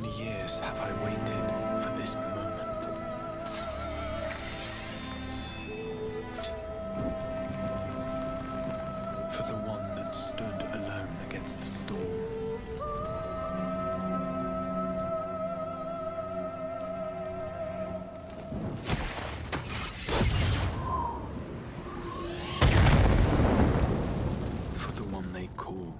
many years have I waited for this moment? For the one that stood alone against the storm. For the one they called.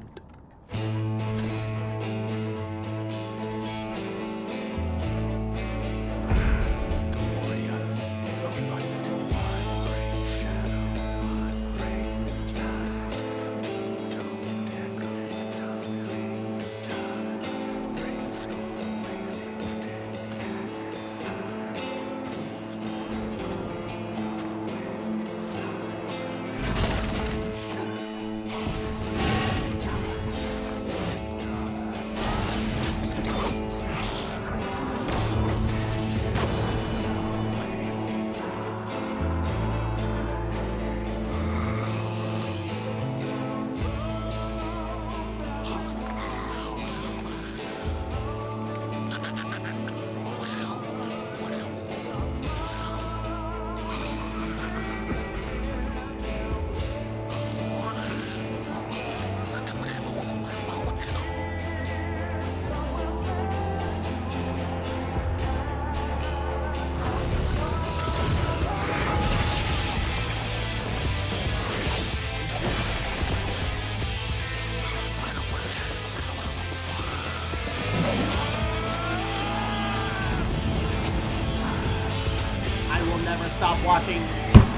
Stop watching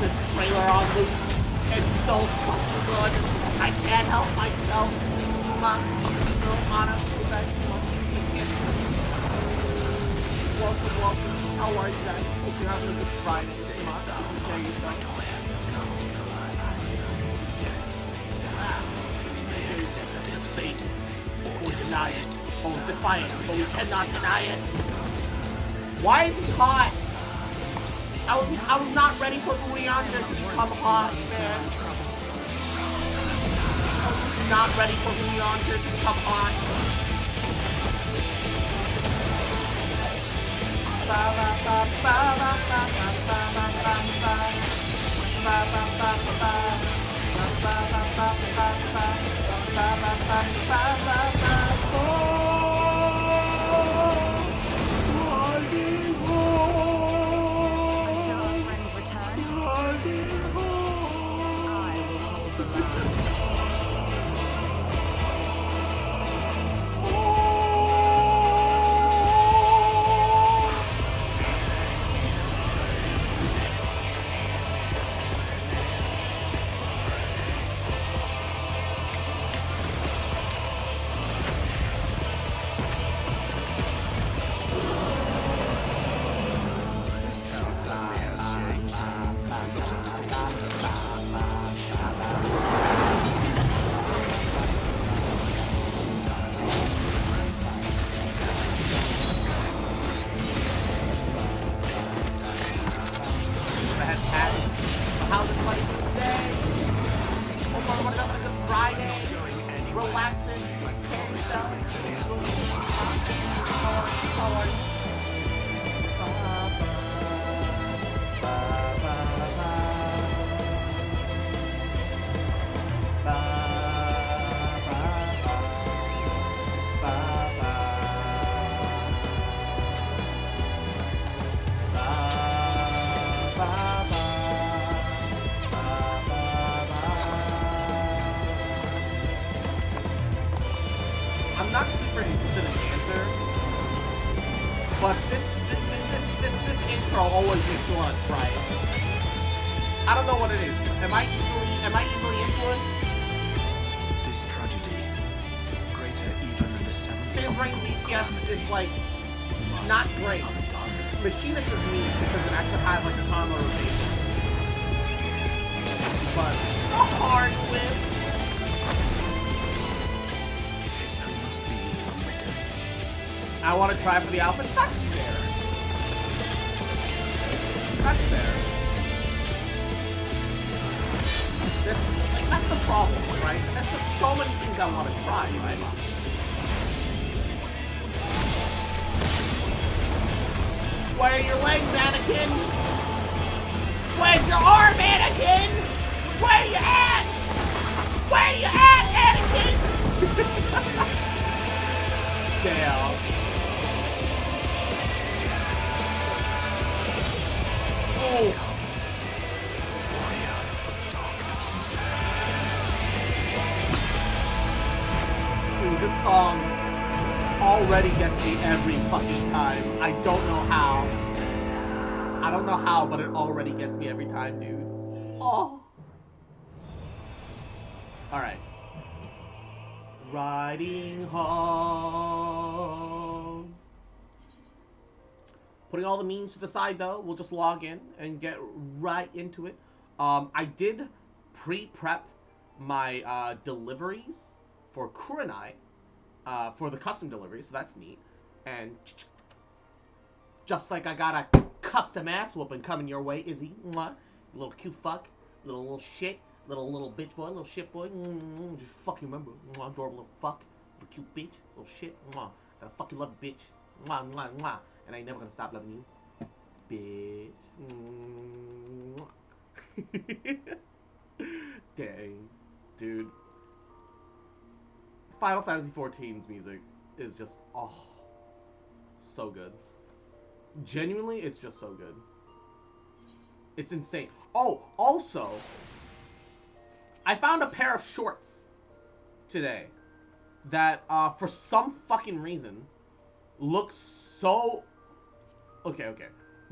this trailer on loop. It's so fucking good. I can't help myself. So honestly, welcome. How are you guys? Hope you're having a good Friday. We may accept this fate or deny it. Oh, defy it, but we cannot deny it. Why is he hot? I was not ready for Muyan to become hot, man. I was not ready for Muyan to become hot. I'm not super interested in the answer, but this intro always makes me want to try it. I don't know what it is. Am I easily influenced? This tragedy, greater even than the seventh. Favorite BTS is like not great. Machinist is me because it actually has like a combo rotation. But a hard win. I want to try for the alpha. That's fair. That's fair. That's the problem, right? That's just so many things I want to try, right? Where are your legs, Anakin? Where's your arm, Anakin? Where you at? Where you at, Anakin? Damn. Oh. Warrior of darkness. Dude, this song already gets me every fucking time. I don't know how. I don't know how, but it already gets me every time, dude. Oh. Alright. Riding home. Putting all the memes to the side, though, we'll just log in and get right into it. I did pre-prep my deliveries for Kurenai, for the custom delivery, so that's neat. And just like I got a custom ass whooping coming your way, Izzy. Mwah. Little cute fuck, little shit, little bitch boy, little shit boy. Just fucking remember, mwah, adorable little fuck, little cute bitch, little shit. Mwah. That I fucking love you, bitch. Mwah, mwah, mwah. And I ain't never gonna stop loving you, bitch. Dang, dude. Final Fantasy XIV's music is just, oh, so good. Genuinely, it's just so good. It's insane. Oh, also, I found a pair of shorts today that, for some fucking reason, look so... Okay.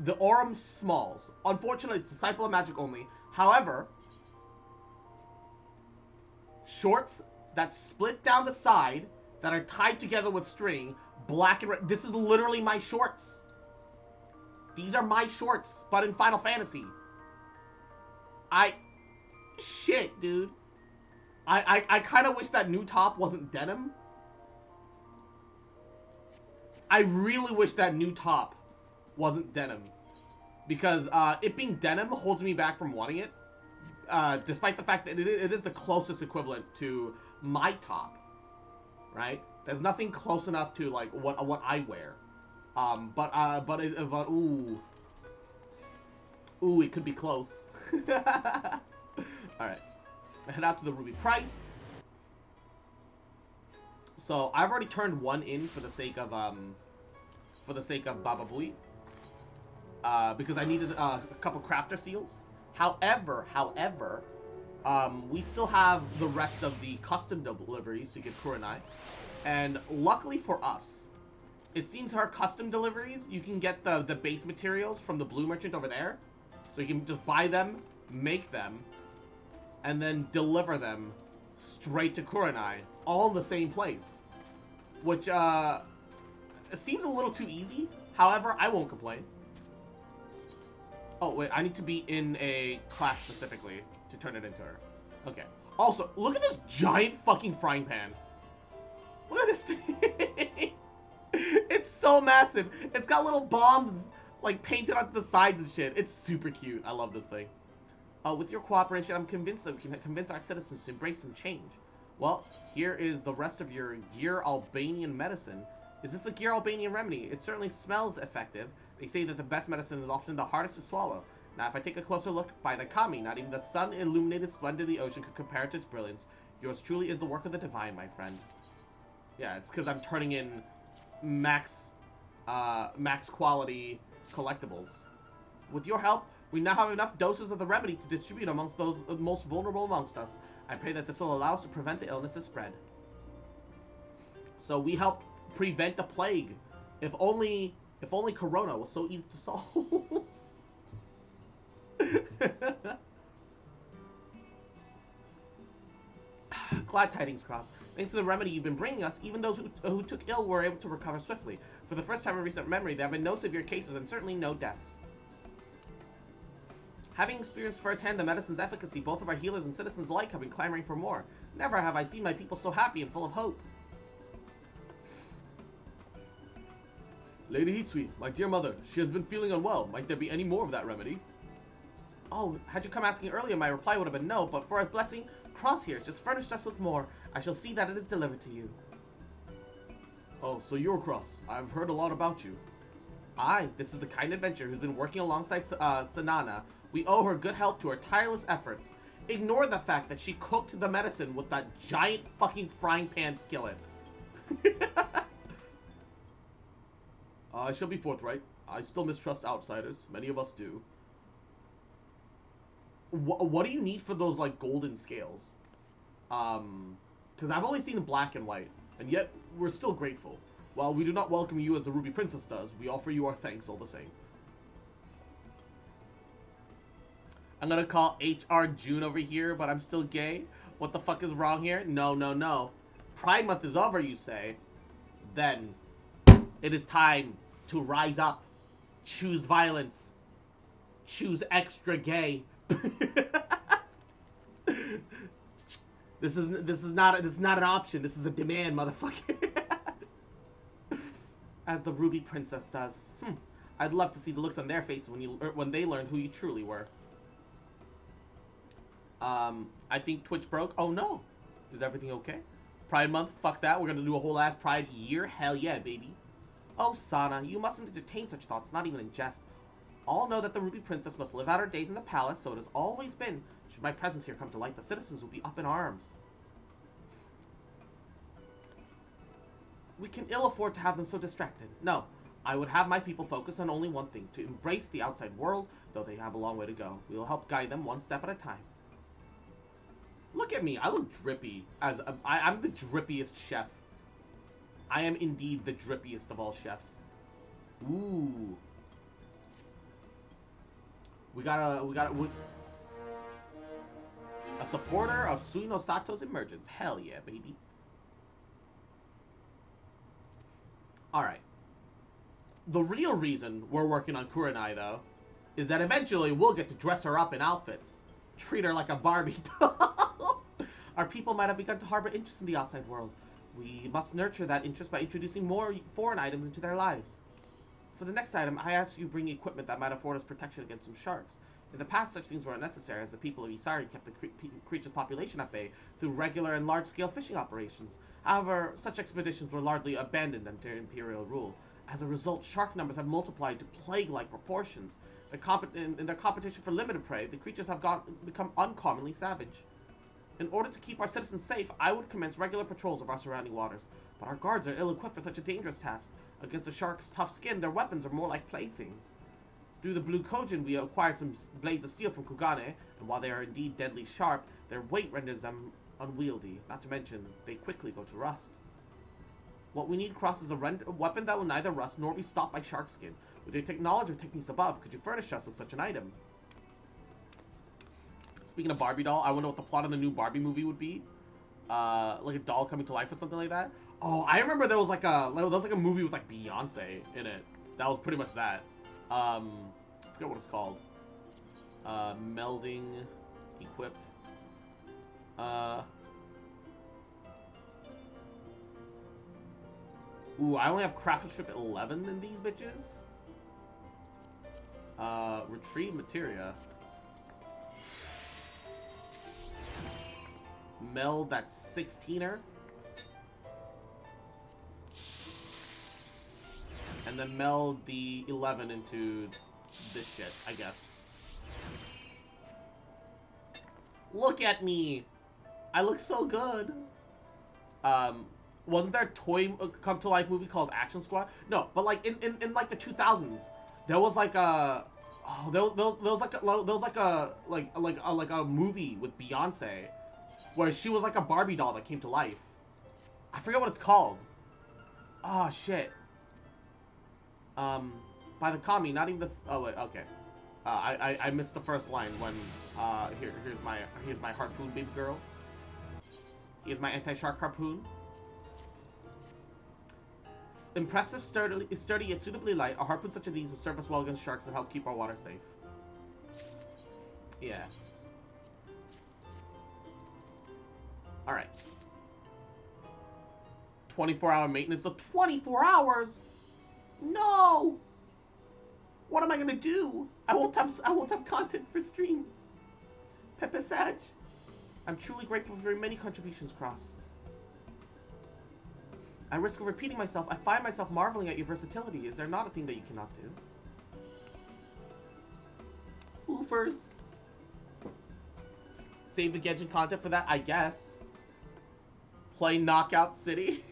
The Aurum Smalls. Unfortunately, it's Disciple of Magic only. However, shorts that split down the side, that are tied together with string, black and red. This is literally my shorts. These are my shorts, but in Final Fantasy. Shit, dude. I kind of wish that new top wasn't denim. I really wish that new top wasn't denim. Because it being denim holds me back from wanting it. Despite the fact that it is the closest equivalent to my top. Right? There's nothing close enough to, like, what I wear. Ooh. Ooh, it could be close. Alright. Head out to the Ruby Price. So, I've already turned one in for the sake of Baba Booey. Because I needed a couple crafter seals. However, we still have the rest of the custom deliveries to give Kurenai. And luckily for us, it seems her custom deliveries, you can get the base materials from the blue merchant over there. So you can just buy them, make them, and then deliver them straight to Kurenai, all in the same place. Which, it seems a little too easy. However, I won't complain. Oh, wait, I need to be in a class specifically to turn it into her. Okay. Also, look at this giant fucking frying pan. Look at this thing. It's so massive. It's got little bombs, like, painted onto the sides and shit. It's super cute. I love this thing. With your cooperation, I'm convinced that we can convince our citizens to embrace some change. Well, here is the rest of your Gear Albanian medicine. Is this the Gear Albanian remedy? It certainly smells effective. They say that the best medicine is often the hardest to swallow. Now, if I take a closer look, by the Kami, not even the sun-illuminated splendor of the ocean could compare to its brilliance. Yours truly is the work of the divine, my friend. Yeah, it's because I'm turning in max quality collectibles. With your help, we now have enough doses of the remedy to distribute amongst those most vulnerable amongst us. I pray that this will allow us to prevent the illness's spread. So we helped prevent the plague. If only Corona was so easy to solve. Glad tidings, Cross. Thanks to the remedy you've been bringing us, even those who took ill were able to recover swiftly. For the first time in recent memory, there have been no severe cases and certainly no deaths. Having experienced firsthand the medicine's efficacy, both of our healers and citizens alike have been clamoring for more. Never have I seen my people so happy and full of hope. Lady Heatsweet, my dear mother, she has been feeling unwell. Might there be any more of that remedy? Oh, had you come asking earlier, my reply would have been no, but for a blessing, Cross here has just furnished us with more. I shall see that it is delivered to you. Oh, so you're Cross. I've heard a lot about you. Aye, this is the kind adventurer who's been working alongside Sanana. We owe her good help to her tireless efforts. Ignore the fact that she cooked the medicine with that giant fucking frying pan skillet. I shall be forthright. I still mistrust outsiders. Many of us do. What do you need for those, like, golden scales? Because I've only seen black and white, and yet we're still grateful. While we do not welcome you as the Ruby Princess does, we offer you our thanks all the same. I'm gonna call HR June over here, but I'm still gay? What the fuck is wrong here? No, no, no. Pride Month is over, you say? Then, it is time to rise up. Choose violence. Choose extra gay. This is not an option. This is a demand, motherfucker. As the Ruby Princess does. I'd love to see the looks on their faces when they learned who you truly were. I think Twitch broke. Oh no. Is everything okay? Pride Month? Fuck that. We're gonna do a whole ass Pride year? Hell yeah, baby. Oh, Sana, you mustn't entertain such thoughts, not even in jest. All know that the Ruby Princess must live out her days in the palace, so it has always been. Should my presence here come to light, the citizens will be up in arms. We can ill afford to have them so distracted. No, I would have my people focus on only one thing, to embrace the outside world, though they have a long way to go. We will help guide them one step at a time. Look at me, I look drippy. I'm the drippiest chef. I am indeed the drippiest of all chefs. Ooh. We got a supporter of Suino Sato's emergence. Hell yeah, baby. Alright. The real reason we're working on Kurenai, though, is that eventually we'll get to dress her up in outfits. Treat her like a Barbie doll. Our people might have begun to harbor interest in the outside world. We must nurture that interest by introducing more foreign items into their lives. For the next item, I ask you bring equipment that might afford us protection against some sharks. In the past, such things were unnecessary, as the people of Isari kept the creature's population at bay through regular and large-scale fishing operations. However, such expeditions were largely abandoned under Imperial rule. As a result, shark numbers have multiplied to plague-like proportions. In their competition for limited prey, the creatures have become uncommonly savage. In order to keep our citizens safe, I would commence regular patrols of our surrounding waters. But our guards are ill-equipped for such a dangerous task. Against a shark's tough skin, their weapons are more like playthings. Through the Blue Kojin, we acquired some blades of steel from Kugane, and while they are indeed deadly sharp, their weight renders them unwieldy. Not to mention, they quickly go to rust. What we need, Cross, is a weapon that will neither rust nor be stopped by shark skin. With your knowledge of techniques above, could you furnish us with such an item? Speaking of Barbie doll, I wonder what the plot of the new Barbie movie would be. Like a doll coming to life or something like that. Oh, I remember there was like a movie with like Beyonce in it. That was pretty much that. I forget what it's called. Melding, equipped. Ooh, I only have craftsmanship 11 in these bitches. Retrieve materia. Meld that 16er. And then meld the 11 into this shit, I guess. Look at me! I look so good! Wasn't there a toy come to life movie called Action Squad? No, but like in like the 2000s, there was like a there was like a movie with Beyonce where she was like a Barbie doll that came to life. I forget what it's called. Oh shit. By the kami, not even this. Oh wait, okay. I missed the first line when here's my harpoon, baby girl. Here's my anti-shark harpoon. Impressive, sturdy yet suitably light. A harpoon such as these will serve us well against sharks and help keep our water safe. Yeah. All right. 24-hour maintenance. The 24 hours. No. What am I gonna do? I won't have content for stream. Pepe Sag. I'm truly grateful for your many contributions, Cross. At risk of repeating myself, I find myself marveling at your versatility. Is there not a thing that you cannot do? Oofers. Save the Genshin content for that, I guess. Play Knockout City.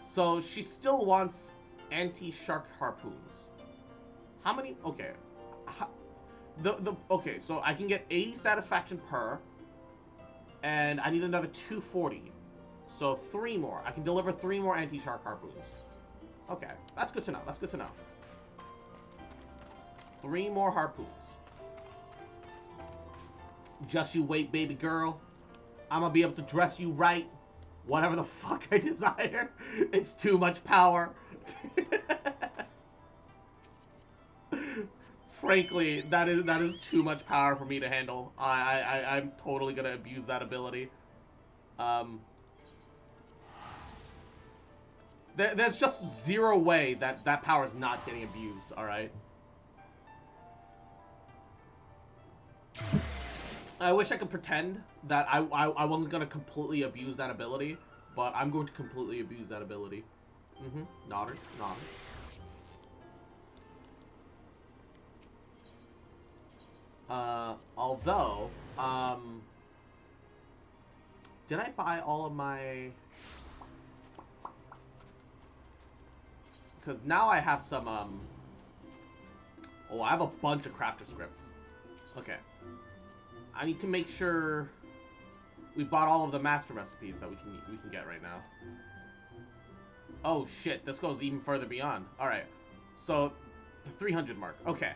So she still wants anti-shark harpoons. How many? Okay. Okay, so I can get 80 satisfaction per, and I need another 240. So 3 more. I can deliver 3 more anti-shark harpoons. Okay, that's good to know. That's good to know. 3 more harpoons. Just you wait, baby girl. I'm gonna be able to dress you right. Whatever the fuck I desire. It's too much power. Frankly, that is too much power for me to handle. I'm totally gonna abuse that ability. There's just zero way that power is not getting abused. All right. I wish I could pretend that I wasn't gonna completely abuse that ability, but I'm going to completely abuse that ability. Nodder. Although, did I buy all of my... Because now I have some, oh, I have a bunch of crafter scripts. Okay. I need to make sure we bought all of the master recipes that we can get right now. Oh shit, this goes even further beyond. All right, so the 300 mark. Okay,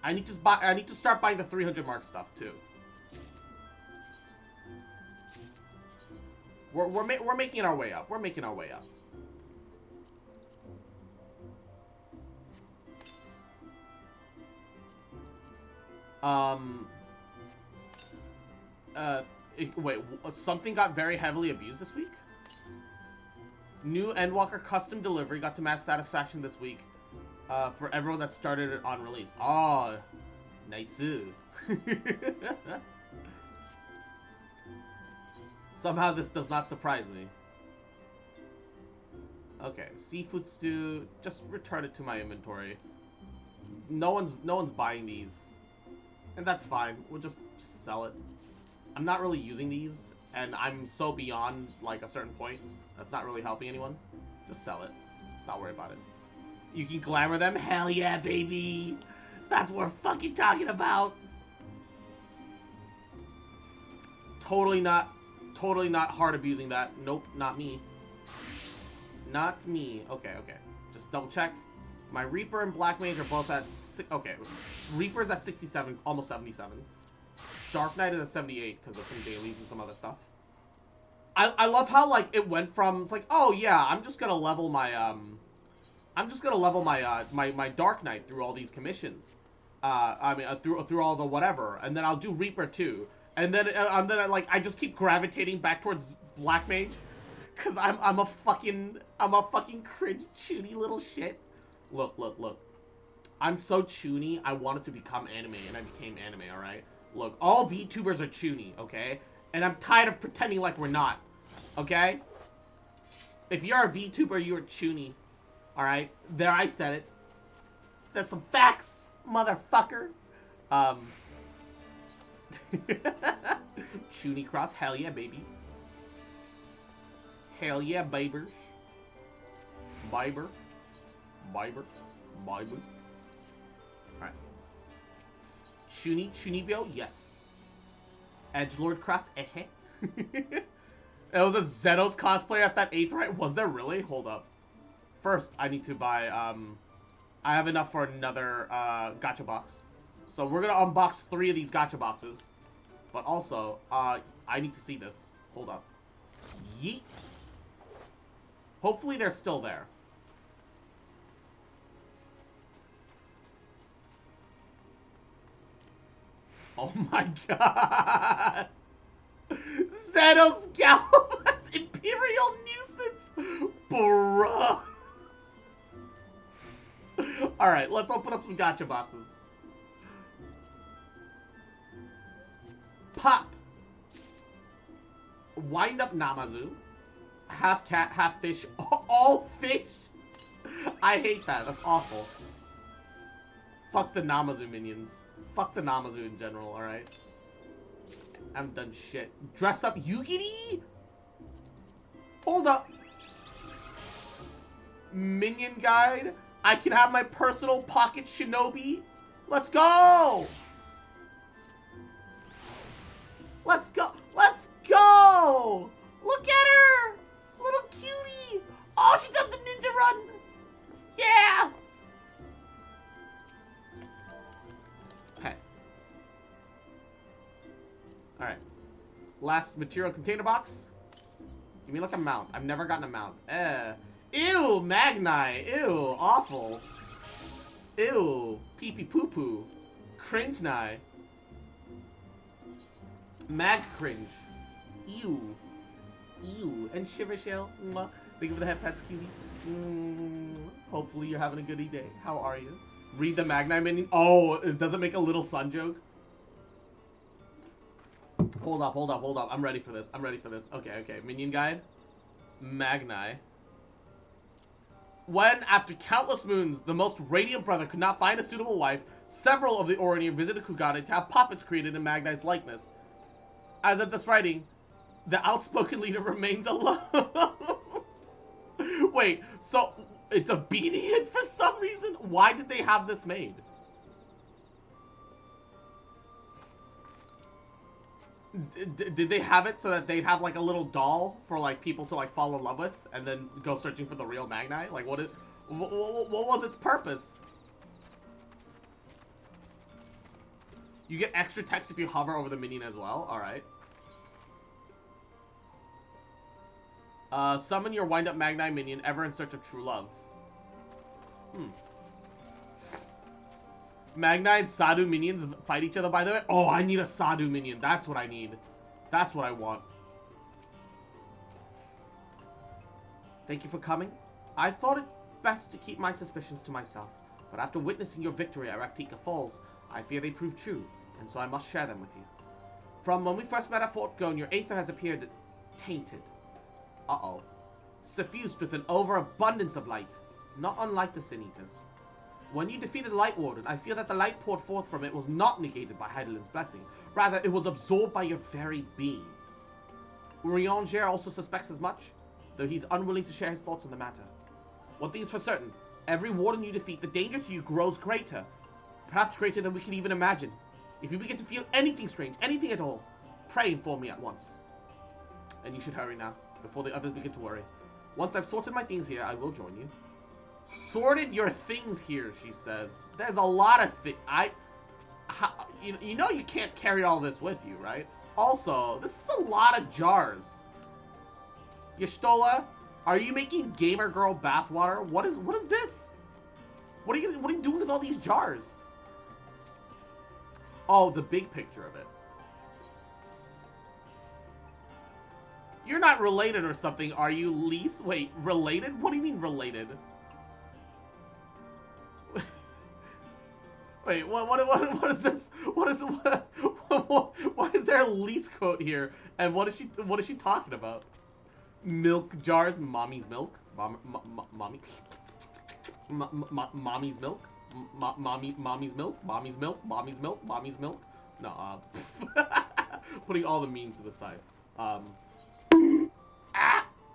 I need to start buying the 300 mark stuff too. We're making our way up. We're making our way up. Wait, something got very heavily abused this week? New Endwalker custom delivery got to mass satisfaction this week for everyone that started it on release. Oh, nice. Somehow this does not surprise me. Okay, seafood stew, just return it to my inventory. No one's buying these. And that's fine. We'll just sell it. I'm not really using these, and I'm so beyond, like, a certain point. That's not really helping anyone. Just sell it. Let's not worry about it. You can glamour them? Hell yeah, baby! That's what we're fucking talking about! Totally not hard abusing that. Nope, not me. Not me. Okay. Just double check. My Reaper and Black Mage are both at... Okay, Reaper's at 67, almost 77. Dark Knight is at 78 because of some dailies and some other stuff. I love how, like, it went from, it's like, oh yeah, I'm just gonna level my my Dark Knight through all these commissions. I mean, through all the whatever, and then I'll do Reaper too. And then I just keep gravitating back towards Black Mage, cause I'm a fucking cringe chuny little shit. Look. I'm so chuny, I wanted to become anime, and I became anime, alright? Look, all VTubers are chuny, okay? And I'm tired of pretending like we're not, okay? If you're a VTuber, you're chuny, alright? There, I said it. There's some facts, motherfucker. Chuny cross, hell yeah, baby. Hell yeah, babers. Biber. Alright. Chunibyo, yes. Edgelord cross, eh. It was a Zenos cosplayer at that 8th right? Was there really? Hold up. First, I need to buy, I have enough for another, gacha box. So we're gonna unbox 3 of these gacha boxes. But also, I need to see this. Hold up. Yeet. Hopefully they're still there. Oh my god! Zenos Scalp! That's Imperial Nuisance! Bruh! Alright, let's open up some gacha boxes. Pop. Wind up Namazu. Half cat, half fish. All fish. I hate that. That's awful. Fuck the Namazu minions. Fuck the Namazu in general, alright? I haven't done shit. Dress up Yugiri? Hold up. Minion guide. I can have my personal pocket shinobi. Let's go! Let's go! Let's go! Look at her! Little cutie! Oh, she does the ninja run! Yeah! Hey. Alright. Last material container box. Give me like a mount. I've never gotten a mount. Ew, Magni. Ew, awful. Ew, pee-pee poo-poo. Cringe nigh. Mag cringe. Ew. Ew. And Shiver Shell. Mwah. Thank you for the head pats, cutie. Hopefully you're having a good day. How are you? Read the Magni minion. Oh, it doesn't make a little sun joke. Hold up, hold up, hold up. I'm ready for this. I'm ready for this. Okay, okay. Minion guide. Magni. When, after countless moons, the most radiant brother could not find a suitable wife, several of the Orinir visited Kugane to have puppets created in Magni's likeness. As of this writing, the outspoken leader remains alone. Wait, so it's obedient for some reason? Why did they have this made? Did they have it so that they'd have like a little doll for like people to like fall in love with and then go searching for the real Magni? Like what was its purpose? You get extra text if you hover over the minion as well. Alright. Summon your wind-up Magni minion ever in search of true love. Magni and Sadhu minions fight each other, by the way. Oh, I need a Sadhu minion. That's what I need. That's what I want. Thank you for coming. I thought it best to keep my suspicions to myself, but after witnessing your victory at Raktika Falls, I fear they proved true, and so I must share them with you. From when we first met at Fort Gone, your aether has appeared tainted. Uh-oh. Suffused with an overabundance of light, not unlike the Sin Eaters. When you defeated Light Warden, I feel that the light poured forth from it was not negated by Heidelin's blessing. Rather, it was absorbed by your very being. Urianger also suspects as much, though he's unwilling to share his thoughts on the matter. One thing is for certain, every Warden you defeat, the danger to you grows greater. Perhaps greater than we can even imagine. If you begin to feel anything strange, anything at all, pray and inform me at once. And you should hurry now, before the others begin to worry. Once I've sorted my things here, I will join you. Sorted your things here, she says. There's a lot of things. You know you can't carry all this with you, right? Also, this is a lot of jars. Yashtola, are you making gamer girl bathwater? What is this? What are you doing with all these jars? Oh, the big picture of it. You're not related or something, are you, Lise? Wait, related? What do you mean related? Wait, what is this? Why is there a Lise quote here? And what is she talking about? Milk jars, mommy's milk, mommy's milk, mommy's milk, mommy's milk. No, putting all the memes to the side.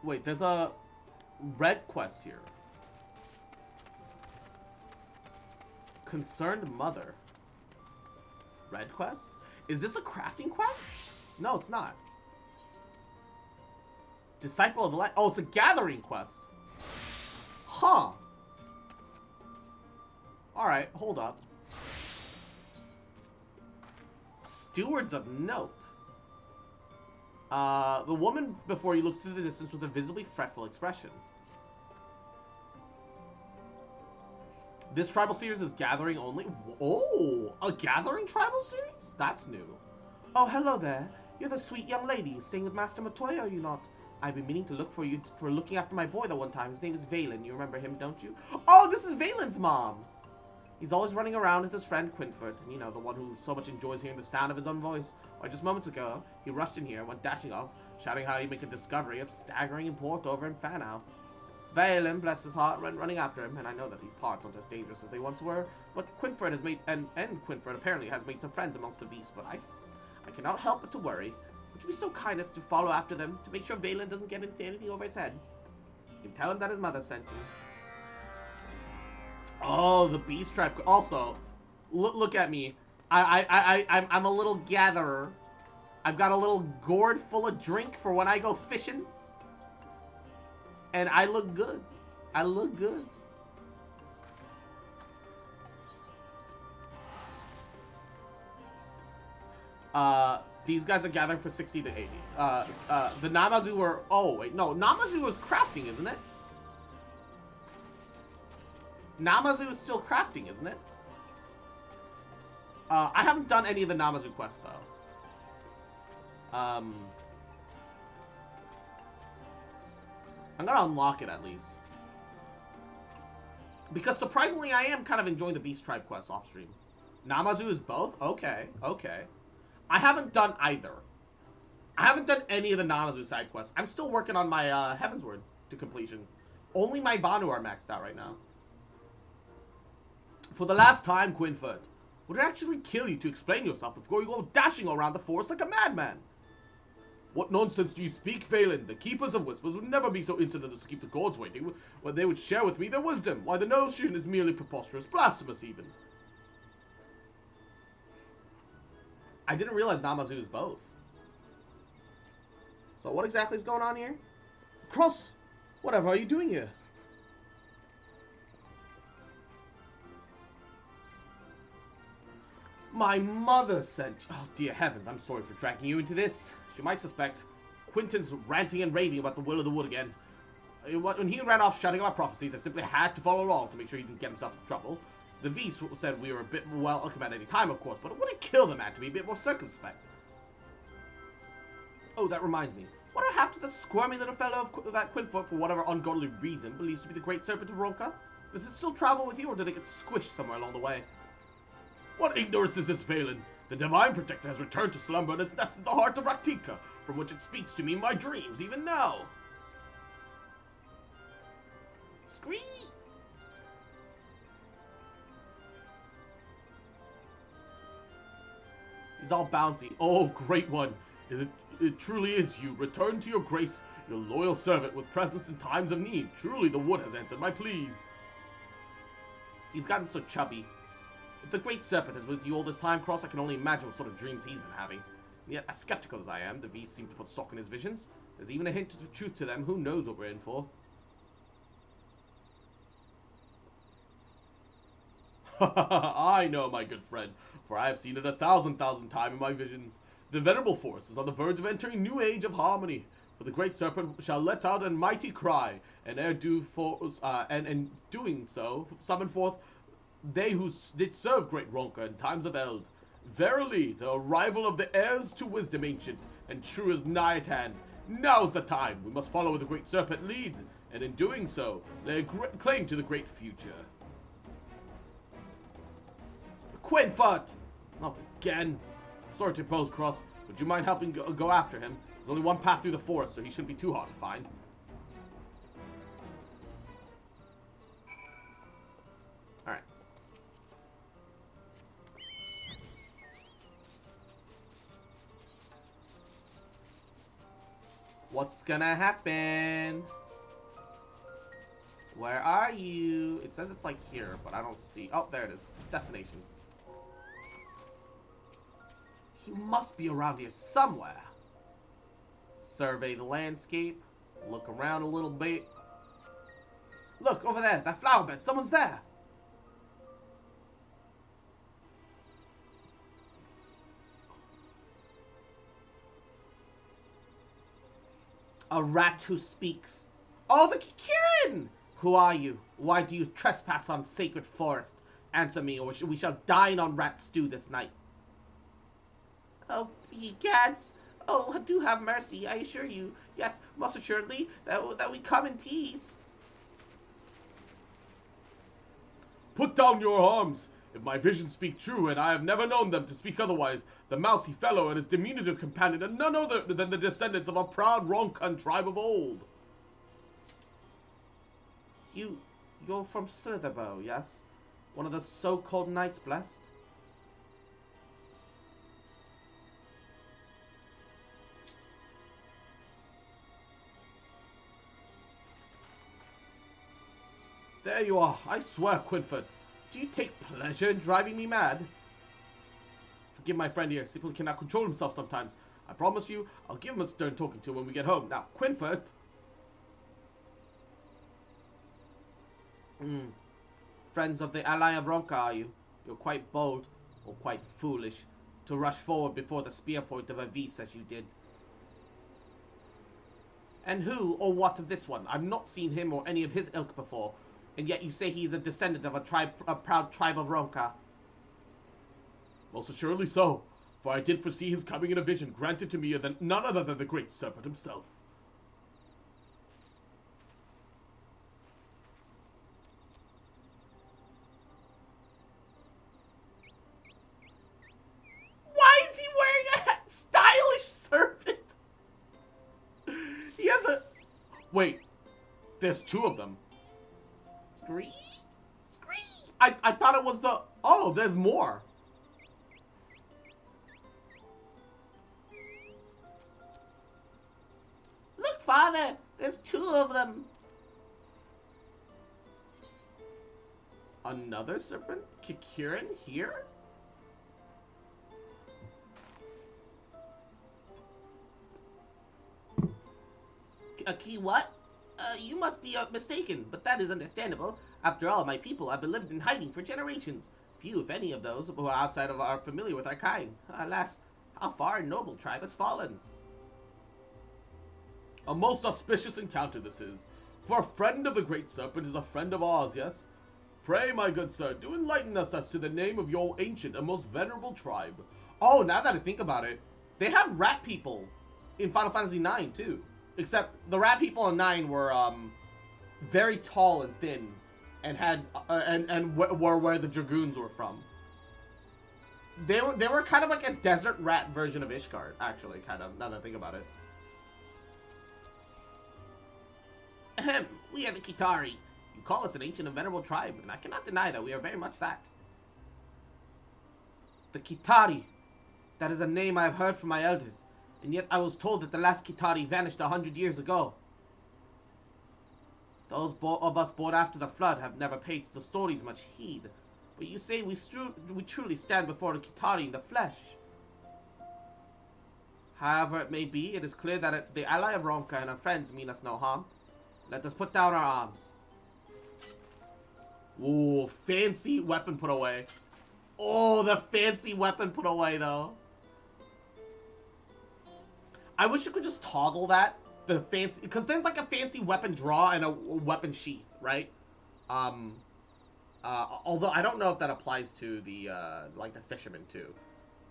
Wait, there's a red quest here. Concerned mother. Red quest? Is this a crafting quest? No, it's not. Disciple of the light. Oh, it's a gathering quest. Huh. Alright, hold up. Stewards of note. The woman before you looks through the distance with a visibly fretful expression. This tribal series is gathering only. Oh, a gathering tribal series? That's new. Oh, hello there. You're the sweet young lady staying with Master Matoya, are you not? I've been meaning to look for you for looking after my boy that one time. His name is Valen. You remember him, don't you? Oh, this is Valen's mom. He's always running around with his friend Quinford, and you know, the one who so much enjoys hearing the sound of his own voice. Why, just moments ago, he rushed in here and went dashing off, shouting how he'd make a discovery of staggering import over in Fanow. Valen, bless his heart, went running after him, and I know that these parts aren't as dangerous as they once were, but Quinford has made, and Quinford apparently has made some friends amongst the beasts, but I cannot help but to worry. Would you be so kind as to follow after them, to make sure Valen doesn't get into anything over his head? You can tell him that his mother sent you. Oh, the beast trap. Also, look at me. I'm a little gatherer. I've got a little gourd full of drink for when I go fishing. And I look good. I look good. These guys are gathering for 60 to 80. The Namazu were... Oh, wait. No, Namazu was crafting, isn't it? Namazu is still crafting, isn't it? I haven't done any of the Namazu quests, though. I'm gonna unlock it, at least. Because, surprisingly, I am kind of enjoying the Beast Tribe quests off-stream. Namazu is both? Okay, okay. I haven't done either. I haven't done any of the Namazu side quests. I'm still working on my Heavensward to completion. Only my Vanu are maxed out right now. For the last time, Quinford, would it actually kill you to explain yourself before you go dashing around the forest like a madman? What nonsense do you speak, Valen? The Keepers of Whispers would never be so insolent as to keep the gods waiting when they would share with me their wisdom. Why, the notion is merely preposterous, blasphemous even. I didn't realize Namazu is both. So what exactly is going on here? Cross! Whatever are you doing here? My mother sent... Oh, dear heavens, I'm sorry for dragging you into this. She might suspect Quinton's ranting and raving about the will of the wood again. When he ran off shouting about prophecies, I simply had to follow along to make sure he didn't get himself into trouble. The V's said we were a bit welcome at any time, of course, but it wouldn't kill the man to be a bit more circumspect. Oh, that reminds me. Whatever happened to the squirmy little fellow of that Quinfoot, for whatever ungodly reason, believes to be the great serpent of Ronka? Does it still travel with you, or did it get squished somewhere along the way? What ignorance is this, Valen? The Divine Protector has returned to slumber, and it's nested in the heart of Raktika, from which it speaks to me in my dreams, even now. Scream! He's all bouncy. Oh, great one. It truly is you. Return to your grace, your loyal servant with presence in times of need. Truly, the wood has answered my pleas. He's gotten so chubby. If the great serpent is with you all this time, Cross, I can only imagine what sort of dreams he's been having. And yet, as skeptical as I am, the V's seem to put stock in his visions. There's even a hint of truth to them. Who knows what we're in for? I know, my good friend, for I have seen it 1,000 times in my visions. The venerable forest is on the verge of entering a new age of harmony. For the great serpent shall let out a mighty cry, and ere and doing so, summon forth they who did serve great Ronka in times of eld. Verily, the arrival of the heirs to wisdom ancient and true is nigh at hand. Now's the time. We must follow where the great serpent leads, and in doing so, lay a claim to the great future. Quinfoot! Not again. Sorry to pose, Cross. Would you mind helping go after him? There's only one path through the forest, so he shouldn't be too hard to find. Alright. What's gonna happen? Where are you? It says it's like here, but I don't see. Oh, there it is. Destination. He must be around here somewhere. Survey the landscape. Look around a little bit. Look, over there. That flower bed. Someone's there. A rat who speaks. Oh, the Kirin! Who are you? Why do you trespass on sacred forest? Answer me, or we shall dine on rat stew this night. Oh, ye gads! Oh, do have mercy, I assure you. Yes, most assuredly, that we come in peace. put down your arms. If my visions speak true, and I have never known them to speak otherwise, the mousy fellow and his diminutive companion are none other than the descendants of a proud Ronkan tribe of old. You're from Slitherbow, yes? One of the so-called Knights Blessed? There you are. I swear, Quinford. Do you take pleasure in driving me mad? Forgive my friend here. Simply cannot control himself sometimes. I promise you, I'll give him a stern talking to when we get home. Now, Quinford. Friends of the Ally of Ronka, are you? You're quite bold, or quite foolish, to rush forward before the spear point of a Vis as you did. And who or what of this one? I've not seen him or any of his ilk before, and yet you say he is a descendant of a proud tribe of Ronka. Most assuredly so, for I did foresee his coming in a vision granted to me than none other than the great serpent himself. Why is he wearing a stylish serpent? He has a... Wait, there's two of them. Scree? I thought it was the... Oh, there's more. Look, Father, there's two of them. Another serpent? Kikirin here? A key what? You must be mistaken, but that is understandable. After all, my people have been lived in hiding for generations. Few, if any, of those who are outside of are familiar with our kind. Alas, how far a noble tribe has fallen. A most auspicious encounter this is. For a friend of the great serpent is a friend of ours, yes? Pray, my good sir, do enlighten us as to the name of your ancient and most venerable tribe. Oh, now that I think about it, they have rat people in Final Fantasy IX, too. Except the rat people in 9 were very tall and thin, and had were where the dragoons were from. They were kind of like a desert rat version of Ishgard, actually, kind of, now that I think about it. Ahem, we are the Kitari. You call us an ancient and venerable tribe, and I cannot deny that we are very much that. The Kitari. That is a name I have heard from my elders, and yet I was told that the last Kitari vanished 100 years ago. Those of us born after the flood have never paid the stories much heed, but you say we truly stand before the Kitari in the flesh. However it may be, it is clear that the ally of Ronka and her friends mean us no harm. Let us put down our arms. Ooh, fancy weapon put away. Oh, the fancy weapon put away, though. I wish you could just toggle that. The fancy... Because there's like a fancy weapon draw and a weapon sheath, right? Although I don't know if that applies to the, like, the fisherman, too.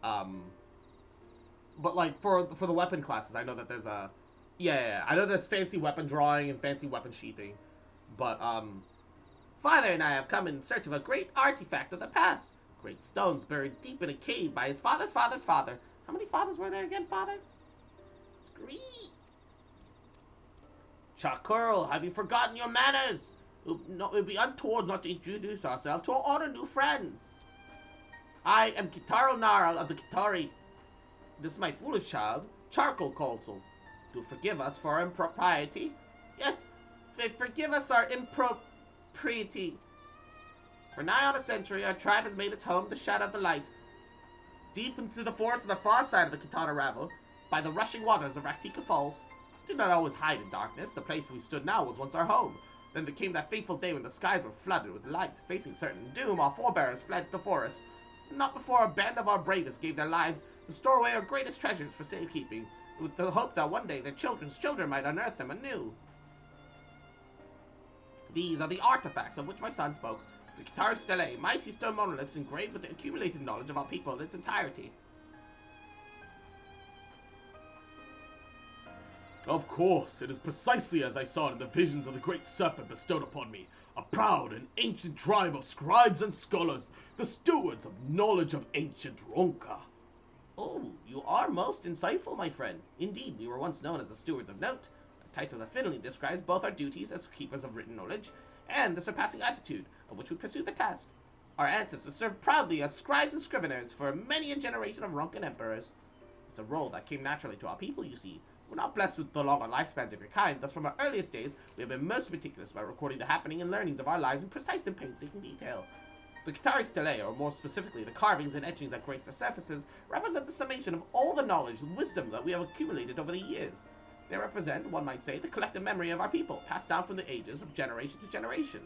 But, like, for the weapon classes, I know that there's a... Yeah, I know there's fancy weapon drawing and fancy weapon sheathing. But, Father and I have come in search of a great artifact of the past. Great stones buried deep in a cave by his father's father's father. How many fathers were there again, Father? Scree! Chakurl, have you forgotten your manners? It would be untoward not to introduce ourselves to our new friends. I am Kitaro Narl of the Kitari. This is my foolish child, Charcoal Council. Do forgive us for our impropriety. Yes, forgive us our impropriety. For nigh on a century, our tribe has made its home the shadow of the light. Deep into the forest on the far side of the Kitana Ravel, by the rushing waters of Raktika Falls. We did not always hide in darkness. The place we stood now was once our home. Then there came that fateful day when the skies were flooded with light. Facing certain doom, our forebears fled the forest. Not before a band of our bravest gave their lives to store away our greatest treasures for safekeeping, with the hope that one day their children's children might unearth them anew. These are the artifacts of which my son spoke. The Kitari Stele, mighty stone monoliths engraved with the accumulated knowledge of our people in its entirety. Of course, it is precisely as I saw it in the visions of the great serpent bestowed upon me. a proud and ancient tribe of scribes and scholars, the stewards of knowledge of ancient Ronka. Oh, you are most insightful, my friend. Indeed, we were once known as the stewards of note, a title that fittingly describes both our duties as keepers of written knowledge and the surpassing attitude of which we pursue the task. Our ancestors served proudly as scribes and scriveners for many a generation of Ronkan emperors. It's a role that came naturally to our people, you see. We're not blessed with the longer lifespans of your kind, thus from our earliest days, we have been most meticulous about recording the happening and learnings of our lives in precise and painstaking detail. The Qatari stelae, or more specifically the carvings and etchings that grace their surfaces, represent the summation of all the knowledge and wisdom that we have accumulated over the years. They represent, one might say, the collective memory of our people, passed down from the ages of generation to generation.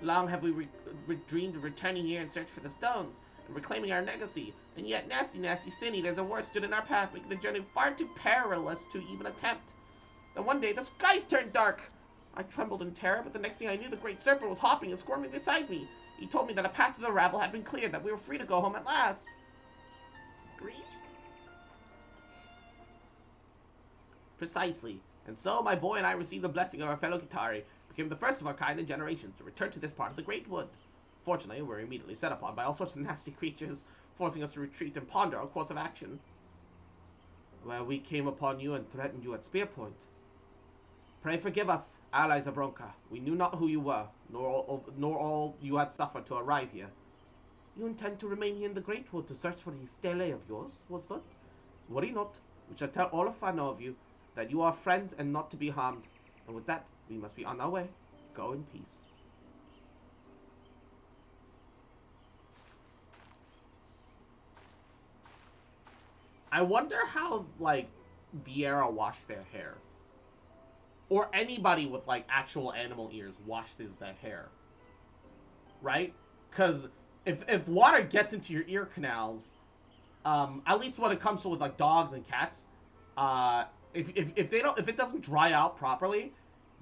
Long have we dreamed of returning here in search for the stones, and reclaiming our legacy, and yet nasty sin eaters and worse stood in our path, making the journey far too perilous to even attempt. Then one day, the skies turned dark. I trembled in terror, but the next thing I knew, the great serpent was hopping and squirming beside me. He told me that a path to the rabble had been cleared, that we were free to go home at last. Agree? Precisely. And so, my boy and I received the blessing of our fellow Qatari, became the first of our kind in generations to return to this part of the Great Wood. Fortunately, we were immediately set upon by all sorts of nasty creatures, forcing us to retreat and ponder our course of action. Well, we came upon you and threatened you at spear point. Pray forgive us, allies of Ronka. We knew not who you were, nor all you had suffered to arrive here. You intend to remain here in the Great Wood to search for the stele of yours, was that? Worry not. We shall tell all of I know of you, that you are friends and not to be harmed. And with that, we must be on our way. Go in peace. I wonder how, like, Vieira washed their hair. Or anybody with, like, actual animal ears washes their hair. Right? Because if water gets into your ear canals, at least when it comes to with, like, dogs and cats, if it doesn't dry out properly,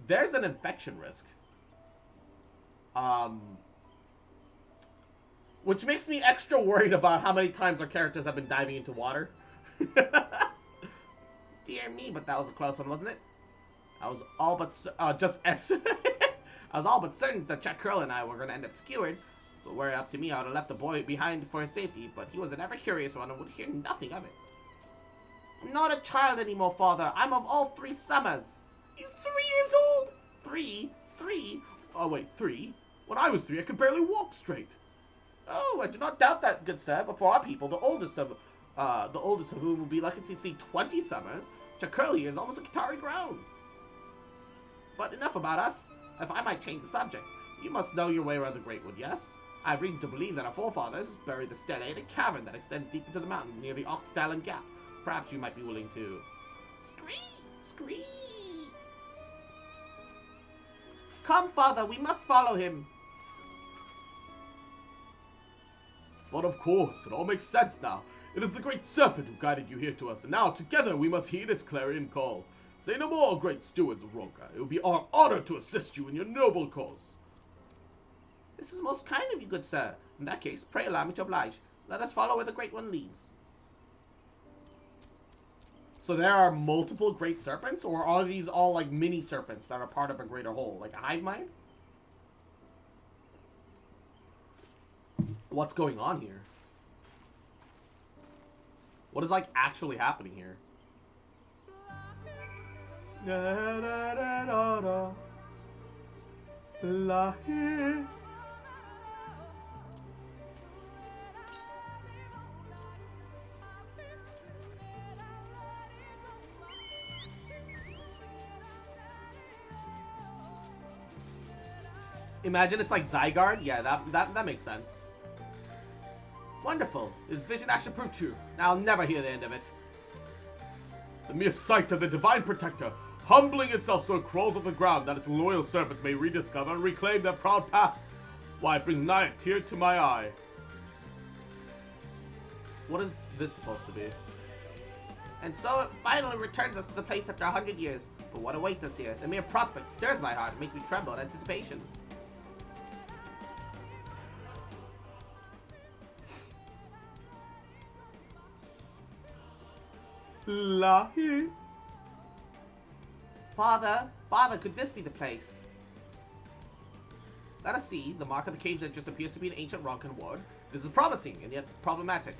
there's an infection risk. Which makes me extra worried about how many times our characters have been diving into water. Dear me, but that was a close one, wasn't it? I was all but I was all but certain that Jack Curl and I were going to end up skewered. But were it up to me, I would have left the boy behind for his safety. But he was an ever curious one and would hear nothing of it. I'm not a child anymore, father. I'm of all 3 summers. He's 3 years old. 3? Oh wait, 3? When I was 3, I could barely walk straight. Oh, I do not doubt that, good sir. Before our people, the oldest of whom will be lucky to see 20 summers. Chakurli here is almost a Qatari grown. But enough about us. If I might change the subject, you must know your way around the Great Wood, yes? I have reason to believe that our forefathers buried the stele in a cavern that extends deep into the mountain near the Oxdalen Gap. Perhaps you might be willing to... Scree! Come, father, we must follow him. But of course, it all makes sense now. It is the great serpent who guided you here to us, and now together we must heed its clarion call. Say no more, great stewards of Ronka. It will be our honor to assist you in your noble cause. This is most kind of you, good sir. In that case, pray allow me to oblige. Let us follow where the Great One leads. So there are multiple great serpents, or are these all like mini serpents that are part of a greater whole, like a hive mind? What's going on here? What is like actually happening here? Imagine it's like Zygarde. Yeah, that makes sense. Wonderful. His vision actually proved true. I'll never hear the end of it. The mere sight of the divine protector, humbling itself so it crawls on the ground that its loyal servants may rediscover and reclaim their proud past. Why, it brings nigh a tear to my eye. What is this supposed to be? And so it finally returns us to the place after 100 years. But what awaits us here? The mere prospect stirs my heart and makes me tremble in anticipation. Lahi. Father, could this be the place? Let us see. The mark of the cave's entrance appears to be an ancient Ronkan ward. This is promising, and yet problematic.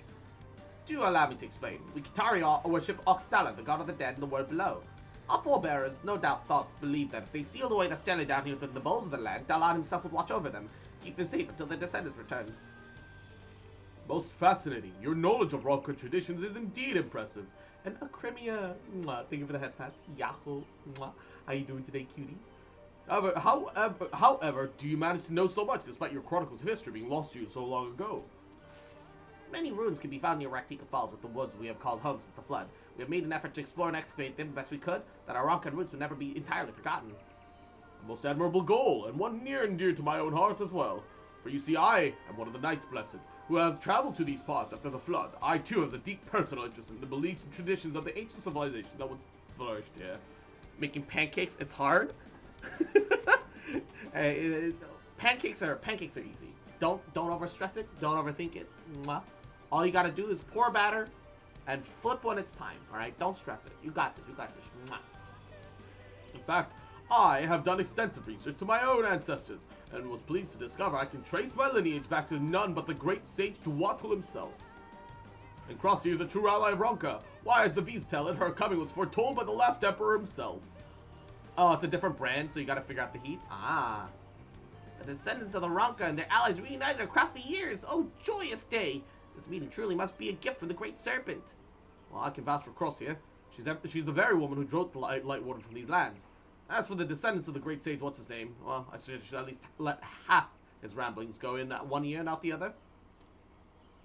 Do allow me to explain. We Kitari worship Oxtala, the god of the dead, in the world below. Our forebearers no doubt believed that if they sealed away the stele down here within the bowls of the land, Dalan himself would watch over them, keep them safe until their descendants return. Most fascinating. Your knowledge of Ronkan traditions is indeed impressive. And Crimea, thank you for the head pats. Yahoo, how you doing today, cutie? However, do you manage to know so much despite your chronicles of history being lost to you so long ago? Many ruins can be found near Raktika Falls with the woods we have called home since the flood. We have made an effort to explore and excavate them the best we could, that our Ronkan roots would never be entirely forgotten. A most admirable goal, and one near and dear to my own heart as well. For you see, I am one of the Knights Blessed, who have traveled to these parts after the flood. I too have a deep personal interest in the beliefs and traditions of the ancient civilization that once flourished here. Making pancakes, it's hard. Pancakes are easy. Don't overstress it. Don't overthink it. All you gotta do is pour batter and flip when it's time. All right, don't stress it. You got this. In fact, I have done extensive research to my own ancestors, and was pleased to discover I can trace my lineage back to none but the great sage Tuatl himself. And Crossy is a true ally of Ronka. Why, as the V's tell it, her coming was foretold by the last emperor himself. Oh, it's a different brand, so you gotta figure out the heat. Ah. The descendants of the Ronka and their allies reunited across the years. Oh, joyous day. This meeting truly must be a gift from the Great Serpent. Well, I can vouch for Cross here. She's the very woman who drove the light water from these lands. As for the descendants of the great sage, what's his name? Well, I should at least let half his ramblings go in one ear and out the other.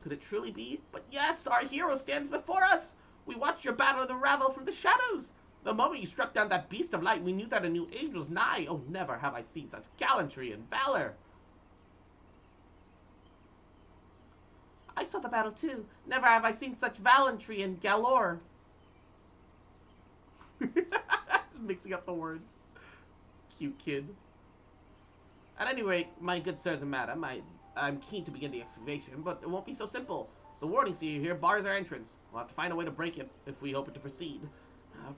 Could it truly be? But yes, our hero stands before us. We watched your battle of the Ravel from the shadows. The moment you struck down that beast of light, we knew that a new age was nigh. Oh, never have I seen such gallantry and valor. I saw the battle too. Never have I seen such valiantry and galore. Just mixing up the words. Cute kid. At any rate, my good sirs and madam, I'm keen to begin the excavation, but it won't be so simple. The warding seal here bars our entrance. We'll have to find a way to break it if we hope to proceed.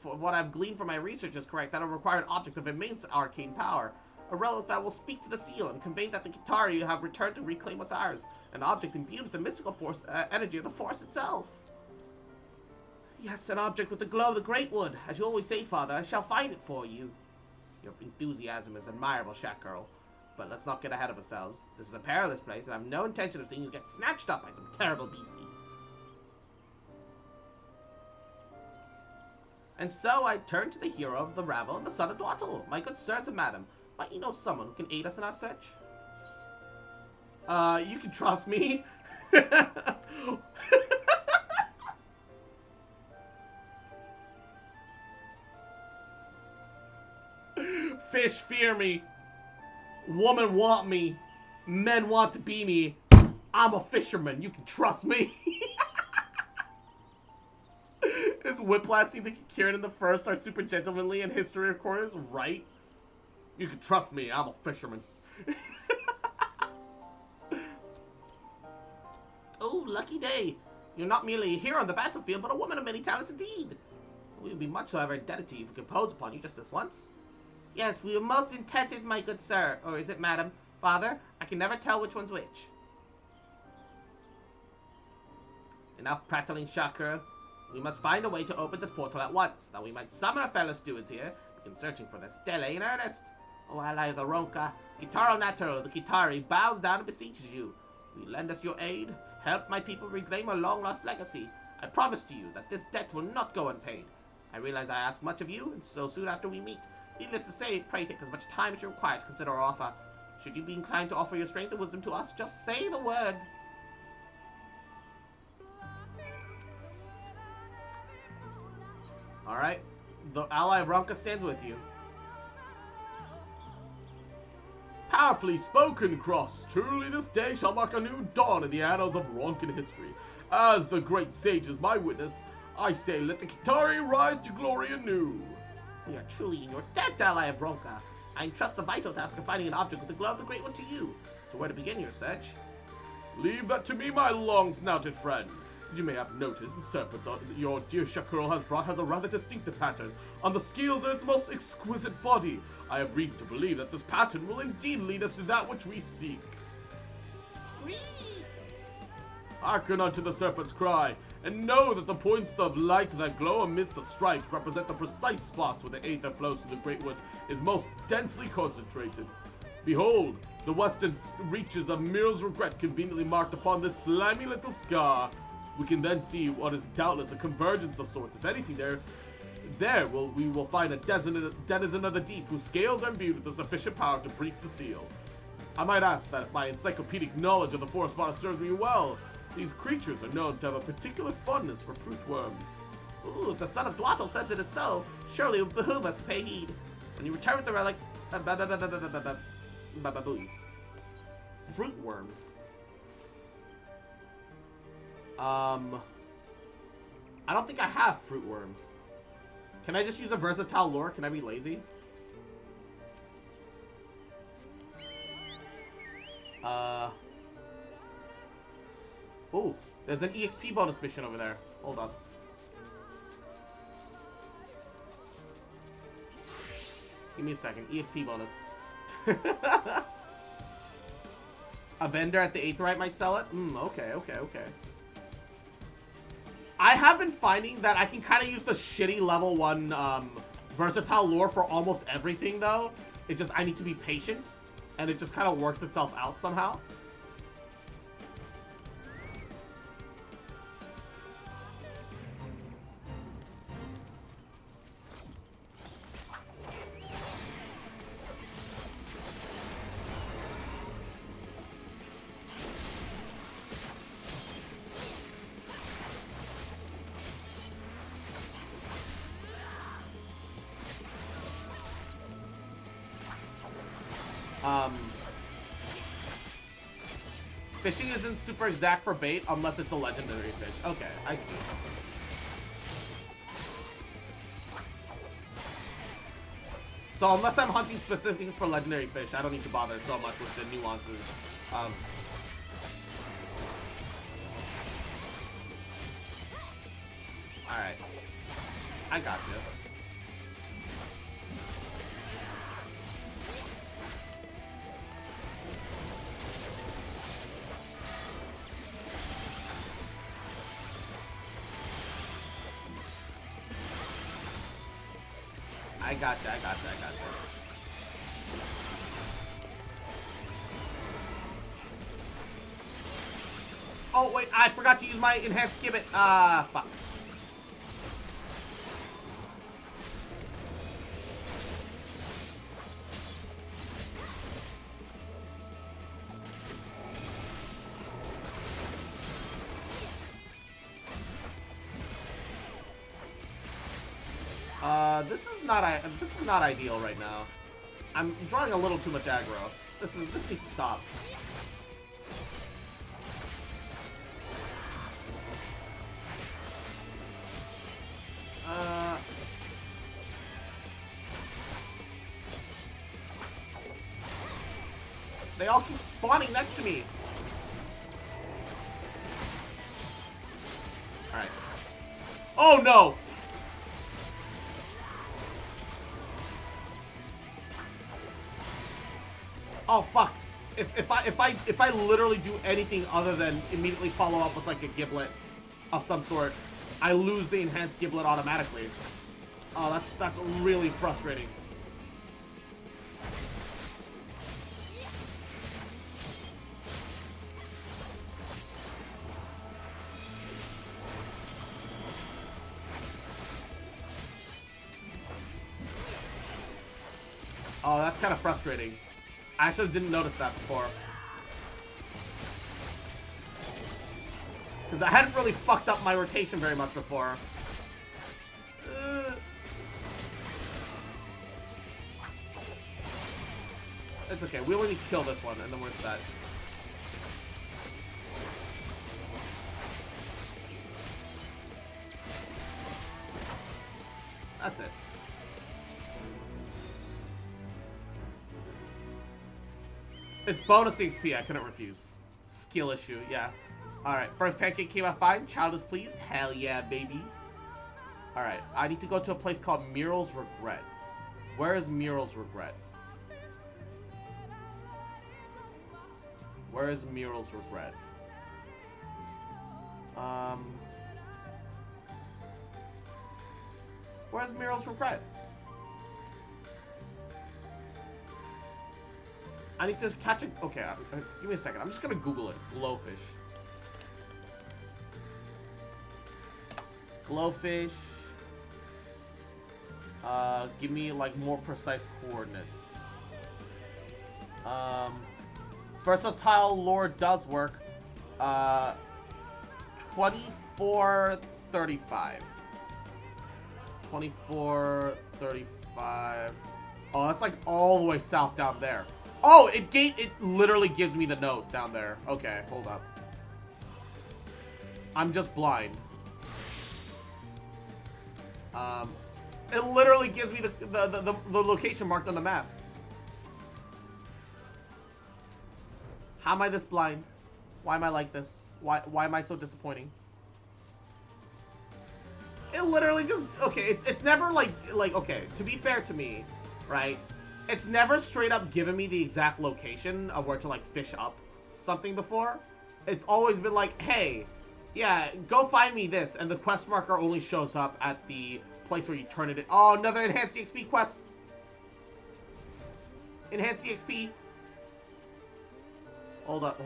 For what I've gleaned from my research is correct, that'll require an object of immense arcane power. A relic that will speak to the seal and convey that the Kitari have returned to reclaim what's ours. An object imbued with the mystical force, energy of the force itself. Yes, an object with the glow of the great wood. As you always say, Father, I shall find it for you. Your enthusiasm is admirable, Shack Girl. But let's not get ahead of ourselves. This is a perilous place, and I have no intention of seeing you get snatched up by some terrible beastie. And so I turn to the hero of the Ravel and the son of Dwattle. My good sirs and madam, might you know someone who can aid us in our search? You can trust me. Fish fear me. Woman want me. Men want to be me. I'm a fisherman. You can trust me. This Whiplash scene that Kieran in the first are super gentlemanly and history recorders, right? You can trust me. I'm a fisherman. Oh, lucky day. You're not merely a hero on the battlefield, but a woman of many talents indeed. We would be much however indebted to you if we could pose upon you just this once. Yes, we are most intended, my good sir. Or is it madam? Father? I can never tell which one's which. Enough prattling, Shakura. We must find a way to open this portal at once, that we might summon our fellow stewards here, begin searching for the stele in earnest. O ally of the Ronka, Kitaro Nataro, the Kitari, bows down and beseeches you. Will you lend us your aid? Help my people reclaim our long-lost legacy. I promise to you that this debt will not go unpaid. I realize I ask much of you, and so soon after we meet. Needless to say, pray take as much time as you require to consider our offer. Should you be inclined to offer your strength and wisdom to us, just say the word. Alright. The ally of Ronka stands with you. Powerfully spoken, Cross. Truly this day shall mark a new dawn in the annals of Ronkan history. As the great sage is my witness, I say let the Kitari rise to glory anew. We are truly in your debt, ally of Ronka. I entrust the vital task of finding an object with the glow of the Great One to you. As to where to begin your search. Leave that to me, my long-snouted friend. As you may have noticed, the serpent your dear Shakuro has brought has a rather distinctive pattern on the scales of its most exquisite body. I have reason to believe that this pattern will indeed lead us to that which we seek. Hearken unto the serpent's cry, and know that the points of light that glow amidst the stripes represent the precise spots where the aether that flows through the great wood is most densely concentrated. Behold, the western reaches of Miro's regret conveniently marked upon this slimy little scar. We can then see what is doubtless a convergence of sorts. If anything, we will find a denizen of the deep whose scales are imbued with the sufficient power to breach the seal. I might ask that if my encyclopedic knowledge of the forest fauna serves me well, these creatures are known to have a particular fondness for fruit worms. Ooh, if the son of Dwaddle says it is so, surely it would behoove us to pay heed. When you return with the relic... Fruit worms. I don't think I have fruit worms. Can I just use a versatile lure? Can I be lazy? Oh, there's an EXP bonus mission over there. Hold on. Give me a second. EXP bonus. A vendor at the Aetheryte might sell it? Okay. I have been finding that I can kind of use the shitty level 1 versatile lure for almost everything, though. It just, I need to be patient, and it just kind of works itself out somehow. Fishing isn't super exact for bait unless it's a legendary fish. Okay, I see. So unless I'm hunting specifically for legendary fish, I don't need to bother so much with the nuances. Alright. I got you. I gotcha. Oh, wait, I forgot to use my enhanced gibbet. Fuck. This is not ideal right now. I'm drawing a little too much aggro. This needs to stop. They all keep spawning next to me. Alright. Oh no! Oh fuck! If I literally do anything other than immediately follow up with like a giblet of some sort, I lose the enhanced giblet automatically. Oh, that's really frustrating. Oh, that's kind of frustrating. I actually didn't notice that before. Because I hadn't really fucked up my rotation very much before. It's okay. We only need to kill this one, and then we're set. That's it. It's bonus XP, I couldn't refuse. Skill issue, yeah. Alright, first pancake came out fine. Child is pleased. Hell yeah, baby. Alright, I need to go to a place called Muriel's Regret. Where is Muriel's Regret? Where is Muriel's Regret? Where's Muriel's Regret? I need to catch a... Okay, give me a second. I'm just gonna Google it. Glowfish. Glowfish. Give me, like, more precise coordinates. Versatile lore does work. 2435. 2435. Oh, that's like all the way south down there. Oh, it literally gives me the note down there. Okay, hold up. I'm just blind. It literally gives me the location marked on the map. How am I this blind? Why am I like this? Why am I so disappointing? It literally just... Okay, it's never like... Okay, to be fair to me, right? It's never straight up given me the exact location of where to, like, fish up something before. It's always been like, hey, yeah, go find me this. And the quest marker only shows up at the place where you turn it in. Oh, another Enhanced EXP quest. Enhanced EXP. Hold up.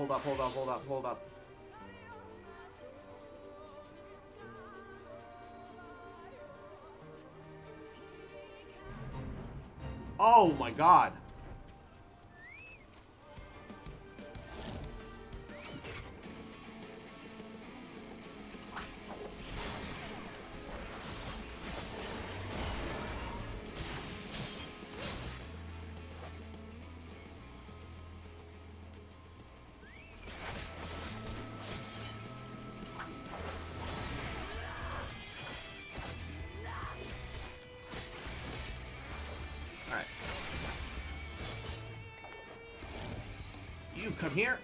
Oh my god. You come here.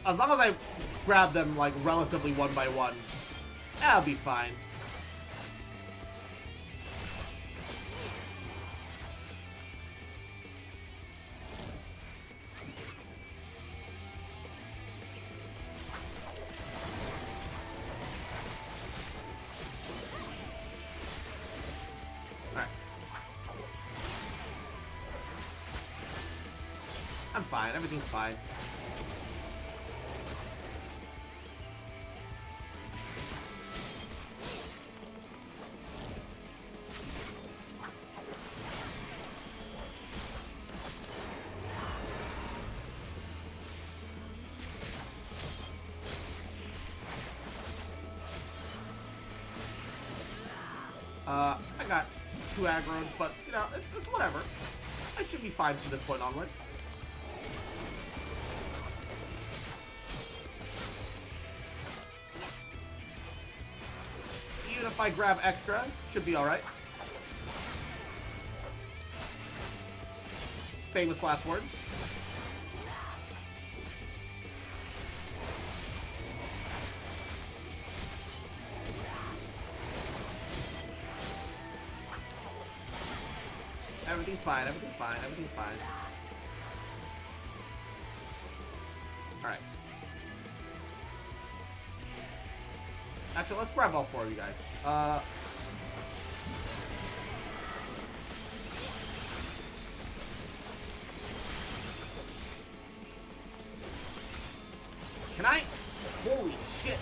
As long as I grab them, like, relatively one by one, that'll be fine. I'm fine. Everything's fine. I got 2 aggroed, but, you know, it's whatever. I should be fine from this point onwards. Even if I grab extra, should be alright. Famous last words. Everything's fine, everything's fine, everything's fine. Alright. Actually, let's grab all 4 of you guys. Can I? Holy shit.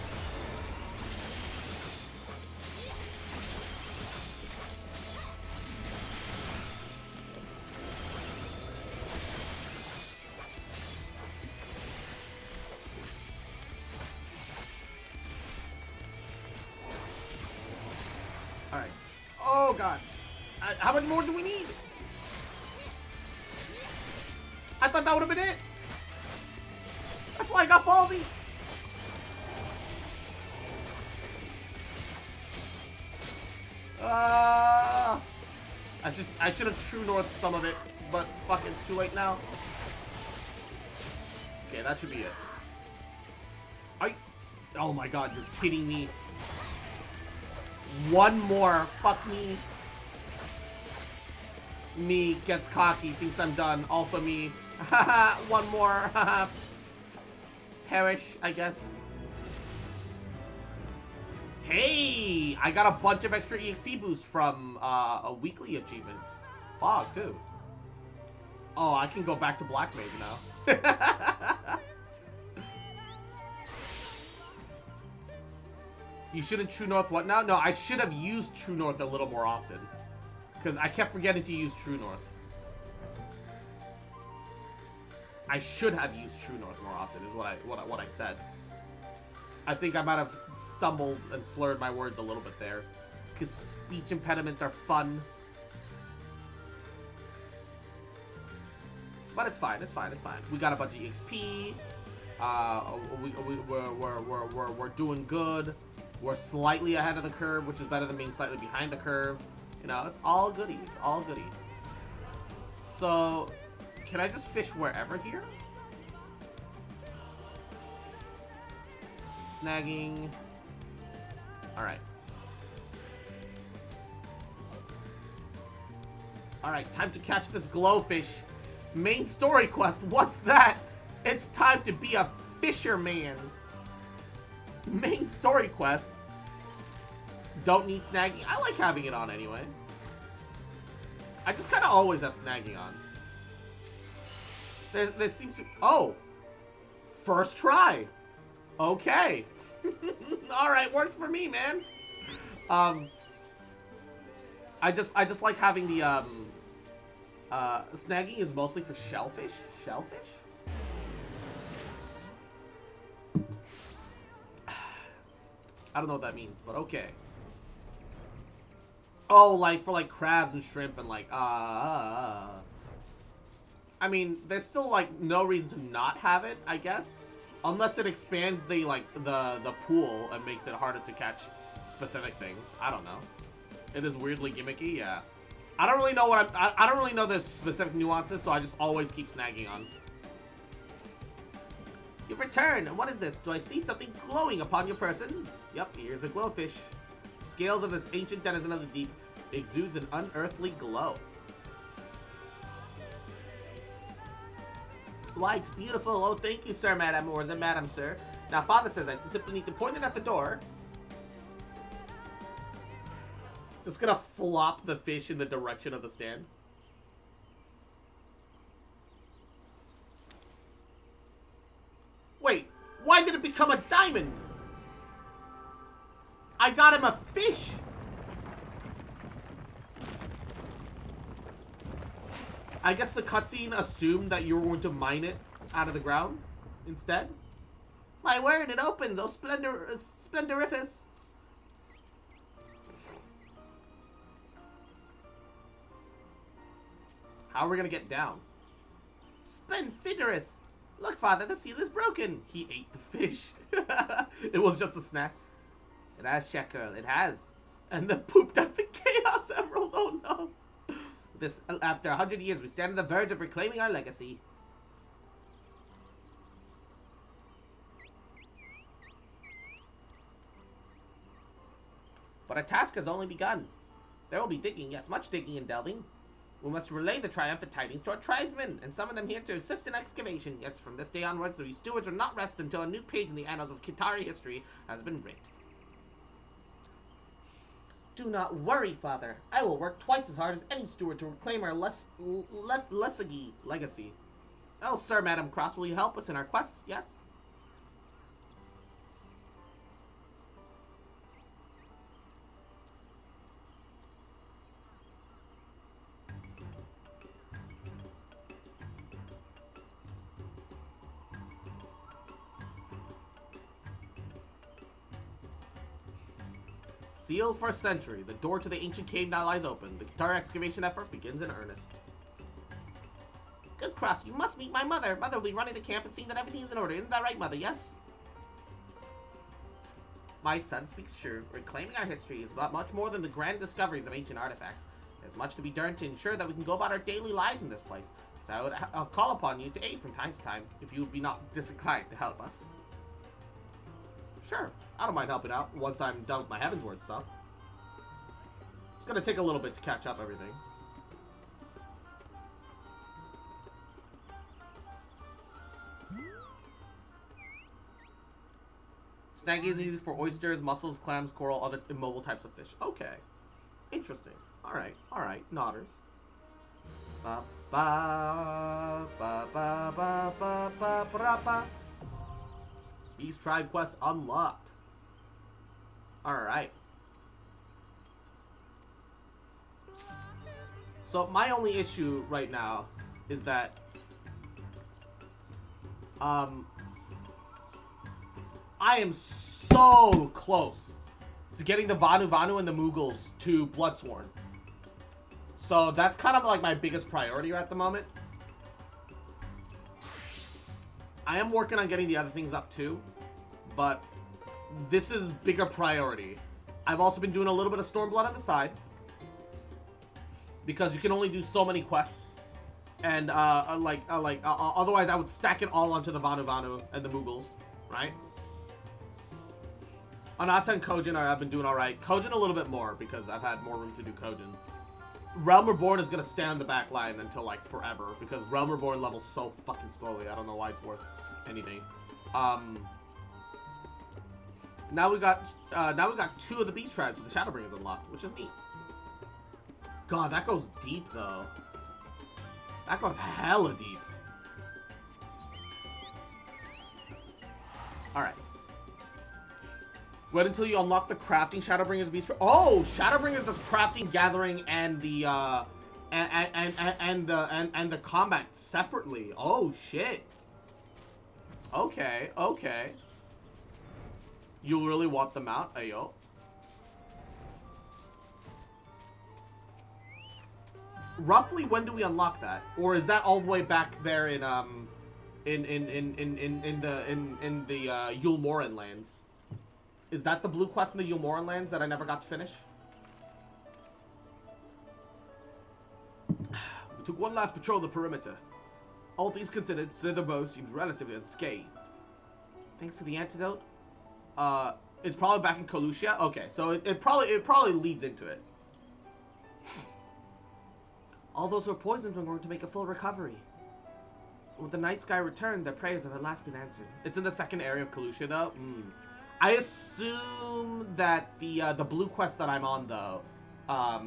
Alright. Oh, God. How much more do we need? I thought that would have been it. That's why I got ballsy. I should have true north some of it, but fuck, it's too late now. Okay, that should be it. Oh my god, you're kidding me. One more. Fuck me. Me gets cocky, thinks I'm done. Also me. Haha, one more. Haha. Perish, I guess. Hey! I got a bunch of extra EXP boost from a weekly achievements. Fog, too. Oh, I can go back to Black Mage now. You shouldn't True North what now? No, I should have used True North a little more often. Because I kept forgetting to use True North. I should have used True North more often, is what I said. I think I might have stumbled and slurred my words a little bit there. Because speech impediments are fun. But it's fine, it's fine, it's fine. We got a bunch of EXP. We're doing good. We're slightly ahead of the curve, which is better than being slightly behind the curve. You know, it's all goody. It's all goody. So, can I just fish wherever here? Snagging. Alright. Alright, time to catch this glowfish. Main story quest. What's that? It's time to be a fisherman. Main story quest. Don't need snagging. I like having it on anyway. I just kind of always have snagging on. There seems to... Oh! First try! Okay. Alright, works for me, man. I just like having the, snagging is mostly for shellfish? Shellfish? I don't know what that means, but okay. Oh, like for like crabs and shrimp and like I mean, there's still like no reason to not have it, I guess, unless it expands the like the pool and makes it harder to catch specific things. I don't know. It is weirdly gimmicky, yeah. I don't really know what I don't really know the specific nuances, so I just always keep snagging on. You've returned. What is this? Do I see something glowing upon your person? Yep, here's a glowfish. Scales of this ancient denizen of the deep exudes an unearthly glow. Why, it's beautiful. Oh, thank you, sir, madam, or is it madam, sir? Now, father says I simply need to point it at the door. Just gonna flop the fish in the direction of the stand. Wait, why did it become a diamond? I got him a fish. I guess the cutscene assumed that you were going to mine it out of the ground instead. My word, it opens. Oh, splendorificus. How are we gonna get down? Splendiferous. Look, father, the seal is broken. He ate the fish. It was just a snack. It has, check girl. It has. And then pooped out the Chaos Emerald. Oh no. This, after 100 years, we stand on the verge of reclaiming our legacy. But our task has only begun. There will be digging, yes, much digging and delving. We must relay the triumphant tidings to our tribesmen and summon them here to assist in excavation. Yes, from this day onwards, the stewards will not rest until a new page in the annals of Kitari history has been written. Do not worry, father. I will work twice as hard as any steward to reclaim our legacy. Oh, sir, Madam Cross, will you help us in our quests? Yes? Sealed for a century, the door to the ancient cave now lies open. The guitar excavation effort begins in earnest. Good Cross, you must meet my mother. Mother will be running the camp and seeing that everything is in order. Isn't that right, Mother? Yes? My son speaks true. Reclaiming our history is about much more than the grand discoveries of ancient artifacts. There's much to be done to ensure that we can go about our daily lives in this place. So I'll call upon you to aid from time to time, if you would be not disinclined to help us. Sure. I don't mind helping out once I'm done with my Heavensward stuff. It's gonna take a little bit to catch up everything. Snaggy is used for oysters, mussels, clams, coral, other immobile types of fish. Okay. Interesting. Alright, nodders. Ba ba ba ba ba ba ba ba ba. Beast Tribe quest unlocked. Alright. So my only issue right now is that I am so close to getting the Vanu Vanu and the Moogles to Bloodsworn. So that's kind of like my biggest priority at the moment. I am working on getting the other things up too, but this is bigger priority. I've also been doing a little bit of Stormblood on the side, because you can only do so many quests. And otherwise I would stack it all onto the Vanu Vanu and the Moogles, right? Anata and Kojin I've been doing alright. Kojin a little bit more because I've had more room to do Kojin. Realm Reborn is gonna stand on the back line until like forever because Realm Reborn levels so fucking slowly. I don't know why it's worth anything. Now we got 2 of the Beast Tribes with the Shadowbringers unlocked, which is neat. God, that goes deep though. That goes hella deep. Alright. Wait until you unlock the crafting Shadowbringers Beast. Oh, Shadowbringers is crafting, gathering, and the and the combat separately. Oh shit. Okay, okay. You really want them out, ayo? Roughly when do we unlock that? Or is that all the way back there in the Yulmoran lands? Is that the blue quest in the Yulmoran lands that I never got to finish? We took one last patrol of the perimeter. All things considered, Slitherbow seems relatively unscathed. Thanks to the antidote? It's probably back in Colucia? Okay, so it probably leads into it. All those who are poisoned are going to make a full recovery. With the night sky returned, their prayers have at last been answered. It's in the second area of Colucia, though. I assume that the blue quest that I'm on, though,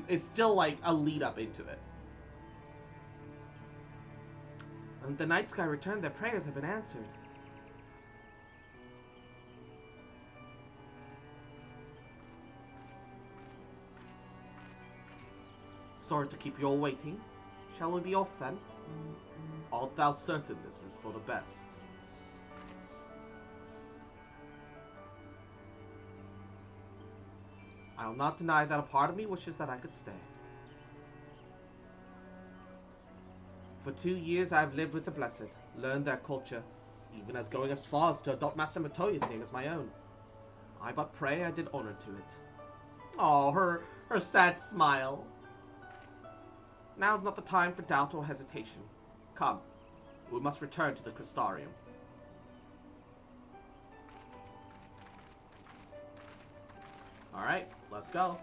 is still like a lead up into it. And the night sky returned, their prayers have been answered. Sorry to keep you all waiting. Shall we be off then? Art thou certain this is for the best? I'll not deny that a part of me wishes that I could stay. For 2 years I have lived with the Blessed, learned their culture, even as going as far as to adopt Master Matoya's name as my own. I but pray I did honor to it. Oh, her sad smile. Now's not the time for doubt or hesitation. Come, we must return to the Crystarium. Alright, let's go.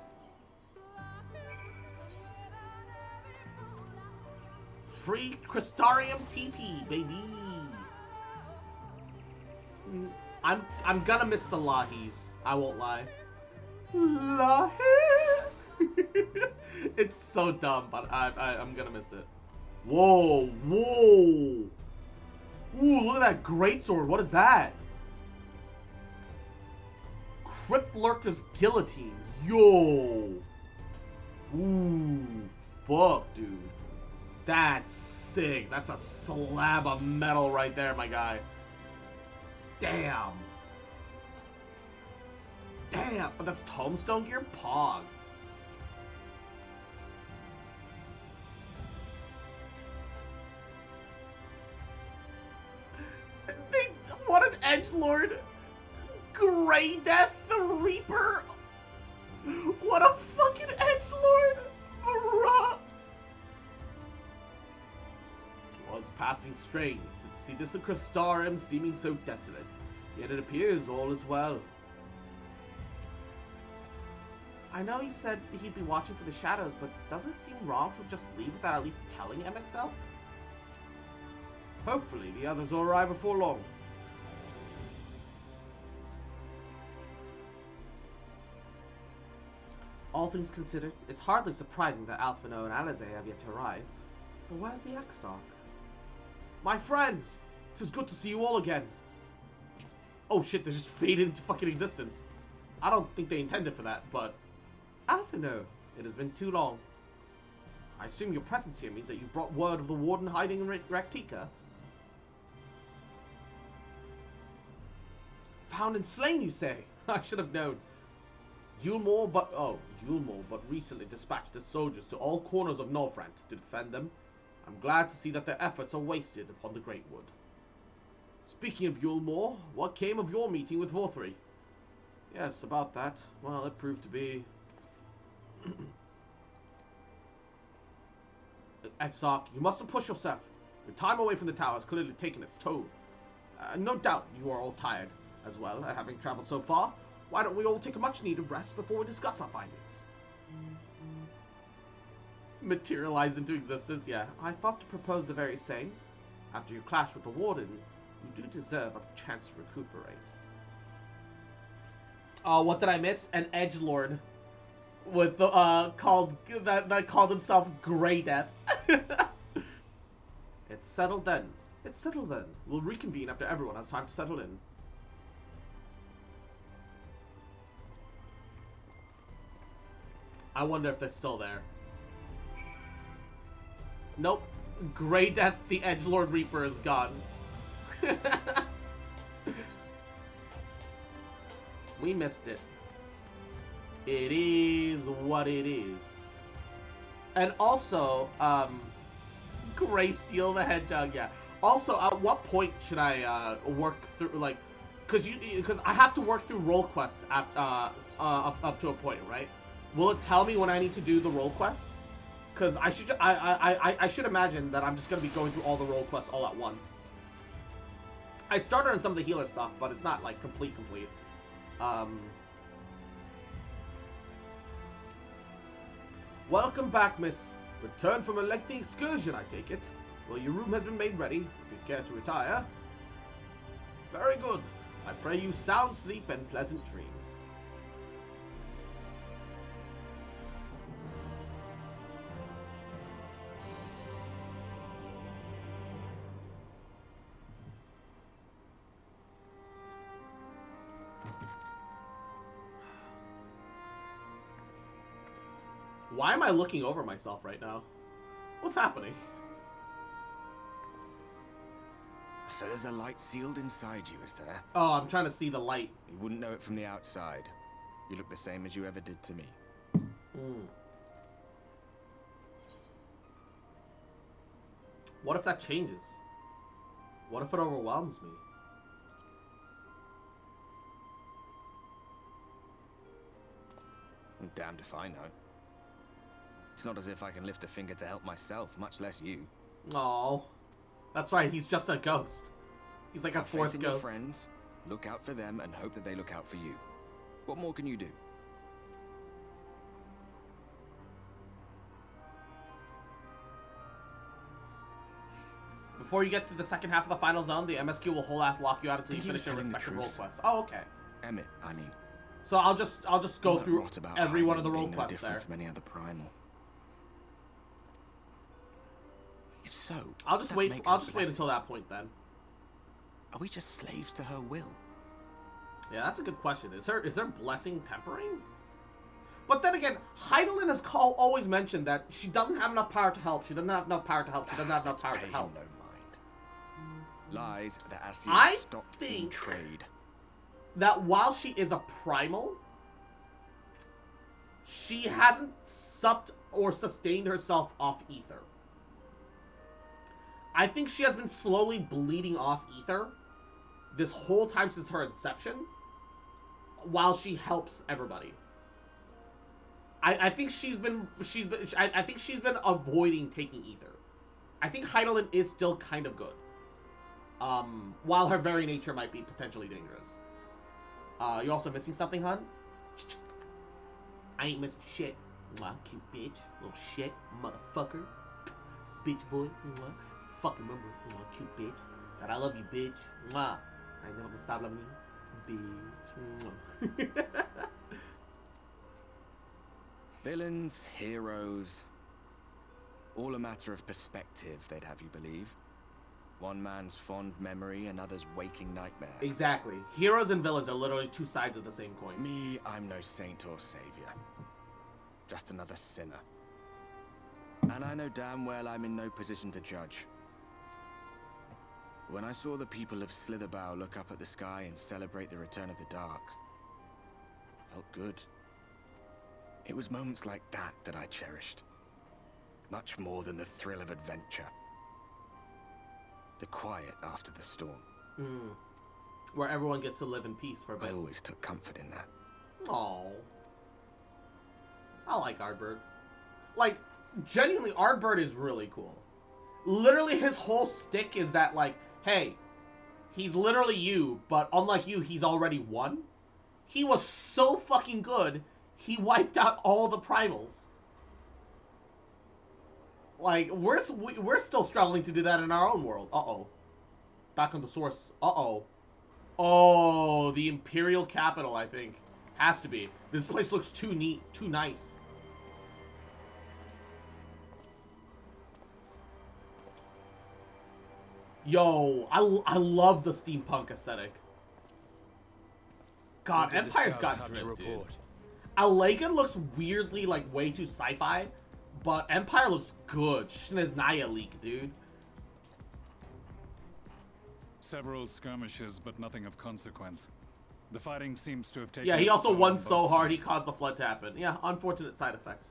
Free Crystarium TP, baby! I'm gonna miss the Lahis. I won't lie. Lahi! It's so dumb, but I'm gonna miss it. Whoa, whoa! Ooh, look at that greatsword. What is that? Crypt Lurker's Guillotine. Yo! Ooh, fuck, dude. That's sick. That's a slab of metal right there, my guy. Damn. Damn, but that's Tombstone gear? Pog. What an edgelord! Grey Death the Reaper! What a fucking edgelord! Bruh! Was passing strange to see this Crystarium seeming so desolate, yet it appears all is well. I know he said he'd be watching for the shadows, but doesn't it seem wrong to just leave without at least telling MXL? Hopefully, the others will arrive before long. All things considered, it's hardly surprising that Alphino and Alizé have yet to arrive. But where's the Exarch? My friends! 'Tis good to see you all again. Oh shit, they just faded into fucking existence. I don't think they intended for that, but... Alphino, it has been too long. I assume your presence here means that you brought word of the Warden hiding in Raktika? Found and slain, you say? I should have known. Yulmore but recently dispatched its soldiers to all corners of Northrend to defend them. I'm glad to see that their efforts are wasted upon the Great Wood. Speaking of Yulmore, what came of your meeting with Vorthri? Yes, about that. Well, it proved to be... Exarch, you mustn't push yourself. Your time away from the tower has clearly taken its toll. No doubt you are all tired as well, having traveled so far. Why don't we all take a much-needed rest before we discuss our findings? Materialize into existence, yeah. I thought to propose the very same. After you clash with the Warden, you do deserve a chance to recuperate. What did I miss? An edgelord with the that called himself Grey Death. It's settled then. It's settled then. We'll reconvene after everyone has time to settle in. I wonder if they're still there. Nope. Grey Death, the Edgelord Reaper, is gone. We missed it. It is what it is. And also, Greysteel the Hedgehog, yeah. Also, at what point should I work through, like, because I have to work through role quests at, up to a point, right? Will it tell me when I need to do the role quests? Because I should imagine that I'm just gonna be going through all the role quests all at once. I started on some of the healer stuff, but it's not like complete. Welcome back, miss. Returned from a lengthy excursion, I take it. Well, your room has been made ready, if you care to retire. Very good. I pray you sound sleep and pleasant dreams. Why am I looking over myself right now? What's happening? So there's a light sealed inside you, is there? Oh, I'm trying to see the light. You wouldn't know it from the outside. You look the same as you ever did to me. What if that changes? What if it overwhelms me? I'm damned if I know. It's not as if I can lift a finger to help myself, much less you. Oh, that's right. He's just a ghost. He's like a Have force faith in your ghost. friends, look out for them, and hope that they look out for you. What more can you do? Before you get to the second half of the final zone, the MSQ will whole ass lock you out until you finish your respective role quests. Oh, okay. Emmett, I mean. So I'll just go all that through rot about every one of the hiding role being no quests different there. from any other primal. If so, I'll just that wait. make I'll her just wait blessed? until that point then. Are we just slaves to her will? Yeah, that's a good question. Is her blessing tempering? But then again, Heidelin has always mentioned that she doesn't have enough power to help. She doesn't have enough power to help. She doesn't have enough power to Pay help. no mind. Lies that I Assia stopped in think- trade. That while she is a primal, she hasn't supped or sustained herself off ether. I think she has been slowly bleeding off ether this whole time since her inception, while she helps everybody. I think she's been avoiding taking ether. I think Heidelin is still kind of good, while her very nature might be potentially dangerous. You're also missing something, hun? I ain't missing shit. Mwah, cute bitch. Little shit. Motherfucker. Bitch boy. Mwah. Fucking remember. Mwah, cute bitch. That I love you, bitch. Mwah. I ain't never gonna stop loving you. Bitch. Mwah. Villains, heroes, all a matter of perspective, they'd have you believe. One man's fond memory, another's waking nightmare. Exactly. Heroes and villains are literally two sides of the same coin. Me, I'm no saint or savior. Just another sinner. And I know damn well I'm in no position to judge. When I saw the people of Slitherbow look up at the sky and celebrate the return of the dark, it felt good. It was moments like that I cherished. Much more than the thrill of adventure. The quiet after the storm. Where everyone gets to live in peace for a bit. I always took comfort in that. Aww. I like Ardbird. Like, genuinely, Ardbird is really cool. Literally, his whole stick is that, like, hey, he's literally you, but unlike you, he's already won. He was so fucking good, he wiped out all the primals. Like, we're still struggling to do that in our own world. Uh-oh. Back on the source. Uh-oh. Oh, the Imperial Capital, I think. Has to be. This place looks too neat, too nice. Yo, I love the steampunk aesthetic. God, Empire's got drip, dude. Allegan looks weirdly, like, way too sci-fi, but Empire looks good. Shneznaya leak, dude. Several skirmishes, but nothing of consequence. The fighting seems to have taken... Yeah, he also its toll won on so both hard he sides. caused the flood to happen. Yeah, unfortunate side effects.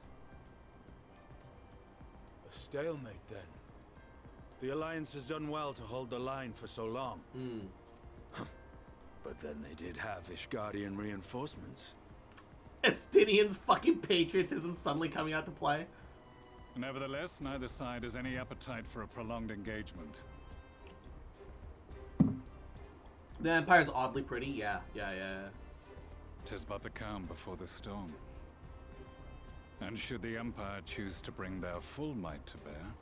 A stalemate, then. The Alliance has done well to hold the line for so long. But then they did have Ishgardian reinforcements. Estinian's fucking patriotism suddenly coming out to play. Nevertheless, neither side has any appetite for a prolonged engagement. The Empire's oddly pretty. Yeah. 'Tis but the calm before the storm. And should the Empire choose to bring their full might to bear,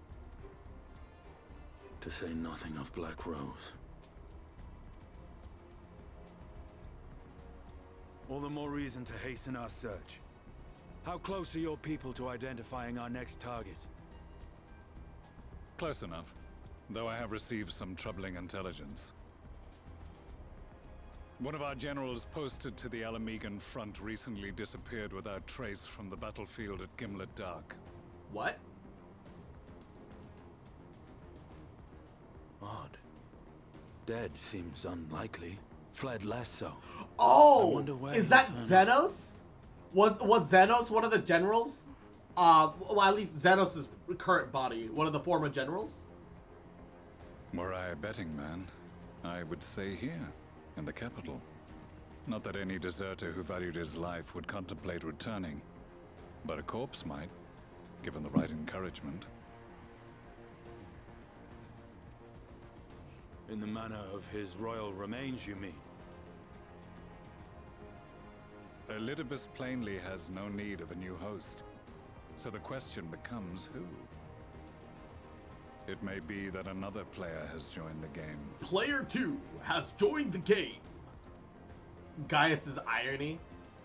To say nothing of Black Rose. All the more reason to hasten our search. How close are your people to identifying our next target? close enough, though I have received some troubling intelligence. One of our generals posted to the Alamegan front recently disappeared without trace from the battlefield at Gimlet Dark. What? Odd. Dead seems unlikely. Fled less so. Oh, I wonder where is he'll that turn Xenos? Was Xenos one of the generals? Well, at least Xenos' current body, one of the former generals? Were I a betting man, I would say here, in the capital. Not that any deserter who valued his life would contemplate returning, but a corpse might, given the right encouragement. In the manner of his royal remains, you mean? Elidibus plainly has no need of a new host, so the question becomes who? It may be that another player has joined the game. Player 2 has joined the game. Gaius's irony.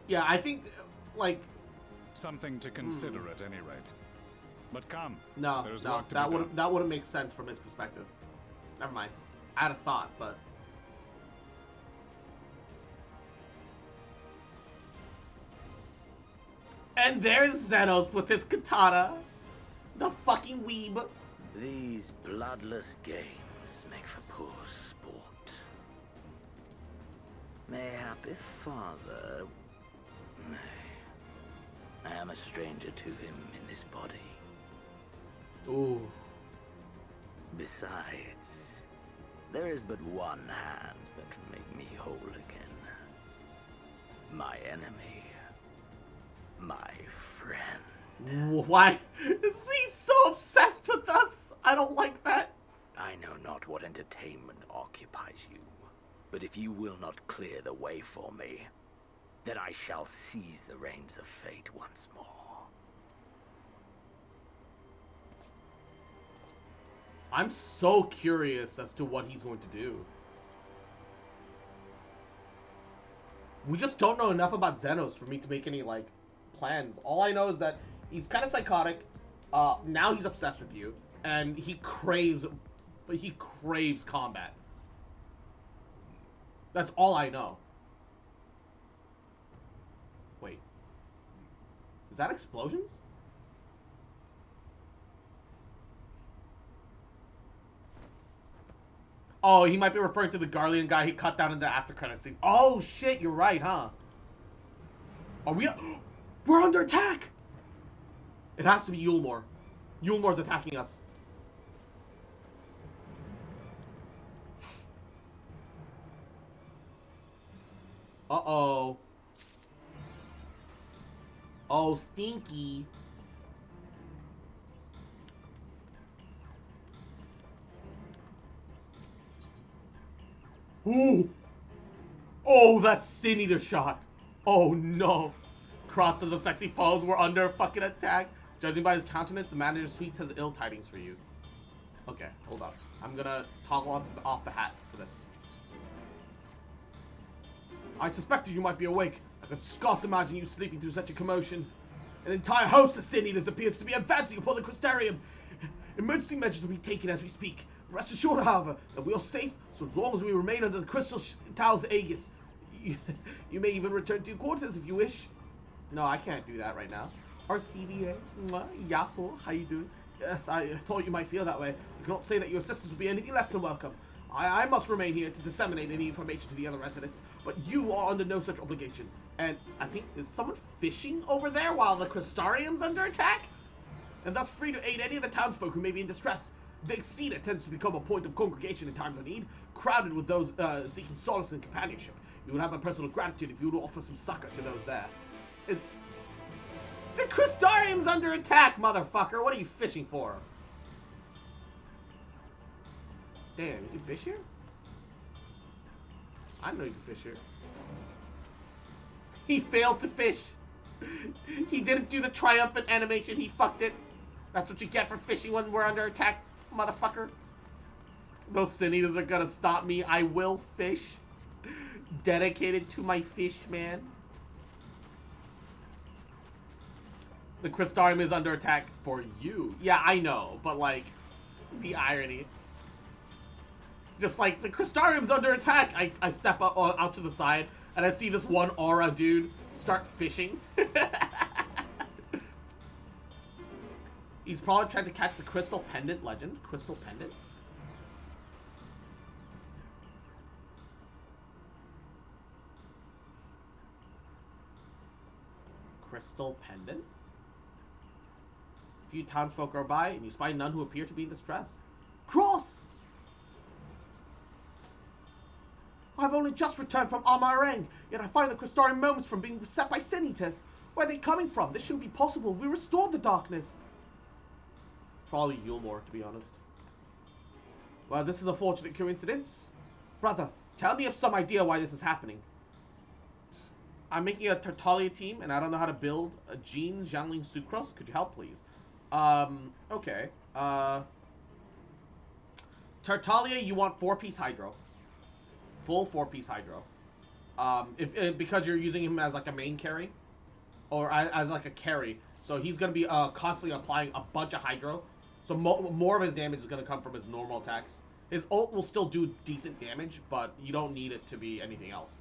Yeah, I think, like... Something to consider at any rate. But come, No, there's no, work to be done. that wouldn't make sense from his perspective. Never mind. I had a thought, but... And there's Xenos with his katana. The fucking weeb. These bloodless games make for poor sport. Mayhap if father... Nay. I am a stranger to him in this body. Ooh. Besides, there is but one hand that can make me whole again. My enemy. My friend. Why is he so obsessed with us? I don't like that. I know not what entertainment occupies you, but if you will not clear the way for me, then I shall seize the reins of fate once more. I'm so curious as to what he's going to do. We just don't know enough about Xenos for me to make any, like, plans. All I know is that he's kind of psychotic. Now he's obsessed with you. And he craves combat. That's all I know. Wait. Is that explosions? Oh, he might be referring to the Garlean guy he cut down in the after credits scene. Oh shit, you're right, huh? Are we? We're under attack! It has to be Yulmore. Yulmore's attacking us. Uh-oh. Oh, stinky. Ooh! Oh, that Sin Eater shot! Oh no! Cross does a sexy pose, we're under fucking attack. Judging by his countenance, the manager suites has ill tidings for you. Okay, hold up. I'm gonna toggle off the hat for this. I suspected you might be awake. I could scarce imagine you sleeping through such a commotion. An entire host of Sin Eaters appears to be advancing upon the Crystarium. Emergency measures will be taken as we speak. Rest assured, however, that we are safe so long as we remain under the Crystal Tower's aegis. You may even return to your quarters if you wish. No, I can't do that right now. RCVA, Yahoo, how you doing? Yes, I thought you might feel that way. I cannot say that your assistance will be anything less than welcome. I must remain here to disseminate any information to the other residents, but you are under no such obligation. And I think, is someone fishing over there while the Crystarium's under attack? And thus free to aid any of the townsfolk who may be in distress. Big Cedar tends to become a point of congregation in times of need, crowded with those seeking solace and companionship. You would have my personal gratitude if you would offer some succor to those there. The Crystarium's under attack, motherfucker! What are you fishing for? Damn, you can fish here? I know you can fish here. He failed to fish. He didn't do the triumphant animation. He fucked it. That's what you get for fishing when we're under attack, motherfucker. Those Sin Eaters are gonna stop me. I will fish. Dedicated to my fish, man. The Crystarium is under attack for you. Yeah, I know, but like, the irony. Just like, the Crystarium's under attack. I step up out to the side, and I see this one aura dude start fishing. He's probably trying to catch the Crystal Pendant legend. Crystal Pendant? Crystal Pendant? A few townsfolk are by, and you spy none who appear to be in distress. Cross! I've only just returned from Amareng, yet I find the Crystarium moments from being beset by Sin Eaters. Where are they coming from? This shouldn't be possible. We restored the darkness. Probably Yulmore, to be honest. Well, this is a fortunate coincidence. Brother, tell me of some idea why this is happening. I'm making a Tartaglia team, and I don't know how to build a Jean, Jiangling, Sucrose. Could you help, please? Okay. Tartaglia, you want 4-piece Hydro. Full 4-piece Hydro. Because you're using him as like a main carry. Or as like a carry. So he's going to be constantly applying a bunch of Hydro. So more of his damage is going to come from his normal attacks. His ult will still do decent damage, but you don't need it to be anything else.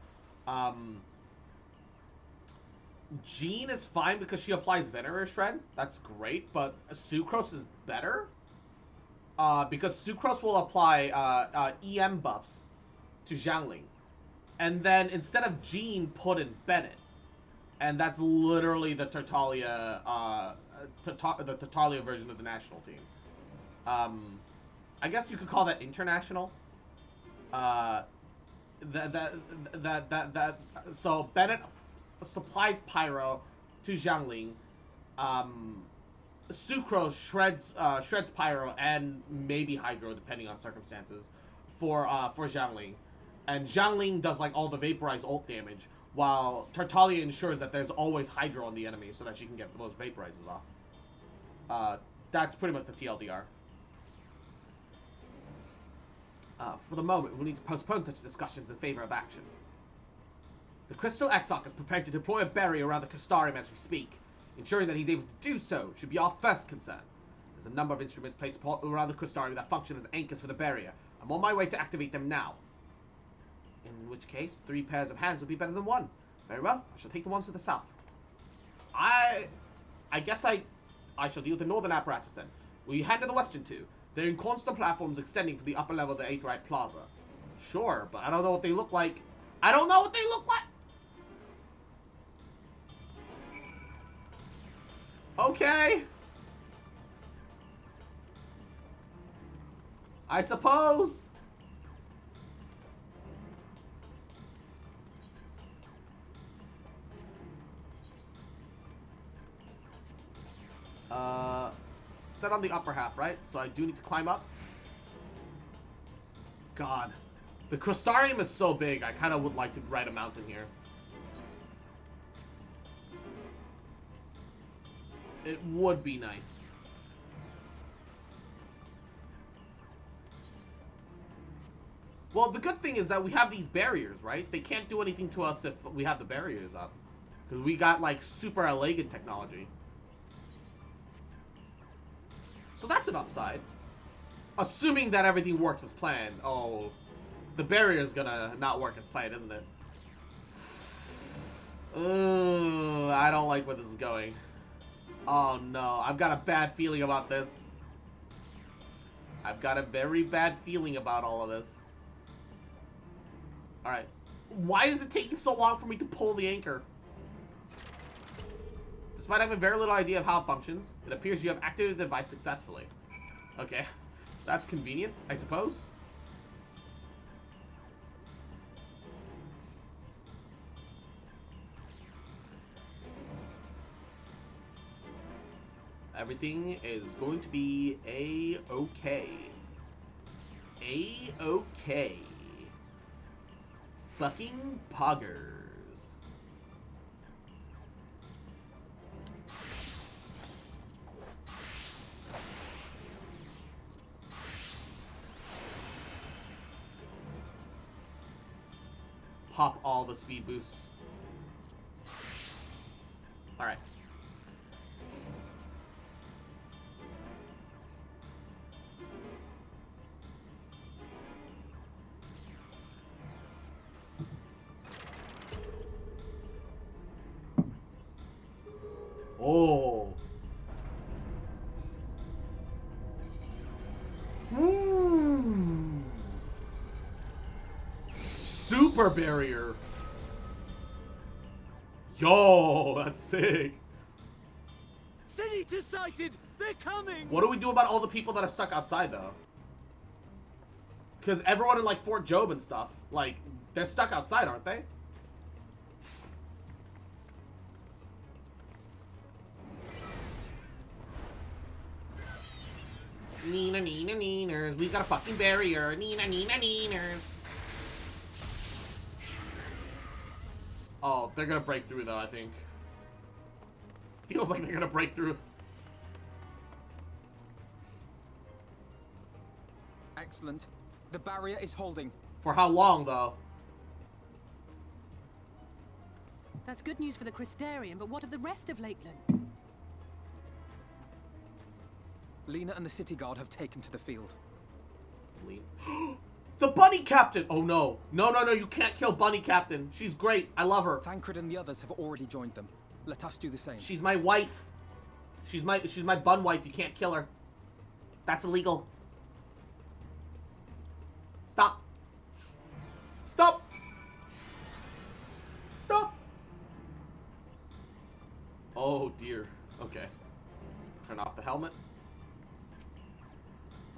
Jean is fine because she applies Venerer Shred. That's great, but Sucrose is better. Because Sucrose will apply EM buffs to Jiangling. And then instead of Jean, put in Bennett. And that's literally the Tartaglia, the Tartaglia version of the national team. I guess you could call that international. So Bennett supplies Pyro to Jiangling. Sucrose shreds Pyro and maybe Hydro, depending on circumstances, for Jiangling. And Xiangling does like all the vaporized ult damage, while Tartaglia ensures that there's always Hydra on the enemy so that she can get those vaporizers off. That's pretty much the TLDR. For the moment, we'll need to postpone such discussions in favor of action. The Crystal Exarch is prepared to deploy a barrier around the Crystarium as we speak. Ensuring that he's able to do so should be our first concern. There's a number of instruments placed around the Crystarium that function as anchors for the barrier. I'm on my way to activate them now. In which case, 3 pairs of hands would be better than 1. Very well, I shall take the ones to the south. I guess I shall deal with the northern apparatus then. Will you handle the western 2? They're in constant platforms extending from the upper level of the Aetheryte Plaza. Sure, but I don't know what they look like. I don't know what they look like! Okay. I suppose. Set on the upper half, right? So I do need to climb up. God. The Crystarium is so big, I kind of would like to ride a mountain here. It would be nice. Well, the good thing is that we have these barriers, right? They can't do anything to us if we have the barriers up. Because we got, like, super elegant technology. So that's an upside. Assuming that everything works as planned. Oh, the barrier's gonna not work as planned, isn't it? I don't like where this is going. Oh no, I've got a bad feeling about this. I've got a very bad feeling about all of this. Alright. Why is it taking so long for me to pull the anchor? Despite having very little idea of how it functions, it appears you have activated the device successfully. Okay. That's convenient, I suppose. Everything is going to be A-okay. A-okay. Fucking poggers. Pop all the speed boosts. Alright. Oh. Super barrier. Yo, that's sick. Senator sighted! They're coming! What do we do about all the people that are stuck outside, though? Because everyone in, like, Fort Job and stuff, like, they're stuck outside, aren't they? Neener, neener, neeners. We got a fucking barrier. Neener, neener, neeners. Oh, they're gonna break through, though, I think. Feels like they're gonna break through. Excellent. The barrier is holding. For how long, though? That's good news for the Crystarium, but what of the rest of Lakeland? Lena and the city guard have taken to the field. The bunny captain! Oh no. No, no, no, you can't kill bunny captain. She's great. I love her. Thancred and the others have already joined them. Let us do the same. She's my wife. She's my bun wife. You can't kill her. That's illegal. Stop. Stop. Stop. Oh dear. Okay. Turn off the helmet.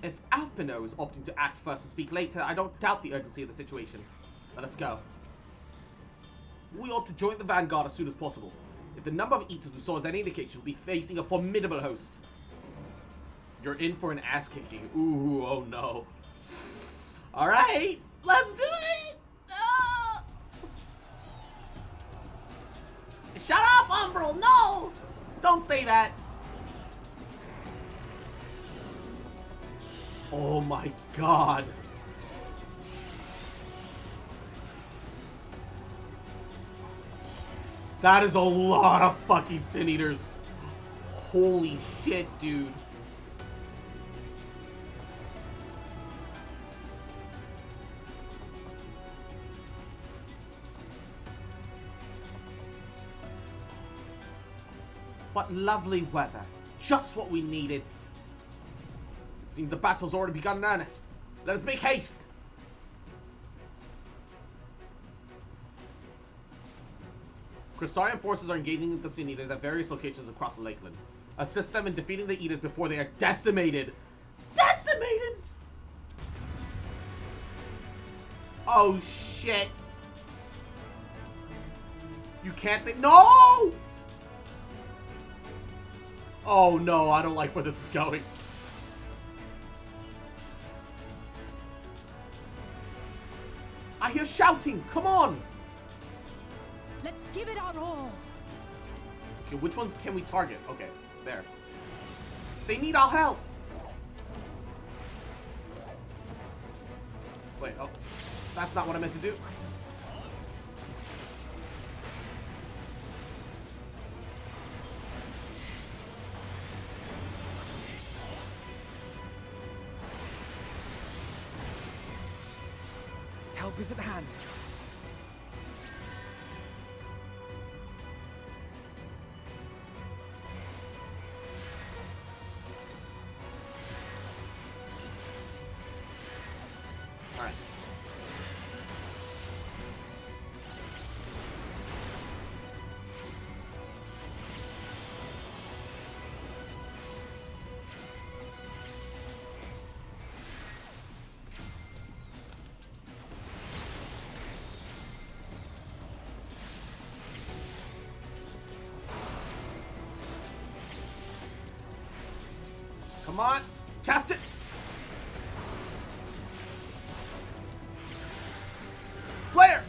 If Alphino is opting to act first and speak later, I don't doubt the urgency of the situation. Let us go. We ought to join the vanguard as soon as possible. If the number of eaters we saw is any indication, we'll be facing a formidable host. You're in for an ass kicking. Ooh, oh no. Alright, let's do it! Don't say that. Oh my god. That is a lot of fucking Sin Eaters. Holy shit, dude. What lovely weather. Just what we needed. It seems the battle's already begun in earnest. Let us make haste. Crystarian forces are engaging with the Sin Eaters at various locations across Lakeland. Assist them in defeating the Eaters before they are decimated. Decimated? Oh shit. You can't say no! Oh no, I don't like where this is going. I hear shouting, come on! Let's give it our all. Okay, which ones can we target? Okay, there. They need our help! Wait, oh. That's not what I meant to do. Help is at hand. Alright. Come on! Cast it! Flare!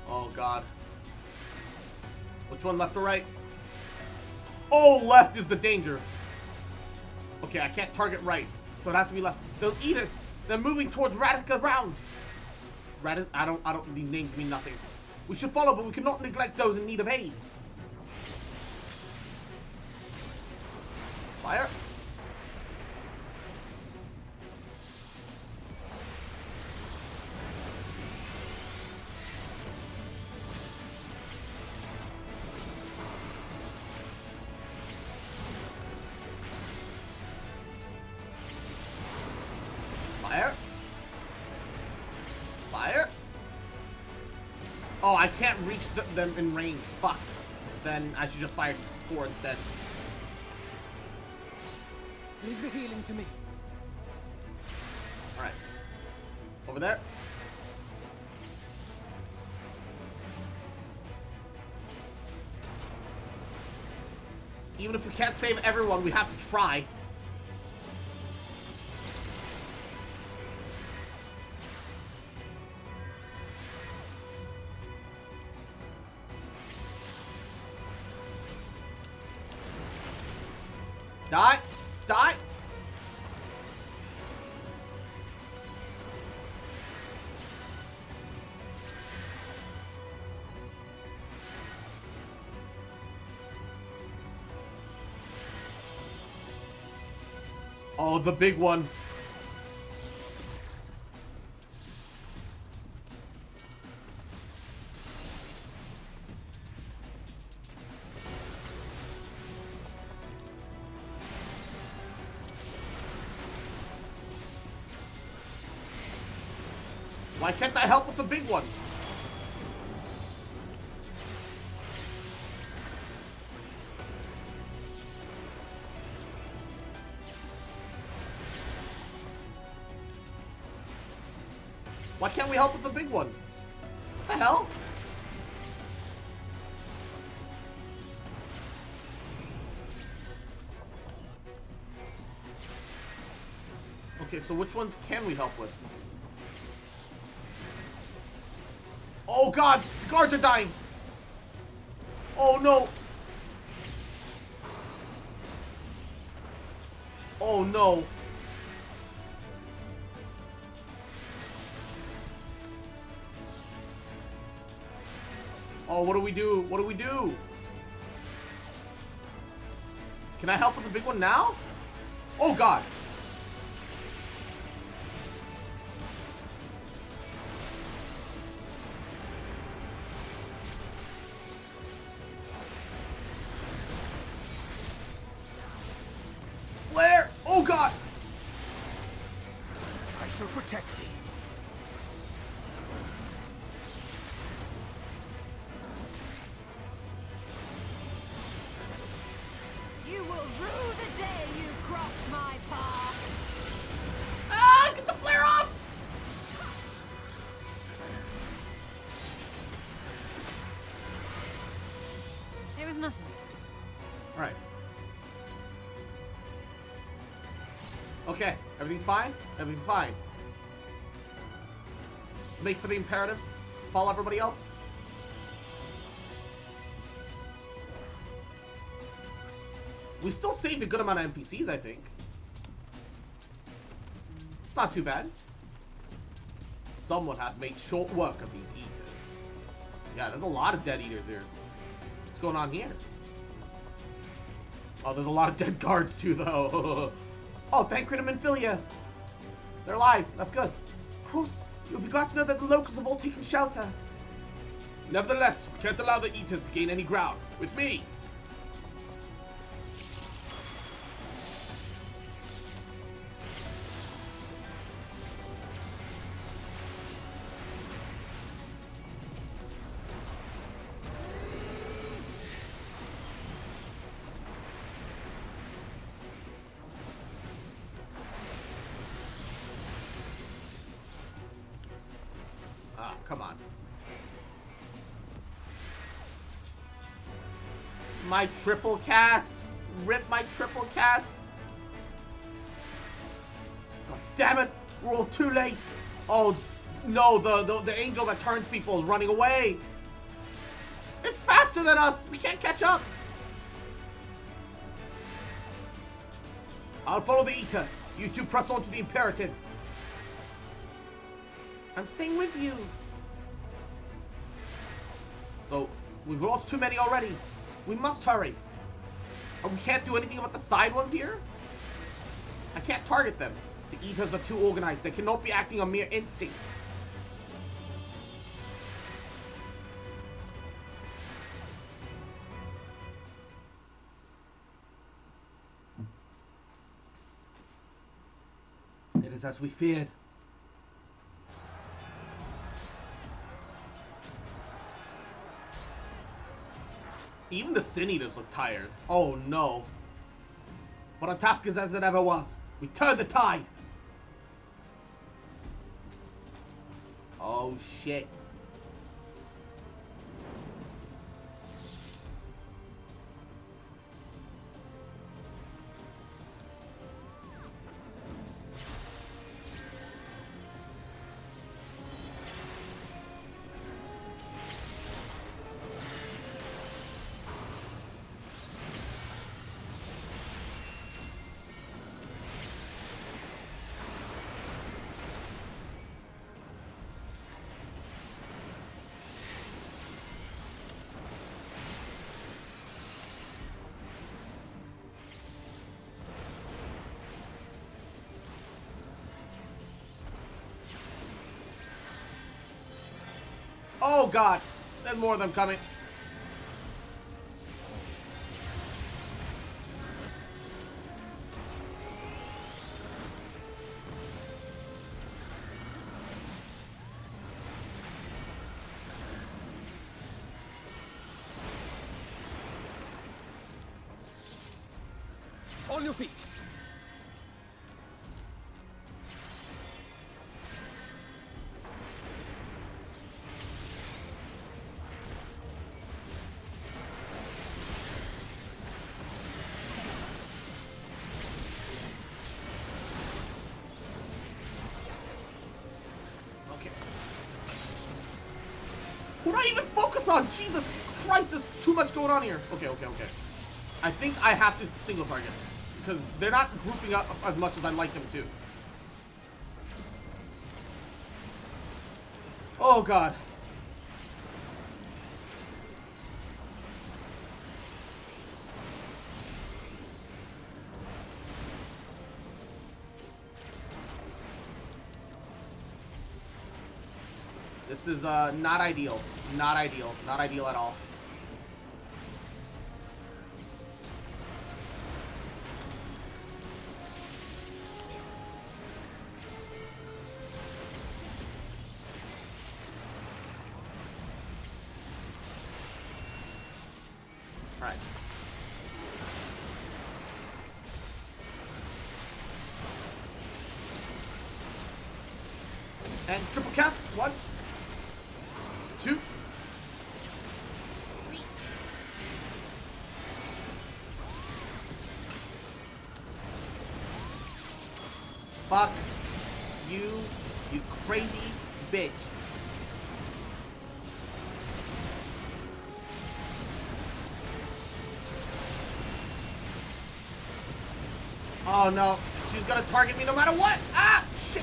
Oh god. Which one, left or right? Oh, left is the danger. Okay, I can't target right, so it has to be left. They'll eat us. They're moving towards Radica Round. I don't, these names mean nothing. We should follow, but we cannot neglect those in need of aid. Fire. Fire. Fire. Oh, I can't reach them in range. Fuck. Then I should just fire 4 instead. Leave the healing to me. Alright. Over there. Even if we can't save everyone, we have to try. Die! Die! Oh, the big one. Why can't I help with the big one? Why can't we help with the big one? What the hell? Okay, so which ones can we help with? Oh god, the guards are dying. Oh no. Oh no. Oh, what do we do? What do we do? Can I help with the big one now? Oh god. Flare! Oh god! I shall protect thee. You will rue the day you crossed my path. Ah! Get the flare off! It was nothing. Alright. Okay, everything's fine? Everything's fine. Let's make for the imperative. Follow everybody else. We still saved a good amount of NPCs, I think. It's not too bad. Someone had made short work of these eaters. Yeah, there's a lot of dead eaters here. What's going on here? Oh, there's a lot of dead guards too, though. Oh, thank Critum and Philia. They're alive. That's good. Cross, you'll be glad to know that the locals have all taken shelter. Nevertheless, we can't allow the eaters to gain any ground. With me. Ah, come on. My triple cast. Rip my triple cast. God damn it. We're all too late. Oh, no. The angel that turns people is running away. It's faster than us. We can't catch up. I'll follow the Eater. You two press on to the imperative. I'm staying with you. So, we've lost too many already. We must hurry. And we can't do anything about the side ones here? I can't target them. The Eaters are too organized. They cannot be acting on mere instinct. It is as we feared. Even the Sin Eaters look tired. Oh no. But our task is as it ever was. We turn the tide. Oh shit. Oh god, there's more of them coming. On your feet. What do I even focus on? Jesus Christ, there's too much going on here. Okay. I think I have to single target. Because they're not grouping up as much as I'd like them to. Oh, God. This is not ideal. Not ideal. Not ideal at all. Alright. And triple cast. 1, 2. Fuck you, you crazy bitch. Oh no, she's gonna target me no matter what. Ah, shit.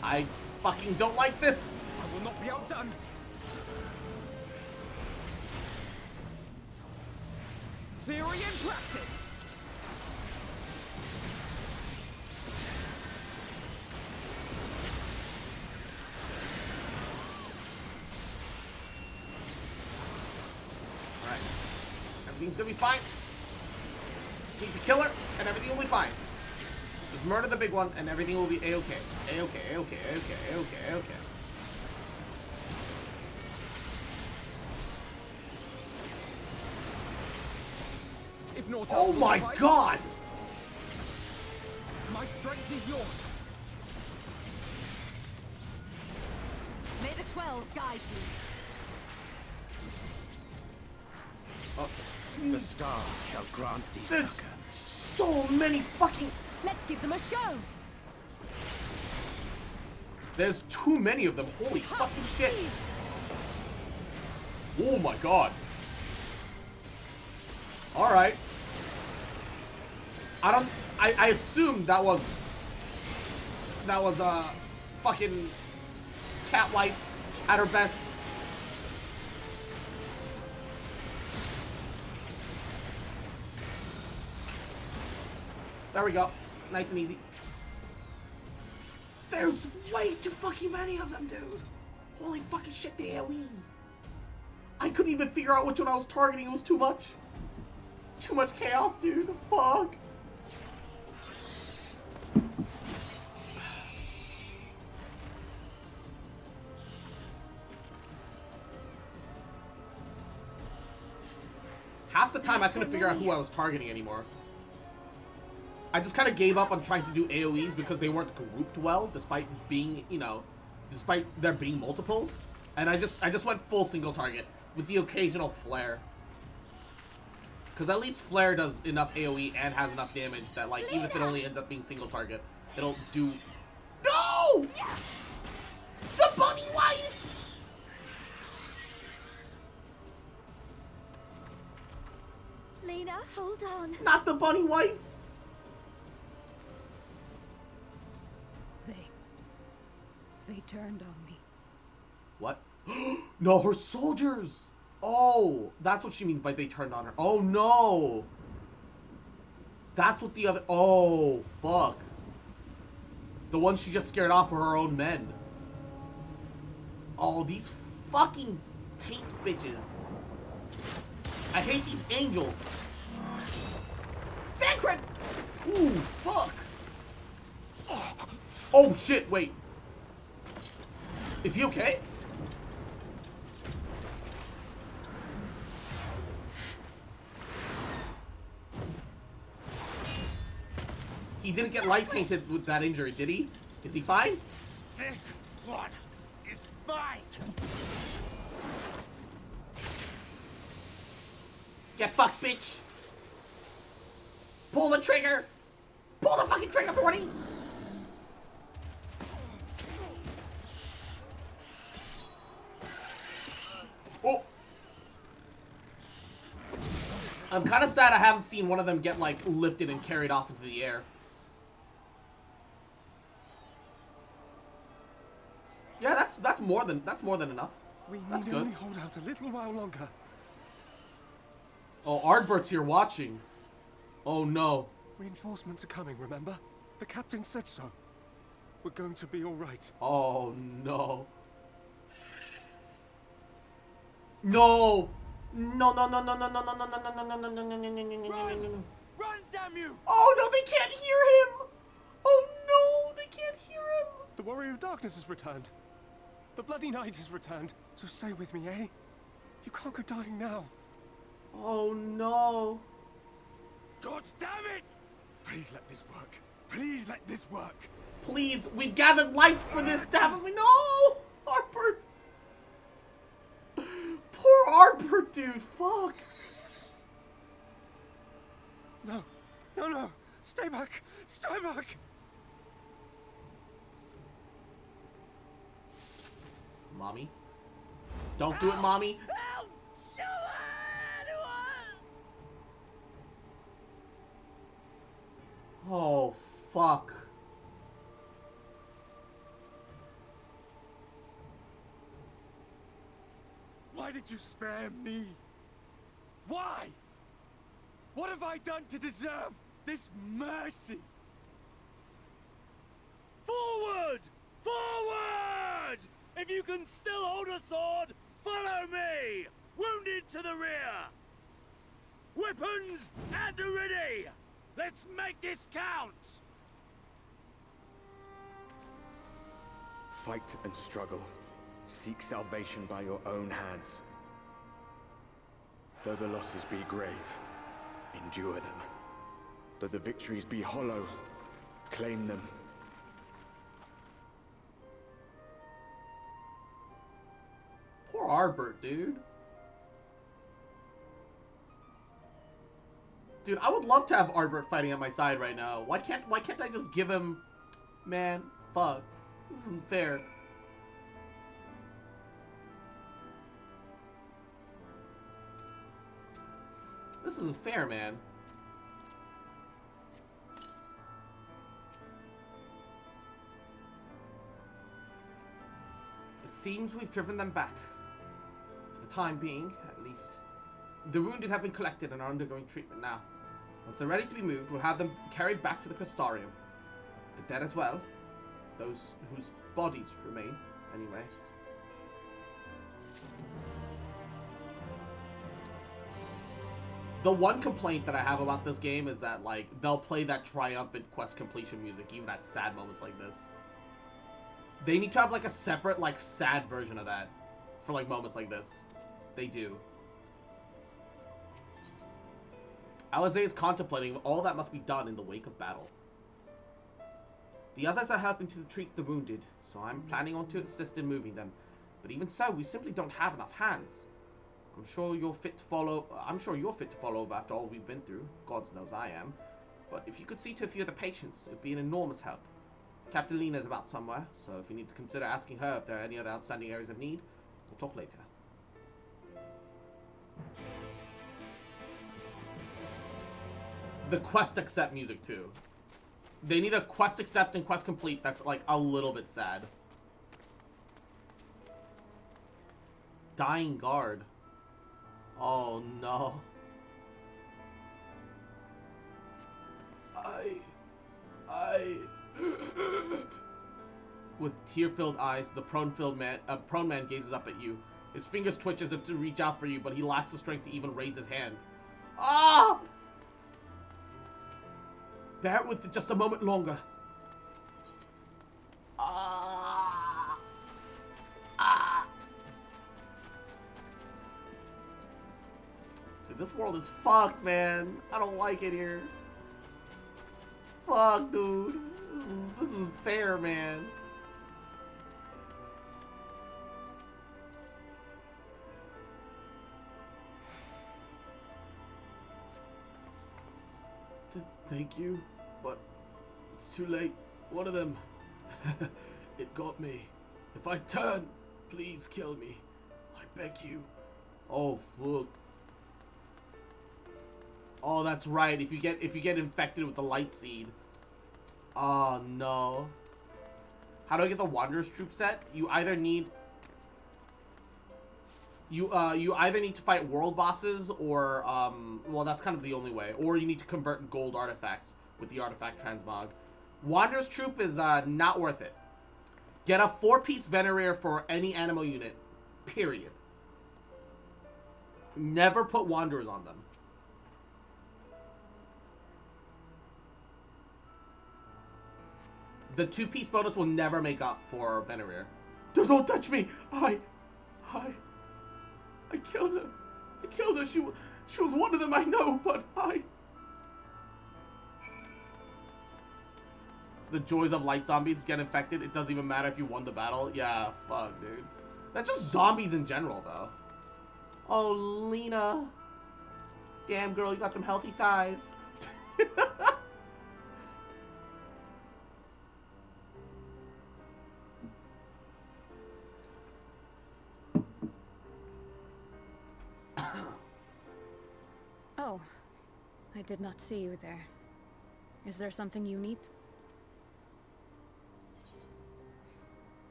I fucking don't like this. I will not be outdone. Theory and practice. Alright. Everything's gonna be fine. Just need to kill her, and everything will be fine. Just murder the big one, and everything will be A-okay. A-okay, A-okay, A-okay, A-okay, A-okay. If not, Oh my god! My strength is yours. May the 12 guide you. Oh. The stars shall grant thee There's succor. so many fucking... Let's give them a show. There's too many of them. Holy fucking shit. Oh my god. Alright. I assumed that was fucking cat life at her best. There we go. Nice and easy. There's way too fucking many of them, dude. Holy fucking shit, the AoEs. I couldn't even figure out which one I was targeting. It was too much. Too much chaos, dude. Fuck. Half the time I couldn't figure out who I was targeting anymore. I just kind of gave up on trying to do AoEs because they weren't grouped well, despite being, you know, despite there being multiples. And I just went full single target with the occasional flare. Because at least flare does enough AoE and has enough damage that, like, even if it only ends up being single target, it'll do... No! The bunny wife! Lena, hold on. Not the bunny wife! They turned on me. What? No, her soldiers! Oh, that's what she means by they turned on her. Oh, no! That's what the other... Oh, fuck. The one she just scared off were her own men. Oh, these fucking taint bitches. I hate these angels. Thancred! Ooh, fuck. Oh, shit, wait. Is he okay? He didn't get light painted with that injury, did he? Is he fine? This one is mine. Get fucked, bitch! Pull the trigger! Pull the fucking trigger, Morty! Oh! I'm kind of sad I haven't seen one of them get, like, lifted and carried off into the air. Yeah, that's more than enough. We That's need good. only hold out a little while longer. Oh, Ardbert's here watching. Oh no. Reinforcements are coming, remember? The captain said so. We're going to be all right. Oh no. No! No, no, no, no, no, no, no, no, no, no, no, no, no, no, no, no, no, no, no. Run, damn you! Oh no, they can't hear him! Oh no, they can't hear him! The Warrior of Darkness has returned. The Bloody Knight has returned. So stay with me, eh? You can't go dying now. Oh no. God damn it! Please let this work. Please let this work. Please, we've gathered light for this, haven't we? No! Ardbert! Poor Ardbert, dude, fuck! No, no, no. Stay back. Stay back. Mommy? Don't do it, Mommy! Oh, fuck. Why did you spare me? Why? What have I done to deserve this mercy? Forward! Forward! If you can still hold a sword, follow me! Wounded to the rear! Weapons at the ready! Let's make this count! Fight and struggle. Seek salvation by your own hands. Though the losses be grave, endure them. Though the victories be hollow, claim them. Poor Ardbert, dude. Dude, I would love to have Ardbert fighting at my side right now. Why can't I just give him... Man, fuck. This isn't fair. This isn't fair, man. It seems we've driven them back. For the time being, at least. The wounded have been collected and are undergoing treatment now. Once they're ready to be moved, we'll have them carried back to the Crystarium. The dead as well. Those whose bodies remain, anyway. The one complaint that I have about this game is that, like, they'll play that triumphant quest completion music, even at sad moments like this. They need to have, like, a separate, like, sad version of that for, like, moments like this. They do. Alizé is contemplating all that must be done in the wake of battle. The others are helping to treat the wounded, so I'm planning on to assist in moving them. But even so, we simply don't have enough hands. I'm sure you're fit to follow after all we've been through. God knows I am. But if you could see to a few of the patients, it would be an enormous help. Captain Lena is about somewhere, so if you need to consider asking her if there are any other outstanding areas of need, we'll talk later. The quest accept music too. They need a quest accept and quest complete that's like a little bit sad. Dying guard. Oh no. With tear-filled eyes, the prone man gazes up at you. His fingers twitch as if to reach out for you, but he lacks the strength to even raise his hand. Ah! Bear it with just a moment longer. Ah! Ah! Dude, this world is fucked, man. I don't like it here. Fuck. fuck, dude? This isn't fair, man. Thank you, but it's too late. One of them, it got me. If I turn, please kill me. I beg you. Oh fuck. Oh, that's right. If you get infected with the light seed. Oh no. How do I get the Wanderer's Troop set? You either need you either need to fight world bosses or well, that's kind of the only way, or you need to convert gold artifacts with the artifact transmog. Wanderer's Troop is not worth it. Get a 4-piece Venereer for any animal unit. Period. Never put Wanderers on them. The 2-piece bonus will never make up for Venereer. Don't touch me! I killed her. I killed her. She was one of them, I know, but The joys of light zombies get infected. It doesn't even matter if you won the battle. Yeah, fuck, dude. That's just zombies in general, though. Oh, Lena. Damn, girl, you got some healthy thighs. Oh, I did not see you there. Is there something you need?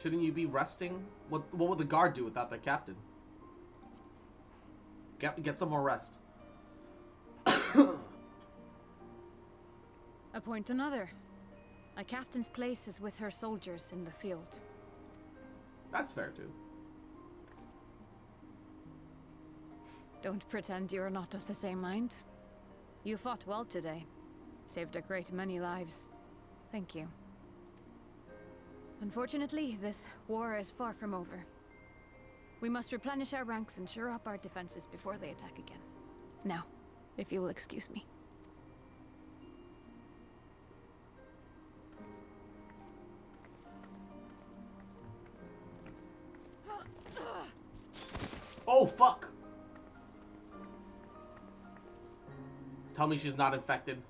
Shouldn't you be resting? What would the guard do without the captain? Get some more rest. Appoint another. A captain's place is with her soldiers in the field. That's fair, too. Don't pretend you're not of the same mind. You fought well today. Saved a great many lives. Thank you. Unfortunately, this war is far from over. We must replenish our ranks and shore up our defenses before they attack again. Now, if you will excuse me. Oh, fuck! Tell me she's not infected.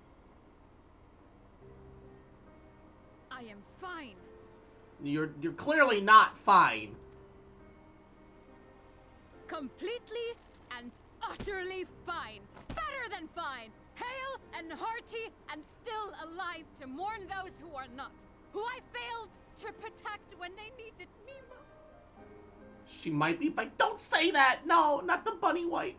I am fine. You're clearly not fine. Completely and utterly fine. Better than fine. Hale and hearty and still alive to mourn those who are not. Who I failed to protect when they needed me most. She might be fine. Don't say that! No, not the bunny wife.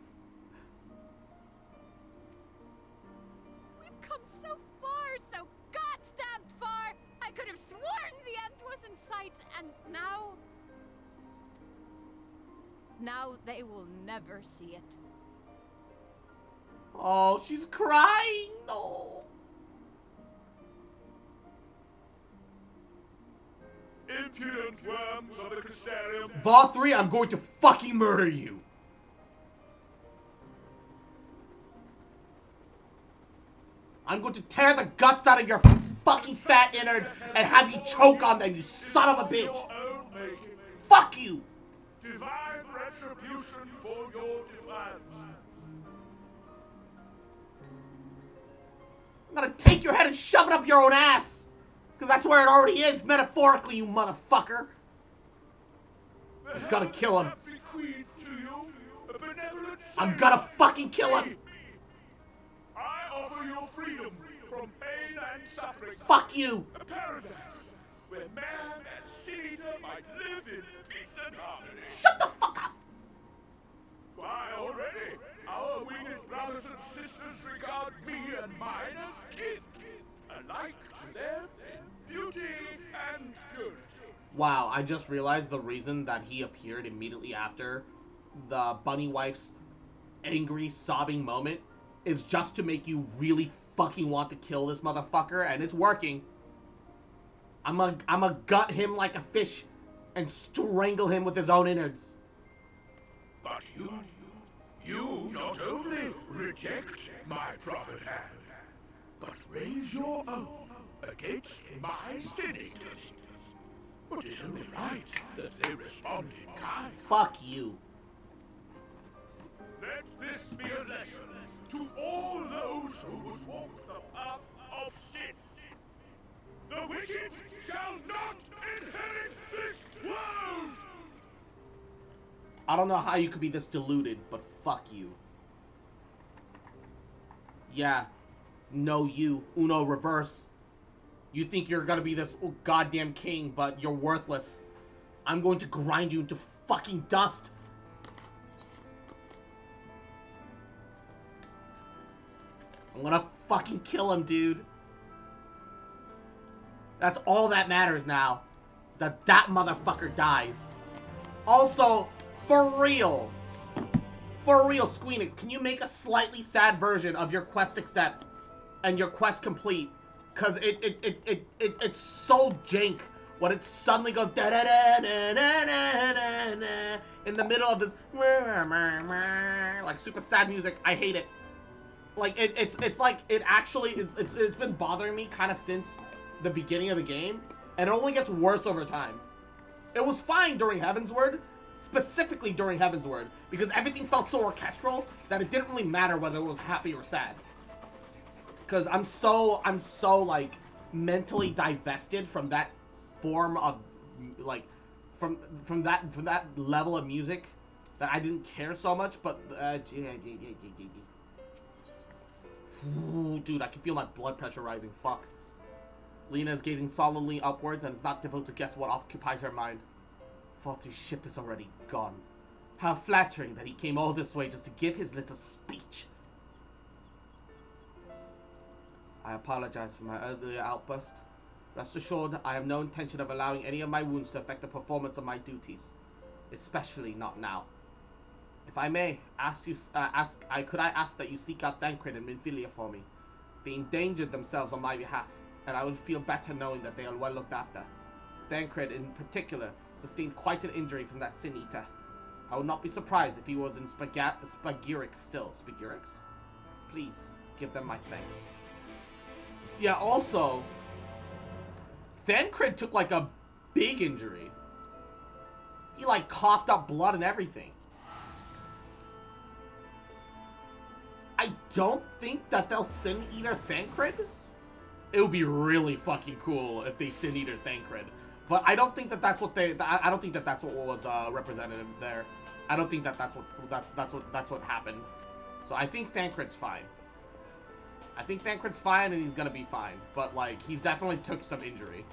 We've come so far, so goddamn far! I could have sworn the end was in sight, and now... Now they will never see it. Oh, she's crying! No! Impudent worms of the Crystarium. Vaw 3, I'm going to fucking murder you! I'm going to tear the guts out of your fucking fat innards and have you choke on them, you son of a bitch! Fuck you! Divine retribution for your defiance. I'm gonna take your head and shove it up your own ass! Because that's where it already is, metaphorically, you motherfucker! I'm gonna kill him. I'm gonna fucking kill him! I offer you freedom from pain and suffering. Fuck you! A paradise where man and sin-eater might live in peace and harmony. Shut the fuck up! Why, already, our winged brothers and sisters regard me and mine as kin, alike to them in beauty and purity. Wow, I just realized the reason that he appeared immediately after the bunny wife's angry, sobbing moment is just to make you really fucking want to kill this motherfucker, and it's working. I'ma gut him like a fish and strangle him with his own innards. But You not only reject my prophet hand, but raise your own against my senators. But it's only right that they respond in kind. Fuck you. Let this be a lesson to all those who would walk the path of sin. The wicked shall not inherit this world! I don't know how you could be this deluded, but fuck you. Yeah. No, you. Uno reverse. You think you're gonna be this goddamn king, but you're worthless. I'm going to grind you into fucking dust. I'm gonna fucking kill him, dude. That's all that matters now. That motherfucker dies. Also, for real, Squeenix, can you make a slightly sad version of your quest accept and your quest complete? Cause it's so jank when it suddenly goes da da da da da da da in the middle of this like super sad music. I hate it. Like it's like it's been bothering me kind of since the beginning of the game, and it only gets worse over time. It was fine during Heavensward, specifically during Heavensward, because everything felt so orchestral that it didn't really matter whether it was happy or sad. Because I'm so like mentally divested from that form of like from that level of music that I didn't care so much. But ooh, dude, I can feel my blood pressure rising. Fuck. Lena is gazing solidly upwards, and it's not difficult to guess what occupies her mind. Falter's ship is already gone. How flattering that he came all this way just to give his little speech. I apologize for my earlier outburst. Rest assured, I have no intention of allowing any of my wounds to affect the performance of my duties. Especially not now. If I may, could I ask that you seek out Thancred and Minfilia for me? They endangered themselves on my behalf, and I would feel better knowing that they are well looked after. Thancred, in particular, sustained quite an injury from that Sin Eater. I would not be surprised if he was in Spagyrix still. Spagyrix? Please, give them my thanks. Yeah, also, Thancred took like a big injury. He like coughed up blood and everything. I don't think that they'll Sin Eater Thancred. It would be really fucking cool if they Sin Eater Thancred. But I don't think that that's what they. I don't think that that's what was represented there. I don't think that that's what happened. So I think Thancred's fine. I think Thancred's fine, and he's gonna be fine. But like, he's definitely took some injury.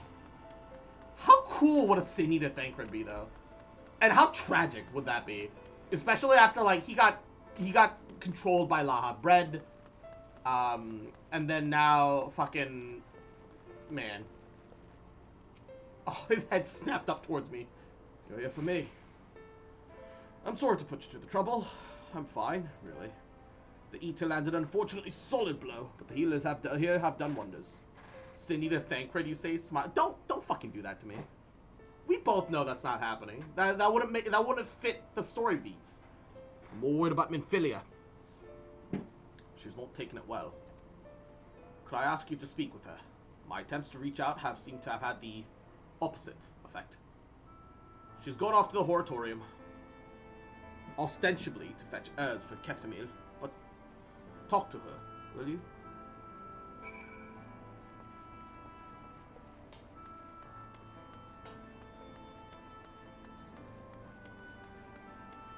How cool would a Sin Eater Thancred be, though? And how tragic would that be? Especially after like he got controlled by Laha Bread, and then now fucking man. Oh, his head snapped up towards me. You're here for me. I'm sorry to put you to the trouble. I'm fine, really. The Eater landed an unfortunately solid blow, but the healers here have done wonders. Sin Eater Thancred, you say? Smile. Don't fucking do that to me. We both know that's not happening. That wouldn't fit the story beats. I'm more worried about Minfilia. She's not taking it well. Could I ask you to speak with her? My attempts to reach out have seemed to have had the opposite effect. She's gone off to the Horatorium, ostensibly to fetch herbs for Kesamil, but talk to her, will you?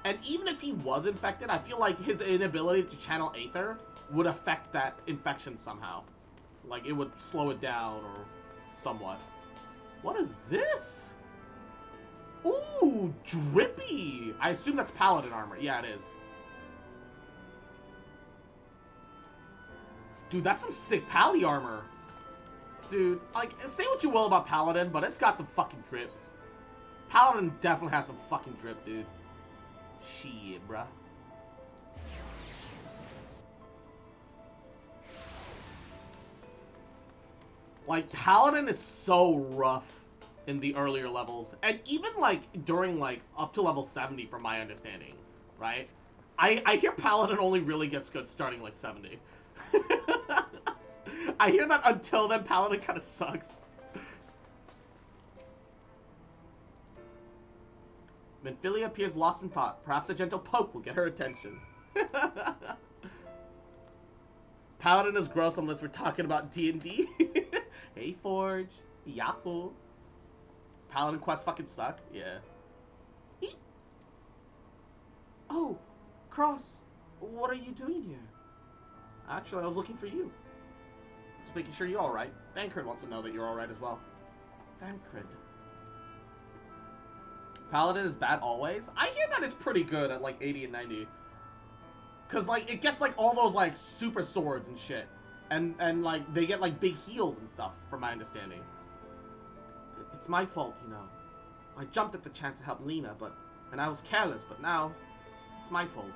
And even if he was infected, I feel like his inability to channel Aether would affect that infection somehow. Like, it would slow it down or somewhat. What is this? Ooh, drippy! I assume that's paladin armor. Yeah, it is. Dude, that's some sick pally armor. Dude, like, say what you will about paladin, but it's got some fucking drip. Paladin definitely has some fucking drip, dude. Shit, bruh. Like, Paladin is so rough in the earlier levels. And even, like, during, like, up to level 70, from my understanding, right? I hear Paladin only really gets good starting like 70. I hear that until then Paladin kind of sucks. Minfilia appears lost in thought. Perhaps a gentle poke will get her attention. Paladin is gross unless we're talking about D&D. Hey Forge. Yahoo. Paladin quests fucking suck. Yeah. Eat. Oh, Cross. What are you doing here? Actually, I was looking for you. Just making sure you're alright. Thancred wants to know that you're alright as well. Thancred. Paladin is bad always? I hear that it's pretty good at like 80 and 90. Cause like it gets like all those like super swords and shit. And like they get like big heals and stuff from my understanding. It's my fault, you know. I jumped at the chance to help Lena, and I was careless, but now it's my fault.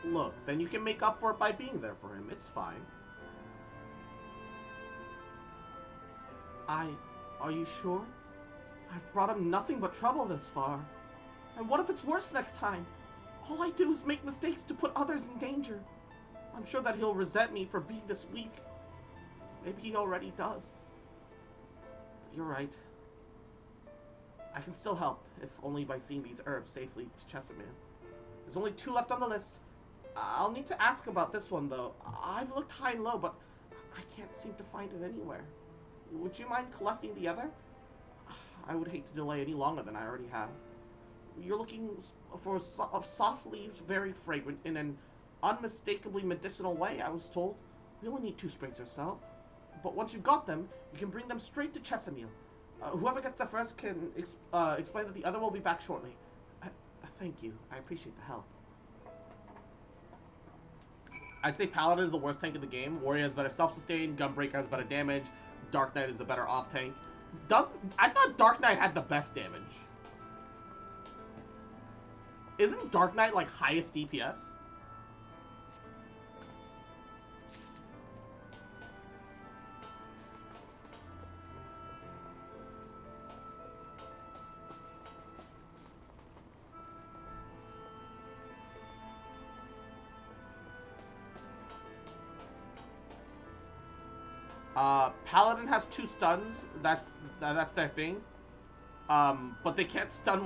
Look, then you can make up for it by being there for him. It's fine. Are you sure? I've brought him nothing but trouble this far. And what if it's worse next time? All I do is make mistakes to put others in danger. I'm sure that he'll resent me for being this weak. Maybe he already does. But you're right. I can still help, if only by seeing these herbs safely to Chesimir. There's only 2 left on the list. I'll need to ask about this one, though. I've looked high and low, but I can't seem to find it anywhere. Would you mind collecting the other? I would hate to delay any longer than I already have. You're looking for soft leaves, very fragrant, in an unmistakably medicinal way, I was told. We only need 2 sprigs or so. But once you've got them, you can bring them straight to Chesimir. Whoever gets there first can explain that the other will be back shortly. Thank you. I appreciate the help. I'd say Paladin is the worst tank in the game. Warrior has better self-sustain. Gunbreaker has better damage. Dark Knight is the better off tank. I thought Dark Knight had the best damage. Isn't Dark Knight like highest DPS? Paladin has 2 stuns. That's their thing. But they can't stun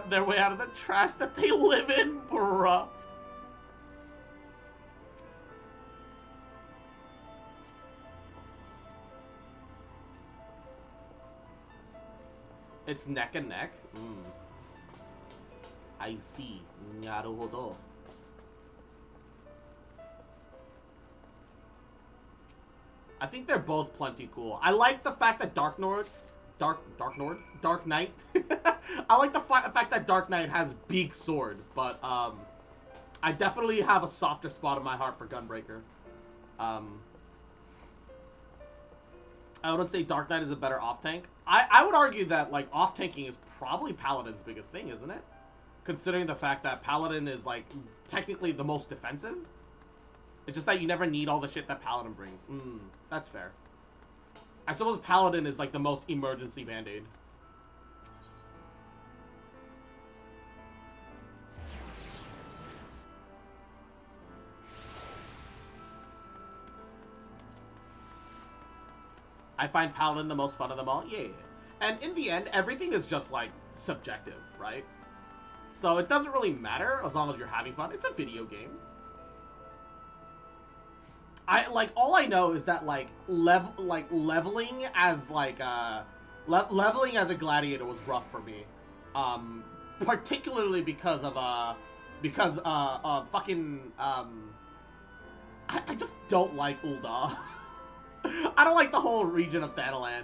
their way out of the trash that they live in, bruh. It's neck and neck. I see. Naruhodo. I think they're both plenty cool. I like the fact that Dark Knight. I like the fact that Dark Knight has big sword, but I definitely have a softer spot in my heart for Gunbreaker. I wouldn't say Dark Knight is a better off tank. I would argue that like off tanking is probably Paladin's biggest thing, isn't it? Considering the fact that Paladin is like technically the most defensive. It's just that you never need all the shit that Paladin brings. That's fair. I suppose Paladin is like the most emergency band-aid. I find Paladin the most fun of them all. Yeah. And in the end, everything is just like subjective, right? So it doesn't really matter as long as you're having fun. It's a video game. All I know is that leveling as leveling as a gladiator was rough for me, particularly because of fucking I just don't like Ul'dah. I don't like the whole region of Thanalan.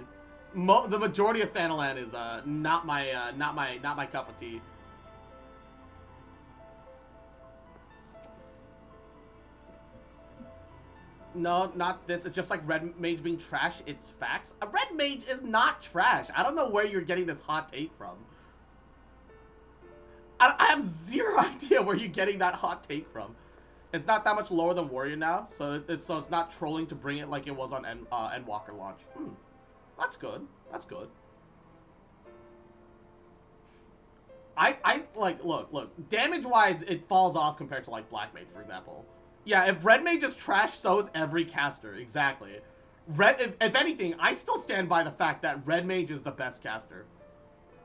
The majority of Thanalan is not my cup of tea. No, not this. It's just like Red Mage being trash. It's facts. A Red Mage is not trash. I don't know where you're getting this hot take from. I have zero idea where you're getting that hot take from. It's not that much lower than Warrior now, so it's not trolling to bring it like it was on Endwalker launch. That's good. That's good. like, look, damage-wise, it falls off compared to, like, Black Mage, for example. Yeah, if Red Mage is trash, so is every caster, exactly. If anything, I still stand by the fact that Red Mage is the best caster.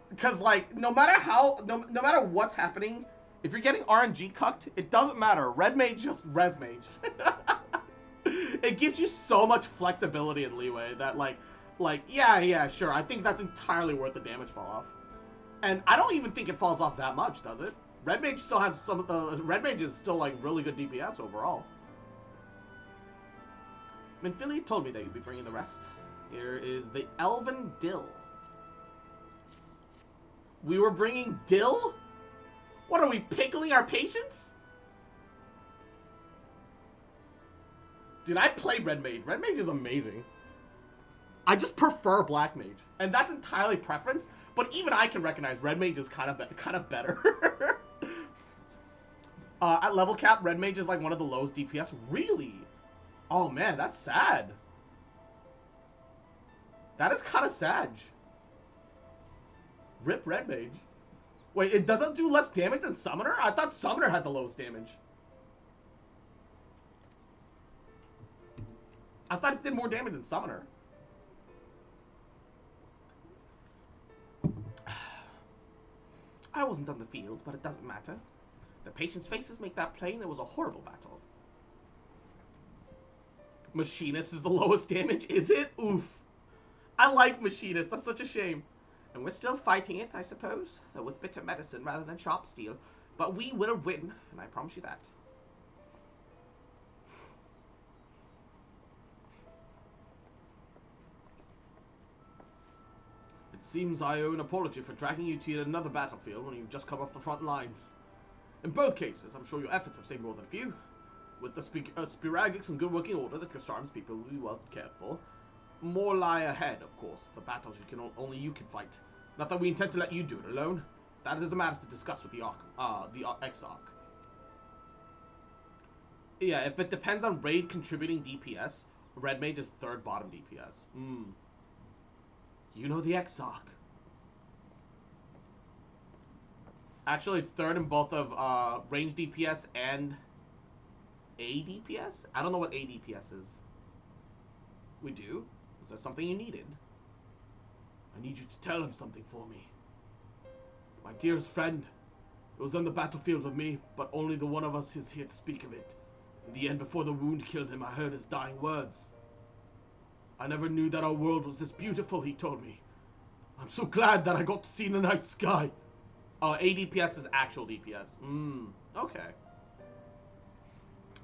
Because, like, no matter what's happening, if you're getting RNG cucked, it doesn't matter. Red Mage just Res Mage. It gives you so much flexibility and leeway that, like, yeah, sure, I think that's entirely worth the damage fall off. And I don't even think it falls off that much, does it? Red Mage still has some, Red Mage is still, like, really good DPS overall. Minfili told me that you'd be bringing the rest. Here is the Elven Dill. We were bringing Dill? What, are we pickling our patience? Dude, I played Red Mage. Red Mage is amazing. I just prefer Black Mage. And that's entirely preference, but even I can recognize Red Mage is kind of better. At level cap, Red Mage is like one of the lowest DPS. Really? Oh man, that's sad. That is kind of sad. Rip Red Mage. Wait, it doesn't do less damage than Summoner? I thought Summoner had the lowest damage. I thought it did more damage than Summoner. I wasn't on the field, but it doesn't matter. The patient's faces make that plain. It was a horrible battle. Machinist is the lowest damage, is it? Oof. I like Machinist. That's such a shame. And we're still fighting it, I suppose. Though with bitter medicine rather than sharp steel. But we will win, and I promise you that. It seems I owe an apology for dragging you to yet another battlefield when you've just come off the front lines. In both cases, I'm sure your efforts have saved more than a few. With the Spiragics in good working order, the Cristarm's people will be well cared for. More lie ahead, of course. The battles only you can fight. Not that we intend to let you do it alone. That is a matter to discuss with the Exarch. Yeah, if it depends on raid contributing DPS, Red Mage is third bottom DPS. You know the Exarch. Actually, it's third in both of range DPS and ADPS? I don't know what ADPS is. We do? Is that something you needed? I need you to tell him something for me. My dearest friend, it was on the battlefield with me, but only the one of us is here to speak of it. In the end, before the wound killed him, I heard his dying words. I never knew that our world was this beautiful, he told me. I'm so glad that I got to see the night sky. Oh, ADPS is actual DPS. Okay.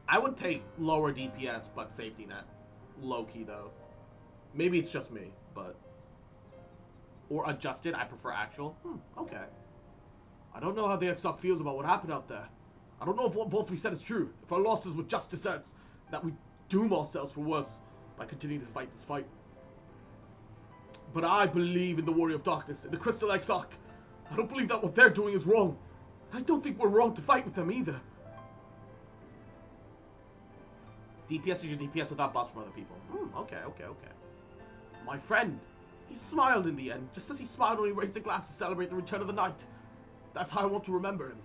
I would take lower DPS, but safety net. Low-key, though. Maybe it's just me, but... Or adjusted, I prefer actual. Okay. I don't know how the Exarch feels about what happened out there. I don't know if what Volthree said is true. If our losses were just deserts, that we doom ourselves for worse by continuing to fight this fight. But I believe in the Warrior of Darkness, in the Crystal Exarch. I don't believe that what they're doing is wrong. I don't think we're wrong to fight with them either. DPS is your DPS without buffs from other people. Okay. My friend, he smiled in the end, just as he smiled when he raised the glass to celebrate the return of the night. That's how I want to remember him.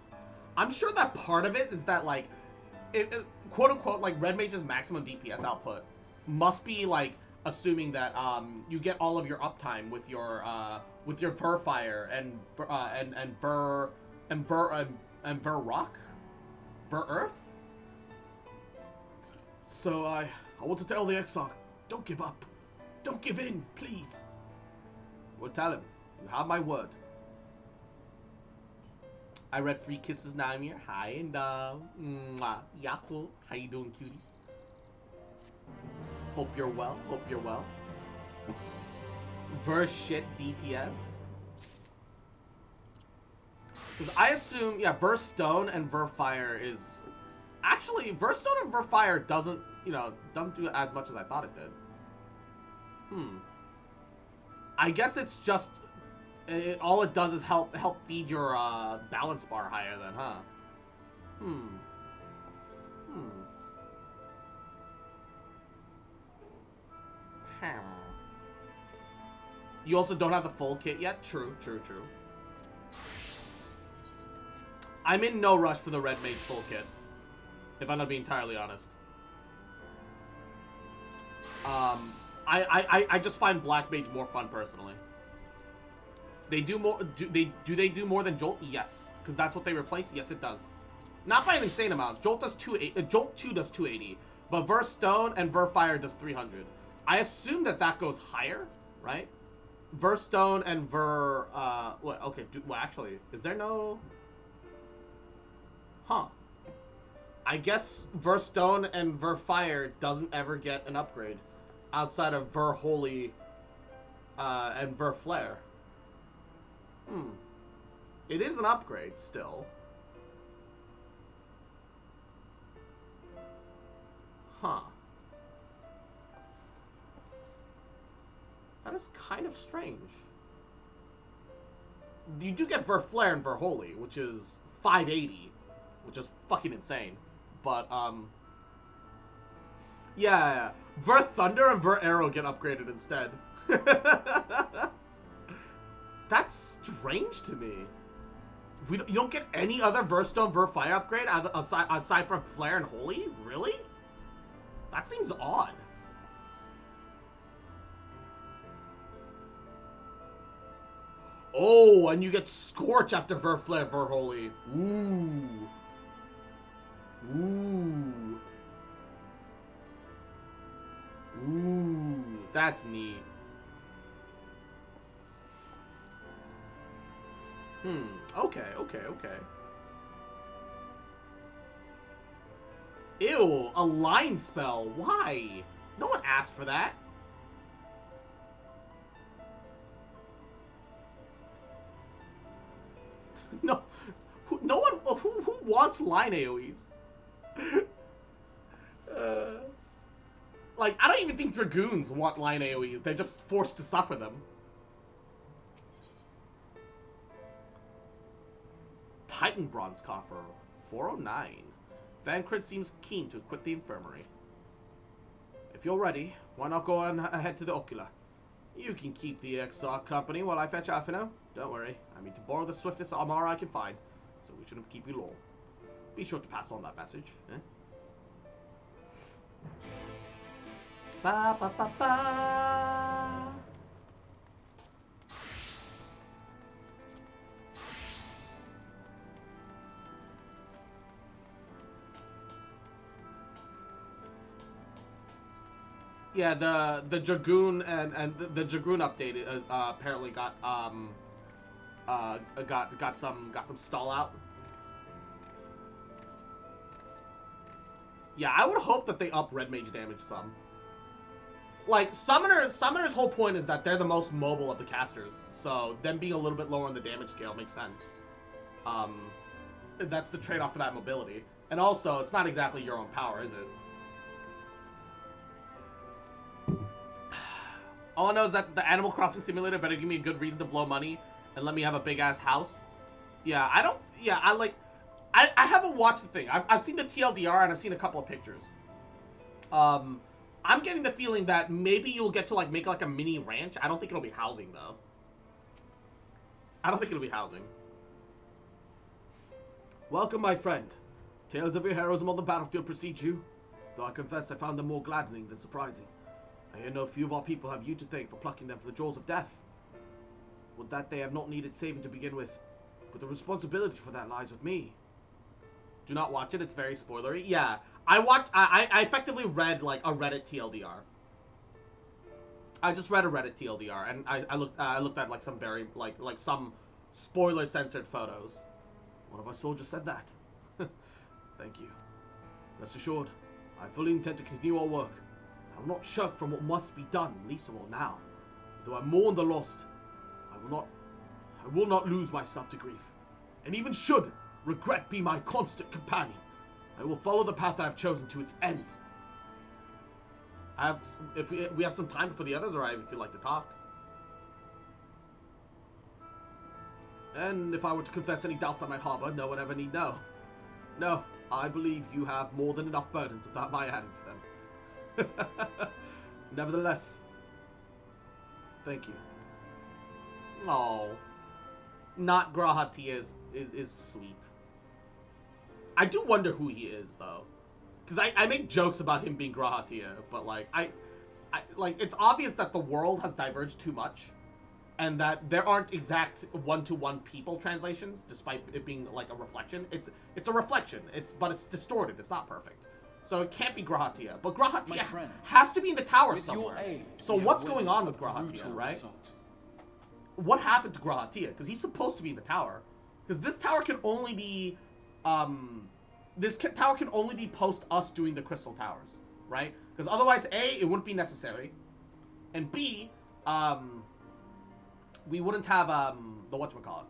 I'm sure that part of it is that, like, quote-unquote, like, Red Mage's maximum DPS output must be, like, assuming that, you get all of your uptime with your Ver Fire and Ver Rock? Ver Earth? So I want to tell the Exarch, don't give up. Don't give in, please. Well, tell him. You have my word. I read Free Kisses Naimir. Hi, and Yako. How you doing, cutie? Hope you're well. Verse shit DPS. Because I assume, yeah, Verse Stone and Ver Fire is... Actually, Verse Stone and Ver Fire doesn't do as much as I thought it did. I guess it's just... all it does is help feed your balance bar higher then, huh? You also don't have the full kit yet? True. I'm in no rush for the Red Mage full kit, if I'm gonna be entirely honest. I just find Black Mage more fun personally. They do more. Do they do more than Jolt? Yes, because that's what they replace. Yes, it does. Not by an insane amount. Jolt does 280. Jolt 2 does 280, but Ver Stone and Ver Fire does 300. I assume that goes higher, right? Ver Stone and Ver. What? Okay. Well, actually, is there no? Huh. I guess Ver Stone and Ver Fire doesn't ever get an upgrade outside of Ver Holy and Ver Flare. It is an upgrade still. Huh. That is kind of strange. You do get Ver Flare and Ver Holy, which is 580, which is fucking insane. But, yeah. Ver Thunder and Ver Arrow get upgraded instead. That's strange to me. You don't get any other Ver Stone, Ver Fire upgrade aside from Flare and Holy? Really? That seems odd. Oh, and you get Scorch after Ver Flare, Ver Holy. Ooh. Ooh. Ooh. That's neat. Okay. Ew, a line spell. Why? No one asked for that. No one. Who wants line AoEs? Like, I don't even think Dragoons want line AoEs. They're just forced to suffer them. Titan Bronze Coffer, 409. Thancred seems keen to equip the infirmary. If you're ready, why not go on ahead to the Ocular? You can keep the XR company while I fetch Alphino. Don't worry, I mean to borrow the swiftest Armara I can find, so we shouldn't keep you long. Be sure to pass on that message, eh? Ba ba ba ba. Yeah, the Dragoon and the Dragoon update apparently got some stall out. Yeah, I would hope that they up Red Mage damage some. Like, Summoner's whole point is that they're the most mobile of the casters, so them being a little bit lower on the damage scale makes sense. That's the trade-off for that mobility. And also, it's not exactly your own power, is it? All I know is that the Animal Crossing Simulator better give me a good reason to blow money and let me have a big-ass house. Yeah, I haven't watched the thing. I've seen the TLDR and I've seen a couple of pictures. I'm getting the feeling that maybe you'll get to, like, make, like, a mini ranch. I don't think it'll be housing, though. I don't think it'll be housing. Welcome, my friend. Tales of your heroism on the battlefield precede you, though I confess I found them more gladdening than surprising. I hear no few of our people have you to thank for plucking them from the jaws of death. Would that they have not needed saving to begin with, but the responsibility for that lies with me. Do not watch it, it's very spoilery. Yeah, I effectively read, like, a Reddit TLDR. I just read a Reddit TLDR, and I looked at, like, some very, like some spoiler-censored photos. One of our soldiers said that. Thank you. Rest assured, I fully intend to continue our work. I will not shirk from what must be done, least of all now. Though I mourn the lost, I will not lose myself to grief. And even should regret be my constant companion, I will follow the path I have chosen to its end. If we have some time before the others arrive, if you'd like to talk. And if I were to confess any doubts I might harbor, no one ever need know. No, I believe you have more than enough burdens without my adding to them. Nevertheless, thank you. Oh, not Graha tears is sweet. I do wonder who he is, though. Because I make jokes about him being Grahatia, but, like, like, it's obvious that the world has diverged too much, and that there aren't exact one-to-one people translations, despite it being, like, a reflection. It's a reflection, but it's distorted, it's not perfect. So it can't be Grahatia, but Grahatia has to be in the tower somewhere. So what's going on with Grahatia, right? Assault. What happened to Grahatia? Because he's supposed to be in the tower. Because this tower can only be, tower can only be post us doing the Crystal Towers, right? Because otherwise, A, it wouldn't be necessary, and B, we wouldn't have, the whatchamacallit.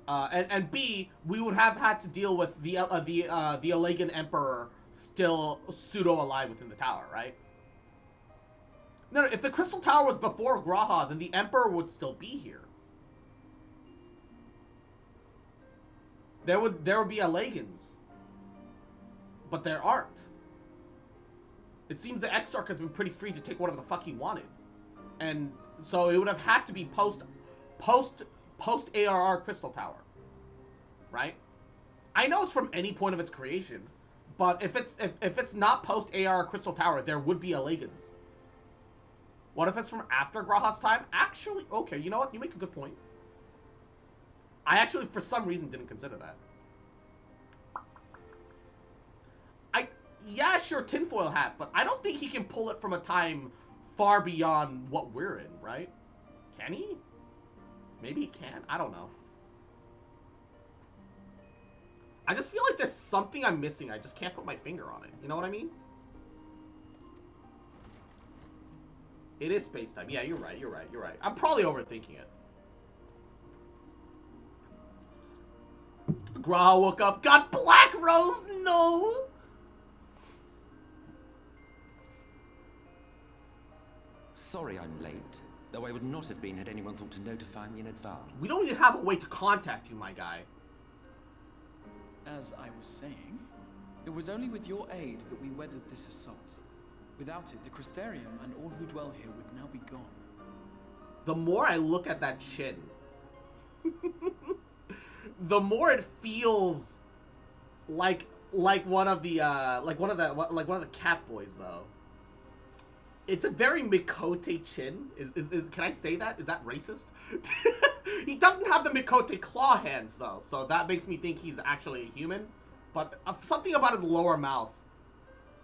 And B, we would have had to deal with the Alagan Emperor still pseudo-alive within the tower, right? No, if the Crystal Tower was before Graha, then the Emperor would still be here. There would be Alagans. But there aren't. It seems the Exarch has been pretty free to take whatever the fuck he wanted. And so it would have had to be post ARR Crystal Tower. Right? I know it's from any point of its creation, but if it's not post ARR Crystal Tower, there would be Alagans. What if it's from after Graha's time? Actually, okay, you know what? You make a good point. I actually, for some reason, didn't consider that. Yeah, sure, tinfoil hat, but I don't think he can pull it from a time far beyond what we're in, right? Can he? Maybe he can. I don't know. I just feel like there's something I'm missing. I just can't put my finger on it. You know what I mean? It is space-time. Yeah, you're right. I'm probably overthinking it. Graha woke up, got Black Rose. No. Sorry I'm late, though I would not have been had anyone thought to notify me in advance. We don't even have a way to contact you, my guy. As I was saying, it was only with your aid that we weathered this assault. Without it, the Crystarium and all who dwell here would now be gone. The more I look at that chin, the more it feels like one of the cat boys, though. It's a very Mikote chin. Can I say that? Is that racist? He doesn't have the Mikote claw hands, though, so that makes me think he's actually a human. But something about his lower mouth.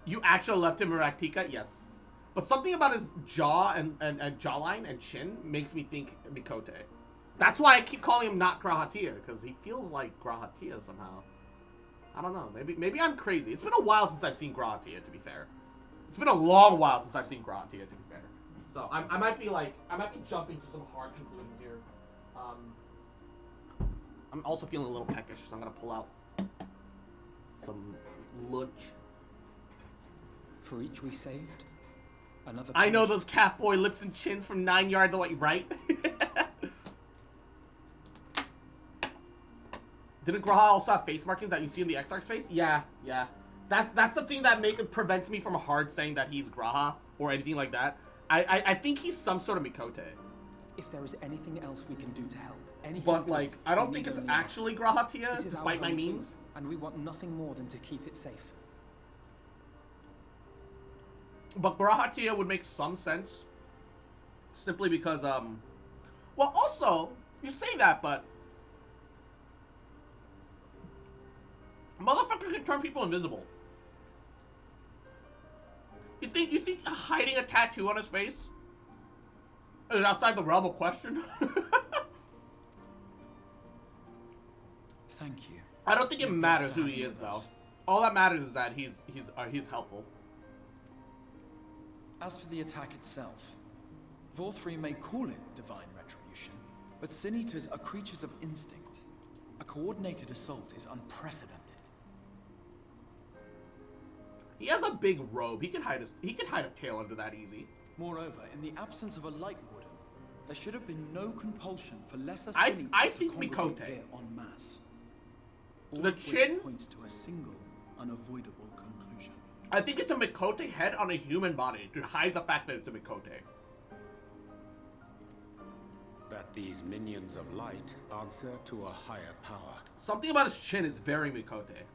You actually left him Raktika? Yes. But something about his jaw and jawline and chin makes me think Mikote. That's why I keep calling him not Grahatia, because he feels like Grahatia somehow. I don't know. Maybe I'm crazy. It's been a while since I've seen Grahatia, to be fair. It's been a long while since I've seen Grahatia, to be fair. So I might be jumping to some hard conclusions here. I'm also feeling a little peckish, so I'm gonna pull out some lunch. For each we saved, another. I know those Catboy lips and chins from 9 yards away, right? Didn't Graha also have face markings that you see in the Exarch's face? Yeah. That's the thing that prevents me from hard saying that he's Graha or anything like that. I think he's some sort of Mikote. If there is anything else we can do to help, anything. But like, I don't think it's actually Grahatia, despite my memes. And we want nothing more than to keep it safe. But Grahatia would make some sense, simply because well, also you say that, but motherfucker can turn people invisible. You think hiding a tattoo on his face is outside the realm of question? Thank you. I don't think it matters who he is, though. All that matters is that he's helpful. As for the attack itself, Vorthri may call it divine retribution, but Sin Eaters are creatures of instinct. A coordinated assault is unprecedented. He has a big robe. He can hide a tail under that easy. Moreover, in the absence of a light warden, there should have been no compulsion for lesser I Sin Eaters think to congregate Mikote. here en masse. All The of which chin points to a single, unavoidable conclusion. I think it's a Mikote head on a human body to hide the fact that it's a Mikote. that these minions of light answer to a higher power. Something about his chin is very Mikote.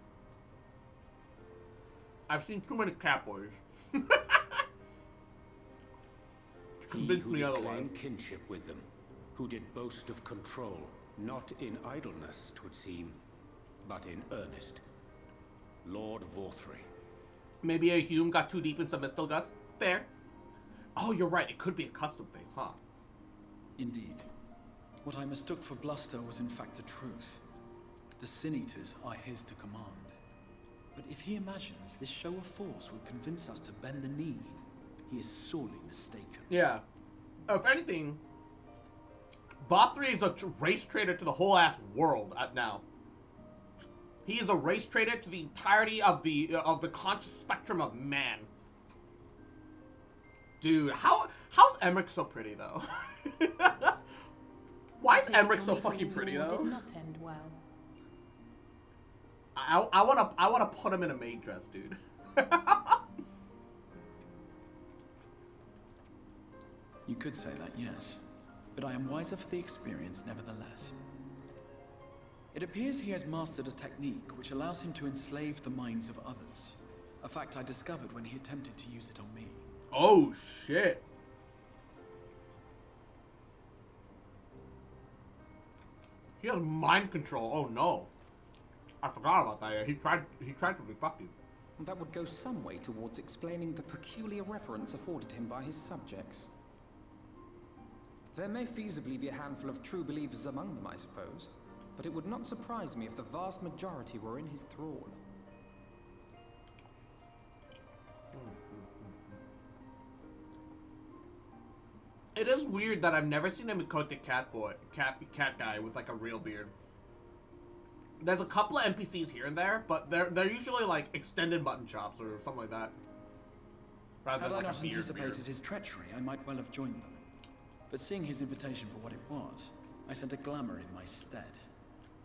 I've seen too many Catboys. He who did claim kinship with them, who did boast of control, not in idleness, 'twould seem, but in earnest. Lord Vorthry. Maybe a Hume got too deep in some Mistel guts. Fair. Oh, you're right. It could be a custom face, huh? Indeed. What I mistook for bluster was in fact the truth. The Sin Eaters are his to command. But if he imagines this show of force will convince us to bend the knee, he is sorely mistaken. Yeah. If anything, Vothri is a race traitor to the whole ass world now. He is a race traitor to the entirety of the conscious spectrum of man. Dude, how's Emmerich so pretty though? Why is Emmerich so fucking pretty though? Did not end well. I wanna put him in a maid dress, dude. You could say that, yes. But I am wiser for the experience nevertheless. It appears he has mastered a technique which allows him to enslave the minds of others. A fact I discovered when he attempted to use it on me. Oh, shit. He has mind control. Oh, no. I forgot about that. He tried to be fucking. That would go some way towards explaining the peculiar reverence afforded him by his subjects. There may feasibly be a handful of true believers among them, I suppose, but it would not surprise me if the vast majority were in his thrall. It is weird that I've never seen a Mikote cat guy with like a real beard. There's a couple of NPCs here and there, but they're usually like extended mutton chops or something like that. Rather Had than I like not a anticipated his treachery, I might well have joined them. But seeing his invitation for what it was, I sent a glamour in my stead.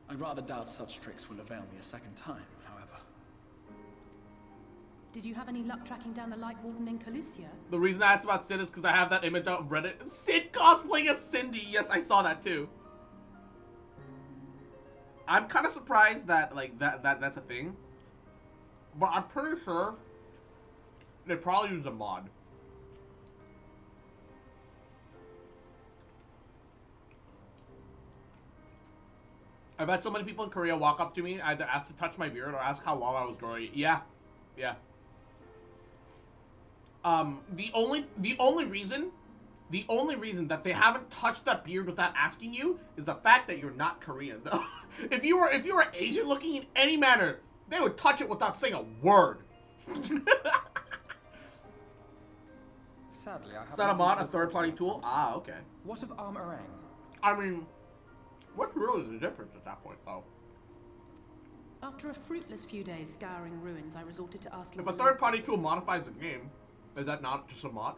I rather doubt such tricks will avail me a second time, however. Did you have any luck tracking down the Light Warden in Calusia? The reason I asked about Sid is because I have that image on Reddit. Sid cosplaying as Cindy. Yes, I saw that too. I'm kind of surprised that like that's a thing, but I'm pretty sure they probably used a mod. I've had so many people in Korea walk up to me, either ask to touch my beard or ask how long I was growing it. Yeah. The only reason that they haven't touched that beard without asking you is the fact that you're not Korean. Though, if you were Asian looking in any manner, they would touch it without saying a word. Sadly, I have. Is that a mod, a third-party tool? Ah, okay. What of Armorang? I mean, what's really the difference at that point, though? After a fruitless few days scouring ruins, I resorted to asking. If a third-party tool modifies the game, is that not just a mod?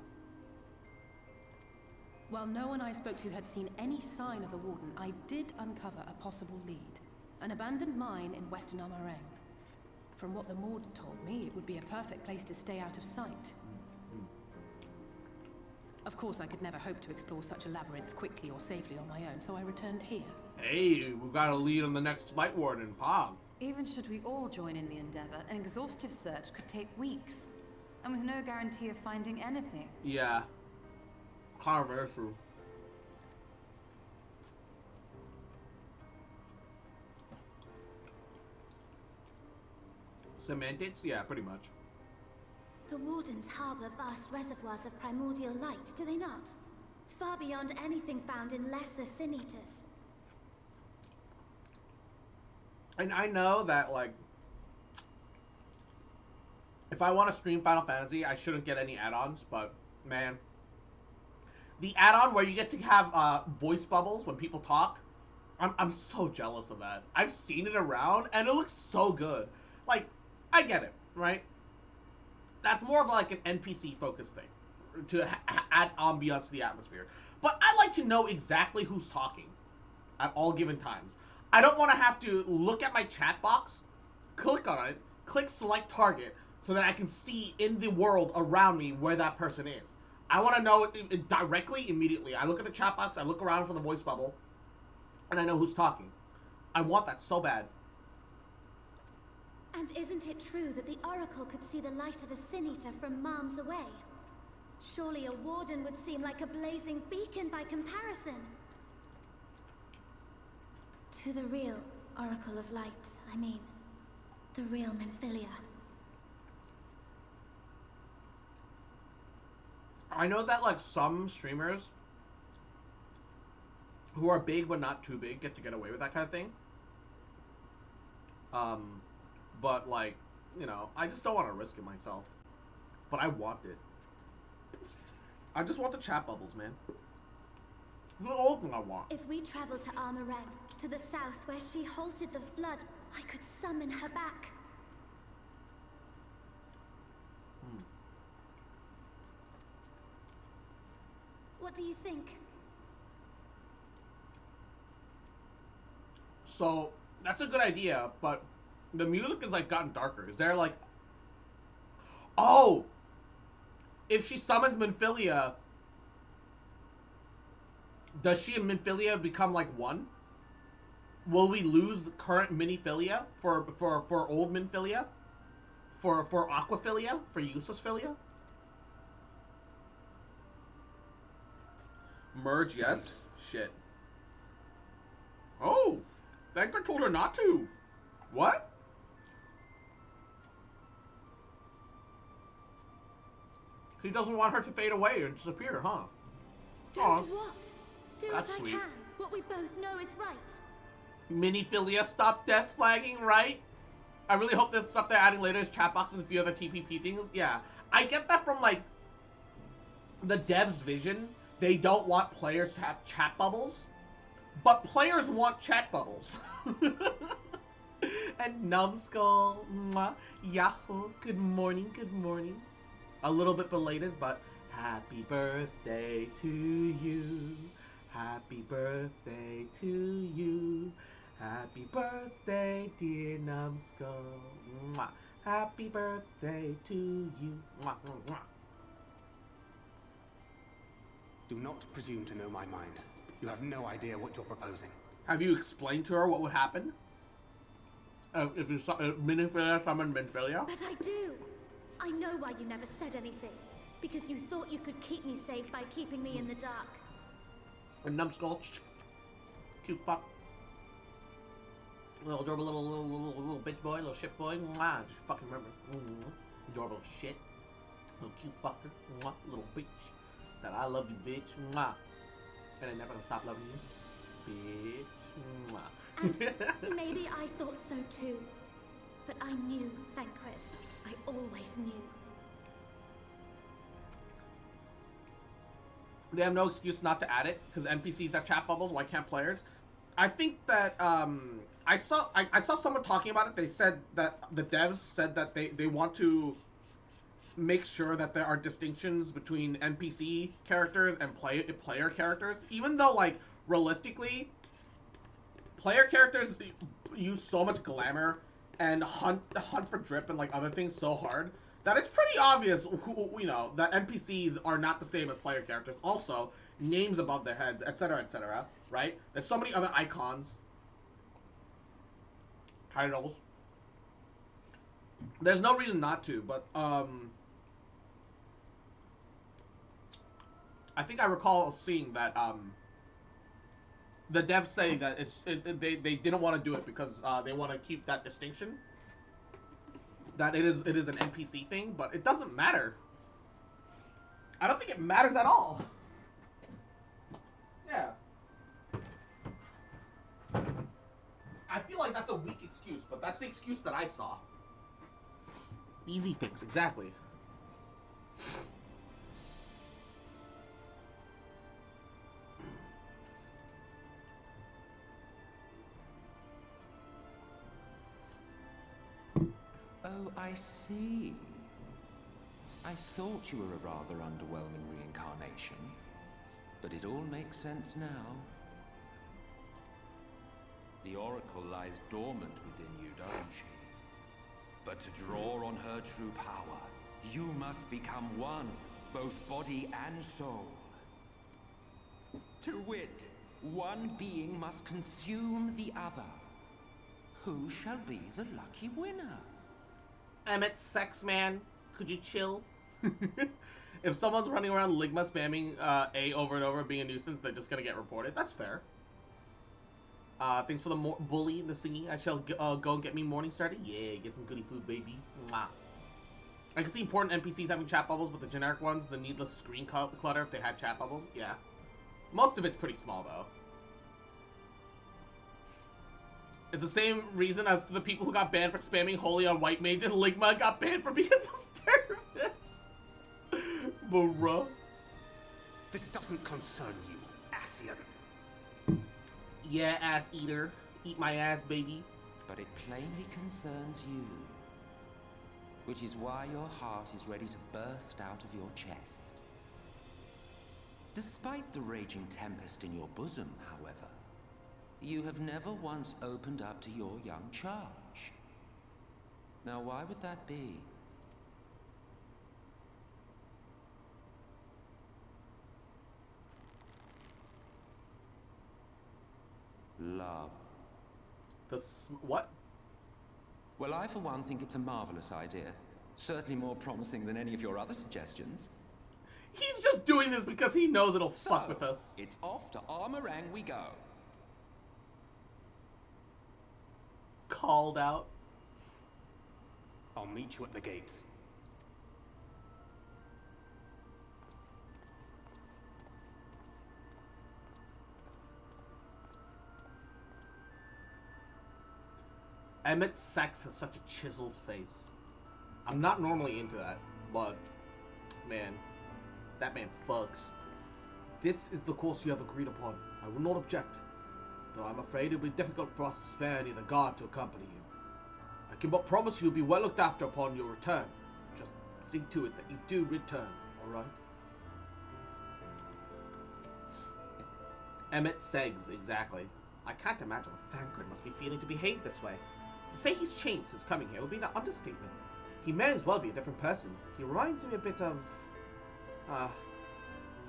While no one I spoke to had seen any sign of the Warden, I did uncover a possible lead. An abandoned mine in western Amareng. From what the Mord told me, it would be a perfect place to stay out of sight. Of course, I could never hope to explore such a labyrinth quickly or safely on my own, so I returned here. Hey, we got a lead on the next Light Warden, Pog. Even should we all join in the endeavor, an exhaustive search could take weeks. And with no guarantee of finding anything. Yeah. Kind of very true. Semantics? Yeah, pretty much. The Wardens harbor vast reservoirs of primordial light, do they not? Far beyond anything found in lesser Sin Eaters. And I know that, like, if I want to stream Final Fantasy, I shouldn't get any add-ons, but, man. The add-on where you get to have voice bubbles when people talk, I'm so jealous of that. I've seen it around, and it looks so good. Like, I get it, right? That's more of like an NPC-focused thing, to add ambiance to the atmosphere. But I like to know exactly who's talking at all given times. I don't want to have to look at my chat box, click on it, click select target, so that I can see in the world around me where that person is. I want to know it directly, immediately. I look at the chat box, I look around for the voice bubble, and I know who's talking. I want that so bad. And isn't it true that the Oracle could see the light of a Sin Eater from miles away? Surely a warden would seem like a blazing beacon by comparison. To the real Oracle of Light, I mean. The real Menphilia. I know that, like, some streamers who are big but not too big get away with that kind of thing. But, like, you know, I just don't want to risk it myself. But I want it. I just want the chat bubbles, man. That's the only thing I want. If we travel to Armoren, to the south where she halted the flood, I could summon her back. What do you think? So, that's a good idea, but the music has, like, gotten darker. Is there, like... Oh! If she summons Menphilia, does she and Menphilia become, like, one? Will we lose the current Miniphilia for old Menphilia? For Aquaphilia? For useless Philia? Merge, yes. Shit. Oh! Thanker told her not to. What? He doesn't want her to fade away or disappear, huh? Don't what? Do That's what I sweet. can. What we both know is right. Miniphilia, stop death flagging, right? I really hope this stuff they're adding later is chat boxes and a few other TPP things. Yeah. I get that from, like, the devs' vision. They don't want players to have chat bubbles, but players want chat bubbles. And Numbskull, mwah, Yahoo, good morning, good morning. A little bit belated, but happy birthday to you. Happy birthday to you. Happy birthday, dear Numbskull. Mwah. Happy birthday to you. Mwah, mwah, mwah. Do not presume to know my mind. You have no idea what you're proposing. Have you explained to her what would happen? If you Miniphilia summoned Menphilia? But I do. I know why you never said anything. Because you thought you could keep me safe by keeping me in the dark. And Numbskull, cute fuck. Little adorable little bitch boy, little shit boy. Mwah, just fucking remember. Adorable shit. Little cute fucker. Mwah, little bitch. That I love you, bitch. Mwah. And I'm never gonna stop loving you. Bitch. Mwah. And maybe I thought so too. But I knew, Thancred. I always knew. They have no excuse not to add it, because NPCs have chat bubbles, why can't players? I think that, I saw someone talking about it. They said that, the devs said that they want to make sure that there are distinctions between NPC characters and player characters, even though, like, realistically, player characters use so much glamour and hunt for drip and, like, other things so hard that it's pretty obvious, you know, that NPCs are not the same as player characters. Also, names above their heads, etc., right? There's so many other icons, titles. There's no reason not to, but, I think I recall seeing that, the devs say that they didn't want to do it because, they want to keep that distinction. That it is an NPC thing, but it doesn't matter. I don't think it matters at all. Yeah. I feel like that's a weak excuse, but that's the excuse that I saw. Easy fix, exactly. Oh, I see. I thought you were a rather underwhelming reincarnation, but it all makes sense now. The Oracle lies dormant within you, doesn't she? But to draw on her true power, you must become one both body and soul. To wit, one being must consume the other. Who shall be the lucky winner? Emmett, sex man, could you chill? If someone's running around Ligma spamming A over and over being a nuisance, they're just gonna get reported. That's fair. Thanks for the bully, the singing. I shall go and get me morning started. Yeah, get some goody food, baby. Mwah. I can see important NPCs having chat bubbles, but the generic ones, the needless screen clutter if they had chat bubbles, yeah. Most of it's pretty small, though. It's the same reason as the people who got banned for spamming Holy on White Mage and Ligma got banned for being disturbance. Bruh. This doesn't concern you, Asian. Yeah, ass eater. Eat my ass, baby. But it plainly concerns you. Which is why your heart is ready to burst out of your chest. Despite the raging tempest in your bosom, however, you have never once opened up to your young charge. Now, why would that be? Love. What? Well, I for one think it's a marvelous idea. Certainly more promising than any of your other suggestions. He's just doing this because he knows it'll fuck with us. It's off to Armorang we go. Called out. I'll meet you at the gates. Emmett Sachs has such a chiseled face. I'm not normally into that, but man, that man fucks. This is the course you have agreed upon. I will not object, though I'm afraid it will be difficult for us to spare any of the guard to accompany you. I can but promise you'll be well looked after upon your return. Just see to it that you do return, alright? Emmett Seggs, exactly. I can't imagine what Thancred must be feeling to behave this way. To say he's changed since coming here would be an understatement. He may as well be a different person. He reminds me a bit of...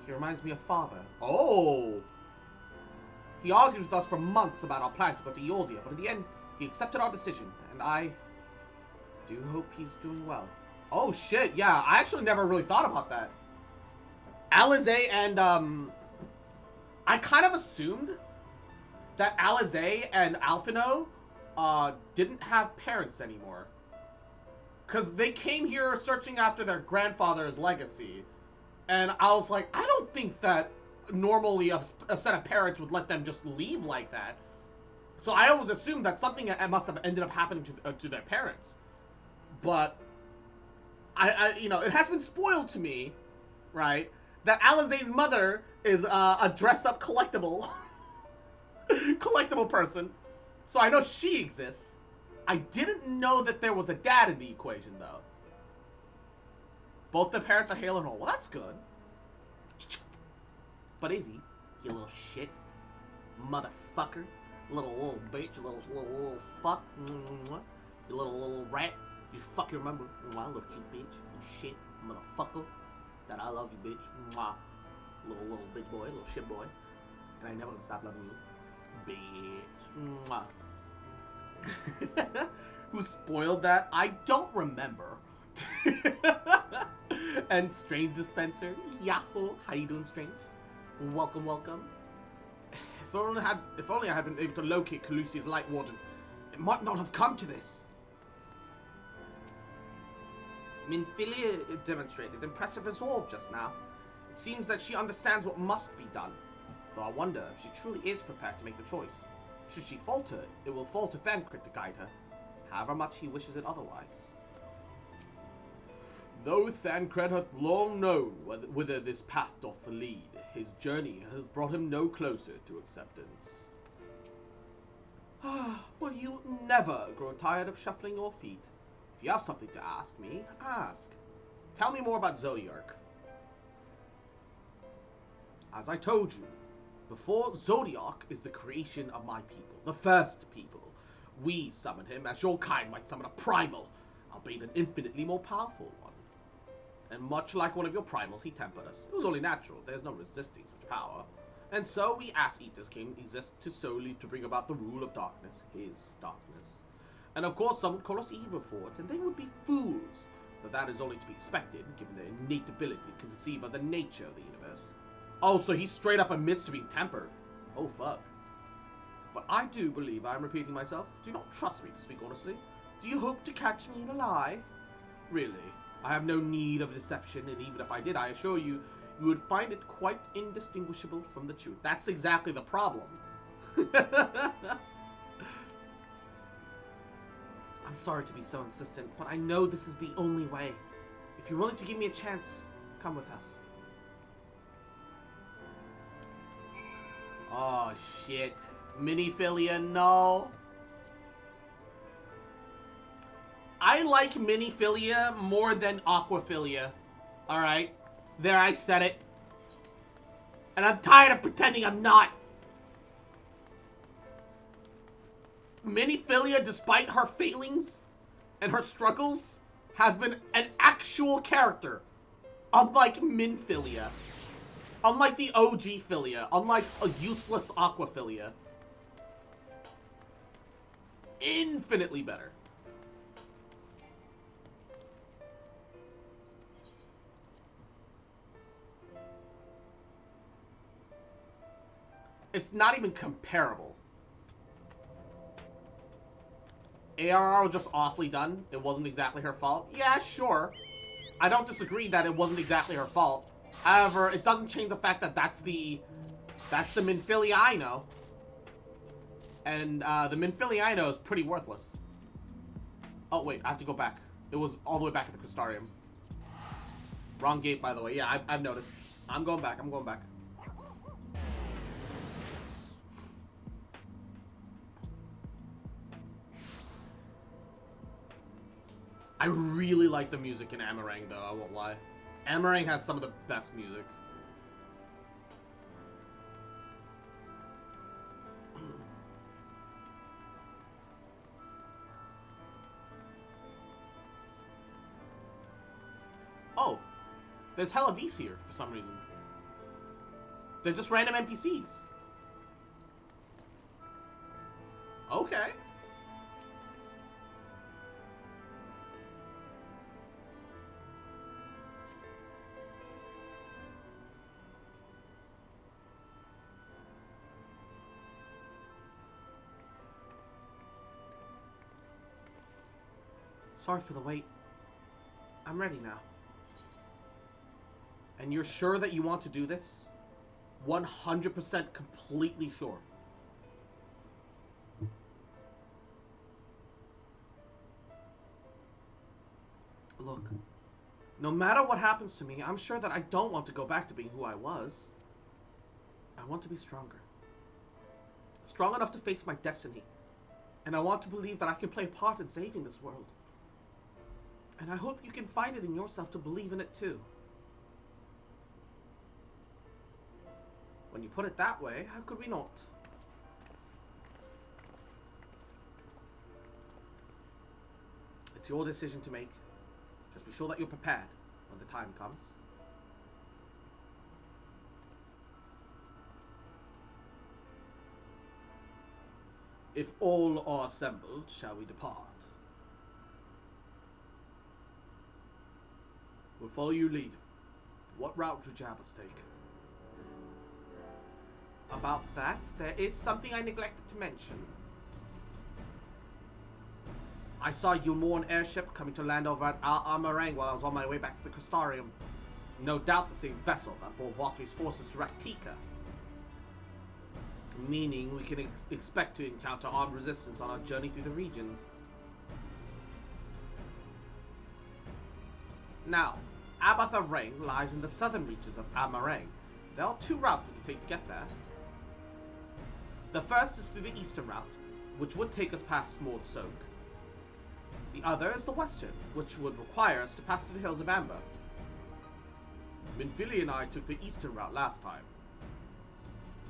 he reminds me of father. Oh! He argued with us for months about our plan to go to Eorzea, but in the end, he accepted our decision, and I do hope he's doing well. Oh shit, yeah, I actually never really thought about that. Alizé and, I kind of assumed that Alizé and Alphino didn't have parents anymore. Because they came here searching after their grandfather's legacy. And I was like, I don't think that normally a set of parents would let them just leave like that. So I always assumed that something must have ended up happening to their parents. But, you know, it has been spoiled to me, right, that Alizé's mother is a dress-up collectible. Collectible person. So I know she exists. I didn't know that there was a dad in the equation, though. Both the parents are Hale and Hole. Well, that's good. But is he? You little shit. Motherfucker. Little bitch. Little fuck. You little rat. You fucking remember. Little cute bitch. Little shit. Motherfucker. That I love you, bitch. Little bitch boy. Little shit boy. And I never gonna stop loving you. Bitch. Who spoiled that? I don't remember. And Strange Dispenser. Yahoo! How you doing, Strange? Welcome, welcome. If only I had been able to locate Calusia's Light Warden, it might not have come to this. Minfilia demonstrated impressive resolve just now. It seems that she understands what must be done. Though I wonder if she truly is prepared to make the choice. Should she falter, it will fall to Thancred to guide her, however much he wishes it otherwise. Though Thancred hath long known whither this path doth lead, his journey has brought him no closer to acceptance. Will you never grow tired of shuffling your feet? If you have something to ask me, ask. Tell me more about Zodiark. As I told you, before Zodiark is the creation of my people, the first people. We summoned him as your kind might summon a primal, albeit an infinitely more powerful one. And much like one of your primals, he tempered us. It was only natural. There's no resisting such power. And so we Ass Eaters came exist to solely to bring about the rule of darkness, his darkness. And of course, some would call us evil for it, and they would be fools. But that is only to be expected, given their innate ability to conceive of the nature of the universe. Oh, so he straight up admits to being tempered. Oh, fuck. But I do believe I am repeating myself. Do you not trust me to speak honestly? Do you hope to catch me in a lie? Really? I have no need of deception, and even if I did, I assure you, you would find it quite indistinguishable from the truth. That's exactly the problem. I'm sorry to be so insistent, but I know this is the only way. If you're willing to give me a chance, come with us. Oh, shit. Miniphilia, no. I like Miniphilia more than Aquaphilia. Alright? There, I said it. And I'm tired of pretending I'm not. Miniphilia, despite her failings and her struggles, has been an actual character. Unlike Minphilia. Unlike the OG Philia. Unlike a useless Aquaphilia. Infinitely better. It's not even comparable. ARR was just awfully done. It wasn't exactly her fault. Yeah, sure. I don't disagree that it wasn't exactly her fault. However, it doesn't change the fact that that's the Minphilia I know. And the Minphilia I know is pretty worthless. Oh wait, I have to go back. It was all the way back at the Crystarium. Wrong gate, by the way. Yeah, I've noticed. I'm going back. I'm going back. I really like the music in Amarang, though, I won't lie. Amarang has some of the best music. Oh, there's hella V's here for some reason. They're just random NPCs. Okay. Sorry for the wait. I'm ready now. And you're sure that you want to do this? 100% completely sure. Look, no matter what happens to me, I'm sure that I don't want to go back to being who I was. I want to be stronger. Strong enough to face my destiny. And I want to believe that I can play a part in saving this world. And I hope you can find it in yourself to believe in it too. When you put it that way, how could we not? It's your decision to make. Just be sure that you're prepared when the time comes. If all are assembled, shall we depart? We'll follow you lead. What route would you have us take? About that, there is something I neglected to mention. I saw a Yulmorn airship coming to land over at Amarang while I was on my way back to the Crystarium. No doubt the same vessel that bore Valtry's forces to Raktika. Meaning we can expect to encounter armed resistance on our journey through the region. Now, Abatha Rang lies in the southern reaches of Amarang. There are two routes we can take to get there. The first is through the eastern route, which would take us past Mord Soak. The other is the western, which would require us to pass through the Hills of Amber. Minphilia and I took the eastern route last time.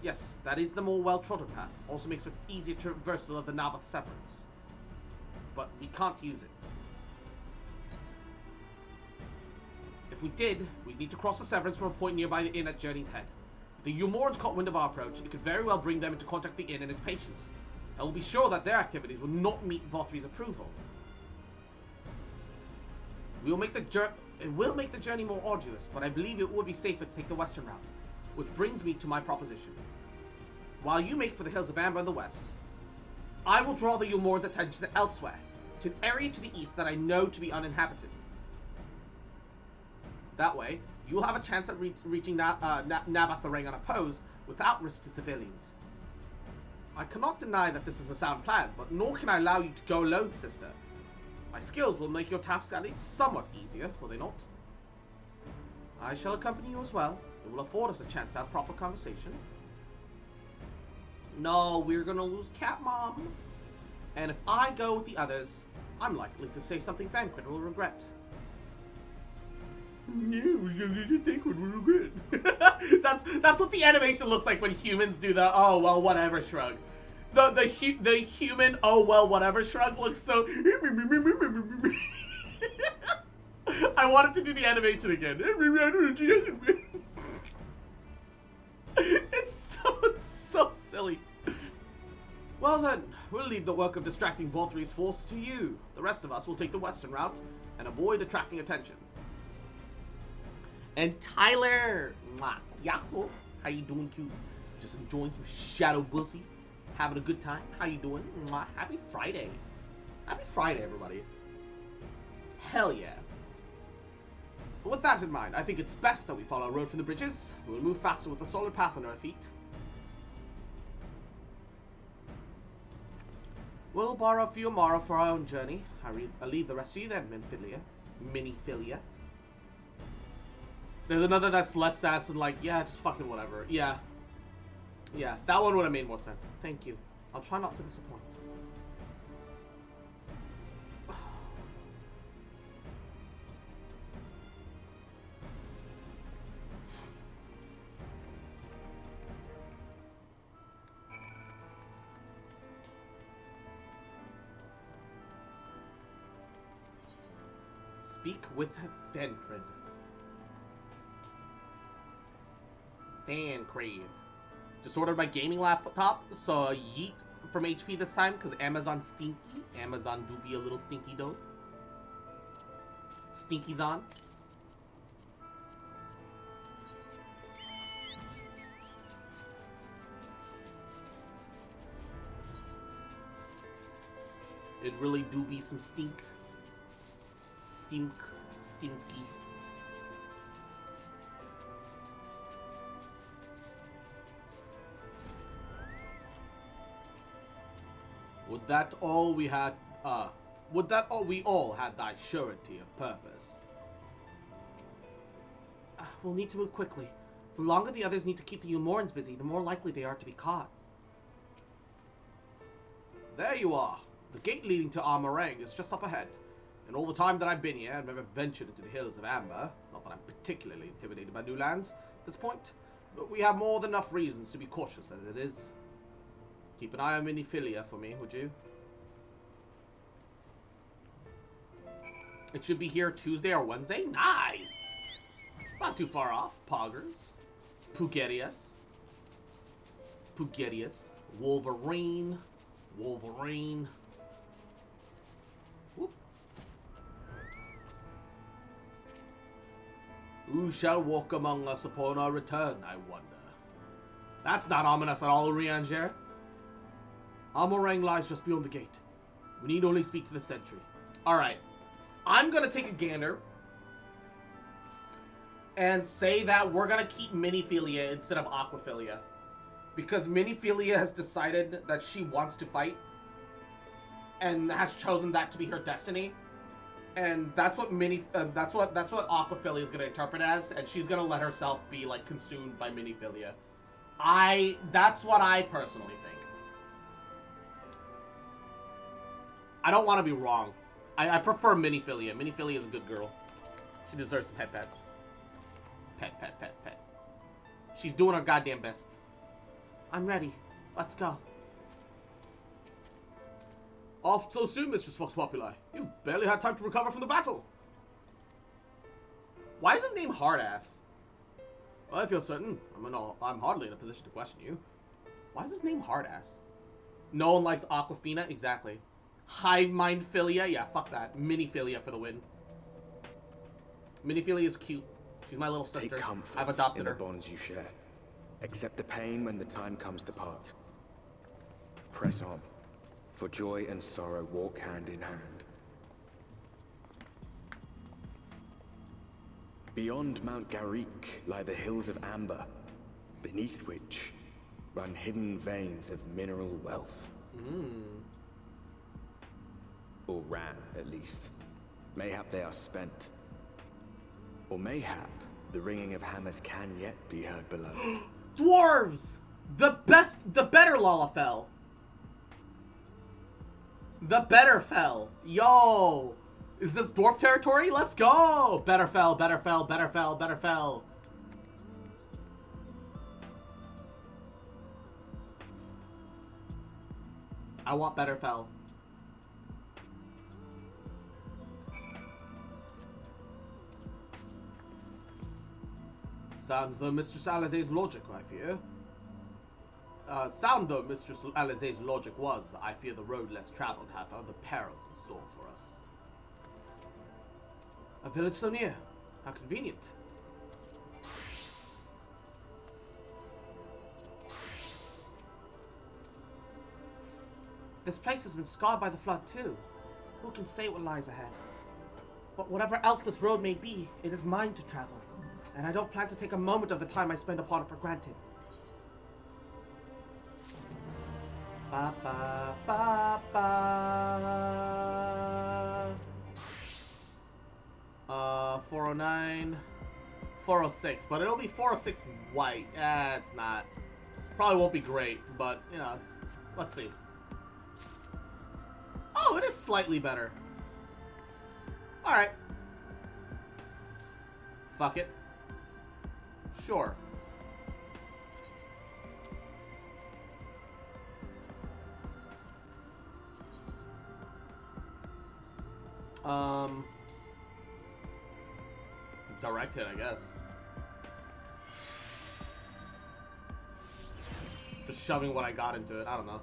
Yes, that is the more well-trodden path. Also makes for easier traversal of the Navath Severance. But we can't use it. If we did, we'd need to cross the Severance from a point nearby the inn at Journey's Head. If the Umorans caught wind of our approach, it could very well bring them into contact with the inn and its patrons. I will be sure that their activities will not meet Vothri's approval. It will make the journey more arduous, but I believe it would be safer to take the western route. Which brings me to my proposition. While you make for the Hills of Amber in the west, I will draw the Umorans' attention elsewhere, to an area to the east that I know to be uninhabited. That way, you will have a chance at reaching Nabatharang unopposed without risk to civilians. I cannot deny that this is a sound plan, but nor can I allow you to go alone, sister. My skills will make your tasks at least somewhat easier, will they not? I shall accompany you as well. It will afford us a chance to have proper conversation. No, we're gonna lose Cat Mom. And if I go with the others, I'm likely to say something Thancred will regret. No, you think would regret. That's what the animation looks like when humans do the oh well whatever shrug. The human oh well whatever shrug looks so. I wanted to do the animation again. It's so silly. Well then, we'll leave the work of distracting Vothri's force to you. The rest of us will take the western route and avoid attracting attention. And Tyler, Yahoo, how you doing, cute? Just enjoying some shadow bussy, having a good time. How you doing? Happy Friday. Happy Friday, everybody. Hell yeah. But with that in mind, I think it's best that we follow a road from the bridges. We'll move faster with a solid path under our feet. We'll borrow a few Amara for our own journey. I'll leave the rest of you then, Miniphilia. There's another that's less sass and like, yeah, just fucking whatever. Yeah. Yeah, that one would have made more sense. Thank you. I'll try not to disappoint. Speak with Thancred. Thancred. Just ordered my gaming laptop, so yeet from HP this time, because Amazon stinky. Amazon do be a little stinky though. Stinky's on. It really do be some stink. Stinky. Would that all we all had thy surety of purpose? We'll need to move quickly. The longer the others need to keep the Umorans busy, the more likely they are to be caught. There you are. The gate leading to Armorang is just up ahead. In all the time that I've been here, I've never ventured into the Hills of Amber. Not that I'm particularly intimidated by new lands at this point, but we have more than enough reasons to be cautious as it is. Keep an eye on Miniphilia for me, would you? It should be here Tuesday or Wednesday? Nice! It's not too far off. Poggers. Pugetius. Wolverine. Whoop. Who shall walk among us upon our return, I wonder? That's not ominous at all, Rianger. Armorang lies just beyond the gate. We need only speak to the sentry. Alright. I'm gonna take a gander and say that we're gonna keep Miniphilia instead of Aquaphilia. Because Miniphilia has decided that she wants to fight and has chosen that to be her destiny. And that's what that's what Aquaphilia is gonna interpret as, and she's gonna let herself be like consumed by Miniphilia. That's what I personally think. I don't want to be wrong. I prefer Miniphilia. Miniphilia is a good girl. She deserves some pets. Pet. She's doing her goddamn best. I'm ready. Let's go. Off so soon, Mistress Fox Populi. You've barely had time to recover from the battle. Why is his name Hardass? Well, I feel certain. I'm hardly in a position to question you. Why is his name Hardass? No one likes Aquafina? Exactly. Hive Mind Philia? Yeah, fuck that. Miniphilia for the win. Miniphilia is cute. She's my little sister. Take comfort I've adopted in her. the bonds you share. Accept the pain when the time comes to part. Press on, for joy and sorrow walk hand in hand. Beyond Mount Garik lie the hills of Amber, beneath which run hidden veins of mineral wealth. Or ran, at least. Mayhap they are spent. Or mayhap the ringing of hammers can yet be heard below. Dwarves! The better Lalafell. The better fell. Yo! Is this dwarf territory? Let's go! Better fell, better fell, better fell, better fell. I want better fell. Sounds though Mistress Alizé's logic, I fear. Sound though Mistress Alizé's logic was, I fear the road less traveled hath other perils in store for us. A village so near. How convenient. This place has been scarred by the flood too. Who can say what lies ahead? But whatever else this road may be, it is mine to travel. And I don't plan to take a moment of the time I spend upon it for granted. Ba ba ba ba. 409, 406, but it'll be 406 white. It's not. Probably won't be great, but you know, let's see. Oh, it is slightly better. All right. Fuck it. Sure. Direct hit, I guess. Just shoving what I got into it. I don't know.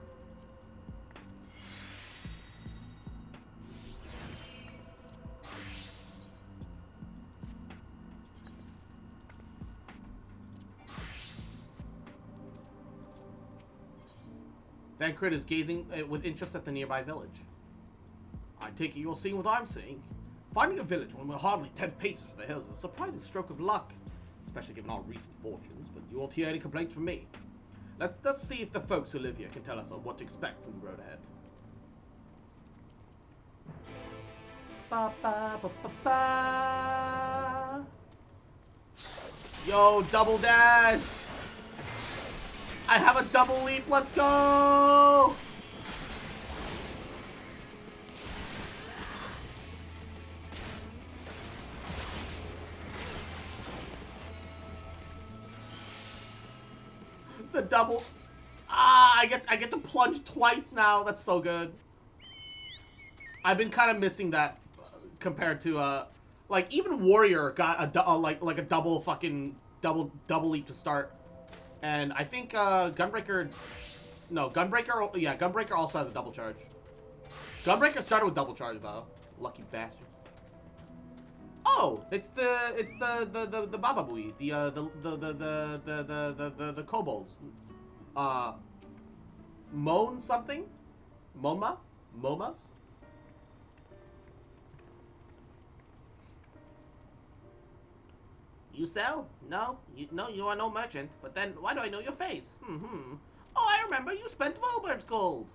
Thancred is gazing with interest at the nearby village. I take it you're seeing what I'm seeing. Finding a village when we're hardly 10 paces from the hills is a surprising stroke of luck, especially given our recent fortunes, but you won't hear any complaints from me. Let's see if the folks who live here can tell us what to expect from the road ahead. Ba, ba, ba, ba, ba. Yo, double dash! I have a double leap, let's go! The double. I get to plunge twice now. That's so good. I've been kind of missing that compared to like even Warrior got a like a double fucking double leap to start, and I think Gunbreaker also has a double charge. Gunbreaker started with double charge though. Lucky bastards. Oh, it's the Baba Booey, the kobolds. Moan something? Momas? You sell? No, you are no merchant. But then, why do I know your face? Oh, I remember. You spent Volbert's gold.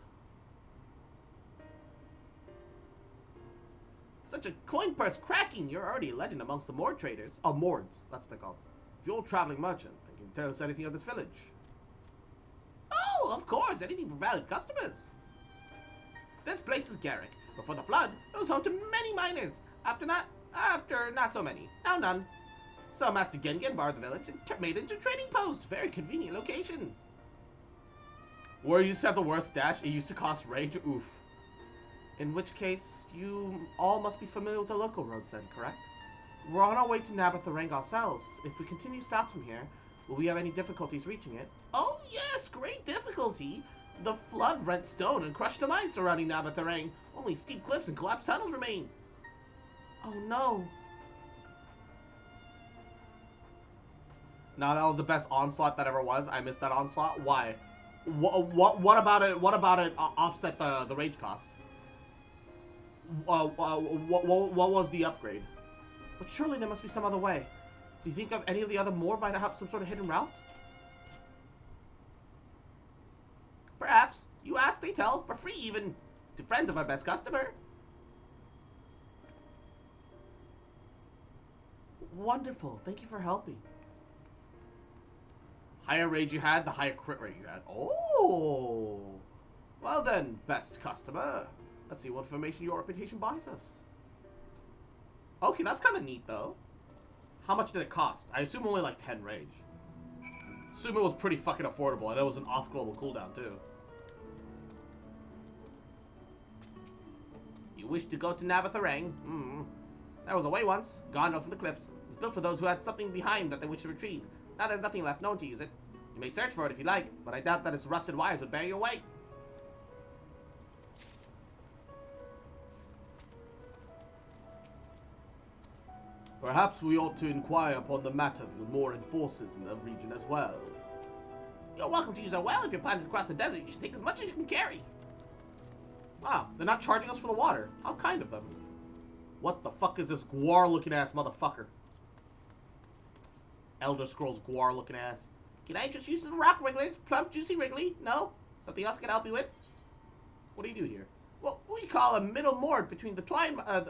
Such a coin purse cracking! You're already a legend amongst the Mord traders. Oh, Mords. That's what they're called. If you're a traveling merchant, then can you tell us anything of this village? Oh, of course. Anything for valued customers. This place is Garrick. Before the flood, it was home to many miners. After not so many. Now none. So Master Gengen borrowed the village and made it into a trading post. Very convenient location. Where you used to have the worst dash, it used to cost rage. Oof. In which case, you all must be familiar with the local roads then, correct? We're on our way to Nabatharang ourselves. If we continue south from here, will we have any difficulties reaching it? Oh yes, great difficulty. The flood rent stone and crushed the mine surrounding Nabatharang. Only steep cliffs and collapsed tunnels remain. Oh no. No, that was the best onslaught that ever was. I missed that onslaught. Why? What about it? What about it offset the rage cost? What was the upgrade? But surely there must be some other way. Do you think of any of the other Mord might have some sort of hidden route? Perhaps. You ask, they tell, for free even. To friends of our best customer. Wonderful. Thank you for helping. Higher rage you had, the higher crit rate you had. Oh! Well then, best customer. Let's see what information your reputation buys us. Okay, that's kind of neat though. How much did it cost? I assume only like 10 rage. Assume it was pretty fucking affordable, and it was an off-global cooldown too. You wish to go to Nabatharang? There was a way once, gone off from the cliffs. It was built for those who had something behind that they wish to retrieve. Now there's nothing left, no one to use it. You may search for it if you like, but I doubt that its rusted wires would bear your weight. Perhaps we ought to inquire upon the matter of the Moran forces in the region as well. You're welcome to use our well. If you're planning to cross the desert, you should take as much as you can carry. Wow, they're not charging us for the water. How kind of them. What the fuck is this Gwar-looking ass motherfucker? Elder Scrolls Gwar-looking ass. Can I introduce you to the rock wrigglers? Plump, juicy wriggly? No? Something else I can help you with? What do you do here? What we call a middle mord between the twine. I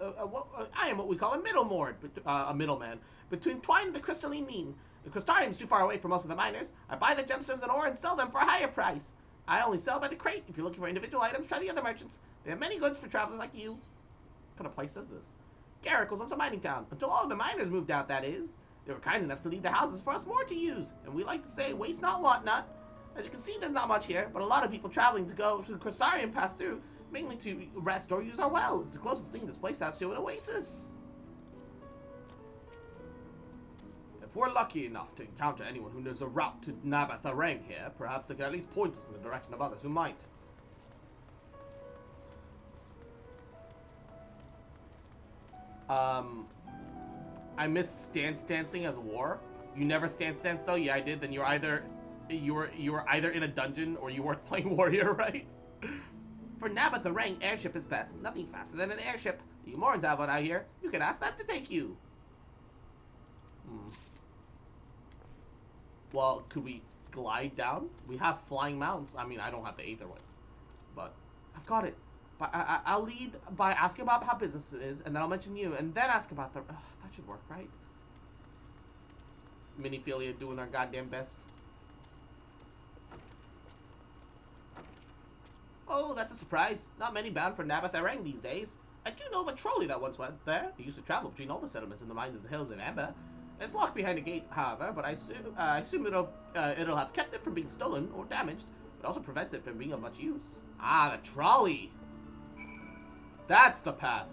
am what we call a middle mord, A middleman. between twine and the crystalline mean. The crystarium is too far away for most of the miners. I buy the gemstones and ore and sell them for a higher price. I only sell by the crate. If you're looking for individual items, try the other merchants. They have many goods for travelers like you. What kind of place is this? Garrick was once a mining town, until all of the miners moved out, that is. They were kind enough to leave their houses for us more to use, and we like to say, waste not, want not. As you can see, there's not much here, but a lot of people traveling to go to the Crystarium pass through, mainly to rest or use our well. It's the closest thing this place has to an oasis. If we're lucky enough to encounter anyone who knows a route to Nabatharang here, perhaps they can at least point us in the direction of others who might. I miss stance dancing as a war. You never stance dance though? Yeah, I did. Then you were either in a dungeon or you weren't playing warrior, right? For Nabatharang, airship is best. Nothing faster than an airship. The Umorans have one out here. You can ask them to take you. Well, could we glide down? We have flying mounts. I mean, I don't have the Aether one, but I've got it. But I'll lead by asking about how business is, and then I'll mention you, and then ask about the... that should work, right? Miniphilia doing our goddamn best. Oh, that's a surprise. Not many bound for Nabatharang these days. I do know of a trolley that once went there. He used to travel between all the settlements in the mines of the hills in Amber. It's locked behind a gate, however, but I assume it'll have kept it from being stolen or damaged, but also prevents it from being of much use. Ah, the trolley! That's the path.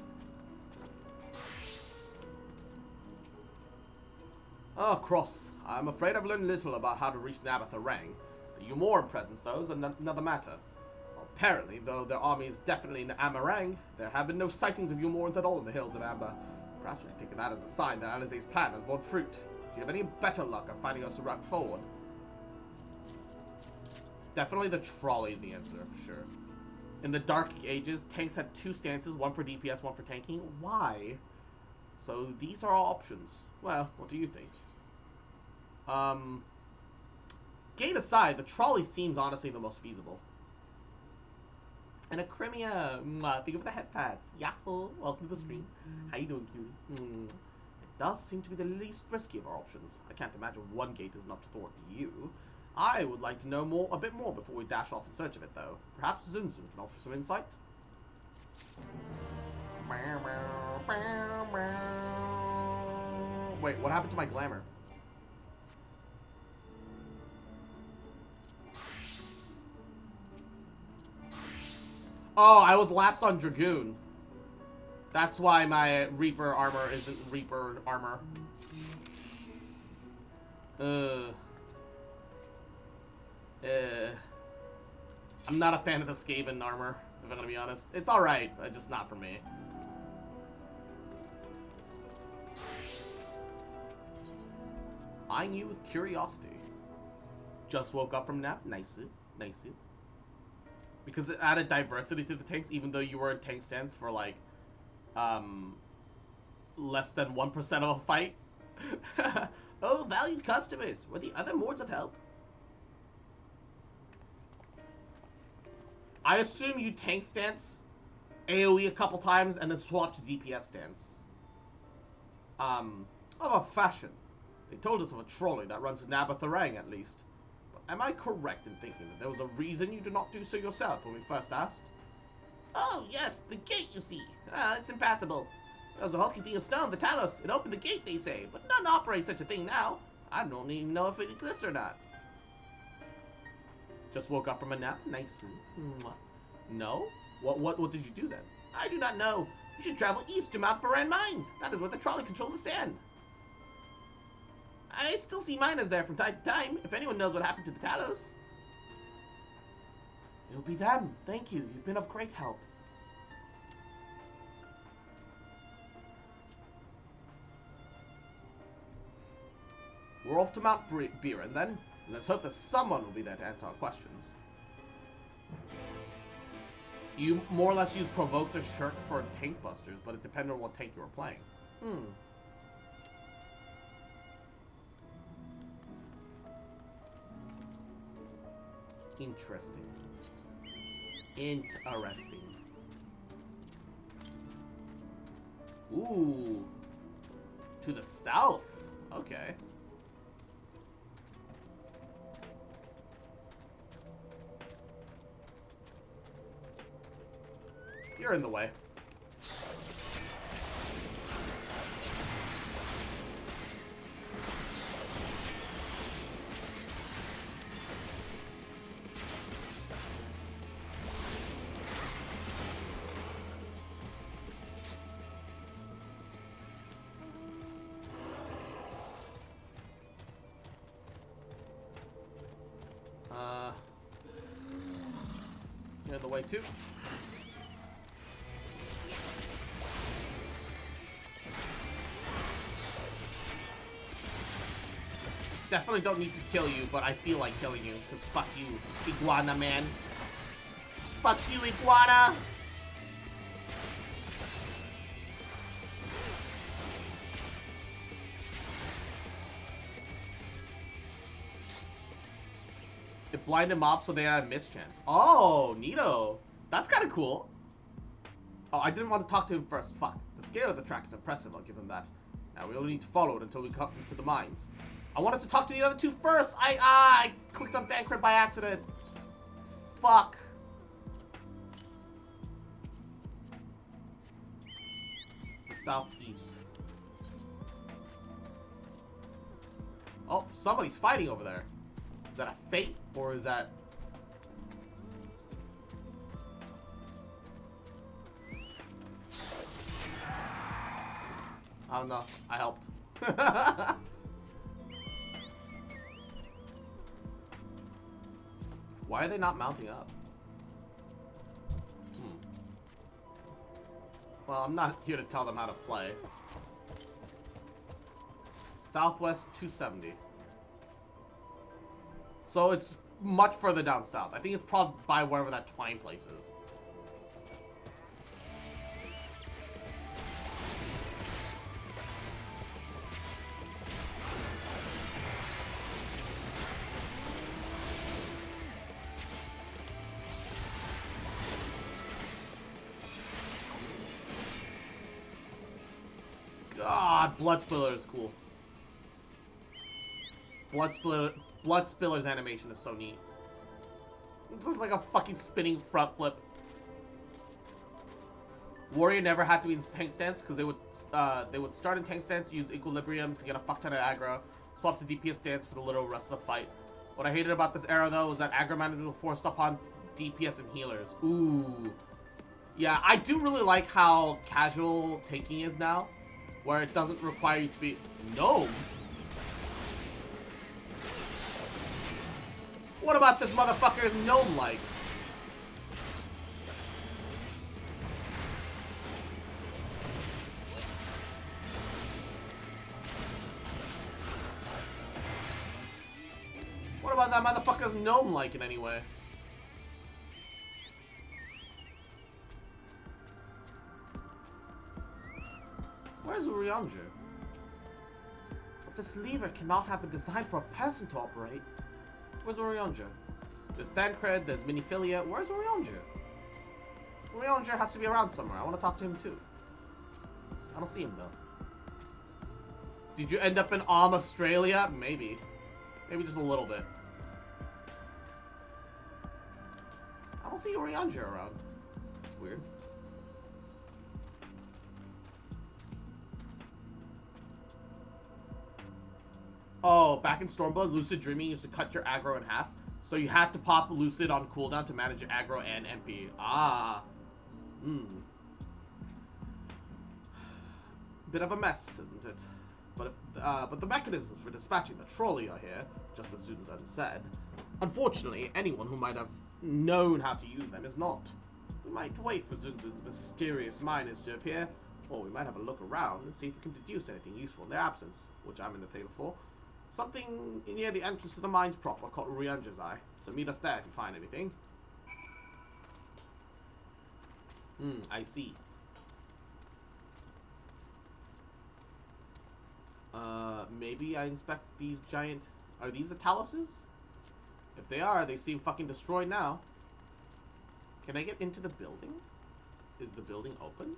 Oh, Cross. I'm afraid I've learned little about how to reach Nabatharang. The Umoran presence, though, is another matter. Well, apparently, though their army is definitely in Amarang, there have been no sightings of Umorans at all in the hills of Amber. Perhaps we can take that as a sign that Alizé's plan has borne fruit. Do you have any better luck of finding us a route forward? Definitely the trolley is the answer, for sure. In the Dark Ages, tanks had 2 stances, one for DPS, one for tanking. Why? So these are all options. Well, what do you think? Gate aside, the trolley seems honestly the most feasible. And a Crimea. Think of the head pads. Yahoo! Welcome to the stream. How you doing, cutie? It does seem to be the least risky of our options. I can't imagine one gate is enough to thwart you. I would like to know a bit more before we dash off in search of it, though. Perhaps Zunzun can offer some insight. Wait, what happened to my glamour? Oh, I was last on Dragoon. That's why my Reaper armor isn't Reaper armor. I'm not a fan of the Skaven armor, if I'm gonna be honest. It's alright, but just not for me. Eyeing you with curiosity. Just woke up from nap. Nice. Because it added diversity to the tanks, even though you were in tank stance for like, less than 1% of a fight. Oh, valued customers, were the other modes of help? I assume you tank stance, AoE a couple times, and then swap to DPS stance. Of a fashion. They told us of a trolley that runs in Nabatharang, at least. But am I correct in thinking that there was a reason you did not do so yourself when we first asked? Oh, yes, the gate, you see. It's impassable. There was a hulking thing of stone, the Talos. It opened the gate, they say, but none operate such a thing now. I don't even know if it exists or not. Just woke up from a nap? Nice. No? What did you do then? I do not know. You should travel east to Mount Baran Mines. That is where the trolley controls the sand. I still see miners there from time to time, if anyone knows what happened to the Talos. It'll be them. Thank you. You've been of great help. We're off to Mount Biren then. Let's hope that someone will be there to answer our questions. You more or less use Provoke the Shirk for tank busters, but it depended on what tank you were playing. Interesting. Ooh. To the south. Okay. You're in the way. You're in the way too. Definitely don't need to kill you, but I feel like killing you, because fuck you, Iguana man. Fuck you, Iguana! It blinded mobs so they had a mischance. Oh, neato. That's kind of cool. Oh, I didn't want to talk to him first. Fuck. The scale of the track is impressive, I'll give him that. Now we only need to follow it until we come to the mines. I wanted to talk to the other two first. I clicked on Thancred by accident. Fuck. Southeast. Oh, somebody's fighting over there. Is that a fate, or is that... I don't know. I helped. Why are they not mounting up? Well, I'm not here to tell them how to play. Southwest 270. So it's much further down south. I think it's probably by wherever that twine place is. God, Bloodspiller is cool. Bloodspiller's animation is so neat. It's just like a fucking spinning front flip. Warrior never had to be in tank stance because they would start in tank stance, use equilibrium to get a fuck ton of aggro, swap to DPS stance for the literal rest of the fight. What I hated about this era though was that aggro managers were forced upon DPS and healers. Ooh. Yeah, I do really like how casual taking is now, where it doesn't require you to be gnome. What about this motherfucker gnome-like? What about that motherfucker's gnome-like in any way? Where's Urianger? But this lever cannot have been designed for a person to operate. Where's Urianger? There's Thancred, there's Miniphilia. Where's Urianger? Urianger has to be around somewhere. I want to talk to him too. I don't see him though. Did you end up in Australia? Maybe. Maybe just a little bit. I don't see Urianger around. It's weird. Oh, back in Stormblood, Lucid Dreaming used to cut your aggro in half. So you had to pop Lucid on cooldown to manage your aggro and MP. Ah. Bit of a mess, isn't it? But the mechanisms for dispatching the trolley are here, just as Zunzun said. Unfortunately, anyone who might have known how to use them is not. We might wait for Zunzun's mysterious miners to appear, or we might have a look around and see if we can deduce anything useful in their absence, which I'm in the favor for. Something near the entrance to the mines proper called Urianger's Eye, so meet us there if you find anything. I see. Maybe I inspect these giant... Are these the Taluses? If they are, they seem fucking destroyed now. Can I get into the building? Is the building open?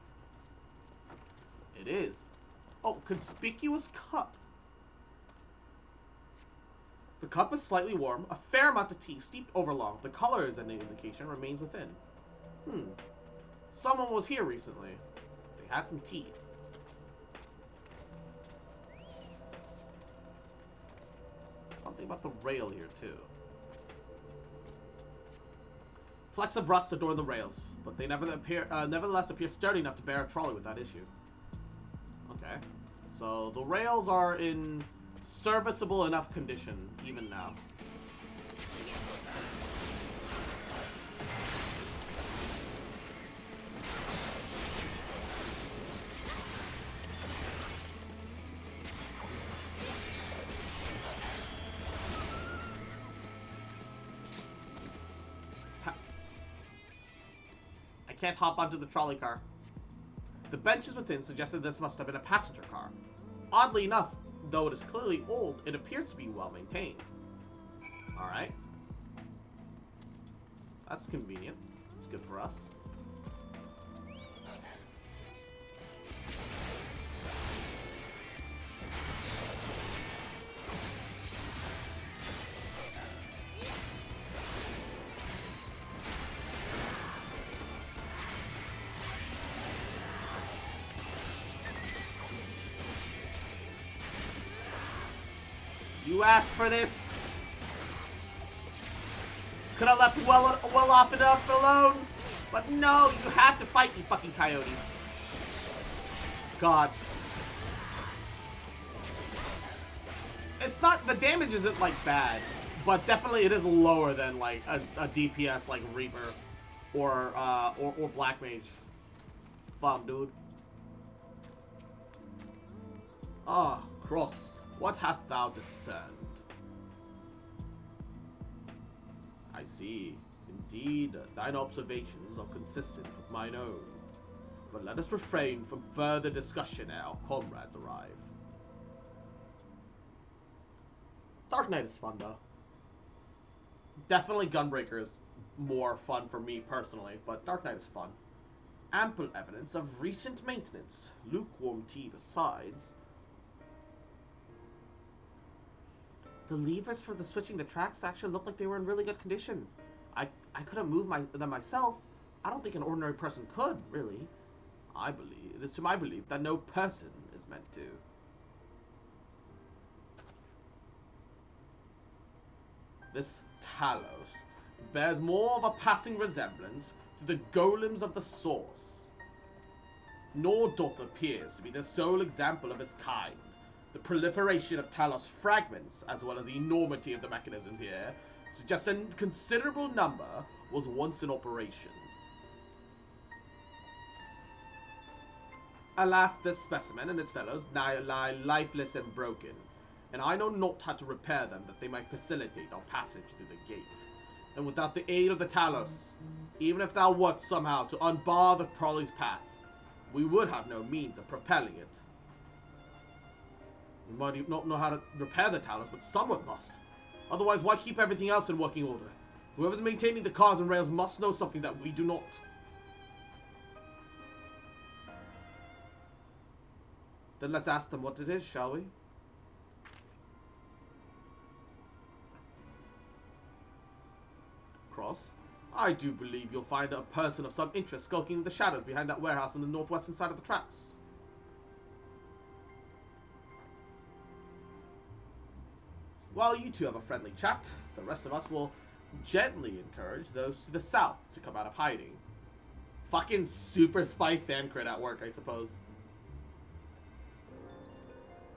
It is. Oh, conspicuous cup. The cup is slightly warm. A fair amount of tea steeped overlong. The color is an indication remains within. Someone was here recently. They had some tea. Something about the rail here, too. Flecks of rust adorn the rails, but they nevertheless appear sturdy enough to bear a trolley without issue. Okay. So the rails are in serviceable enough condition, even now. I can't hop onto the trolley car. The benches within suggested this must have been a passenger car. Oddly enough, though it is clearly old, it appears to be well maintained. Alright. That's convenient. It's good for us. You asked for this. Could have left well off enough alone, but no, you had to fight me, fucking coyote. God. It's not, the damage isn't like bad, but definitely it is lower than like a DPS like Reaper or Black Mage. Fuck, dude. Ah, Cross. What hast thou discerned? I see. Indeed, thine observations are consistent with mine own. But let us refrain from further discussion ere our comrades arrive. Dark Knight is fun, though. Definitely Gunbreaker is more fun for me personally, but Dark Knight is fun. Ample evidence of recent maintenance. Lukewarm tea besides. The levers for the switching the tracks actually look like they were in really good condition. I couldn't move them myself. I don't think an ordinary person could, really. It is to my belief that no person is meant to. This Talos bears more of a passing resemblance to the golems of the source. Nor doth appears to be the sole example of its kind. The proliferation of Talos fragments, as well as the enormity of the mechanisms here, suggests a considerable number was once in operation. Alas, this specimen and its fellows lie lifeless and broken, and I know not how to repair them that they might facilitate our passage through the gate. And without the aid of the Talos, even if thou wert somehow to unbar the Prolly's path, we would have no means of propelling it. We might not know how to repair the Talos, but someone must. Otherwise, why keep everything else in working order? Whoever's maintaining the cars and rails must know something that we do not. Then let's ask them what it is, shall we? Cross, I do believe you'll find a person of some interest skulking in the shadows behind that warehouse on the northwestern side of the tracks. While you two have a friendly chat, the rest of us will gently encourage those to the south to come out of hiding. Fucking super spy fan crit at work, I suppose.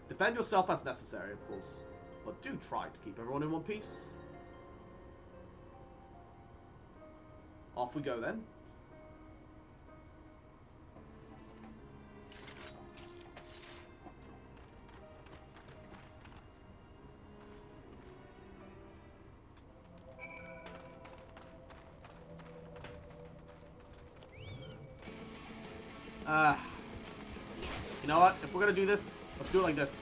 Defend yourself as necessary, of course, but do try to keep everyone in one piece. Off we go then. You know what? If we're gonna do this, let's do it like this.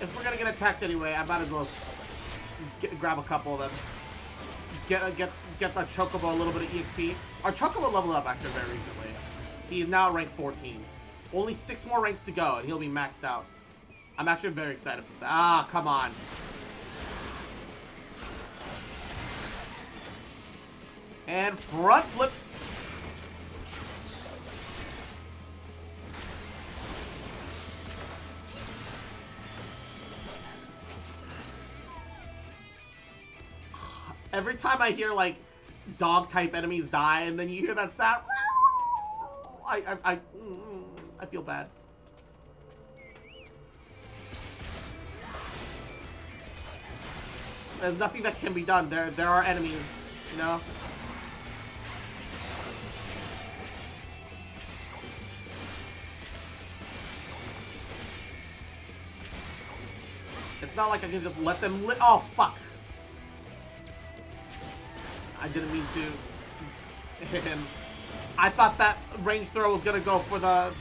If we're gonna get attacked anyway, I might as well grab a couple of them. Get the Chocobo a little bit of EXP. Our Chocobo leveled up actually very recently. He is now rank 14. Only 6 more ranks to go, and he'll be maxed out. I'm actually very excited for that. Ah, come on. And front flip. Every time I hear, like, dog-type enemies die, and then you hear that sound, I feel bad. There's nothing that can be done. There are enemies, you know? It's not like I can just let them oh, fuck. I didn't mean to hit him. I thought that range throw was gonna go for the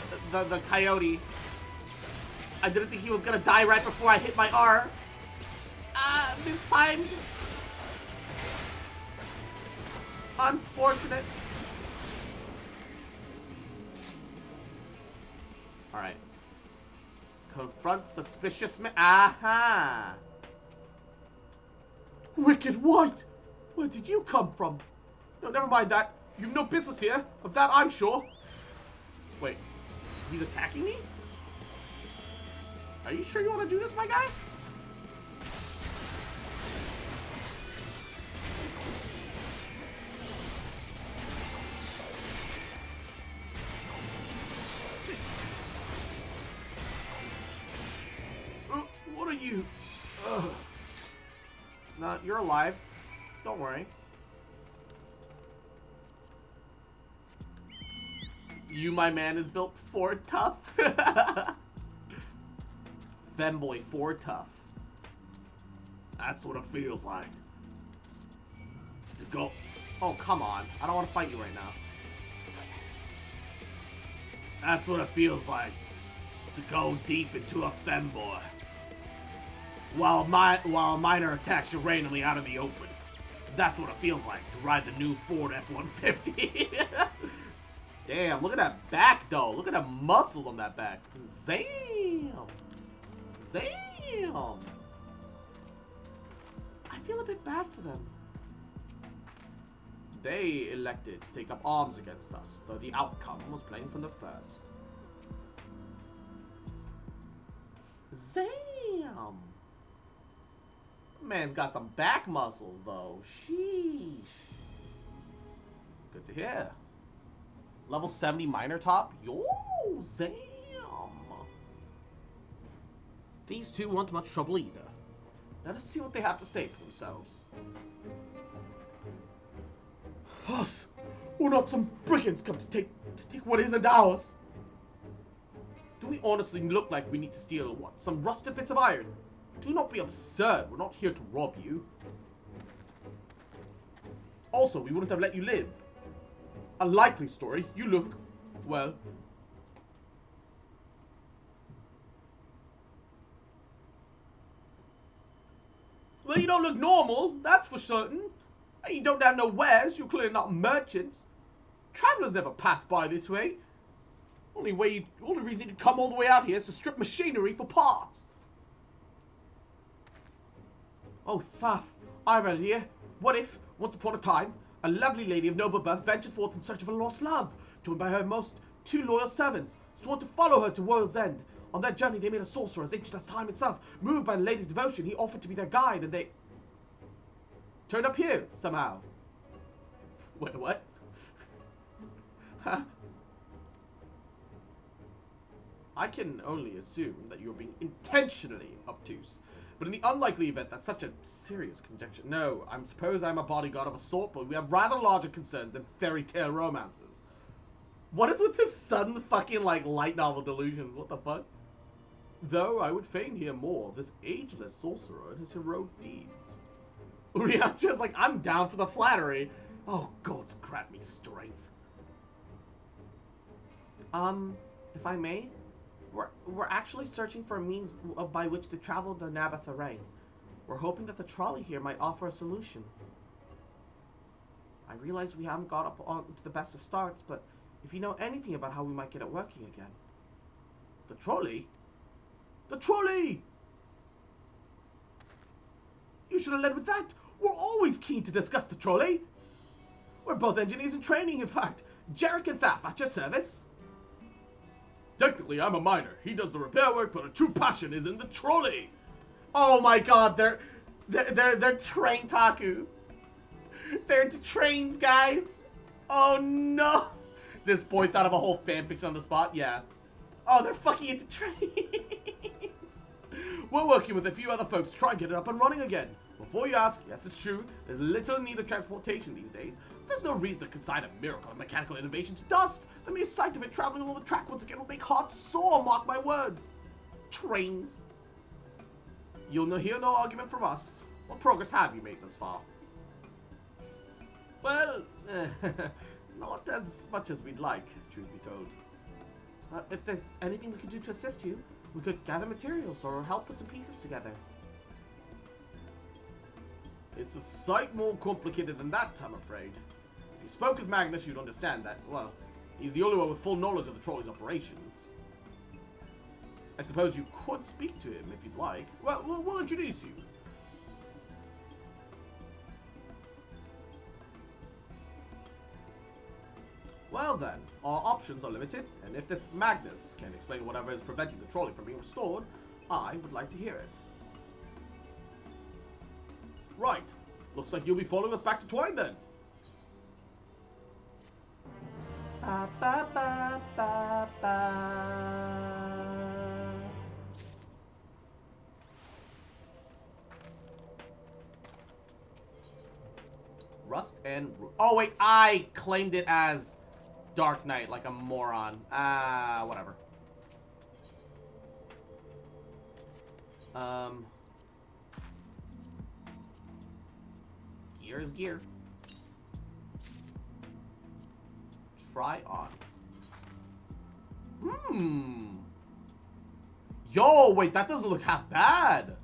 coyote. I didn't think he was gonna die right before I hit my R. This time. Unfortunate. Alright. Confront suspicious man. Aha! Wicked White! Where did you come from? No, never mind that. You've no business here. Of that, I'm sure. Wait. He's attacking me? Are you sure you want to do this, my guy? What are you? Ugh. No, you're alive. Don't worry. You, my man, is built for tough. Femboi for tough. That's what it feels like. To go. Oh, come on. I don't want to fight you right now. That's what it feels like to go deep into a Femboi. While a miner attacks you randomly out of the open. That's what it feels like to ride the new Ford F-150. Damn, look at that back though. Look at the muscles on that back. Zam! Zam! I feel a bit bad for them. They elected to take up arms against us, though the outcome was plain from the first. Zam! Man's got some back muscles, though. Sheesh. Good to hear. Level 70 miner top? Yo, Zam! These two weren't much trouble either. Let us see what they have to say for themselves. Us! We're not some brigands come to take what isn't ours. Do we honestly look like we need to steal what? Some rusted bits of iron? Do not be absurd. We're not here to rob you. Also, we wouldn't have let you live. A likely story. You look, well... Well, you don't look normal, that's for certain. And you don't have no wares, you're clearly not merchants. Travelers never pass by this way. Only reason you come all the way out here is to strip machinery for parts. Oh, Thaf, I have an idea. What if, once upon a time, a lovely lady of noble birth ventured forth in search of a lost love, joined by her two loyal servants, sworn to follow her to World's End. On that journey, they made a sorcerer as ancient as time itself. Moved by the lady's devotion, he offered to be their guide, and they turned up here, somehow. Wait, what? Huh? I can only assume that you're being intentionally obtuse. But in the unlikely event that such a serious conjecture... No, I suppose I'm a bodyguard of a sort, but we have rather larger concerns than fairy tale romances. What is with this sudden fucking, like, light novel delusions? What the fuck? Though I would fain hear more of this ageless sorcerer and his heroic deeds. Just like, I'm down for the flattery. Oh, gods grant me strength. If I may, we're actually searching for a means by which to travel the Nabatha. We're hoping that the trolley here might offer a solution. I realize we haven't got up to the best of starts, but if you know anything about how we might get it working again. The trolley? The trolley! You should have led with that. We're always keen to discuss the trolley. We're both engineers in training, in fact. Jarek and Thaf at your service. Technically, I'm a miner. He does the repair work, but a true passion is in the trolley. Oh my god, they're train taku. They're into trains, guys. Oh no. This boy thought of a whole fanfiction on the spot. Yeah. Oh, they're fucking into trains. We're working with a few other folks to try and get it up and running again. Before you ask, yes, it's true. There's little need of transportation these days. There's no reason to consign a miracle of mechanical innovation to dust. The mere sight of it traveling along the track once again will make hearts sore, mark my words. Trains. You'll hear no argument from us. What progress have you made thus far? Well, not as much as we'd like, truth be told. If there's anything we could do to assist you, we could gather materials or help put some pieces together. It's a sight more complicated than that, I'm afraid. If you spoke with Magnus, you'd understand that, well, he's the only one with full knowledge of the trolley's operations. I suppose you could speak to him if you'd like. Well, we'll introduce you. Well then, our options are limited, and if this Magnus can explain whatever is preventing the trolley from being restored, I would like to hear it. Right. Looks like you'll be following us back to Twine then. Ba, ba, ba, ba, ba. Rust and... Oh wait, I claimed it as Dark Knight like a moron. Whatever. Gear is gear. Try on. Yo, wait, that doesn't look half bad.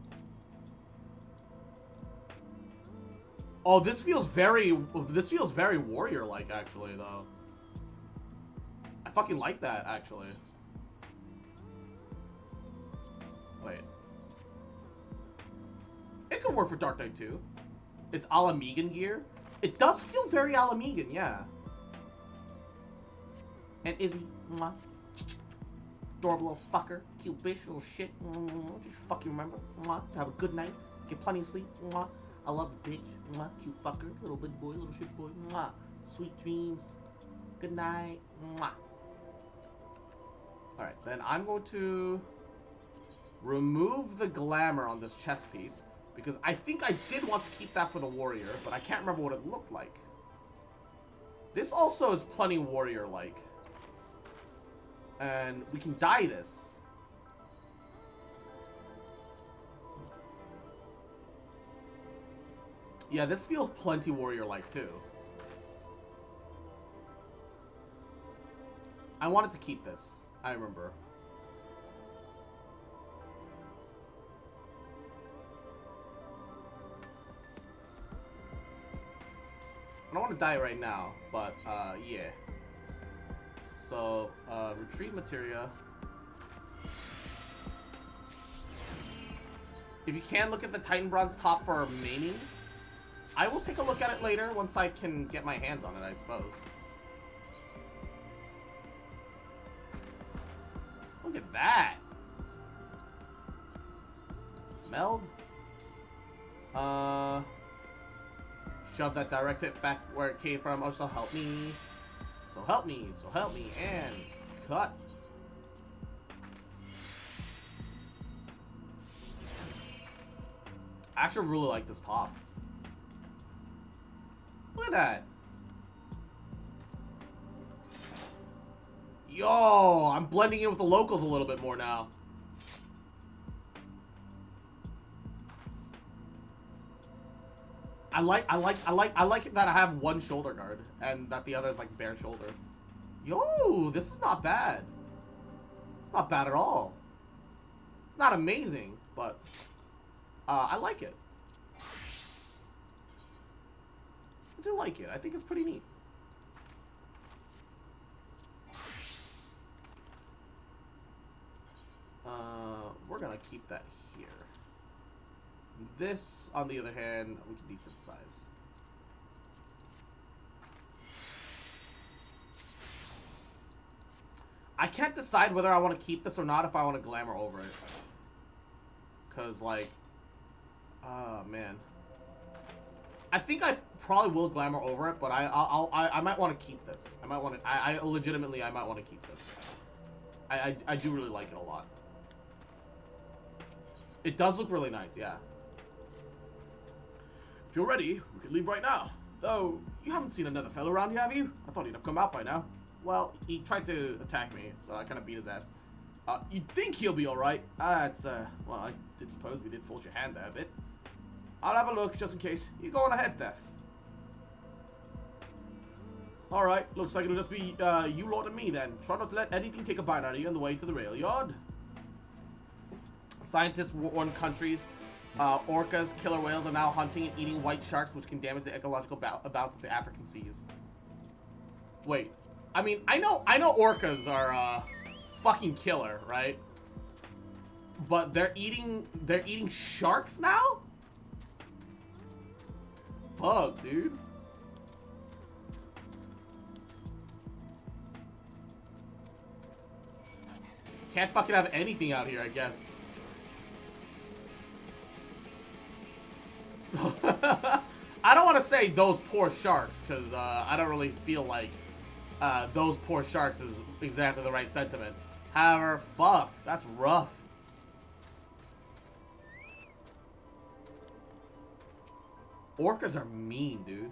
Oh, this feels very warrior-like, actually, though. I fucking like that, actually. Wait. It could work for Dark Knight too. It's a la Megan gear. It does feel very a la Megan, yeah. And Izzy, mwah. Adorable little fucker, cute bitch, little shit. Just fucking remember, mwah. To have a good night, get plenty of sleep. Mwah. I love the bitch, mwah. Cute fucker, little big boy, little shit boy. Mwah. Sweet dreams. Good night. Mwah. All right, then I'm going to remove the glamour on this chest piece. Because I think I did want to keep that for the warrior, but I can't remember what it looked like. This also is plenty warrior-like. And we can dye this. Yeah, this feels plenty warrior-like too. I wanted to keep this. I remember. I don't want to dye it right now, but yeah. So, retrieve materia. If you can look at the Titan Bronze top for maining, I will take a look at it later once I can get my hands on it, I suppose. Look at that. Meld. Shove that direct hit back where it came from. Oh, so help me. So help me. So help me. And cut. I actually really like this top. Look at that. Yo, I'm blending in with the locals a little bit more now. I like it that I have one shoulder guard and that the other is like bare shoulder. Yo, this is not bad. It's not bad at all. It's not amazing, but I like it. I do like it. I think it's pretty neat. We're gonna keep that here. This, on the other hand, we can desynthesize. I can't decide whether I want to keep this or not if I want to glamour over it. Cause like, oh man, I think I probably will glamour over it, but I might want to keep this. I might want to. I legitimately I might want to keep this. I do really like it a lot. It does look really nice, yeah. If you're ready, we can leave right now. Though, you haven't seen another fellow around here, have you? I thought he'd have come out by now. Well, he tried to attack me, so I kind of beat his ass. You'd think he'll be alright. Well, I did suppose we did force your hand there a bit. I'll have a look, just in case. You go on ahead, Theft. Alright, looks like it'll just be, you, Lord, and me, then. Try not to let anything take a bite out of you on the way to the rail yard. Scientists warn countries, orcas, killer whales are now hunting and eating white sharks, which can damage the ecological balance of the African seas. Wait, I mean, I know orcas are fucking killer, right? But they're eating sharks now? Fuck, dude. Can't fucking have anything out here, I guess. I don't want to say those poor sharks, because I don't really feel like those poor sharks is exactly the right sentiment. However, fuck, that's rough. Orcas are mean, dude.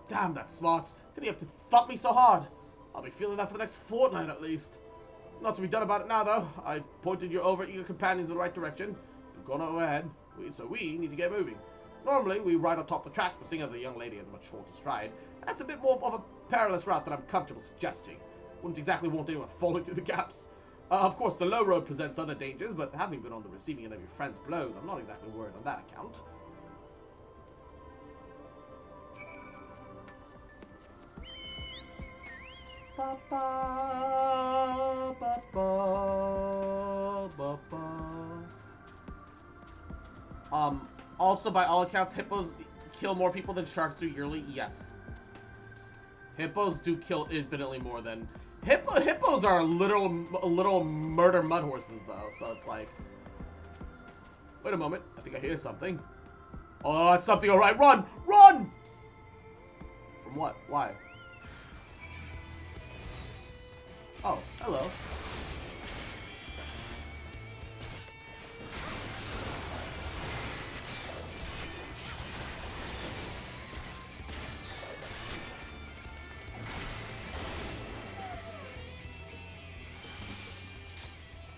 Damn, that smarts. Did he have to thump me so hard? I'll be feeling that for the next fortnight at least. Not to be done about it now, though. I've pointed your over-eager companions in the right direction. You've gone ahead. So we need to get moving. Normally, we ride on top of the tracks, but seeing as the young lady has a much shorter stride, that's a bit more of a perilous route than I'm comfortable suggesting. Wouldn't exactly want anyone falling through the gaps. Of course, the low road presents other dangers, but having been on the receiving end of your friend's blows, I'm not exactly worried on that account. Ba -ba, ba -ba, ba -ba. Also, by all accounts, hippos kill more people than sharks do yearly. Yes. Hippos do kill infinitely more than... Hippos are literal murder mud horses, though, so it's like... Wait a moment, I think I hear something. Oh, that's something, alright, run! Run! From what? Why? Oh, hello.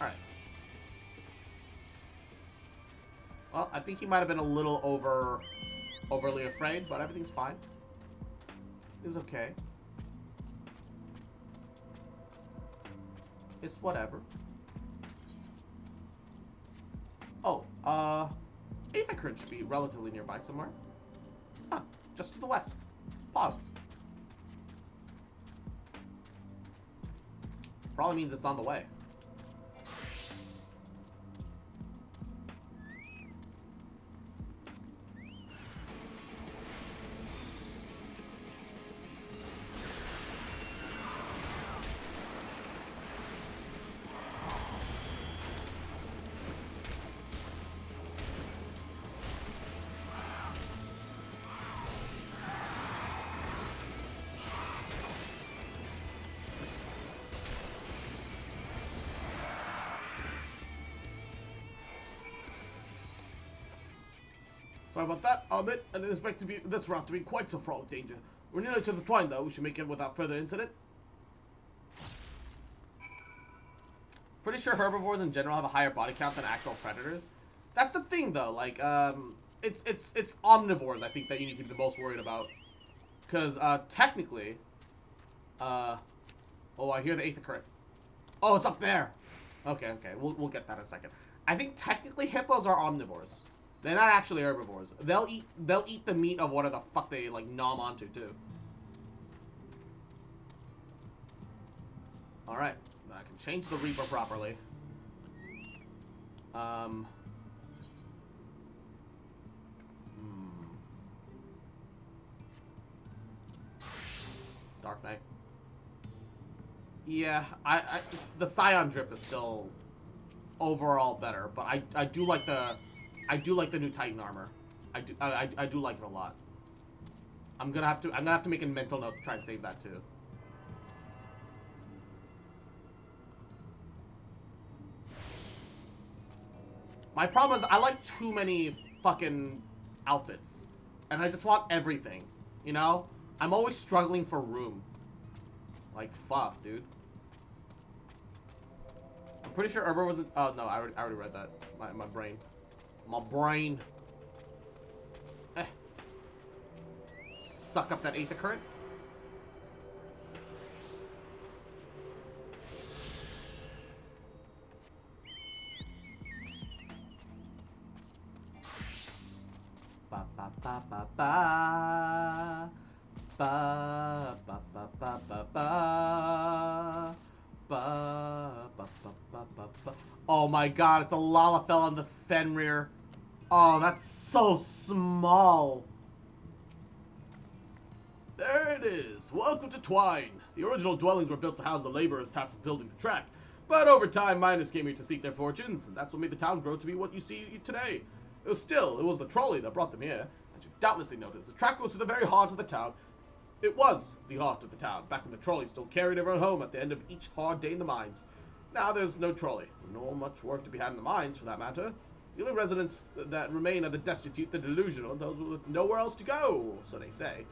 Alright. Well, I think he might have been a little overly afraid, but everything's fine. It's okay. It's whatever. Oh, Aethicurrent should be relatively nearby somewhere. Huh, just to the west. Bottom. Probably means it's on the way. Sorry about that. I'll admit, I didn't expect this route to be quite so fraught with danger. We're nearly to the twine, though. We should make it without further incident. Pretty sure herbivores in general have a higher body count than actual predators. That's the thing, though. Like, it's omnivores, I think, that you need to be the most worried about. Because, technically... oh, I hear the Aethicurrent. Oh, it's up there! Okay, we'll get that in a second. I think technically hippos are omnivores. They're not actually herbivores. They'll eat the meat of whatever the fuck they like nom onto too. All right, then I can change the Reaper properly. Dark Knight. Yeah, the Scion drip is still overall better, but I do like the new Titan armor. I do like it a lot. I'm gonna have to make a mental note to try and save that too. My problem is I like too many fucking outfits, and I just want everything. You know, I'm always struggling for room. Like fuck, dude. I'm pretty sure Herber wasn't. Oh no, I already read that. My brain. My brain. Suck up that Aethicurrent. Ba ba ba ba ba. Ba ba ba ba ba ba. Ba ba ba ba ba ba. Oh my god, it's a Lalafell on the Fenrir. Oh, that's so small. There it is. Welcome to Twine. The original dwellings were built to house the laborers tasked with building the track. But over time, miners came here to seek their fortunes, and that's what made the town grow to be what you see today. It was the trolley that brought them here. As you doubtlessly noticed, the track goes to the very heart of the town. It was the heart of the town, back when the trolley still carried everyone home at the end of each hard day in the mines. Now there's no trolley, nor much work to be had in the mines, for that matter. The only residents that remain are the destitute, the delusional, and those with nowhere else to go, so they say.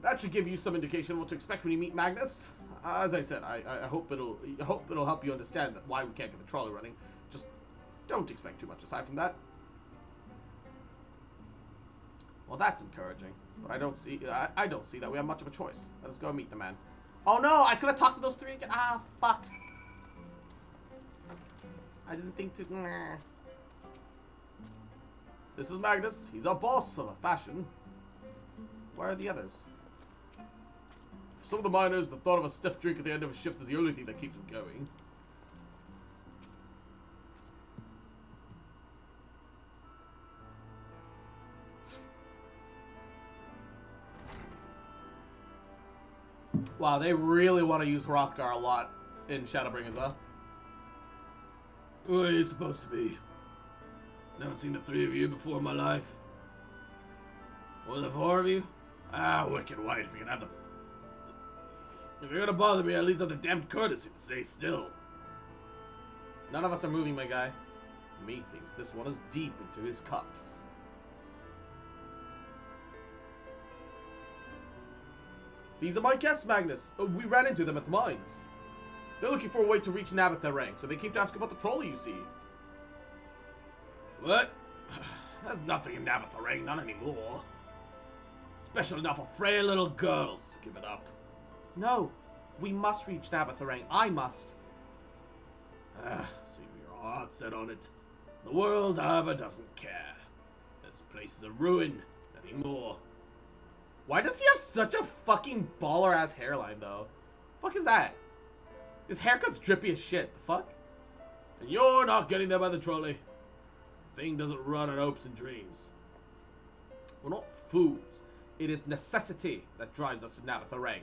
That should give you some indication of what to expect when you meet Magnus. As I said, I hope it'll help you understand that why we can't get the trolley running. Just don't expect too much aside from that. Well, that's encouraging, but I don't see that we have much of a choice. Let us go meet the man. Oh no, I could have talked to those three again. Ah, fuck. I didn't think to... Nah. This is Magnus. He's our boss of a fashion. Where are the others? For some of the miners, the thought of a stiff drink at the end of a shift is the only thing that keeps them going. Wow, they really want to use Hrothgar a lot in Shadowbringers, huh? Who are you supposed to be? Never seen the three of you before in my life. Or the four of you? Ah, wicked white, if you're gonna have the... If you're gonna bother me, at least have the damned courtesy to stay still. None of us are moving, my guy. Methinks this one is deep into his cups. These are my guests, Magnus. We ran into them at the mines. They're looking for a way to reach Nabatharang, so they came to ask about the trolley you see. What? There's nothing in Nabatharang, not anymore. Special enough for frail little girls. Give it up. No, we must reach Nabatharang. I must. So your heart set on it. The world, however, doesn't care. This place is a ruin anymore. Why does he have such a fucking baller-ass hairline, though? Fuck is that? His haircut's drippy as shit. The fuck? And you're not getting there by the trolley. The thing doesn't run on hopes and dreams. We're not fools. It is necessity that drives us to Nabatharang.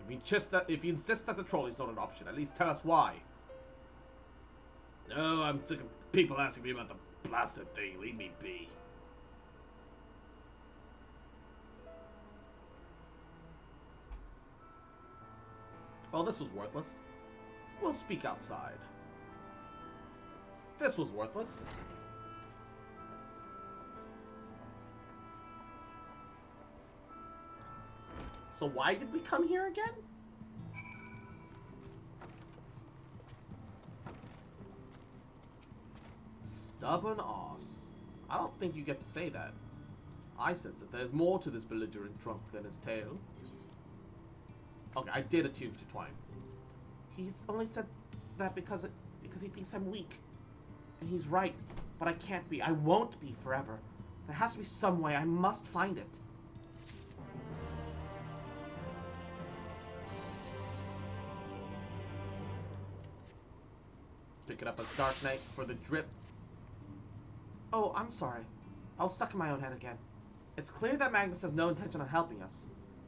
If you insist that the trolley's not an option, at least tell us why. No, I'm sick of people asking me about the blasted thing. Leave me be. Well, this was worthless. We'll speak outside. This was worthless. So why did we come here again? Stubborn ass. I don't think you get to say that. I sense that there's more to this belligerent drunk than his tale. Okay, I did attune to Twine. He's only said that because he thinks I'm weak. And he's right, but I can't be. I won't be forever. There has to be some way. I must find it. Pick it up as Dark Knight for the drip. Oh, I'm sorry. I was stuck in my own head again. It's clear that Magnus has no intention of helping us.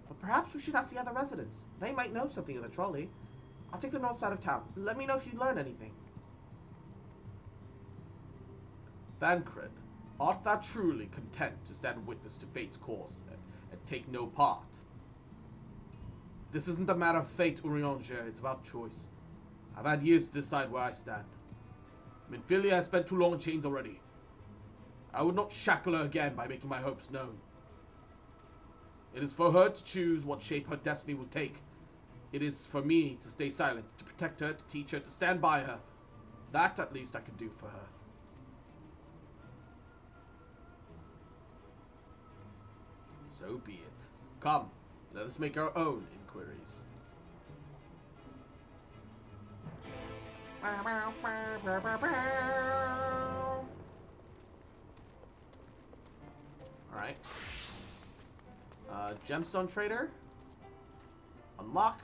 But perhaps we should ask the other residents. They might know something of the trolley. I'll take the north side of town. Let me know if you learn anything. Thancred, art thou truly content to stand witness to fate's course and take no part? This isn't a matter of fate, Urianger. It's about choice. I've had years to decide where I stand. Minfilia has spent too long in chains already. I would not shackle her again by making my hopes known. It is for her to choose what shape her destiny will take. It is for me to stay silent, to protect her, to teach her, to stand by her. That, at least, I can do for her. So be it. Come, let us make our own inquiries. Alright. Gemstone Trader. Unlock.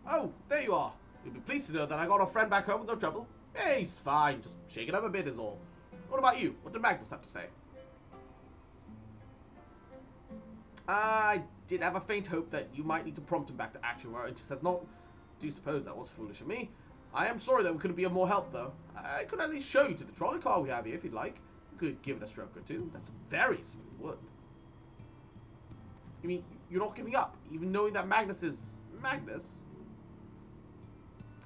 Oh, there you are. You'll be pleased to know that I got a friend back home with no trouble. Hey, he's fine. Just shake it up a bit is all. What about you? What did Magnus have to say? I did have a faint hope that you might need to prompt him back to action where it just says not. Do suppose that was foolish of me. I am sorry that we couldn't be of more help, though. I could at least show you to the trolley car we have here if you'd like. You could give it a stroke or two. That's very smooth wood. You mean you're not giving up, even knowing that Magnus is Magnus?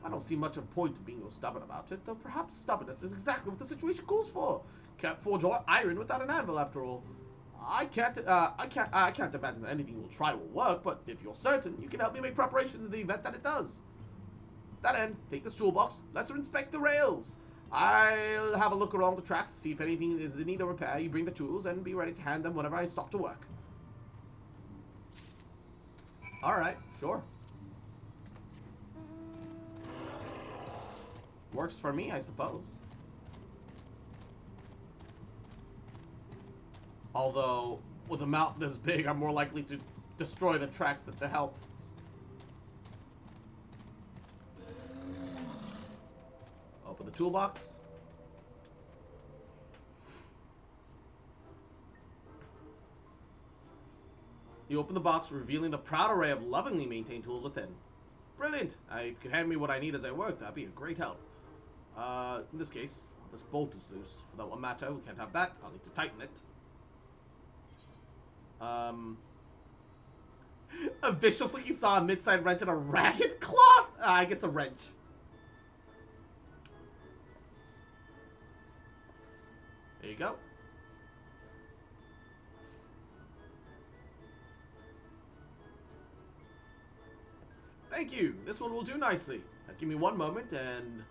I don't see much of a point to being so stubborn about it, though perhaps stubbornness is exactly what the situation calls for. Can't forge iron without an anvil, after all. I can't imagine that anything you'll try will work, but if you're certain, you can help me make preparations in the event that it does. That end, take this toolbox, let's inspect the rails. I'll have a look around the tracks, see if anything is in need of repair. You bring the tools and be ready to hand them whenever I stop to work. Alright, sure. Works for me, I suppose. Although, with a mountain this big, I'm more likely to destroy the tracks than to help. Open the toolbox. You open the box, revealing the proud array of lovingly maintained tools within. Brilliant! If you could hand me what I need as I work, that'd be a great help. In this case, this bolt is loose. For that one matter, we can't have that. I'll need to tighten it. A vicious looking saw, a mid-side wrench, and a ragged cloth! I guess a wrench. There you go. Thank you. This one will do nicely. Now, give me one moment and...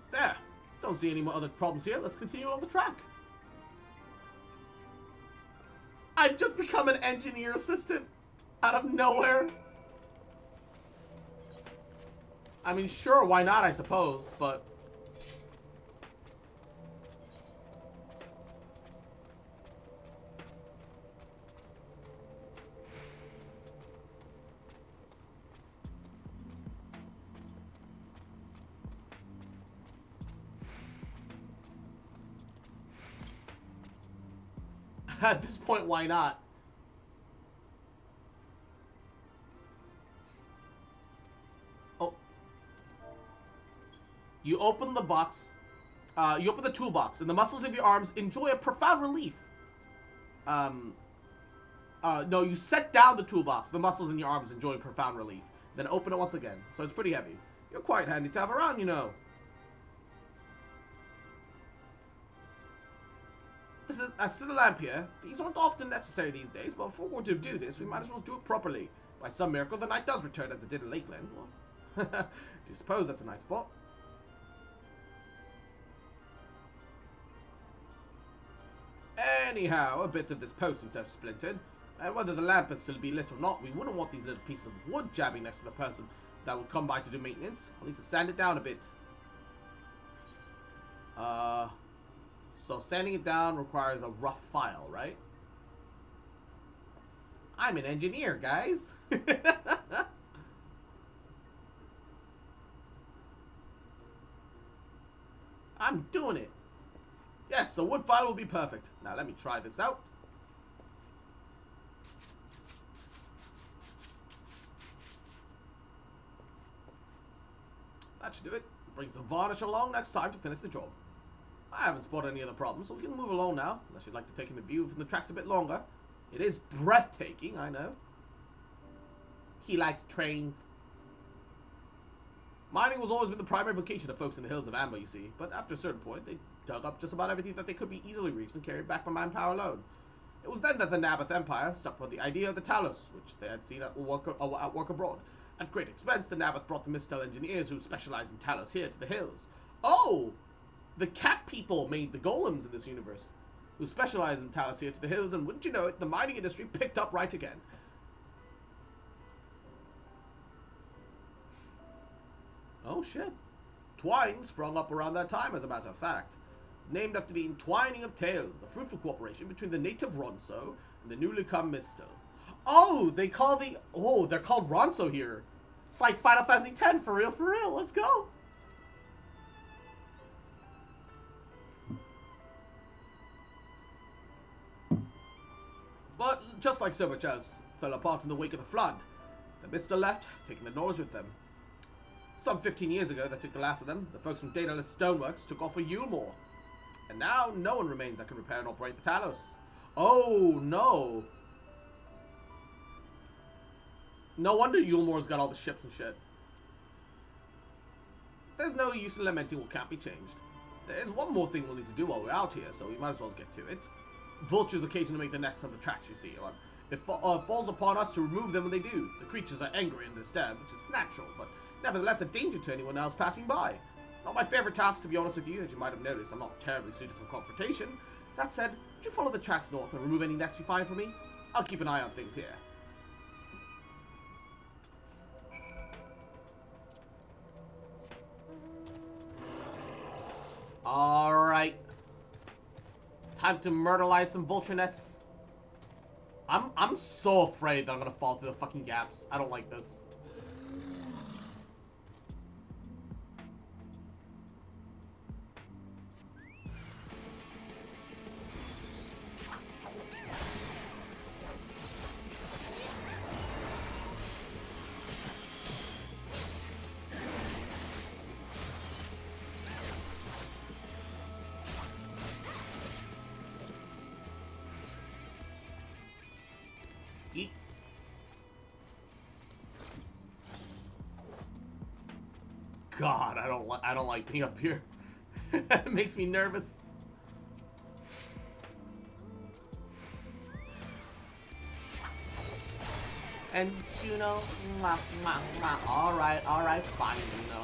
There. Don't see any more other problems here. Let's continue on the track. I've just become an engineer assistant out of nowhere. I mean, sure, why not, I suppose, but... At this point, why not? Oh. You open the box. You open the toolbox, and the muscles of your arms enjoy a profound relief. No, you set down the toolbox. The muscles in your arms enjoy profound relief. Then open it once again. So it's pretty heavy. You're quite handy to have around, you know. As to the lamp here, these aren't often necessary these days, but if we're going to do this, we might as well do it properly. By some miracle, the night does return as it did in Lakeland. Well, do you suppose that's a nice thought? Anyhow, a bit of this post seems to have splintered, and whether the lamp is still to be lit or not, we wouldn't want these little pieces of wood jabbing next to the person that would come by to do maintenance. I'll need to sand it down a bit. So sanding it down requires a rough file, right? I'm an engineer, guys. I'm doing it. Yes, a wood file will be perfect. Now let me try this out. That should do it. Bring some varnish along next time to finish the job. I haven't spotted any other problems, so we can move along now, unless you'd like to take in the view from the tracks a bit longer. It is breathtaking, I know. He likes trains. Mining was always been the primary vocation of folks in the hills of Amber, you see, but after a certain point, they dug up just about everything that they could be easily reached and carried back by manpower alone. It was then that the Naboth Empire stuck with the idea of the Talos, which they had seen at work abroad. At great expense, the Naboth brought the Mistel engineers who specialized in Talos here to the hills. Oh! The cat people made the golems in this universe, who specialize in Talos here to the hills, and wouldn't you know it, the mining industry picked up right again. Oh shit. Twine sprung up around that time, as a matter of fact. It's named after the entwining of tales, the fruitful cooperation between the native Ronso and the newly come Mistel. Oh, they're called Ronso here. It's like Final Fantasy X, for real, let's go. But just like so much else, fell apart in the wake of the flood. The Mistel left, taking the Norse with them. Some 15 years ago, that took the last of them. The folks from Daedalus Stoneworks took off for Yulmore. And now, no one remains that can repair and operate the Talos. Oh, no. No wonder Yulmore's got all the ships and shit. There's no use in lamenting what can't be changed. There's one more thing we'll need to do while we're out here, so we might as well get to it. Vultures occasionally make the nests on the tracks, you see. It falls upon us to remove them when they do. The creatures are angry and disturbed, which is natural, but nevertheless a danger to anyone else passing by. Not my favorite task, to be honest with you. As you might have noticed, I'm not terribly suited for confrontation, That said, would you follow the tracks north and remove any nests you find for me? I'll keep an eye on things here. Alright. Time to myrtleize some vulture nests. I'm so afraid that I'm gonna fall through the fucking gaps. I don't like this. God, I don't like being up here. It makes me nervous. And Juno, mwah, mwah, mwah. All right, fine, Juno.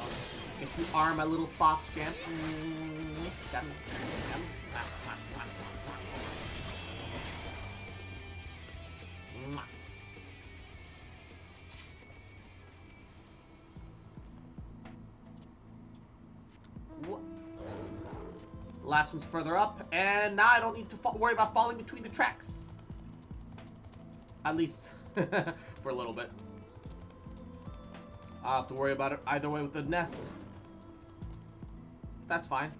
If you are my little fox champ. Last one's further up, and now I don't need to worry about falling between the tracks. At least, for a little bit. I'll have to worry about it either way with the nest. That's fine.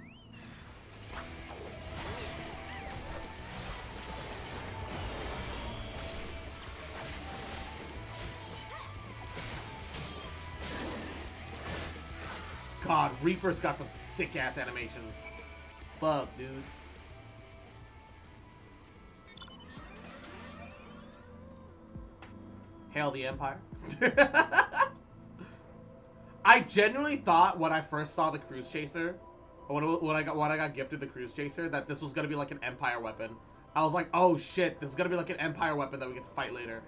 God, Reaper's got some sick-ass animations. Fuck, dude. Hail the Empire. I genuinely thought when I first saw the Cruise Chaser, when I got gifted the Cruise Chaser, that this was gonna be like an Empire weapon. I was like, oh shit, this is gonna be like an Empire weapon that we get to fight later.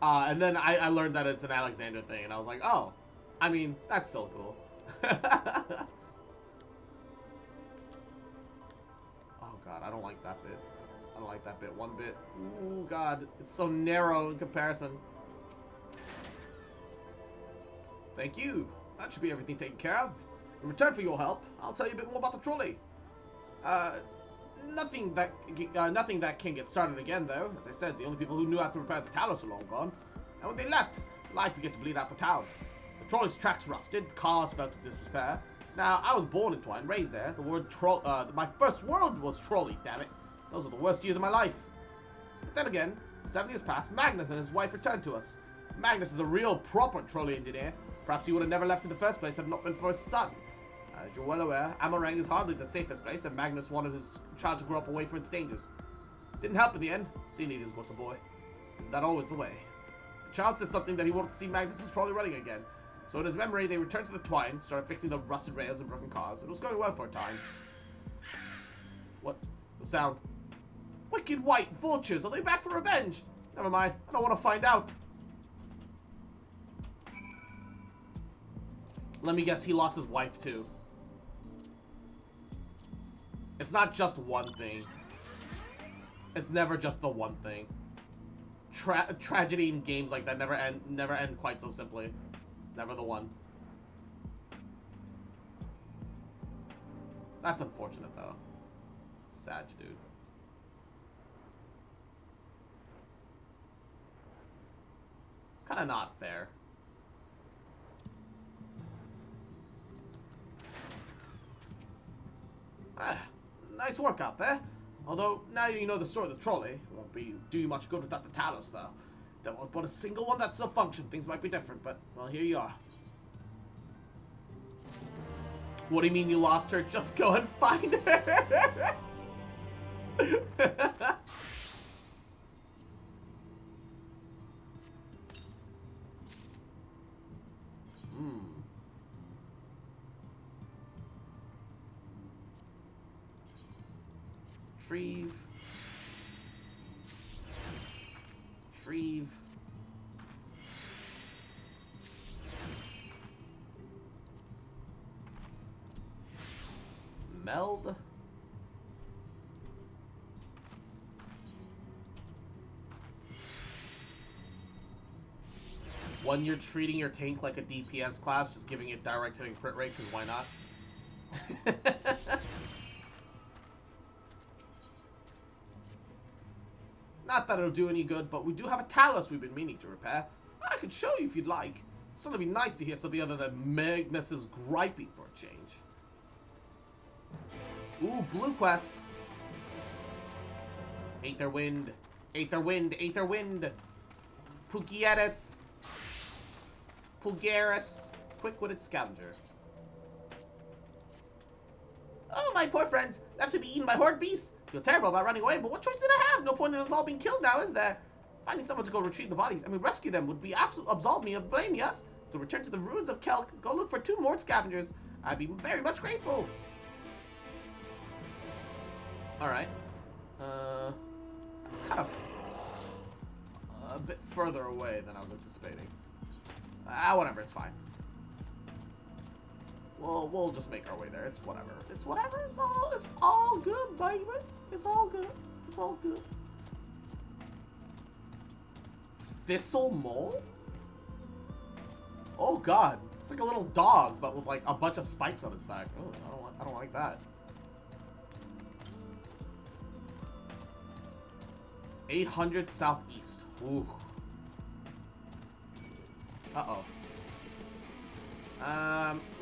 And then I learned that it's an Alexander thing, and I was like, oh, I mean, that's still cool. Oh god, I don't like that bit. I don't like that bit one bit. Ooh god, it's so narrow in comparison. Thank you. That should be everything taken care of. In return for your help, I'll tell you a bit more about the trolley. Nothing that can get started again, though. As I said, the only people who knew how to repair the Talos are long gone. And when they left, life began to bleed out the town. The trolley's tracks rusted, cars fell to disrepair. Now, I was born in Twine, raised there. The word troll, my first word was trolley, damn it. Those are the worst years of my life. But then again, 7 years passed, Magnus and his wife returned to us. Magnus is a real proper trolley engineer. Perhaps he would have never left in the first place had it not been for his son. As you're well aware, Amarang is hardly the safest place, and Magnus wanted his child to grow up away from its dangers. Didn't help in the end. Sea leaders got the boy. Isn't that always the way? The child said something that he wanted to see Magnus' trolley running again. So in his memory, they returned to the Twine, started fixing the rusted rails and broken cars. It was going well for a time. What? The sound. Wicked white vultures! Are they back for revenge? Never mind. I don't want to find out. Let me guess, he lost his wife too. It's not just one thing. It's never just the one thing. Tragedy in games like that never end quite so simply. It's never the one. That's unfortunate though. Sad, dude. It's kind of not fair. Nice work out there. Although, now you know the story of the trolley. It won't do you much good without the Talos, though. There was but a single one that still functioned. Things might be different, but, well, here you are. What do you mean you lost her? Just go and find her! Retrieve. Retrieve. Meld. when you're treating your tank like a DPS class, just giving it direct hitting crit rate, because why not? Not that it'll do any good, but we do have a Talos we've been meaning to repair. I could show you if you'd like. It's gonna be nice to hear something other than Magnus's griping for a change. Ooh, blue quest. Aether Wind. Aether Wind. Aether Wind. Pugieris. Pulgaris. Quick-witted scavenger. Oh, my poor friends. Left to be eaten by horde beasts. Feel terrible about running away, but what choice did I have? No point in us all being killed now, is there? Finding someone to go retrieve the bodies, I mean, rescue them would be absolve me of blaming us. To return to the ruins of Kelk, go look for 2 more scavengers. I'd be very much grateful. Alright. It's kind of a bit further away than I was anticipating. Whatever, it's fine. We'll just make our way there. It's whatever. It's whatever. It's all good, baby. It's all good. It's all good. Thistle mole? Oh god. It's like a little dog, but with like a bunch of spikes on its back. Oh, I don't like that. 800 southeast. Ooh. Uh-oh.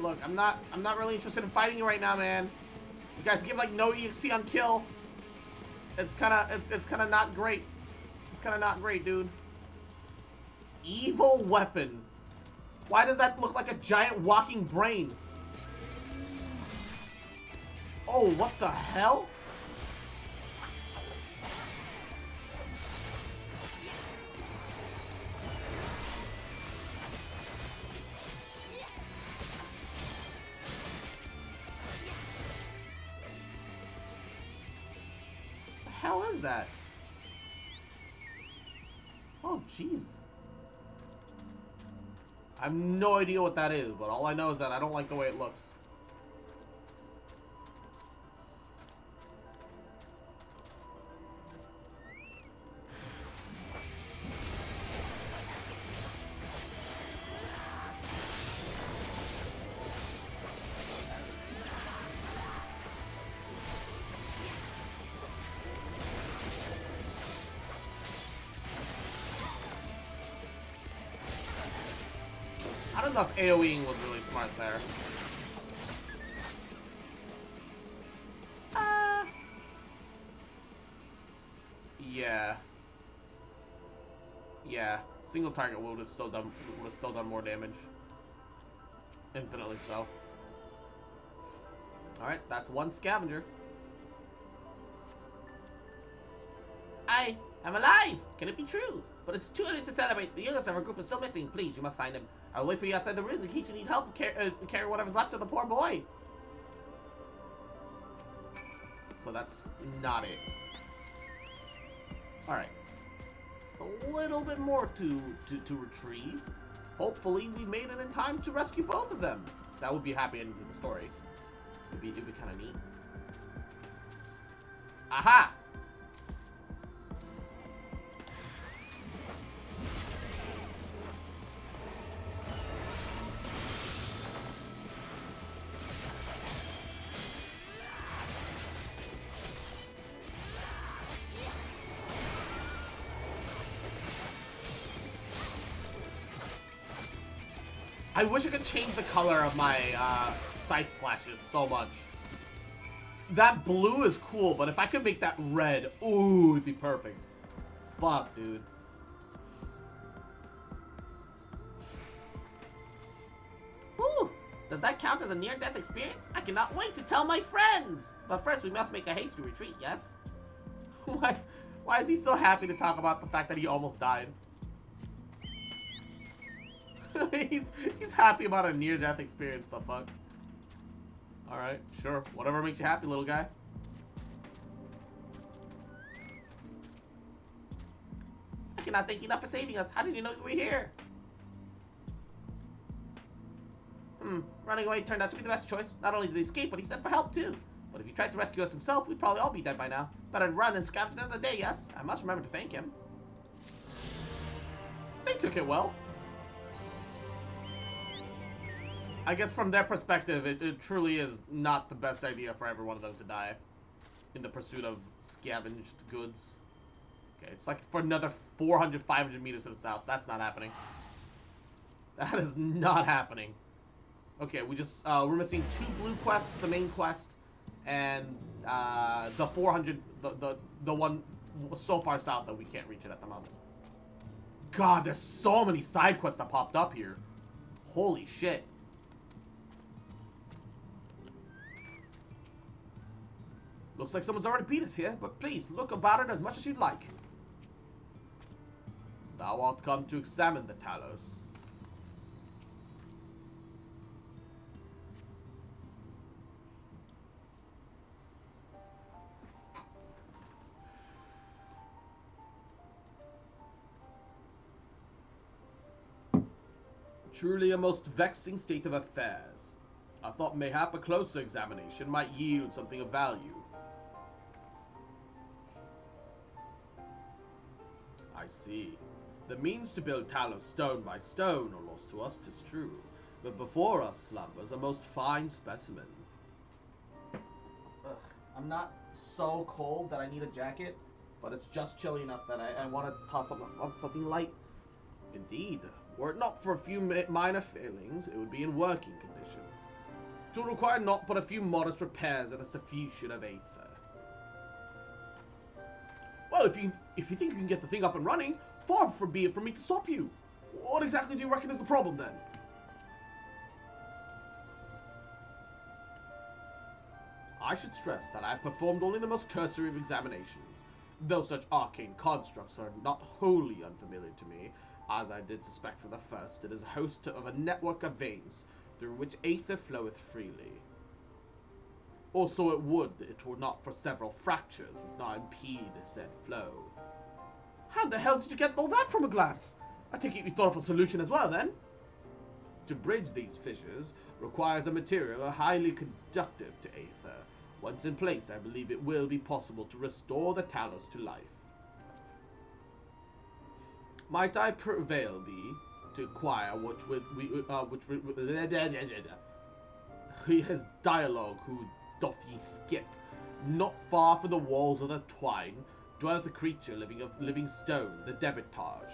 Look, I'm not really interested in fighting you right now, man. You guys give like no EXP on kill. It's kind of not great. It's kind of not great, dude. Evil weapon. Why does that look like a giant walking brain? Oh, what the hell? What the hell is that? Oh, jeez. I have no idea what that is, but all I know is that I don't like the way it looks. I don't know if AoEing was really smart there. Yeah. Yeah. Single target would have still done more damage. Infinitely so. Alright, that's 1 scavenger. I'm alive! Can it be true? But it's too early to celebrate. The youngest of our group is still missing. Please, you must find him. I'll wait for you outside the room in case you need help carry whatever's left of the poor boy. So that's not it. Alright. It's a little bit more to retrieve. Hopefully we made it in time to rescue both of them. That would be a happy ending to the story. It'd be kind of neat. Aha! I wish I could change the color of my scythe slashes so much. That blue is cool, but if I could make that red, ooh, it'd be perfect. Fuck, dude. Whew. Does that count as a near-death experience? I cannot wait to tell my friends! But first, we must make a hasty retreat, yes? Why is he so happy to talk about the fact that he almost died? he's happy about a near-death experience, the fuck? Alright, sure. Whatever makes you happy, little guy. I cannot thank you enough for saving us. How did you know you were here? Running away turned out to be the best choice. Not only did he escape, but he sent for help too. But if he tried to rescue us himself, we'd probably all be dead by now. But I'd run and scavenge another day, yes? I must remember to thank him. They took it well. I guess from their perspective, it truly is not the best idea for every one of them to die in the pursuit of scavenged goods. Okay, it's like for another 400, 500 meters to the south. That's not happening. That is not happening. Okay, we just, we're missing 2 blue quests, the main quest, and, the 400, the one so far south that we can't reach it at the moment. God, there's so many side quests that popped up here. Holy shit. Looks like someone's already beat us here, but please, look about it as much as you'd like. Thou art come to examine the Talos. Truly a most vexing state of affairs. I thought mayhap a closer examination might yield something of value. I see. The means to build Talos stone by stone are lost to us, 'tis true. But before us slumbers a most fine specimen. Ugh, I'm not so cold that I need a jacket, but it's just chilly enough that I want to toss on something light. Indeed. Were it not for a few minor failings, it would be in working condition. It will require not but a few modest repairs and a suffusion of aether. Well, if you think you can get the thing up and running, far be it from me to stop you. What exactly do you reckon is the problem then? I should stress that I have performed only the most cursory of examinations, though such arcane constructs are not wholly unfamiliar to me. As I did suspect from the first, it is a host of a network of veins, through which aether floweth freely. Or so it would, it were not for several fractures which now impede the said flow. How the hell did you get all that from a glance? I take it you thought of a solution as well, then? To bridge these fissures requires a material highly conductive to aether. Once in place, I believe it will be possible to restore the Talos to life. Might I prevail thee to acquire his dialogue who doth ye skip? Not far from the walls of the twine dwelleth a creature living stone, the debitage.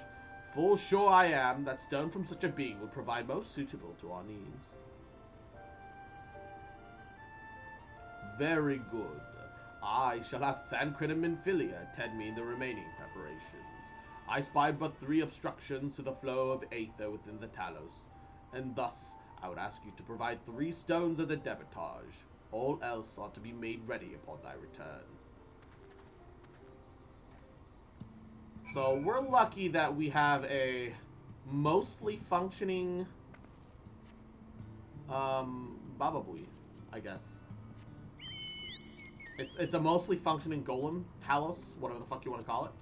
Full sure I am that stone from such a being would provide most suitable to our needs. Very good. I shall have Thancred and Minfilia attend me in the remaining preparations. I spied but 3 obstructions to the flow of aether within the Talos, and thus I would ask you to provide 3 stones of the debitage. All else ought to be made ready upon thy return. So we're lucky that we have a mostly functioning Baba Booey, I guess. It's a mostly functioning golem, Talos, whatever the fuck you want to call it.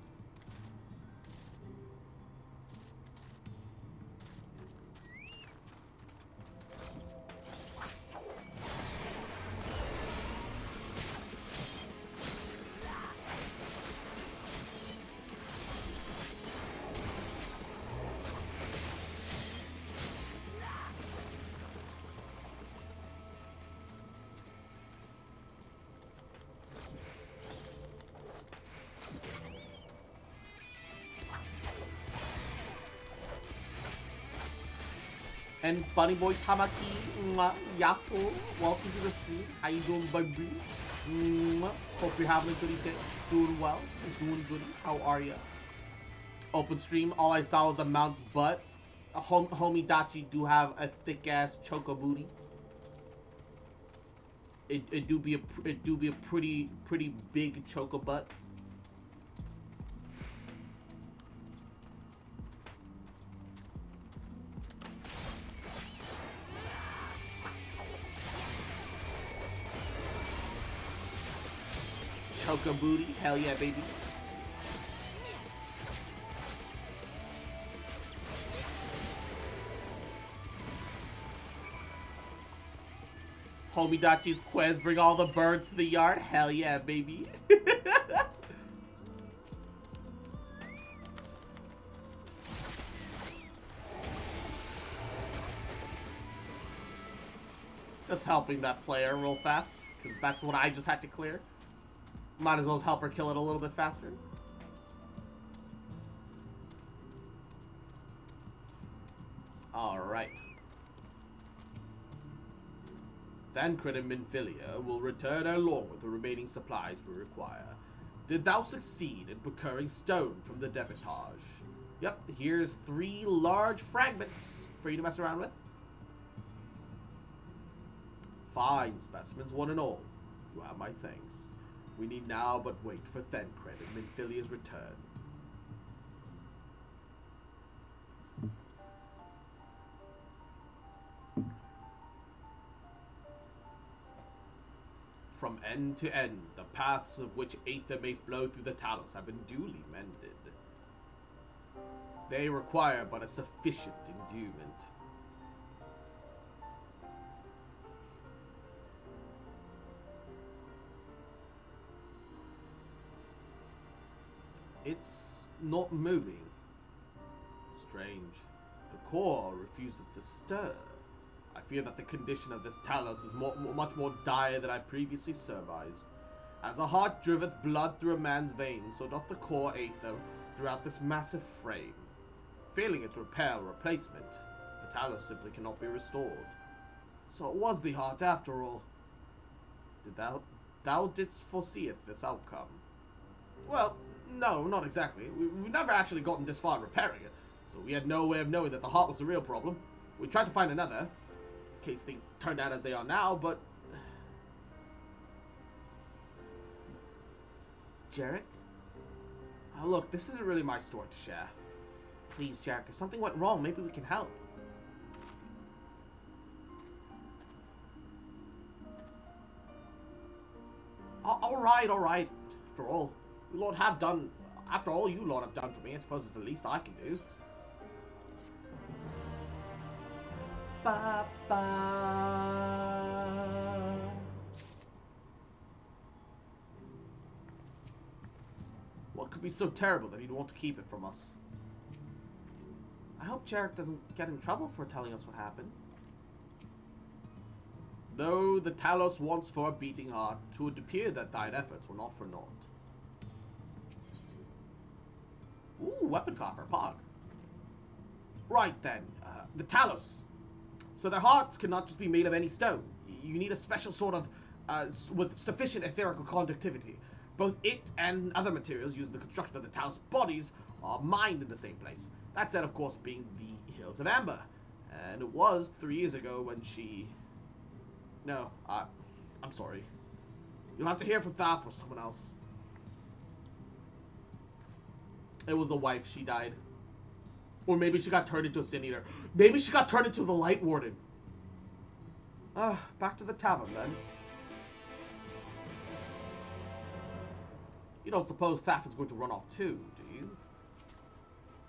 And Bunny Boy Tamaki, Yapo, welcome to the stream. How you doing, baby? Hope you're having a goody day. Doing well, doing goody. How are ya? Open stream, all I saw was the mount's butt. Homie Dachi do have a thick ass choco booty. It do be a pretty big choco butt. Choco booty, hell yeah, baby. Homie Dachi's quest, bring all the birds to the yard, hell yeah, baby. Just helping that player real fast, because that's what I just had to clear. Might as well help her kill it a little bit faster. Alright. Thancred and Minfilia will return along with the remaining supplies we require. Did thou succeed in procuring stone from the debitage? Yep, here's 3 large fragments for you to mess around with. Fine specimens, one and all. You have my thanks. We need now but wait for Thancred and Minfilia's return. From end to end, the paths of which aether may flow through the Talos have been duly mended. They require but a sufficient endowment. It's not moving. Strange. The core refuses to stir. I fear that the condition of this Talos is much more dire than I previously surmised. As a heart driveth blood through a man's veins, so doth the core aether throughout this massive frame. Failing its repair or replacement, the Talos simply cannot be restored. So it was the heart after all. Thou didst foreseeth this outcome? Well, no, not exactly. We've never actually gotten this far in repairing it, so we had no way of knowing that the heart was the real problem. We tried to find another, in case things turned out as they are now, but... Jarek? Oh, look, this isn't really my story to share. Please, Jarek, if something went wrong, maybe we can help. Alright. After all, you Lord have done... After all you Lord have done for me, I suppose it's the least I can do. What could be so terrible that he'd want to keep it from us? I hope Jarek doesn't get in trouble for telling us what happened. Though the Talos wants for a beating heart, it would appear that thine efforts were not for naught. Ooh, weapon coffer, Pog. Right then, the Talos. So their hearts cannot just be made of any stone. You need a special sort of, with sufficient etherical conductivity. Both it and other materials used in the construction of the Talos bodies are mined in the same place. That said, of course, being the Hills of Amber. And it was 3 years ago when she... No, I'm sorry. You'll have to hear from Thaf or someone else. It was the wife, she died. Or maybe she got turned into a Sin Eater. Maybe she got turned into the Light Warden. Back to the tavern then. You don't suppose Thaf is going to run off too, do you?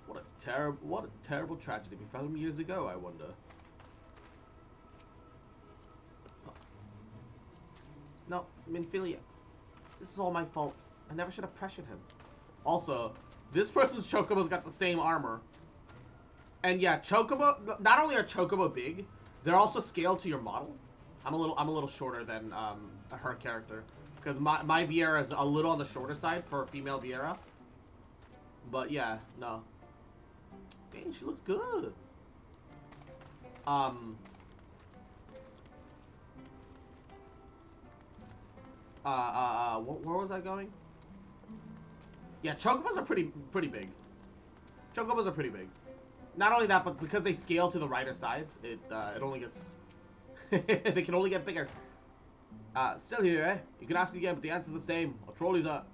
What a terrible tragedy befell him years ago, I wonder. No, Minfilia. This is all my fault. I never should have pressured him. Also, this person's Chocobo's got the same armor. And yeah, Chocobo, not only are Chocobo big, they're also scaled to your model. I'm a little shorter than her character. Because my Viera is a little on the shorter side for a female Viera. But yeah, no. Dang, she looks good. Where was I going? Yeah, Chocobos are pretty big. Chocobos are pretty big. Not only that, but because they scale to the rider size, it only gets... they can only get bigger. Still here, eh? You can ask again, but the answer's the same. Our trolley's up.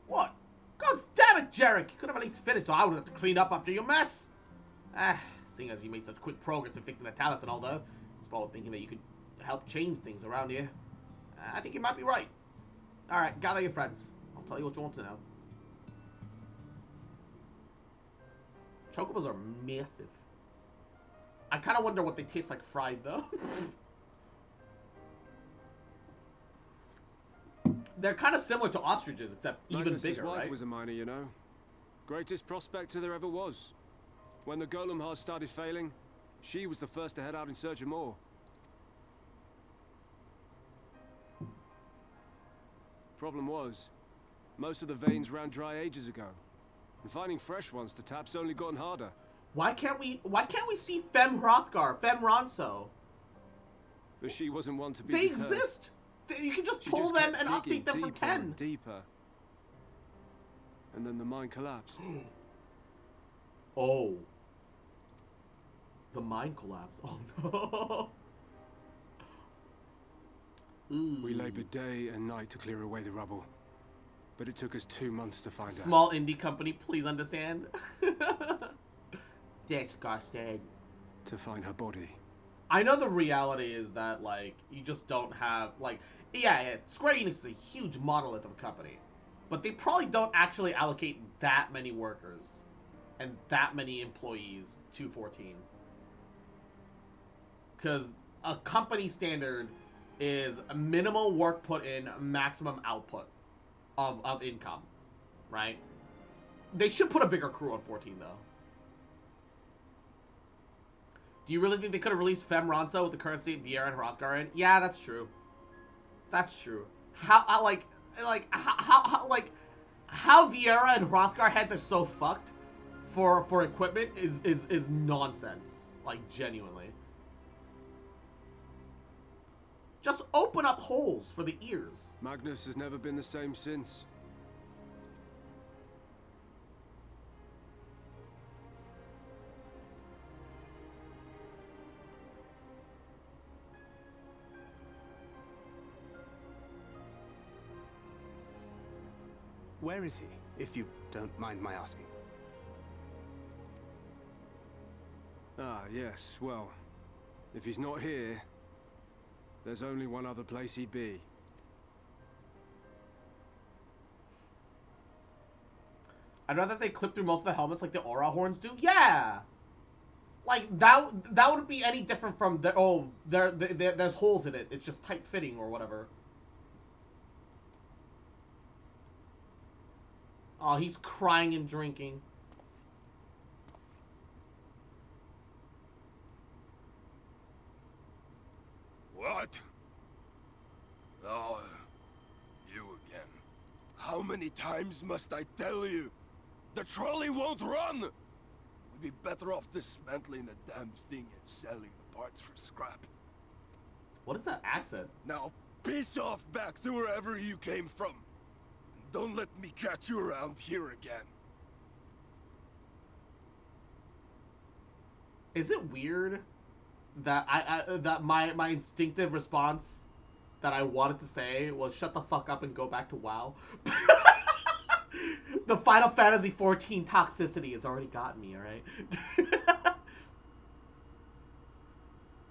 What? God damn it, Jarek! You could have at least finished so I wouldn't have to clean up after your mess. Seeing as you made such quick progress in fixing the Talos and all though, it's probably thinking that you could help change things around here. I think you might be right. Alright, gather your friends. I'll tell you what you want to know. Chocobos are massive. I kind of wonder what they taste like fried, though. They're kind of similar to ostriches, except even Magnus's bigger, wife right? was a miner, you know. Greatest prospector there ever was. When the golem heart started failing, She was the first to head out in search of more. Problem was, most of the veins ran dry ages ago. And finding fresh ones to tap's only gotten harder. Why can't we see Fem Hrothgar, Fem Ronso? But she wasn't one to be They deterred. exist! You can just She pull just them kept and digging update them for deeper 10. and deeper. And then the mine collapsed. Oh. The mine collapsed. Oh no. We labored day and night to clear away the rubble. But it took us 2 months to find her. Small indie company, please understand. Disgusting. To find her body. I know the reality is that, like, you just don't have, like, yeah, Square Enix is a huge monolith of a company. But they probably don't actually allocate that many workers and that many employees to 14. Because a company standard is a minimal work put in, maximum output of income, right? They should put a bigger crew on 14, though. Do you really think they could have released Fem Ronso with the current state Viera and Hrothgar in? Yeah, that's true. That's true. How Viera and Hrothgar heads are so fucked for equipment is nonsense. Like, genuinely. Just open up holes for the ears. Magnus has never been the same since. Where is he, if you don't mind my asking? Ah, yes, well, if he's not here, there's only one other place he'd be. I'd rather they clip through most of the helmets like the aura horns do. Yeah! Like, that wouldn't be any different from the, oh, there's holes in it. It's just tight fitting or whatever. Oh, he's crying and drinking. What? Oh, you again. How many times must I tell you? The trolley won't run! We'd be better off dismantling the damn thing and selling the parts for scrap. What is that accent? Now, piss off back to wherever you came from. Don't let me catch you around here again. Is it weird that that my instinctive response that I wanted to say was shut the fuck up and go back to WoW? The Final Fantasy 14 toxicity has already gotten me, alright?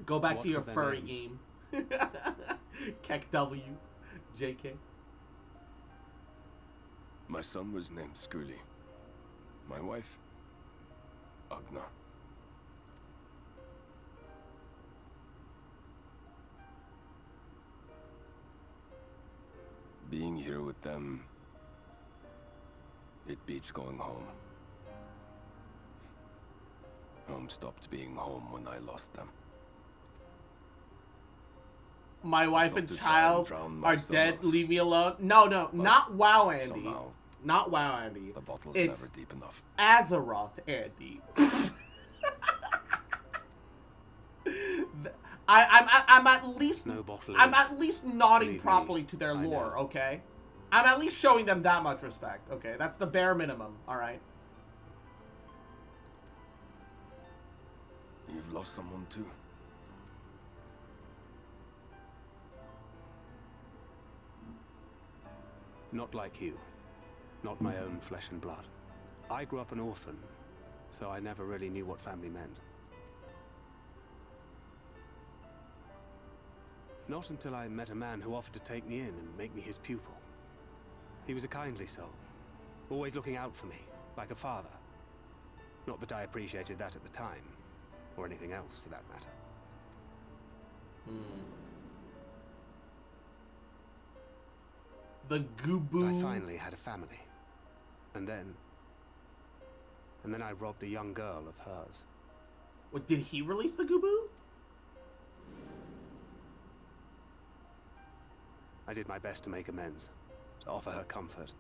Go back to your furry game. Keck W. JK. My son was named Skuli. My wife, Agna. Being here with them, it beats going home. Home stopped being home when I lost them. My wife and child are dead. Leave me alone. No, not WoW, Andy. Somehow, not WoW, Andy. the bottle's It's never deep enough. Azeroth, Andy. I'm at least I'm at least nodding properly to their lore, okay? I'm at least showing them that much respect, okay? That's the bare minimum, alright? You've lost someone too. Not like you. Not my own flesh and blood. I grew up an orphan, so I never really knew what family meant. Not until I met a man who offered to take me in and make me his pupil. He was a kindly soul, always looking out for me, like a father. Not that I appreciated that at the time, or anything else for that matter. The Goobo. I finally had a family. And then I robbed a young girl of hers. What, did he release the Goobu? I did my best to make amends, to offer her comfort.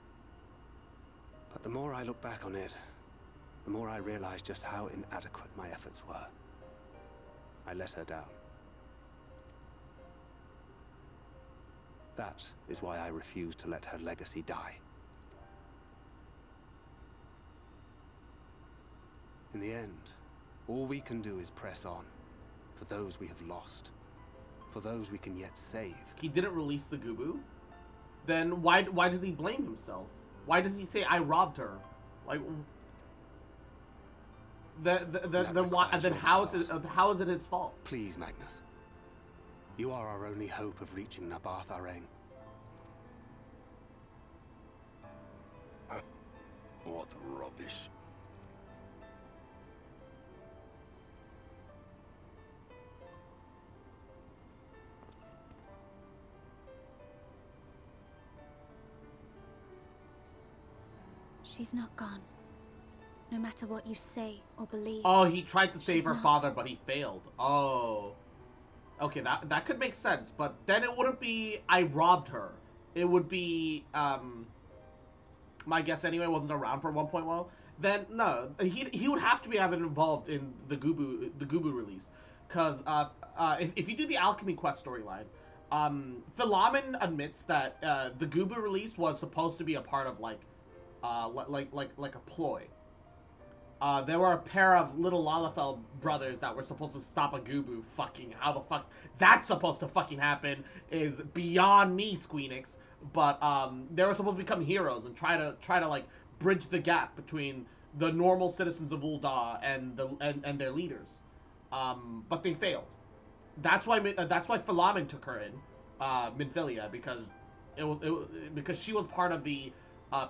But the more I look back on it, the more I realize just how inadequate my efforts were. I let her down. That is why I refuse to let her legacy die. In the end, all we can do is press on, for those we have lost, for those we can yet save. He didn't release the Goobu? Then why does he blame himself? Why does he say I robbed her? Like, then how is it his fault? Please, Magnus. You are our only hope of reaching Nabarth Areng. What rubbish. She's not gone. No matter what you say or believe. Oh, he tried to save her not. father, but he failed. Oh. Okay, that could make sense, but then it wouldn't be I robbed her. It would be my guess anyway wasn't around for 1.1. Then no, he would have to be having involved in the Goobu release, because if you do the alchemy quest storyline, Philomen admits that the Goobu release was supposed to be a part of like a ploy. There were a pair of little Lalafell brothers that were supposed to stop a Goobu. Fucking how the fuck that's supposed to fucking happen is beyond me, Squeenix. But they were supposed to become heroes and try to like bridge the gap between the normal citizens of Ul'dah and their leaders. But they failed. That's why Philomen took her in, Minfilia, because because she was part of the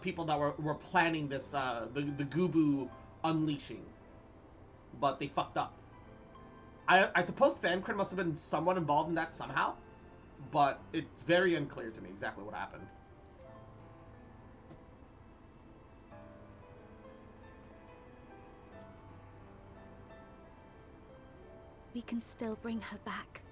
people that were planning this the Goobu unleashing, but they fucked up. I suppose Thancred must have been somewhat involved in that somehow, but it's very unclear to me exactly what happened. We can still bring her back.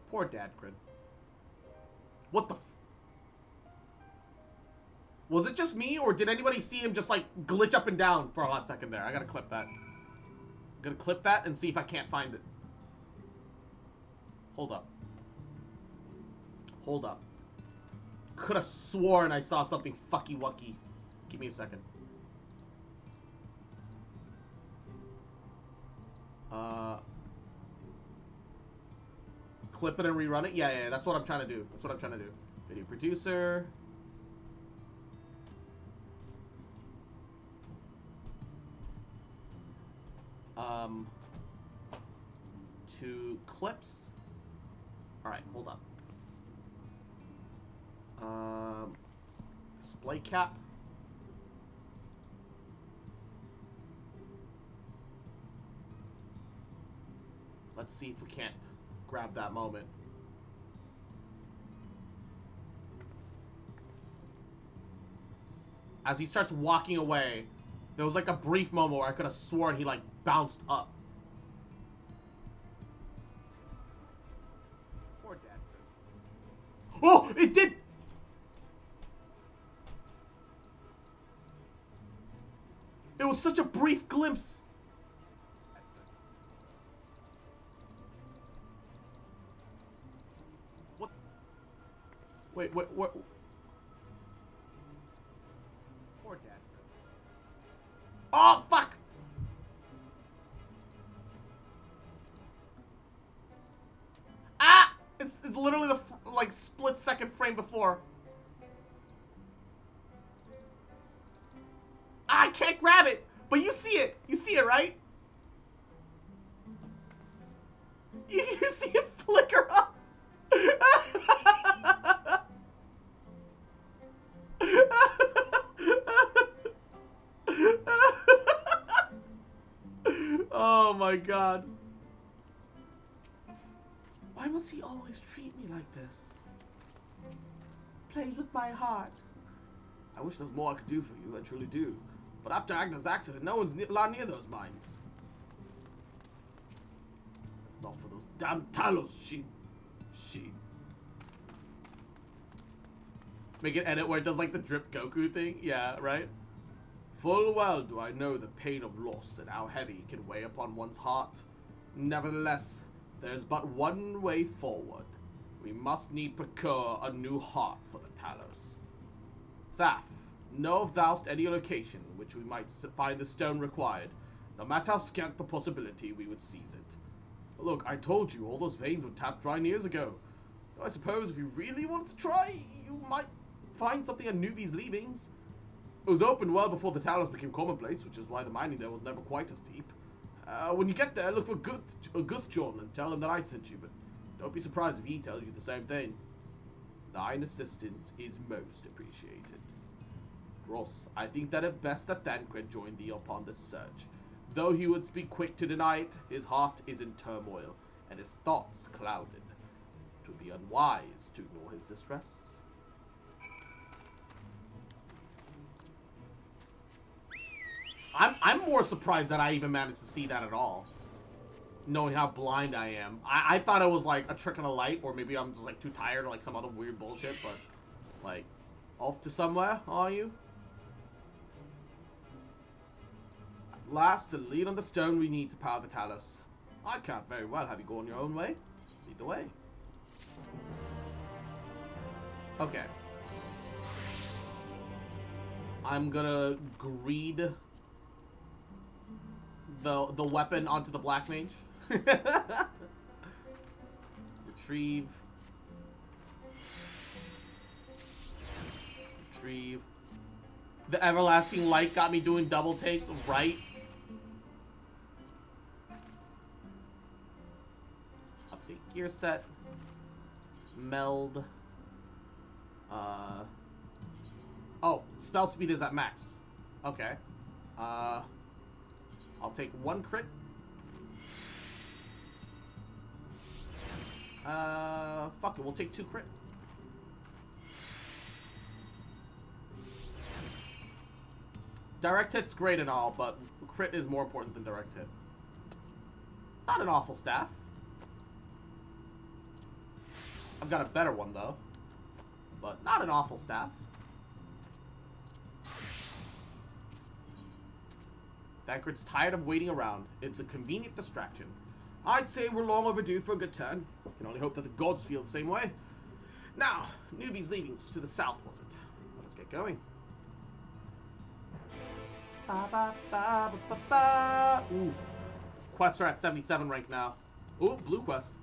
Poor Dadcrid. What the f... Was it just me, or did anybody see him just, like, glitch up and down for a hot second there? I gotta clip that. I'm gonna clip that and see if I can't find it. Hold up. Hold up. Could have sworn I saw something fucky-wucky. Give me a second. Clip it and rerun it? Yeah, that's what I'm trying to do. That's what I'm trying to do. Video producer. To clips. Alright, hold on. Display cap. Let's see if we can't grab that moment. As he starts walking away, there was like a brief moment where I could have sworn he like bounced up. Poor Dad. Oh, it did! It was such a brief glimpse. What? Wait, what? Poor Dad. Oh, fuck! Ah! It's literally the, like, split-second frame before. I can't grab it! But you see it! You see it, right? You see it flicker up! Oh my god. Why must he always treat me like this? Plays with my heart. I wish there was more I could do for you, I truly do. But after Agnes' accident, no one's allowed near those mines. If not for those damn Talos, she... Make an edit where it does like the drip Goku thing? Yeah, right? Full well do I know the pain of loss and how heavy it can weigh upon one's heart. Nevertheless, there is but one way forward. We must need procure a new heart for the Talos. Thaf, know if thou'st any location in which we might find the stone required. No matter how scant the possibility, we would seize it. Look, I told you all those veins were tapped dry years ago. Though I suppose if you really wanted to try, you might find something at Nuvi's leavings. It was opened well before the Talos became commonplace, which is why the mining there was never quite as deep. When you get there, look for Guthjorn and tell him that I sent you, but don't be surprised if he tells you the same thing. Thine assistance is most appreciated. Gross, I think that at best that Thancred joined thee upon this search. Though he would be quick to deny it, his heart is in turmoil, and his thoughts clouded. 'Twould be unwise to ignore his distress. I'm more surprised that I even managed to see that at all. Knowing how blind I am. I thought it was like a trick of the light, or maybe I'm just like too tired or like some other weird bullshit, but like, off to somewhere, are you? At last, to lean on the stone we need to power the Talos. I can't very well have you go on your own way. Lead the way. Okay. I'm gonna greed the weapon onto the Black Mage. Retrieve. Retrieve. The Everlasting Light got me doing double takes, right? Update gear set. Meld. Oh, spell speed is at max. Okay. I'll take one crit. Fuck it, we'll take 2 crit. Direct hit's great and all, but crit is more important than direct hit. Not an awful staff. I've got a better one though, but not an awful staff. Thancred's tired of waiting around. It's a convenient distraction. I'd say we're long overdue for a good turn. Can only hope that the gods feel the same way. Now, Nuvi's leaving to the south, was it? Let us get going. Ba, ba, ba, ba, ba, ba. Ooh. Quests are at 77 rank now. Ooh, blue quest.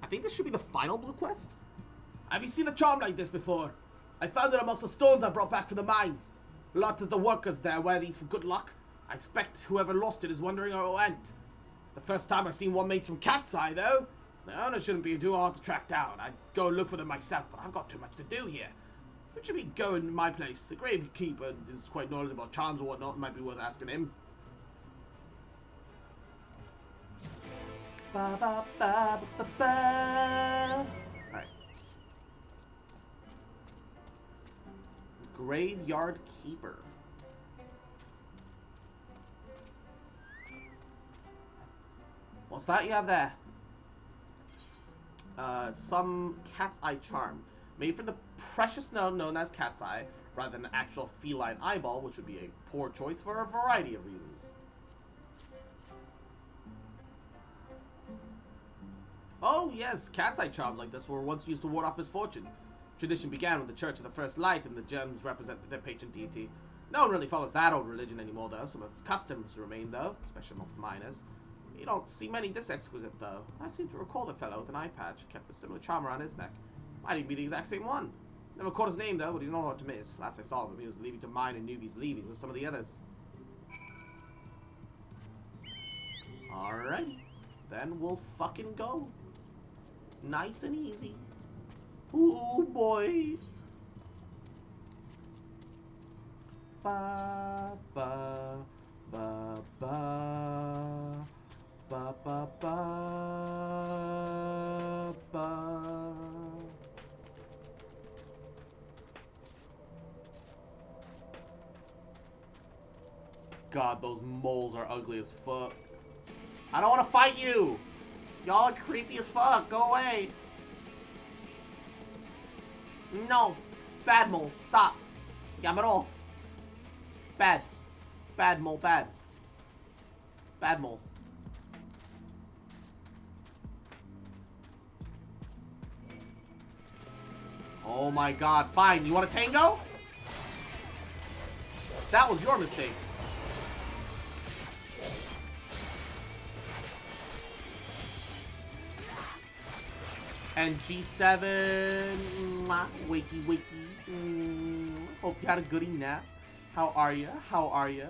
I think this should be the final blue quest. Have you seen a charm like this before? I found it amongst the stones I brought back from the mines. A lot of the workers there wear these for good luck. I expect whoever lost it is wondering how it went. It's the first time I've seen one made from cat's eye, though. The owner shouldn't be too hard to track down. I'd go look for them myself, but I've got too much to do here. Who should be going to my place? The gravekeeper is quite knowledgeable about charms or whatnot. It might be worth asking him. Ba, ba, ba, ba, ba. Alright. Graveyard Keeper. What's that you have there? Some cat's eye charm. Made from the precious stone known as cat's eye, rather than an actual feline eyeball, which would be a poor choice for a variety of reasons. Oh yes, cat's eye charms like this were once used to ward off misfortune. Tradition began with the Church of the First Light, and the gems represented their patron deity. No one really follows that old religion anymore, though. Some of its customs remain, though, especially amongst miners. You don't see many this exquisite, though. I seem to recall the fellow with an eye patch kept a similar charm around his neck. Might even be the exact same one. Never caught his name, though, but you know what to miss. Last I saw him, he was leaving to mine and Nuvi's leaving with some of the others. Alright. Then we'll fucking go. Nice and easy. Ooh, boy. ba ba ba ba ba ba ba ba. God, those moles are ugly as fuck. I don't want to fight you. Y'all are creepy as fuck. Go away. No. Bad mole. Stop. Yamaro. Bad. Bad mole. Bad. Bad mole. Oh my god. Fine. You want a tango? That was your mistake. And G7, wakey wakey. Hope you had a goodie nap. How are ya? How are ya?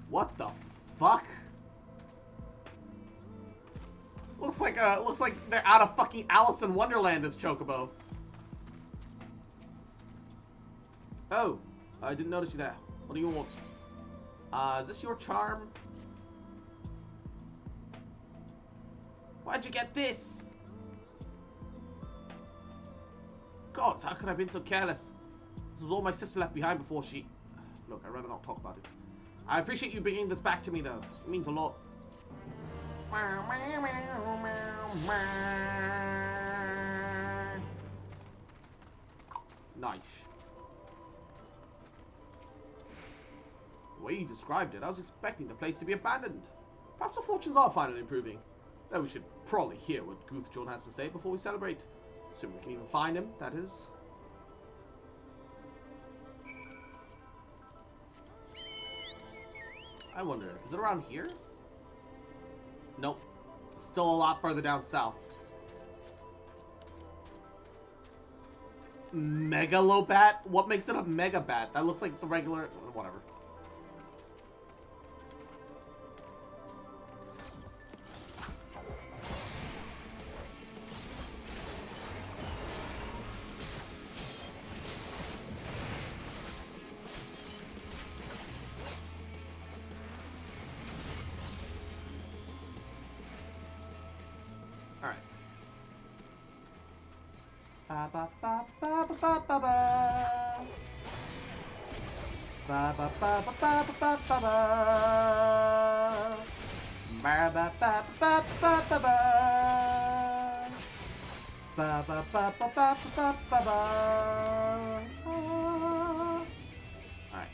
What the fuck? Looks like they're out of fucking Alice in Wonderland as Chocobo. Oh, I didn't notice you there. What do you want? Is this your charm? Why'd you get this? God, how could I have been so careless? This was all my sister left behind before she... Look, I'd rather not talk about it. I appreciate you bringing this back to me, though. It means a lot. Nice. The way you described it, I was expecting the place to be abandoned. Perhaps our fortunes are finally improving. Though we should probably hear what Guthjorn has to say before we celebrate. Soon we can even find him, that is. I wonder, is it around here? Nope. Still a lot further down south. Megalobat? What makes it a megabat? That looks like the regular... whatever. Ba ba ba ba ba ba ba ba. Ba ba ba ba ba ba ba ba ba. Ba ba ba ba ba ba ba. Ba ba ba ba ba ba ba ba. Alright.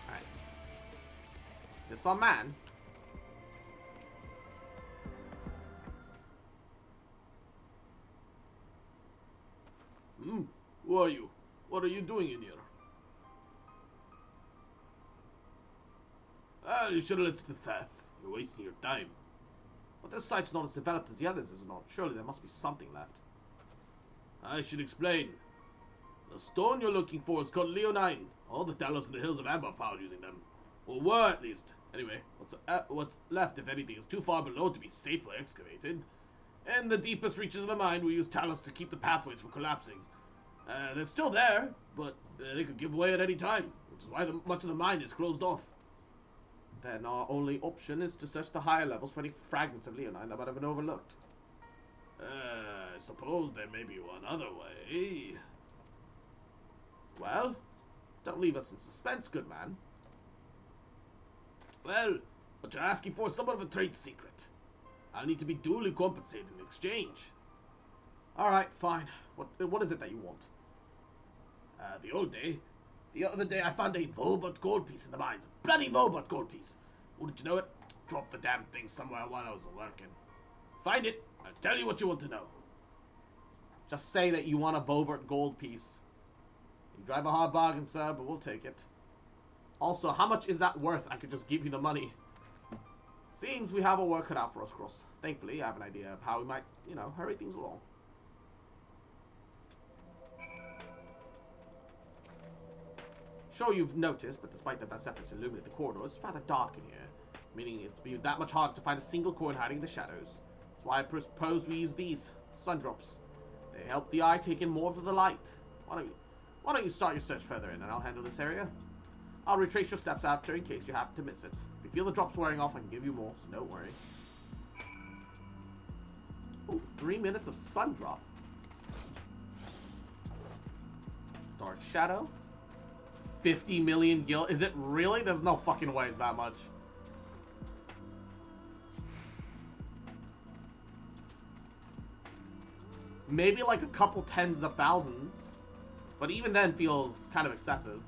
Alright. This some man. Who are you? What are you doing in here? Ah, you should have listened to Theth. You're wasting your time. But this site's not as developed as the others, is it not? Surely there must be something left. I should explain. The stone you're looking for is called Leonine. All the Talos in the hills of Amber are powered using them. Or were, at least. Anyway, what's left, if anything, is too far below to be safely excavated. In the deepest reaches of the mine, we use Talos to keep the pathways from collapsing. They're still there, but they could give way at any time, which is why much of the mine is closed off. Then our only option is to search the higher levels for any fragments of Leonine that might have been overlooked. I suppose there may be one other way. Well, don't leave us in suspense, good man. Well, what you're asking for is somewhat of a trade secret. I'll need to be duly compensated in exchange. Alright, fine. What is it that you want? The other day I found a Vobot gold piece in the mines. A bloody Vobot gold piece. Wouldn't you know it? Dropped the damn thing somewhere while I was working. Find it. I'll tell you what you want to know. Just say that you want a Vobert gold piece. You drive a hard bargain, sir, but we'll take it. Also, how much is that worth? I could just give you the money. Seems we have our work cut out for us, Cross. Thankfully, I have an idea of how we might, you know, hurry things along. Sure you've noticed, but despite their best efforts to illuminate the corridors, it's rather dark in here. Meaning it's been that much harder to find a single coin hiding in the shadows. That's why I propose we use these sun drops. They help the eye take in more of the light. Why don't you start your search further in, and I'll handle this area. I'll retrace your steps after in case you happen to miss it. If you feel the drops wearing off, I can give you more, so don't worry. Ooh, 3 minutes of sun drop. Dark shadow. 50 million gil. Is it really? There's no fucking way it's that much. Maybe like a couple tens of thousands. But even then feels kind of excessive.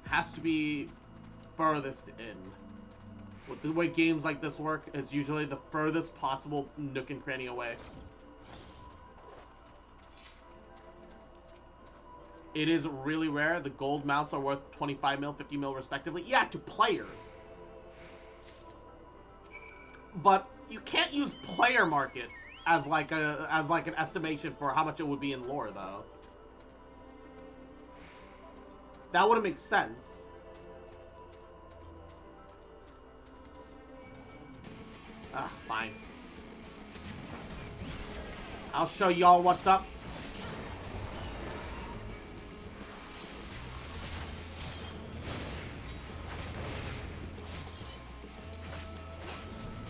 Has to be furthest in. With the way games like this work, it's usually the furthest possible nook and cranny away. It is really rare. The gold mounts are worth 25 mil, 50 mil respectively. Yeah, to players. But you can't use player market as like an estimation for how much it would be in lore, though. That wouldn't make sense. Ah, fine. I'll show y'all what's up.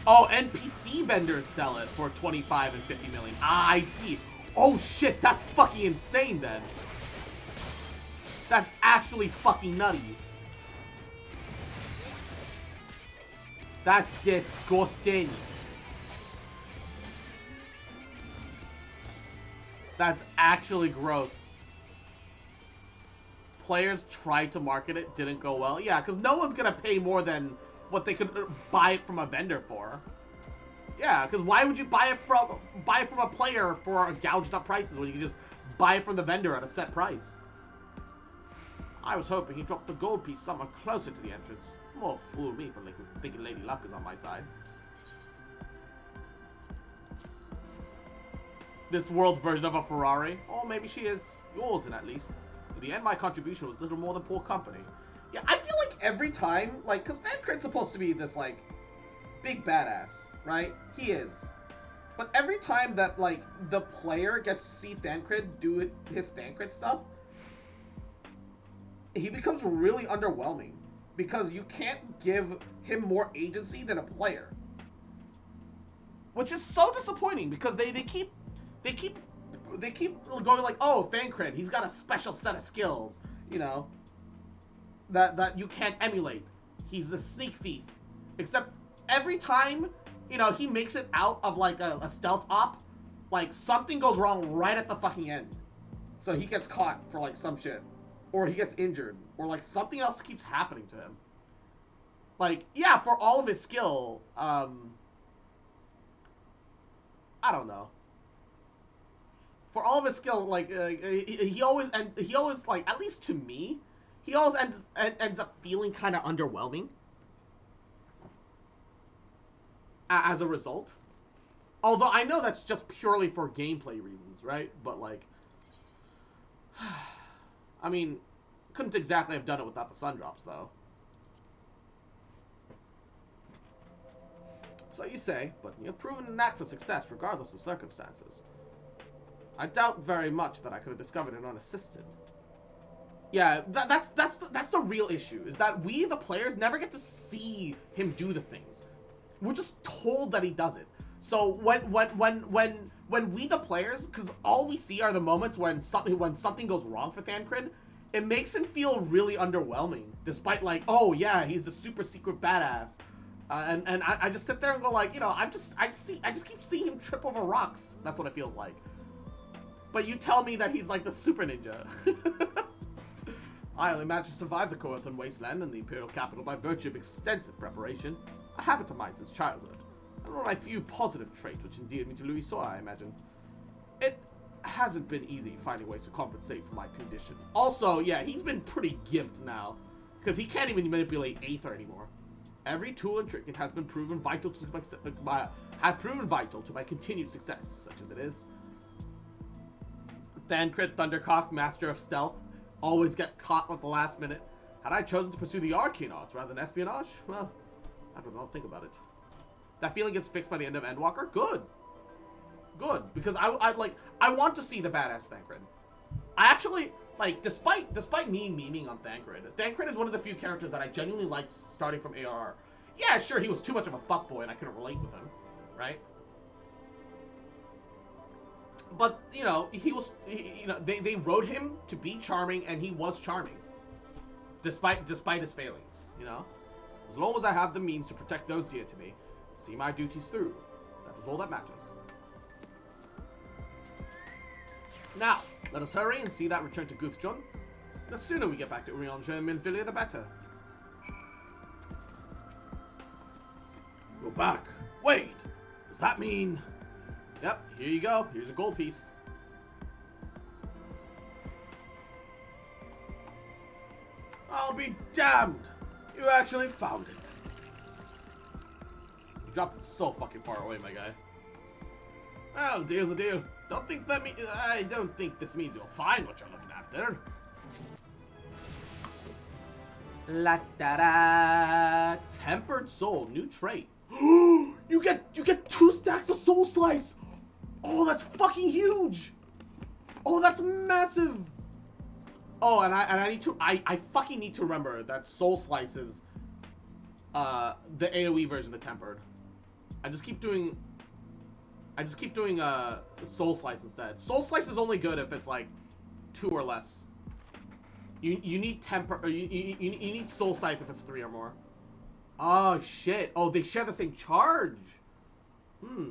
Oh, NPC vendors sell it for 25 and 50 million. Ah, I see. Oh shit, that's fucking insane then. That's actually fucking nutty. That's disgusting. That's actually gross. Players tried to market it, didn't go well. Yeah, because no one's gonna pay more than what they could buy it from a vendor for. Yeah, because why would you buy it from a player for gouged up prices when you can just buy it from the vendor at a set price? I was hoping he dropped the gold piece somewhere closer to the entrance. More fool me for thinking Lady Luck is on my side. This world's version of a Ferrari? Or maybe she is. Yours, in at least. In the end, my contribution was little more than poor company. Yeah, I feel like every time, like, because Thancred's supposed to be this, like, big badass, right? He is. But every time that, like, the player gets to see Thancred do his Thancred stuff, he becomes really underwhelming. Because you can't give him more agency than a player. Which is so disappointing, because they keep going like, oh, Thancred, he's got a special set of skills, you know, that you can't emulate. He's a sneak thief. Except every time, you know, he makes it out of like a stealth op, like something goes wrong right at the fucking end. So he gets caught for like some shit. Or he gets injured. Or like something else keeps happening to him. Like, yeah, for all of his skill, I don't know. For all of his skill, like, he always, like, at least to me, he always ends up feeling kind of underwhelming. As a result. Although I know that's just purely for gameplay reasons, right? But, like, I mean, couldn't exactly have done it without the sun drops, though. So you say, but you've proven a knack for success regardless of circumstances. I doubt very much that I could have discovered it unassisted. Yeah, that's the real issue, is that we, the players, never get to see him do the things. We're just told that he does it. So when we, the players, because all we see are the moments when something goes wrong for Thancred, it makes him feel really underwhelming. Despite like, oh yeah, he's a super secret badass. And I just sit there and go like, you know, I just keep seeing him trip over rocks. That's what it feels like. But you tell me that he's like the super ninja. I only managed to survive the Coerthan wasteland and the Imperial capital by virtue of extensive preparation, a habit of mine since childhood. And one of my few positive traits which endeared me to Louis Soy, I imagine. It hasn't been easy finding ways to compensate for my condition. Also, yeah, he's been pretty gimped now, because he can't even manipulate Aether anymore. Every tool and trick has been proven vital to my continued success, such as it is. Thancred, Thundercock, Master of Stealth, always get caught at the last minute. Had I chosen to pursue the arcane arts rather than espionage, well, I don't know, think about it. That feeling gets fixed by the end of Endwalker? Good. Good, because I want to see the badass Thancred. I actually, like, despite me memeing on Thancred is one of the few characters that I genuinely liked starting from ARR. Yeah, sure, he was too much of a fuckboy and I couldn't relate with him, right? But, you know, they wrote him to be charming, and he was charming. Despite his failings, you know? As long as I have the means to protect those dear to me, see my duties through, that is all that matters. Now, let us hurry and see that return to Guthjon. The sooner we get back to Urianger and Minfilia, the better. You're back. Wait, does that mean... Yep, here you go. Here's a gold piece. I'll be damned! You actually found it. You dropped it so fucking far away, my guy. Well, deal's a deal. I don't think this means you'll find what you're looking after. La da da. Tempered Soul, new trait. You get 2 stacks of Soul Slice. Oh, that's fucking huge. Oh, that's massive. Oh, and I fucking need to remember that Soul Slice is the AoE version of Tempered. I just keep doing Soul Slice instead. Soul Slice is only good if it's like 2 or less. You need you need Soul Slice if it's 3 or more. Oh shit. Oh, they share the same charge.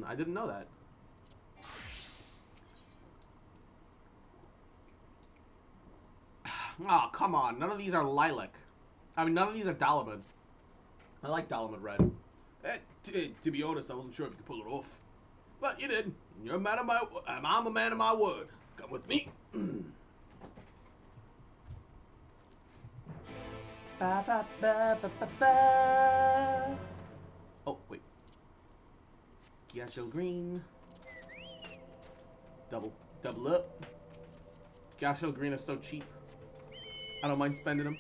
I didn't know that. Oh, come on. None of these are lilac. I mean, none of these are Dalamud. I like Dalamud red. To be honest, I wasn't sure if you could pull it off. But you did. You're a man of my... I'm a man of my word. Come with me. Ba, ba, ba, ba, ba, ba. Oh, wait. Gasho Green. Double up. Gasho Green is so cheap. I don't mind spending them.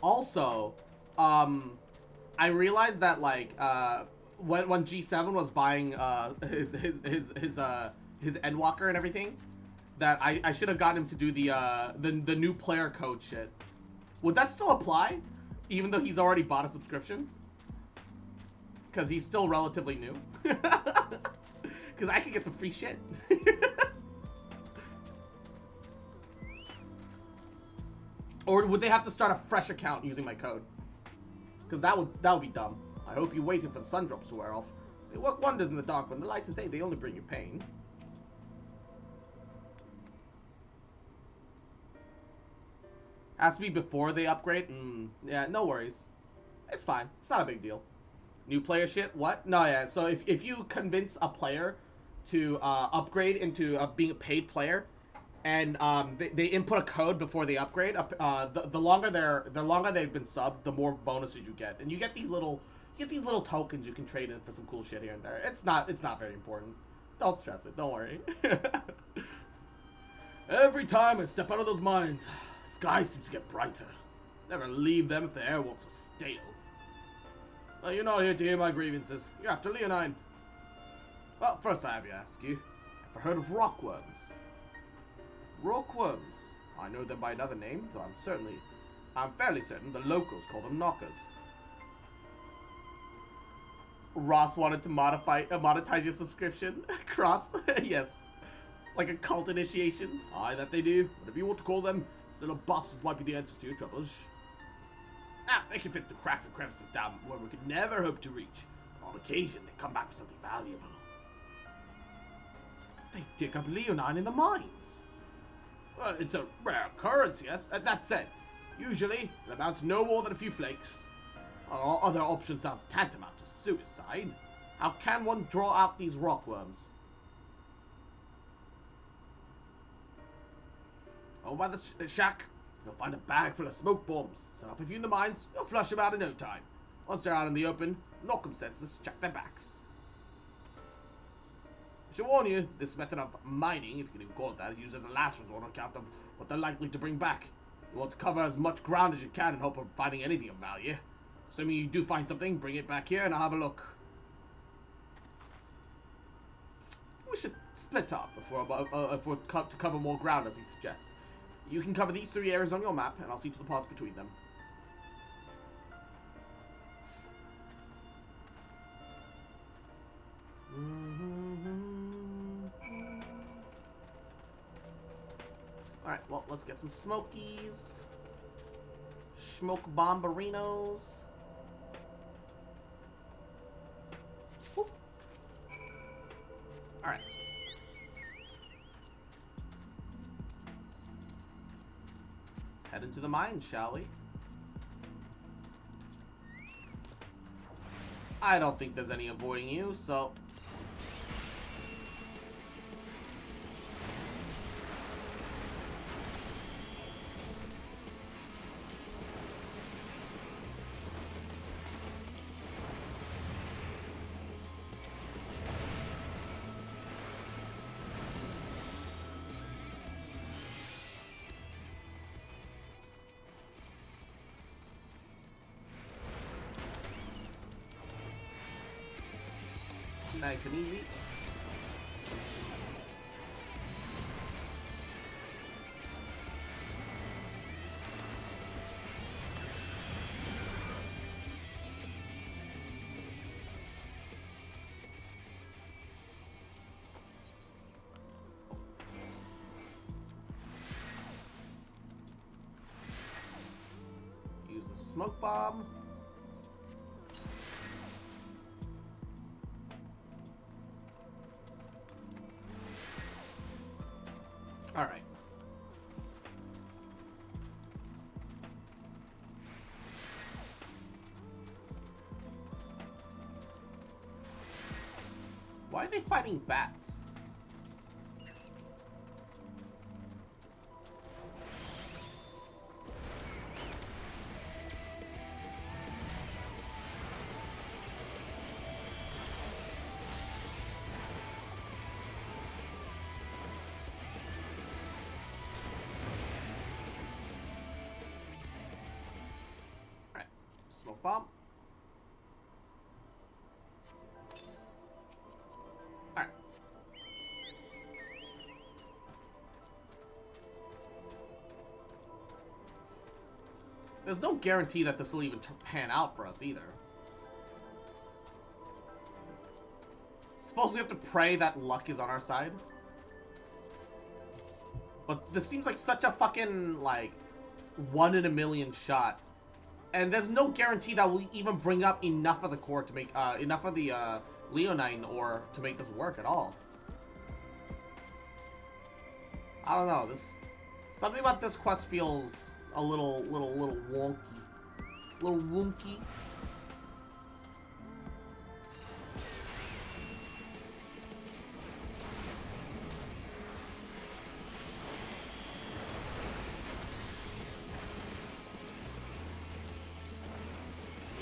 Also, I realized that like when G7 was buying his Endwalker and everything, that I should have gotten him to do the new player code shit. Would that still apply, even though he's already bought a subscription? Because he's still relatively new. Because I could get some free shit. Or would they have to start a fresh account using my code? Because that would be dumb. I hope you're waiting for the sun drops to wear off. They work wonders in the dark, but in the light of day, they only bring you pain. Has to be before they upgrade? Yeah, no worries. It's fine. It's not a big deal. New player shit? What? No, yeah. So if you convince a player to upgrade into being a paid player, and they input a code before they upgrade, the longer they've been subbed, the more bonuses you get, and you get these little tokens you can trade in for some cool shit here and there. It's not very important. Don't stress it. Don't worry. Every time I step out of those mines, sky seems to get brighter. Never leave them if the air won't so stale. Well, you're not here to hear my grievances. You're after Leonine. Well, first I have to ask you, ever heard of rockworms? Rockworms. I know them by another name, though I'm fairly certain the locals call them knockers. Ross wanted to monetize your subscription. Cross. Yes. Like a cult initiation. Aye, that they do. Whatever you want to call them, little bastards might be the answers to your troubles. They can fit the cracks and crevices down where we could never hope to reach. But on occasion, they come back with something valuable. They dig up leonine in the mines. Well, it's a rare occurrence, yes. That said, usually it amounts to no more than a few flakes. Our other option sounds tantamount to suicide. How can one draw out these rockworms? Over by the shack, you'll find a bag full of smoke bombs. Set off a few in the mines, you'll flush them out in no time. Once they're out in the open, knock them senseless, check their backs. I should warn you, this method of mining, if you can even call it that, is used as a last resort on account of what they're likely to bring back. You want to cover as much ground as you can in hope of finding anything of value. Assuming you do find something, bring it back here and I'll have a look. We should split up if we're to cover more ground, as he suggests. You can cover these 3 areas on your map, and I'll see to the parts between them. Alright, well, let's get some smokies. Smoke bomberinos. Alright. Let's head into the mine, shall we? I don't think there's any avoiding you, so... Nice and easy. Use the smoke bomb. All right. Why are they fighting bats? Smoke bomb. Alright. There's no guarantee that this will even pan out for us either. Suppose we have to pray that luck is on our side. But this seems like such a fucking, like, 1 in a million shot. And there's no guarantee that we'll even bring up enough of the core to make, enough of the, leonine ore to make this work at all. I don't know, something about this quest feels a little wonky. A little wonky.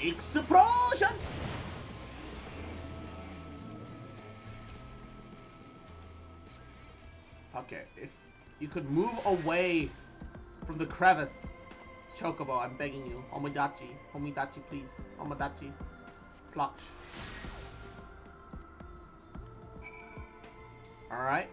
Explosion! Okay, if you could move away from the crevice, Chocobo, I'm begging you. Omodachi, please. Omodachi. Plot. Alright.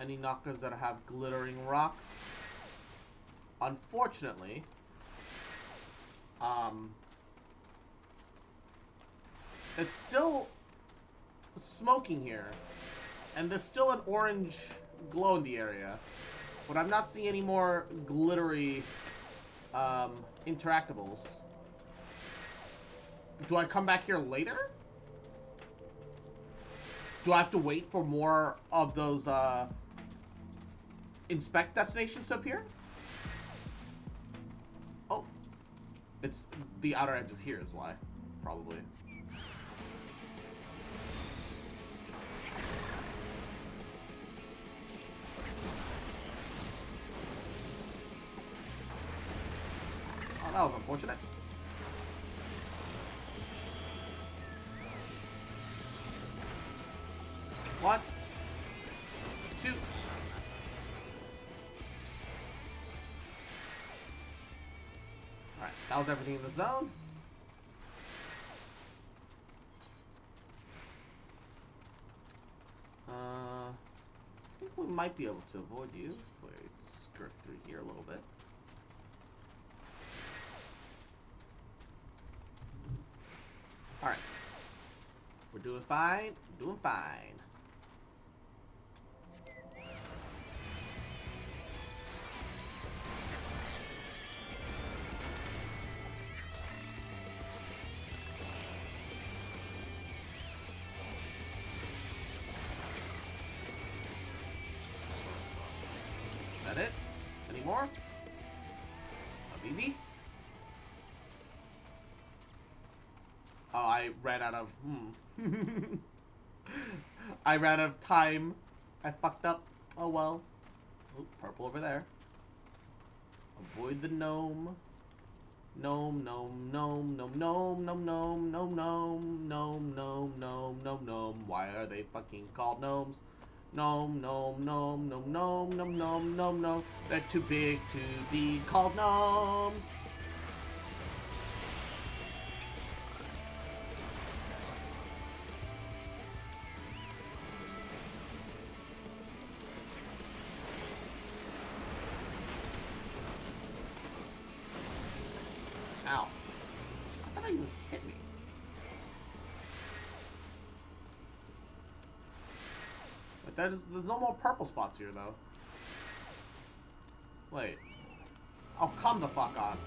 any knockers that have glittering rocks. Unfortunately, it's still smoking here, and there's still an orange glow in the area, but I'm not seeing any more glittery interactables. Do I come back here later? Do I have to wait for more of those inspect destinations to appear? Oh, it's the outer edges here is why, probably. Oh, that was unfortunate. One, two. Alright, that was everything in the zone. I think we might be able to avoid you. Wait, skirt through here a little bit. Alright. We're doing fine. Doing fine. Is that it? Any more? Easy? Oh, I ran out of... I ran out of time. I fucked up. Oh well. Ooh, purple over there. Avoid the gnome. Gnome, gnome, gnome, gnome, gnome, gnome, gnome, gnome, gnome, gnome, gnome, gnome, gnome, gnome. Why are they fucking called gnomes? Gnome, gnome, gnome, gnome, gnome, gnome, gnome, gnome, gnome. They're too big to be called gnomes. Ow. I thought you hit me. But there's no more purple spots here, though. Wait. Oh, come the fuck on.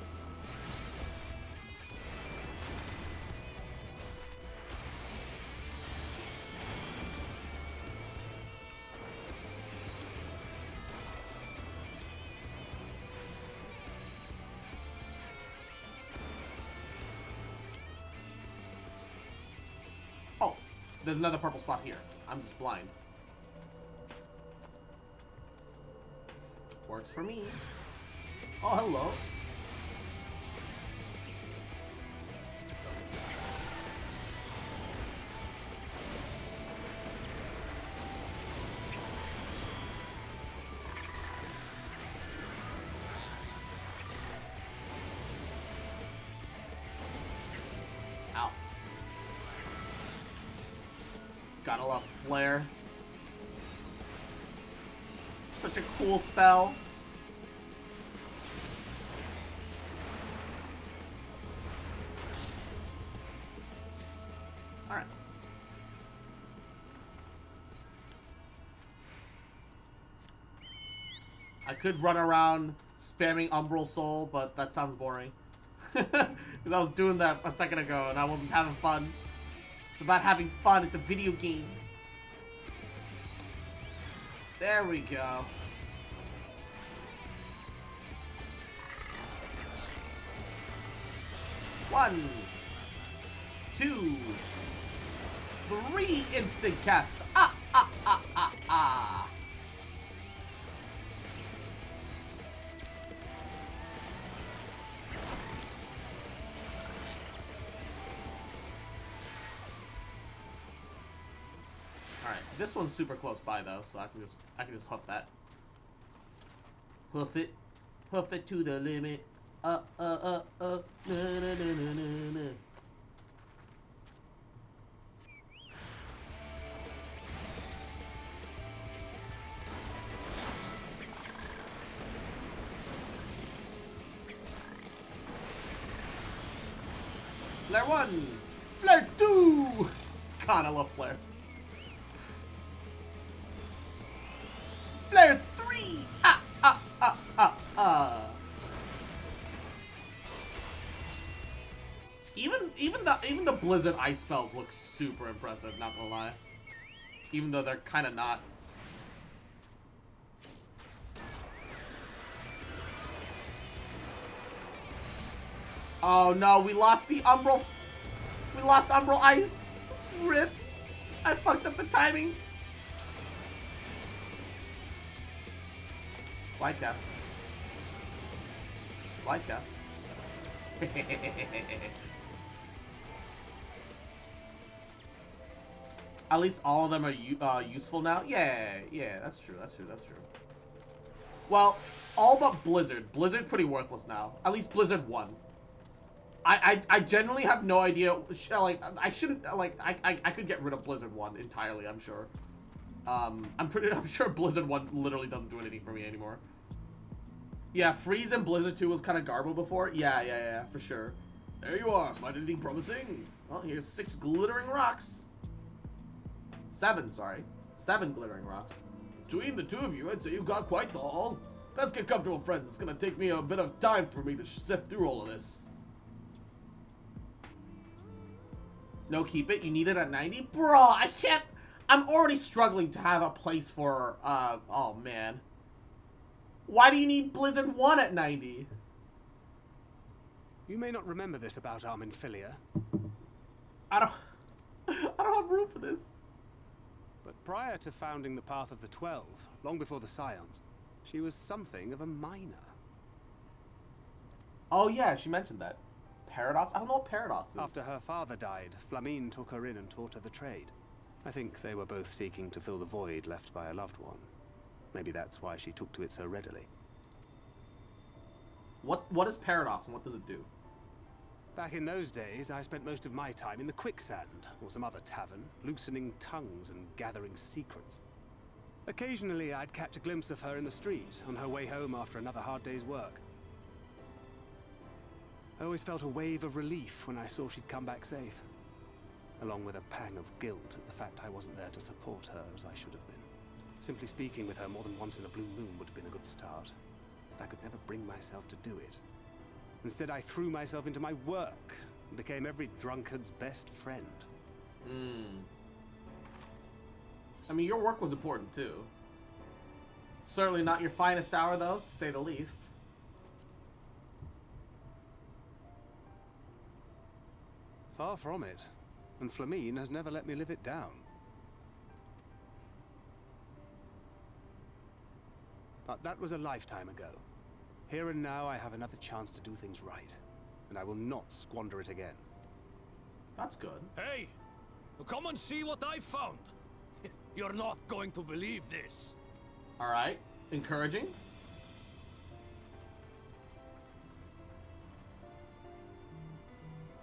Oh, there's another purple spot here. I'm just blind. Works for me. Oh, hello. Ow. Gotta love flare. Such a cool spell. Alright. I could run around spamming Umbral Soul, but that sounds boring. Because I was doing that a second ago and I wasn't having fun. It's about having fun. It's a video game. There we go. One, two, three instant casts. Ah, ah, ah, ah, ah. Alright, this one's super close by though, so I can just huff that. Huff it to the limit. Na, na, na, na, na, na. Flare 1! Flare 2! God, I love Flare. Flare 3! Ah, ah, ah, ah, ah. Even the Blizzard ice spells look super impressive, not gonna lie. Even though they're kind of not. Oh no, we lost the Umbral. We lost Umbral Ice. Rip. I fucked up the timing. Slide cast. Slide cast. At least all of them are useful now. Yeah, that's true. That's true. Well, all but Blizzard. Blizzard pretty worthless now. At least Blizzard won. I generally have no idea. Like, I shouldn't, like, I could get rid of Blizzard 1 entirely, I'm sure. I'm sure Blizzard 1 literally doesn't do anything for me anymore. Yeah, Freeze and Blizzard 2 was kind of garbled before. Yeah, for sure. There you are. Find anything promising? Well, here's 6 glittering rocks. 7, sorry. 7 glittering rocks. Between the two of you, I'd say you got quite the haul. Let's get comfortable, friends. It's gonna take me a bit of time for me to sift through all of this. No, keep it. You need it at 90? Bro, I can't. I'm already struggling to have a place for, oh man. Why do you need Blizzard 1 at 90? You may not remember this about Arminfilia. I don't have room for this. But prior to founding the Path of the 12, long before the Scions, she was something of a miner. Oh yeah, she mentioned that. Paradox? I don't know what Paradox is. After her father died, Flamine took her in and taught her the trade. I think they were both seeking to fill the void left by a loved one. Maybe that's why she took to it so readily. What is Paradox and what does it do? Back in those days, I spent most of my time in the Quicksand, or some other tavern, loosening tongues and gathering secrets. Occasionally, I'd catch a glimpse of her in the street, on her way home after another hard day's work. I always felt a wave of relief when I saw she'd come back safe, along with a pang of guilt at the fact I wasn't there to support her as I should have been. Simply speaking with her more than once in a blue moon would have been a good start, but I could never bring myself to do it. Instead, I threw myself into my work and became every drunkard's best friend. I mean, your work was important too. Certainly not your finest hour, though, to say the least. Far from it, and Flamine has never let me live it down. But that was a lifetime ago. Here and now, I have another chance to do things right, and I will not squander it again. That's good. Hey, come and see what I found. You're not going to believe this. All right, encouraging.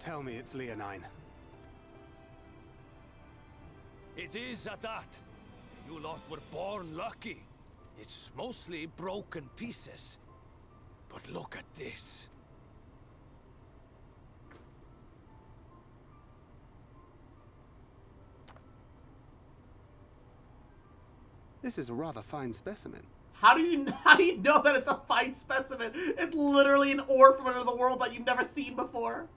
Tell me it's Leonine. It is at that. You lot were born lucky. It's mostly broken pieces. But look at this. This is a rather fine specimen. How do you know that it's a fine specimen? It's literally an ore from another world that you've never seen before.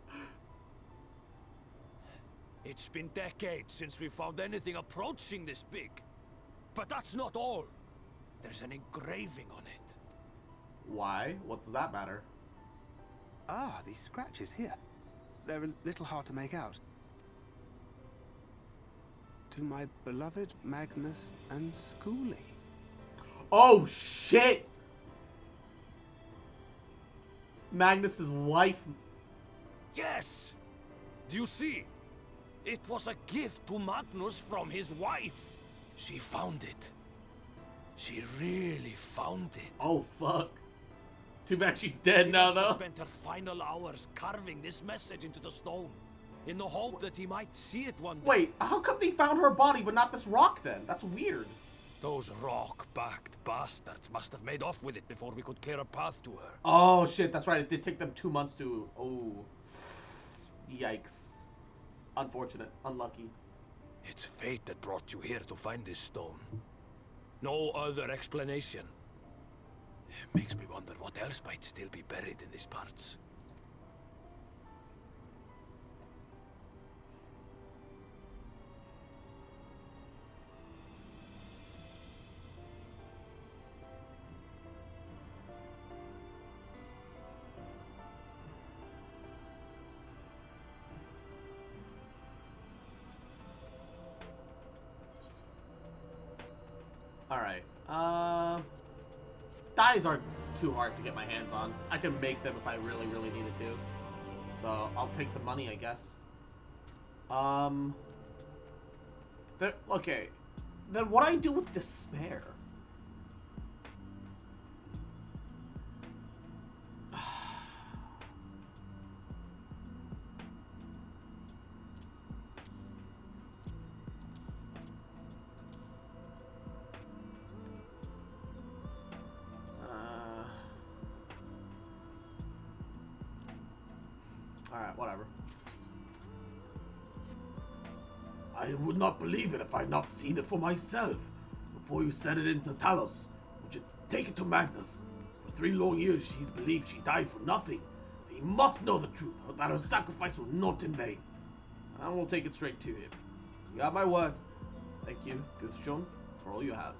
It's been decades since we found anything approaching this big. But that's not all. There's an engraving on it. Why? What does that matter? Ah, these scratches here. They're a little hard to make out. To my beloved Magnus and Schoolie. Oh, shit! Magnus's wife. Yes! Do you see? It was a gift to Magnus from his wife. She found it. She really found it. Oh, fuck. Too bad she's dead now, though. She spent her final hours carving this message into the stone, in the hope that he might see it one day. Wait, how come they found her body but not this rock then? That's weird. Those rock-backed bastards must have made off with it before we could clear a path to her. Oh, shit, that's right. It did take them 2 months to... Oh. Yikes. Unfortunate. Unlucky. It's fate that brought you here to find this stone. No other explanation. It makes me wonder what else might still be buried in these parts. Alright. Dyes aren't too hard to get my hands on. I can make them if I really, really needed to. So, I'll take the money, I guess. Okay. Then what do I do with despair? Alright, whatever. I would not believe it if I had not seen it for myself. Before you sent it into Talos, would you take it to Magnus? For 3 long years, she's believed she died for nothing. He must know the truth, or that her sacrifice was not in vain. I will take it straight to him. You got my word. Thank you, good John, for all you have.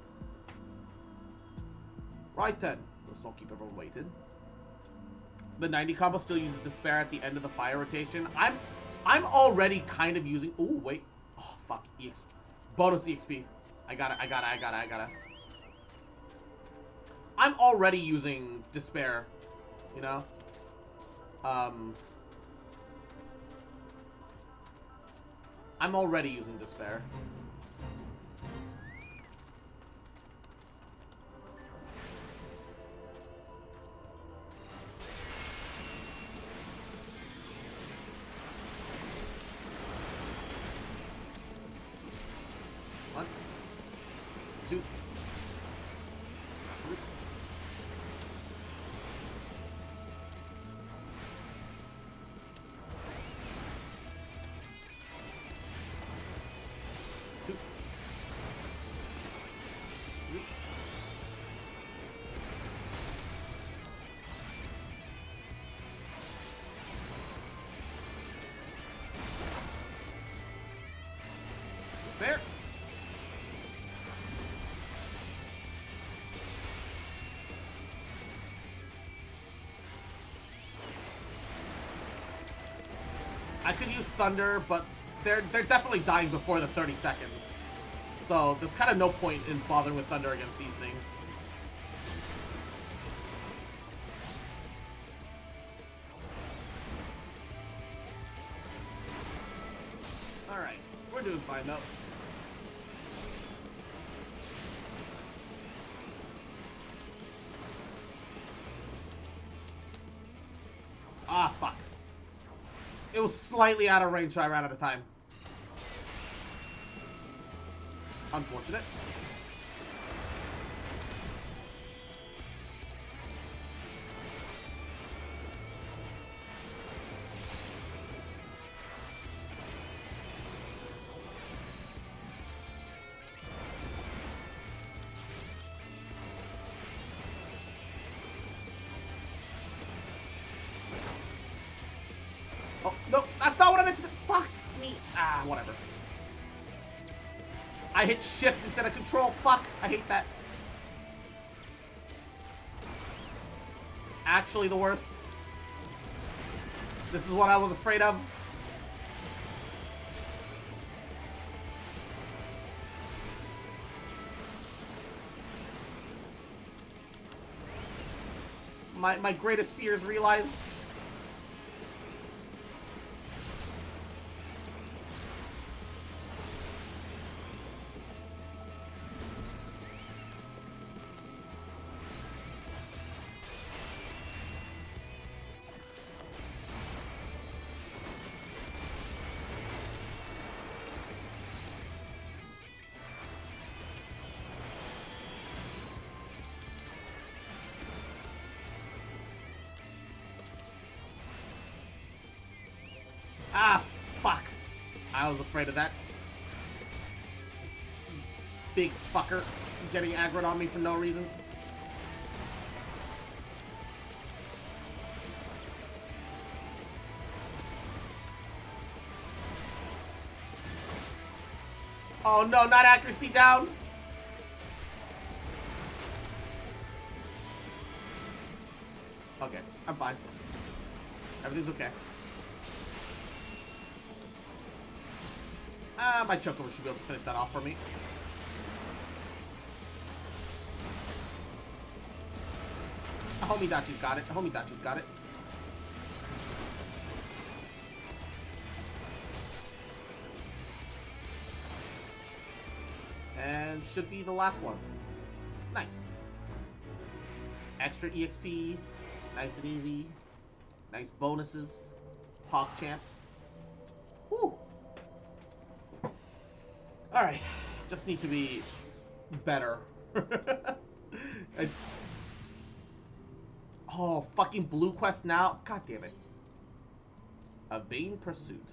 Right then, let's not keep everyone waiting. The 90 combo still uses despair at the end of the fire rotation. I'm already kind of using. Oh wait. Oh fuck. EXP. Bonus EXP. I got it. I'm already using despair. You know. I'm already using despair. One, two, three. Two. Three. Spare. I could use Thunder, but they're definitely dying before the 30 seconds. So there's kind of no point in bothering with Thunder against these things. Alright, we're doing fine though. Ah, fuck. It was slightly out of range, so I ran out of time. Unfortunate. Oh, no, that's not what I meant to do. Fuck me. Ah, whatever. I hit shift instead of control. Fuck, I hate that. Actually the worst. This is what I was afraid of. My greatest fear is realized. I was afraid of that. This big fucker getting aggroed on me for no reason. Oh no, not accuracy down. Okay, I'm fine. Everything's okay. My Chocobo should be able to finish that off for me. Homidachi's got it. Homidachi's got it. And should be the last one. Nice. Extra EXP. Nice and easy. Nice bonuses. PogChamp. Woo! Alright. Just need to be better. Oh, fucking Blue Quest now? God damn it. A vain pursuit.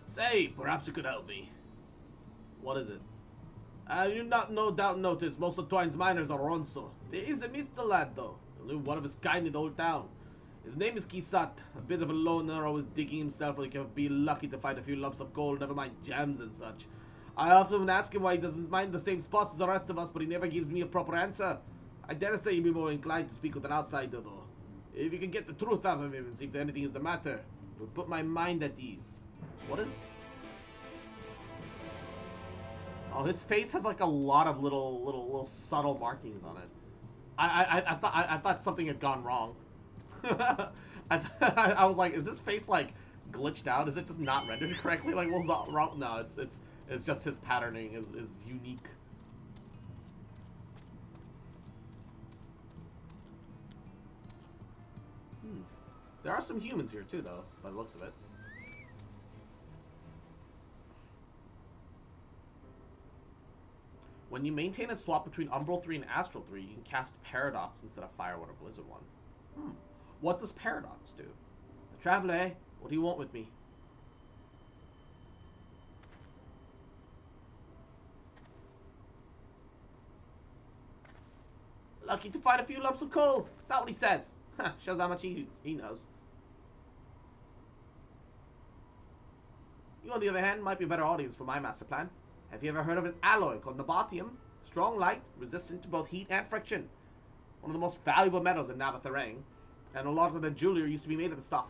Say, perhaps you could help me. What is it? You no doubt noticed most of Twine's miners are Ronso. There is a Mr. Lad, though. Only one of his kind in the whole town. His name is Kisat. A bit of a loner, always digging himself where he can be lucky to find a few lumps of gold, never mind gems and such. I often ask him why he doesn't mind the same spots as the rest of us, but he never gives me a proper answer. I dare say he'd be more inclined to speak with an outsider, though. If you can get the truth out of him and see if anything is the matter, it would put my mind at ease. What is... Oh, his face has like a lot of little subtle markings on it. I thought something had gone wrong. I was like, is this face like glitched out? Is it just not rendered correctly? Like, what's wrong? No, it's just his patterning is unique. There are some humans here too, though, by the looks of it. When you maintain and swap between Umbral 3 and Astral 3, you can cast Paradox instead of Fire 1 or Blizzard 1. What does Paradox do? Traveler, eh? What do you want with me? Lucky to find a few lumps of coal. Is that what he says? Shows how much he knows. You, on the other hand, might be a better audience for my master plan. Have you ever heard of an alloy called Nabathium? Strong light, resistant to both heat and friction. One of the most valuable metals in Nabatharang, and a lot of the jewelry used to be made of the stuff.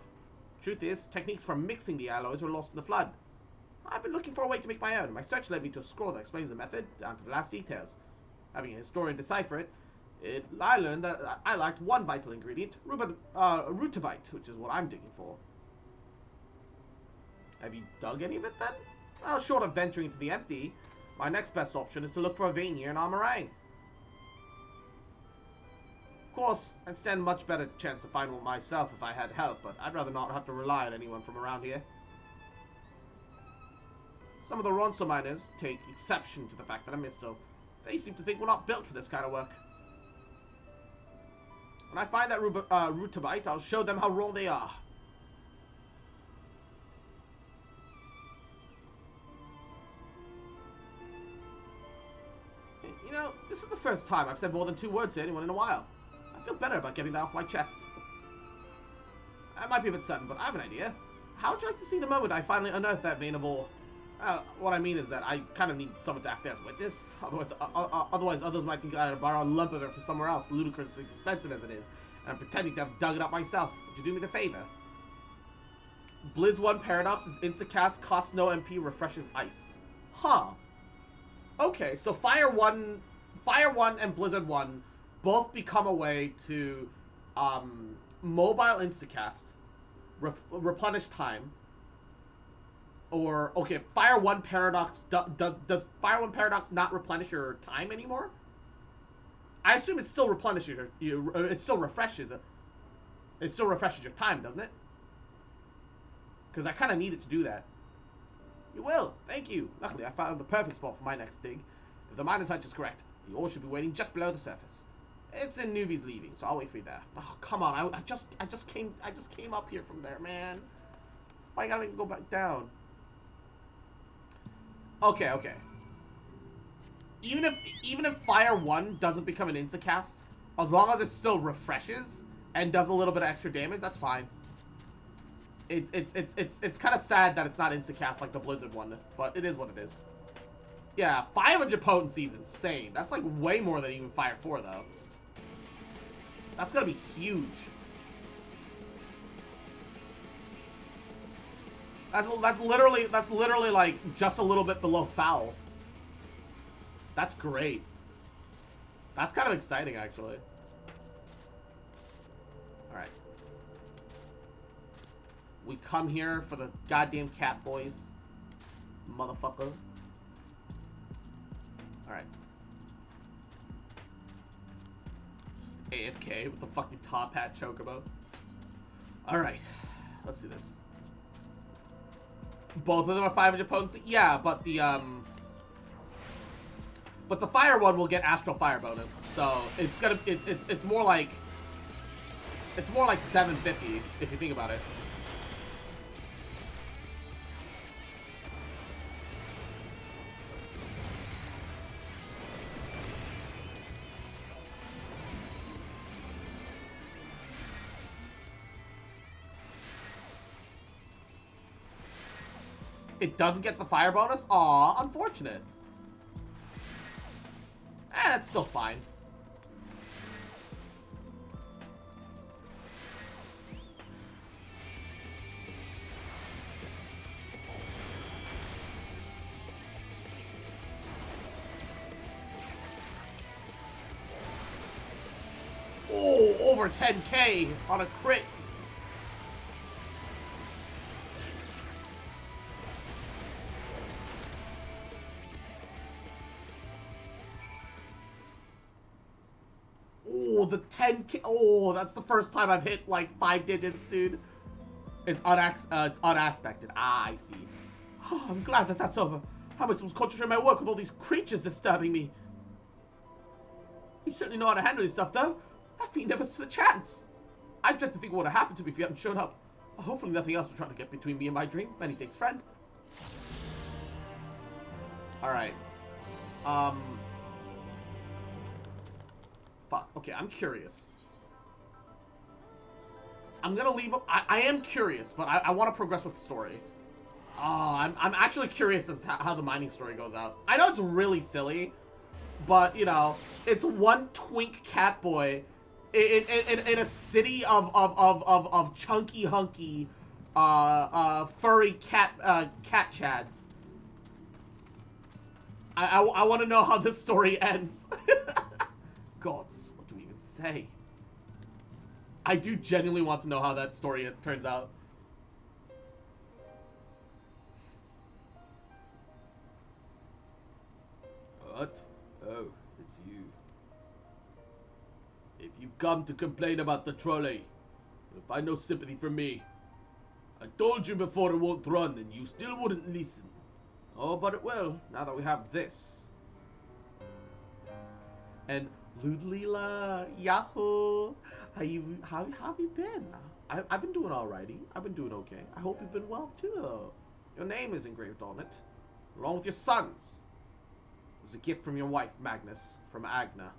Truth is, techniques for mixing the alloys were lost in the flood. I've been looking for a way to make my own. My search led me to a scroll that explains the method, down to the last details. Having a historian decipher it, I learned that I lacked one vital ingredient, rutabite, which is what I'm digging for. Have you dug any of it then? Well, short of venturing into the empty, my next best option is to look for a vein here in Amarang. Of course, I'd stand a much better chance to find one myself if I had help, but I'd rather not have to rely on anyone from around here. Some of the Ronso miners take exception to the fact that I'm Misto. They seem to think we're not built for this kind of work. When I find that rutabite, I'll show them how wrong they are. You know, this is the first time I've said more than 2 words to anyone in a while. I feel better about getting that off my chest. I might be a bit sudden, but I have an idea. How would you like to see the moment I finally unearth that vein of ore? What I mean is that I kind of need someone to act as witness. Otherwise others might think I borrow a lump of it from somewhere else, ludicrously expensive as it is, and I'm pretending to have dug it up myself. Would you do me the favor? Blizz 1 Paradox is instacast, costs no MP, refreshes ice. Huh. Okay, so Fire 1 and Blizzard 1 both become a way to mobile instacast, replenish time. Or, okay, Fire 1 Paradox, does Fire 1 Paradox not replenish your time anymore? I assume it still replenishes it still refreshes it. It still refreshes your time, doesn't it? Because I kind of need it to do that. You will, thank you. Luckily, I found the perfect spot for my next dig. If the miner's hunch is correct, the ore should be waiting just below the surface. It's in Nuvi's leaving, so I'll wait for you there. Oh, come on, I just came up here from there, man. Why I gotta go back down? Okay, okay. Even if Fire 1 doesn't become an instacast, as long as it still refreshes and does a little bit of extra damage, that's fine. It's kind of sad that it's not instacast like the Blizzard one, but it is what it is. Yeah, 500 potency is insane. That's like way more than even Fire 4 though. That's gonna be huge. That's literally like just a little bit below foul. That's great. That's kind of exciting actually. Alright. We come here for the goddamn cat boys. Motherfucker. Alright. Just AFK with the fucking top hat chocobo. Alright. Let's do this. Both of them are 500 potency? Yeah, but the fire one will get astral fire bonus. So it's gonna it's more like 750 if you think about it. It doesn't get the fire bonus? Aw, unfortunate. That's still fine. Oh, over 10k on a crit. Oh, the 10k. Oh, that's the first time I've hit like 5 digits, dude. It's unaspected. Ah, I see. Oh, I'm glad that that's over. How am I supposed to concentrate my work with all these creatures disturbing me? You certainly know how to handle yourself, though. That fiend never stood a chance. I dread to think what would have happened to me if you hadn't shown up. Hopefully nothing else will try to get between me and my dream. Many thanks, friend. Alright. Fuck. Okay, I'm curious. I'm gonna leave him. I am curious, but I want to progress with the story. Oh, I'm actually curious as to how the mining story goes out. I know it's really silly, but, you know, it's one twink cat boy in a city of chunky hunky furry cat chads. I want to know how this story ends. Gods, what do we even say? I do genuinely want to know how that story turns out. What? Oh, it's you. If you've come to complain about the trolley, you'll find no sympathy from me. I told you before it won't run, and you still wouldn't listen. Oh, but it will, now that we have this. And Ludlila, Yahoo! How have you been? I've been doing alrighty. I've been doing okay. I hope you've been well too. Your name is engraved on it, along with your son's. It was a gift from your wife, Magnus, from Agna.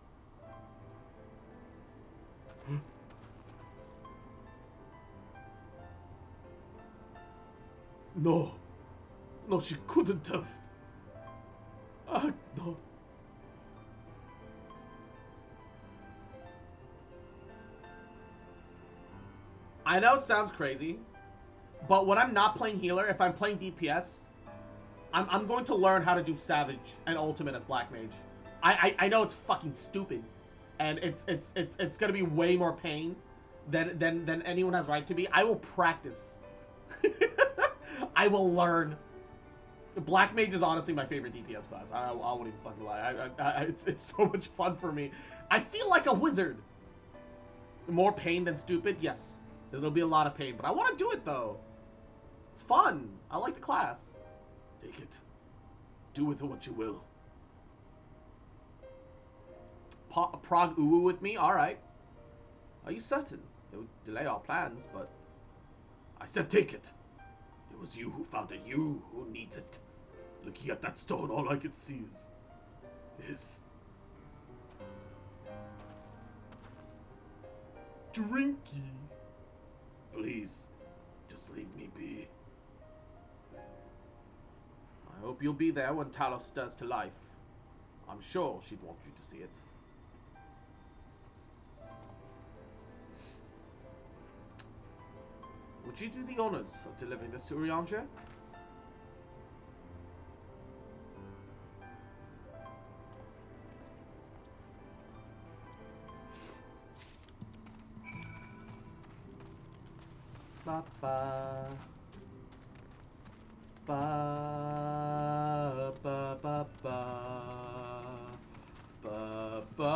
No. No, she couldn't have. No. I know it sounds crazy, but when I'm not playing healer, if I'm playing DPS, I'm going to learn how to do Savage and Ultimate as Black Mage. I know it's fucking stupid, and it's gonna be way more pain than anyone has right to be. I will practice. I will learn. Black Mage is honestly my favorite DPS class. I won't even fucking lie. It's so much fun for me. I feel like a wizard. More pain than stupid? Yes. It'll be a lot of pain, but I want to do it though. It's fun. I like the class. Take it. Do with it what you will. Prog Uwu with me? Alright. Are you certain? It would delay our plans, but... I said take it. It was you who found it. You who needs it. Looking at that stone, all I can see is Drinky. Please, just leave me be. I hope you'll be there when Talos stirs to life. I'm sure she'd want you to see it. Would you do the honors of delivering this to Urianger? Ba ba ba ba ba ba ba ba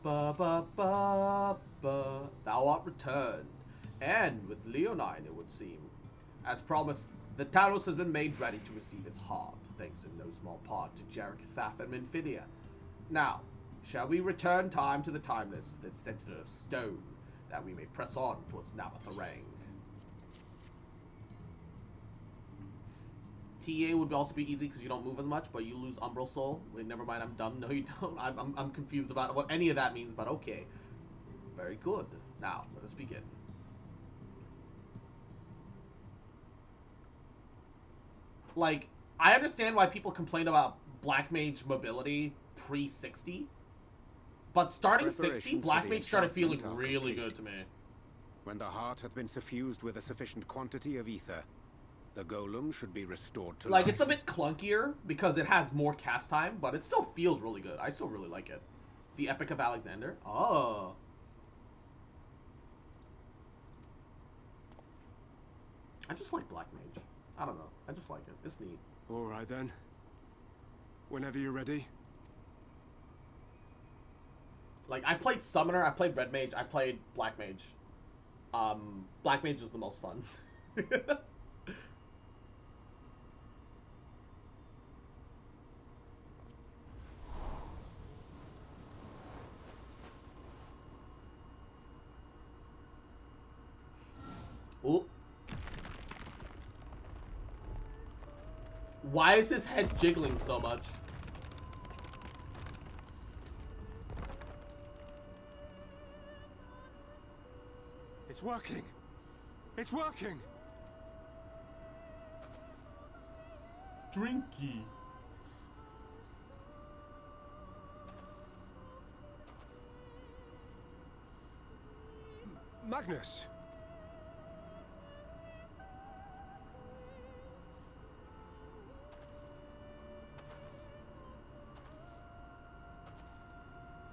ba ba ba ba. Thou art returned, and with Leonine, it would seem. As promised, the Talos has been made ready to receive its heart, thanks in no small part to Jarek, Thaf, and Minfidia. Now, shall we return time to the timeless, this sentinel of stone, that we may press on towards Navatharang? TA would also be easy because you don't move as much, but you lose Umbral Soul. Wait, never mind, I'm dumb. No, you don't. I'm confused about what any of that means, but okay. Very good. Now, let us begin. Like, I understand why people complain about Black Mage mobility pre-60, but starting 60, Black Mage started feeling really good to me. When the heart hath been suffused with a sufficient quantity of ether, the golem should be restored to life. Like, it's a bit clunkier because it has more cast time, but it still feels really good. I still really like it. The Epic of Alexander. Oh. I just like Black Mage. I don't know. I just like it. It's neat. Alright then. Whenever you're ready. Like, I played Summoner, I played Red Mage, I played Black Mage. Black Mage is the most fun. Ooh. Why is his head jiggling so much? It's working! It's working! Drinky. Magnus!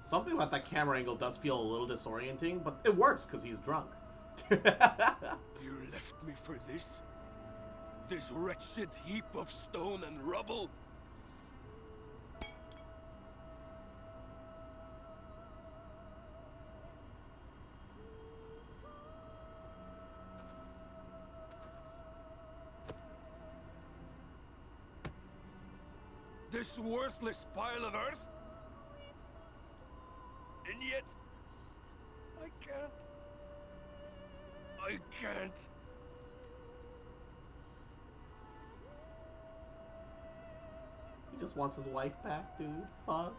Something about that camera angle does feel a little disorienting, but it works because he's drunk. You left me for this? This wretched heap of stone and rubble? This worthless pile of earth? And yet, I can't. I can't. He just wants his wife back, dude. Fuck.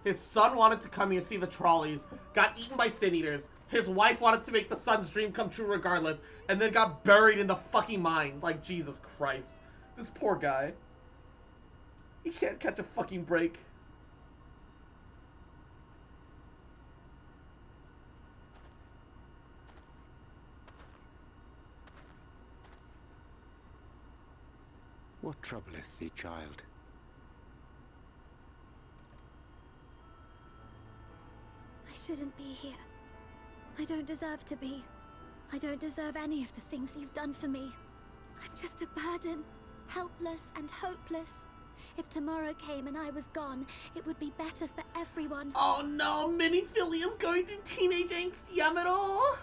His son wanted to come here, see the trolleys, got eaten by sin eaters. His wife wanted to make the son's dream come true regardless, and then got buried in the fucking mines. Like, Jesus Christ. This poor guy. He can't catch a fucking break. What troubleth thee, child? I shouldn't be here. I don't deserve to be. I don't deserve any of the things you've done for me. I'm just a burden, helpless and hopeless. If tomorrow came and I was gone, it would be better for everyone. Oh no, Minifilia's going through teenage angst, Yamero!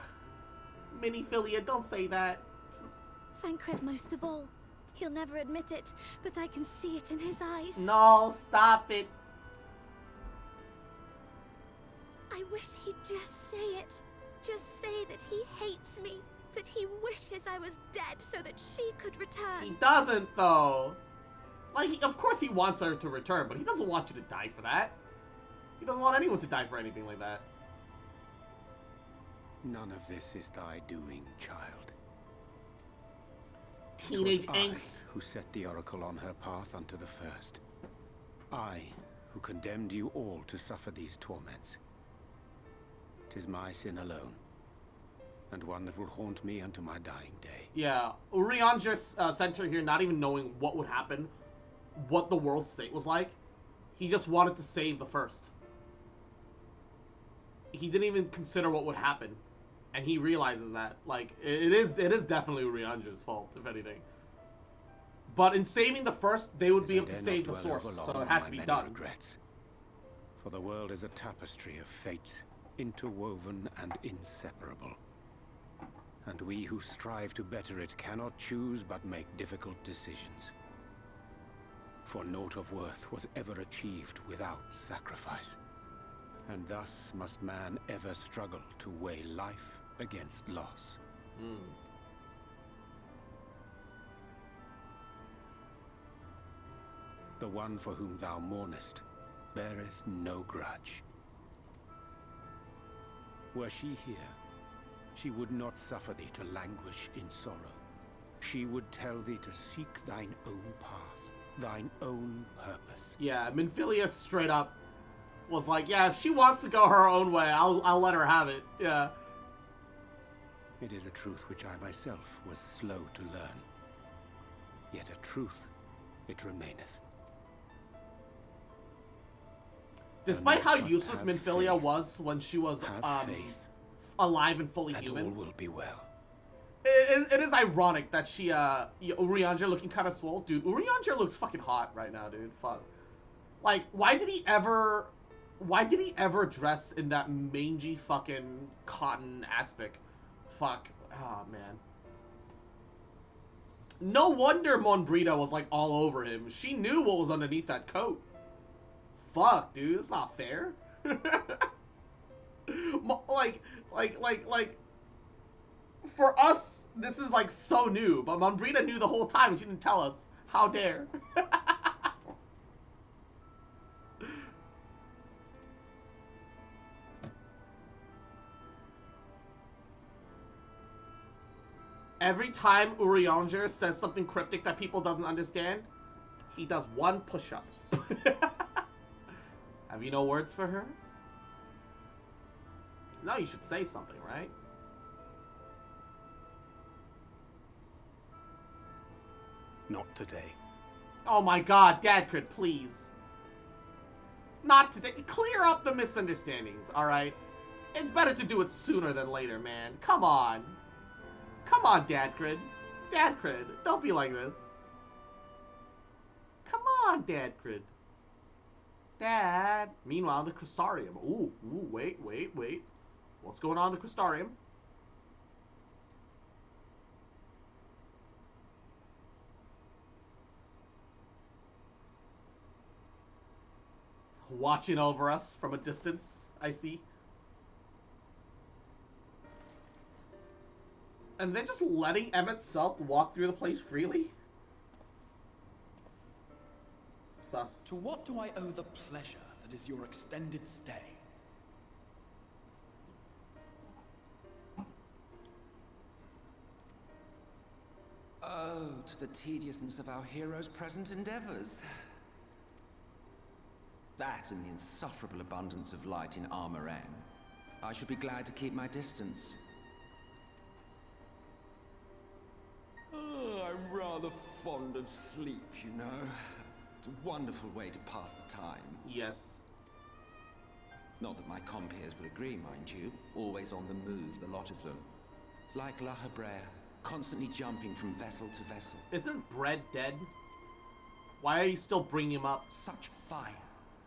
Minifilia, don't say that. Thancred most of all. He'll never admit it, but I can see it in his eyes. No, stop it. I wish he'd just say it. Just say that he hates me. that he wishes I was dead so that she could return. He doesn't, though. Like, of course he wants her to return, but he doesn't want you to die for that. He doesn't want anyone to die for anything like that. None of this is thy doing, child. Teenage 'Twas angst. I who set the Oracle on her path unto the first. I who condemned you all to suffer these torments. 'Tis my sin alone, and one that will haunt me unto my dying day. Yeah, Urian just sent her here not even knowing what would happen, what the world's state was like. He just wanted to save the first. He didn't even consider what would happen. And he realizes that, like, it is definitely Urianger's fault, if anything. But in saving the first, they would be able to save the source, so it had to be done. Regrets. For the world is a tapestry of fates, interwoven and inseparable. And we who strive to better it cannot choose but make difficult decisions. For naught of worth was ever achieved without sacrifice. And thus must man ever struggle to weigh life against loss. The one for whom thou mournest beareth no grudge. Were she here, she would not suffer thee to languish in sorrow. She would tell thee to seek thine own path, thine own purpose. Yeah, Minfilia straight up was like, yeah, if she wants to go her own way, I'll let her have it. Yeah. It is a truth which I myself was slow to learn. Yet a truth it remaineth. Despite how useless Minfilia was when she was alive and fully human, all will be well. It is ironic that she, Urianger looking kind of swole. Dude, Urianger looks fucking hot right now, dude. Fuck. Like, why did he ever dress in that mangy fucking cotton aspic? Fuck. Oh, man. No wonder Monbrita was, like, all over him. She knew what was underneath that coat. Fuck, dude. It's not fair. Like, for us, this is, like, so new. But Monbrita knew the whole time and she didn't tell us. How dare. Every time Urianger says something cryptic that people doesn't understand, he does one push-up. Have you no words for her? No, you should say something, right? Not today. Oh my god, Dadcrit, please. Not today. Clear up the misunderstandings, alright? It's better to do it sooner than later, man. Come on. Come on, Dadcrit. Dadcrit, don't be like this. Come on, Dadcrit. Dad. Meanwhile, the Crystarium. Ooh, wait. What's going on in the Crystarium? Watching over us from a distance, I see. And then just letting Emmett Selk walk through the place freely? Sus. To what do I owe the pleasure that is your extended stay? Oh, to the tediousness of our hero's present endeavors. That and the insufferable abundance of light in Armorang. I should be glad to keep my distance. Oh, I'm rather fond of sleep, you know. It's a wonderful way to pass the time. Yes. Not that my compeers would agree, mind you. Always on the move, the lot of them. Like La Hebrea, constantly jumping from vessel to vessel. Isn't Bread dead? Why are you still bringing him up? Such fire,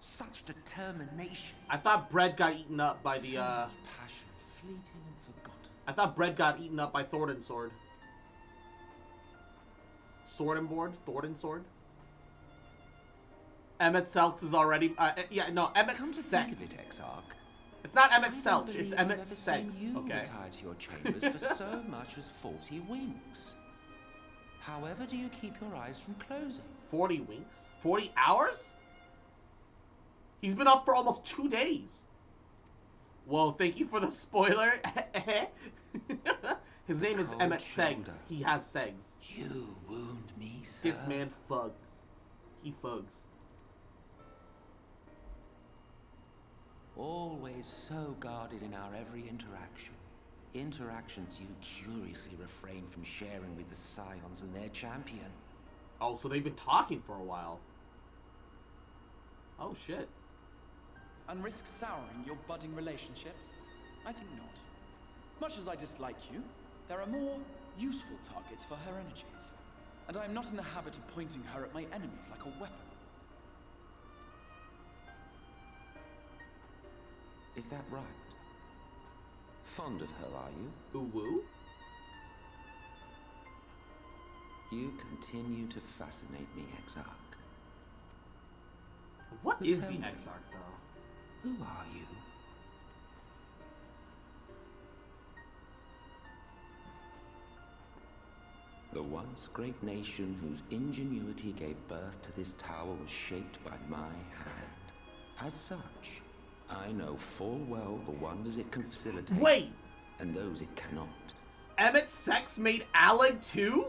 such determination. I thought Bread got eaten up by the, So much passion, fleeting and forgotten. I thought Bread got eaten up by Thornton Sword. Sword and Board? Thornton Sword? Emmett Selks is already... yeah, no, Emmett Come to Sex. think of it, Exarch, It's not Emmett I don't Selch, believe it's I've Emmett ever seen Segs, you okay? tied to your chambers for so much as 40 winks. However do you keep your eyes from closing? 40 winks? 40 hours? He's been up for almost 2 days. Whoa, thank you for the spoiler. His name is Emmett Segs. He has Segs. You wound me, sir. This man fugs. He fugs. Always so guarded in our every interaction. Interactions you curiously refrain from sharing with the Scions and their champion. Oh, so they've been talking for a while. Oh, shit. And risk souring your budding relationship? I think not. Much as I dislike you, there are more useful targets for her energies. And I am not in the habit of pointing her at my enemies like a weapon. Is that right? Fond of her, are you? Ooh-woo? You continue to fascinate me, Exarch. What But is tell the me, Exarch, though? Who are you? The once great nation whose ingenuity gave birth to this tower was shaped by my hand. As such, I know full well the wonders it can facilitate. Wait! And those it cannot. Emmett Sex made Alec too?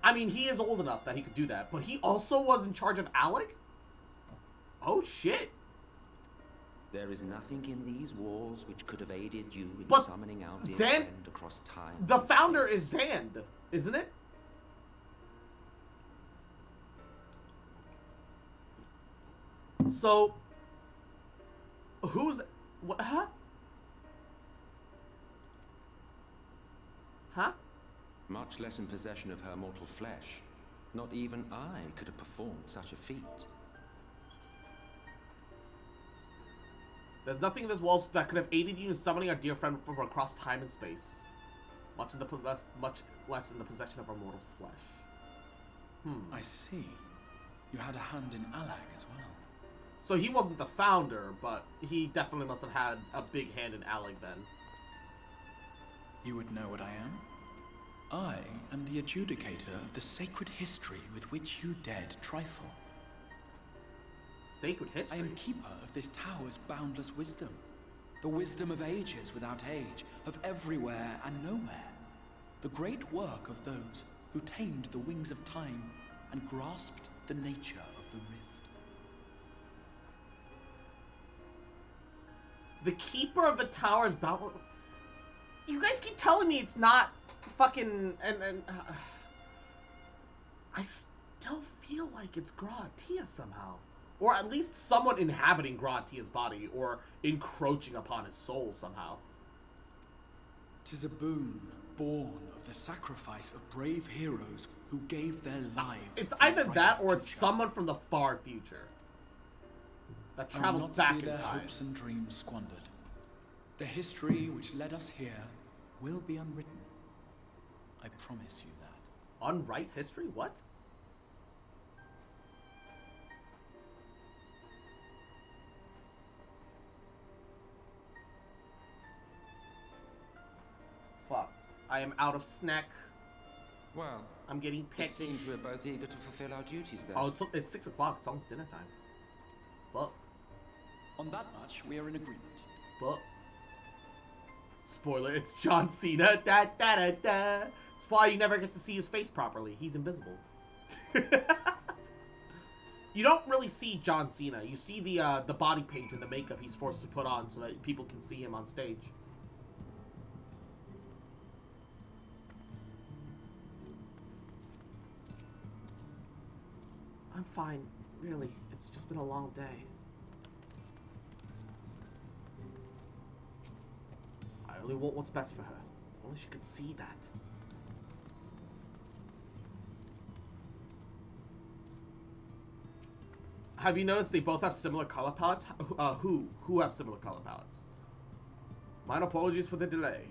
I mean, he is old enough that he could do that, but he also was in charge of Alec? Oh, shit. There is nothing in these walls which could have aided you in But summoning our dear Zan- friend across time. The and founder space. is Zand, isn't it? So, who's... What, huh? Huh? Much less in possession of her mortal flesh. Not even I could have performed such a feat. There's nothing in this walls that could have aided you in summoning our dear friend from across time and space. Much less in the possession of our mortal flesh. I see. You had a hand in Alag as well. So he wasn't the founder, but he definitely must have had a big hand in Alec then. You would know what I am? I am the adjudicator of the sacred history with which you dared trifle. Sacred history? I am keeper of this tower's boundless wisdom. The wisdom of ages without age, of everywhere and nowhere. The great work of those who tamed the wings of time and grasped the nature of the rift. The keeper of the tower's bound. You guys keep telling me it's not fucking I still feel like it's Gratia somehow. Or at least someone inhabiting Gratia's body, or encroaching upon his soul somehow. 'Tis a boon born of the sacrifice of brave heroes who gave their lives. It's for a either brighter that or it's future. someone from the far future. That I will traveled not back see in their time. hopes and dreams squandered. The history which led us here will be unwritten. I promise you that. Unwrite history? What? Fuck. I am out of snack. Well, I'm getting it picked. seems we're both eager to fulfill our duties then. Oh, it's 6 o'clock. It's almost dinner time. Fuck. On that much, we are in agreement. Fuck. Spoiler, it's John Cena. Da da da da. That's why you never get to see his face properly. He's invisible. You don't really see John Cena. You see the body paint and the makeup he's forced to put on so that people can see him on stage. I'm fine. Really. It's just been a long day. I only want what's best for her. If only she could see that. Have you noticed they both have similar color palettes? Who have similar color palettes? Mine apologies for the delay.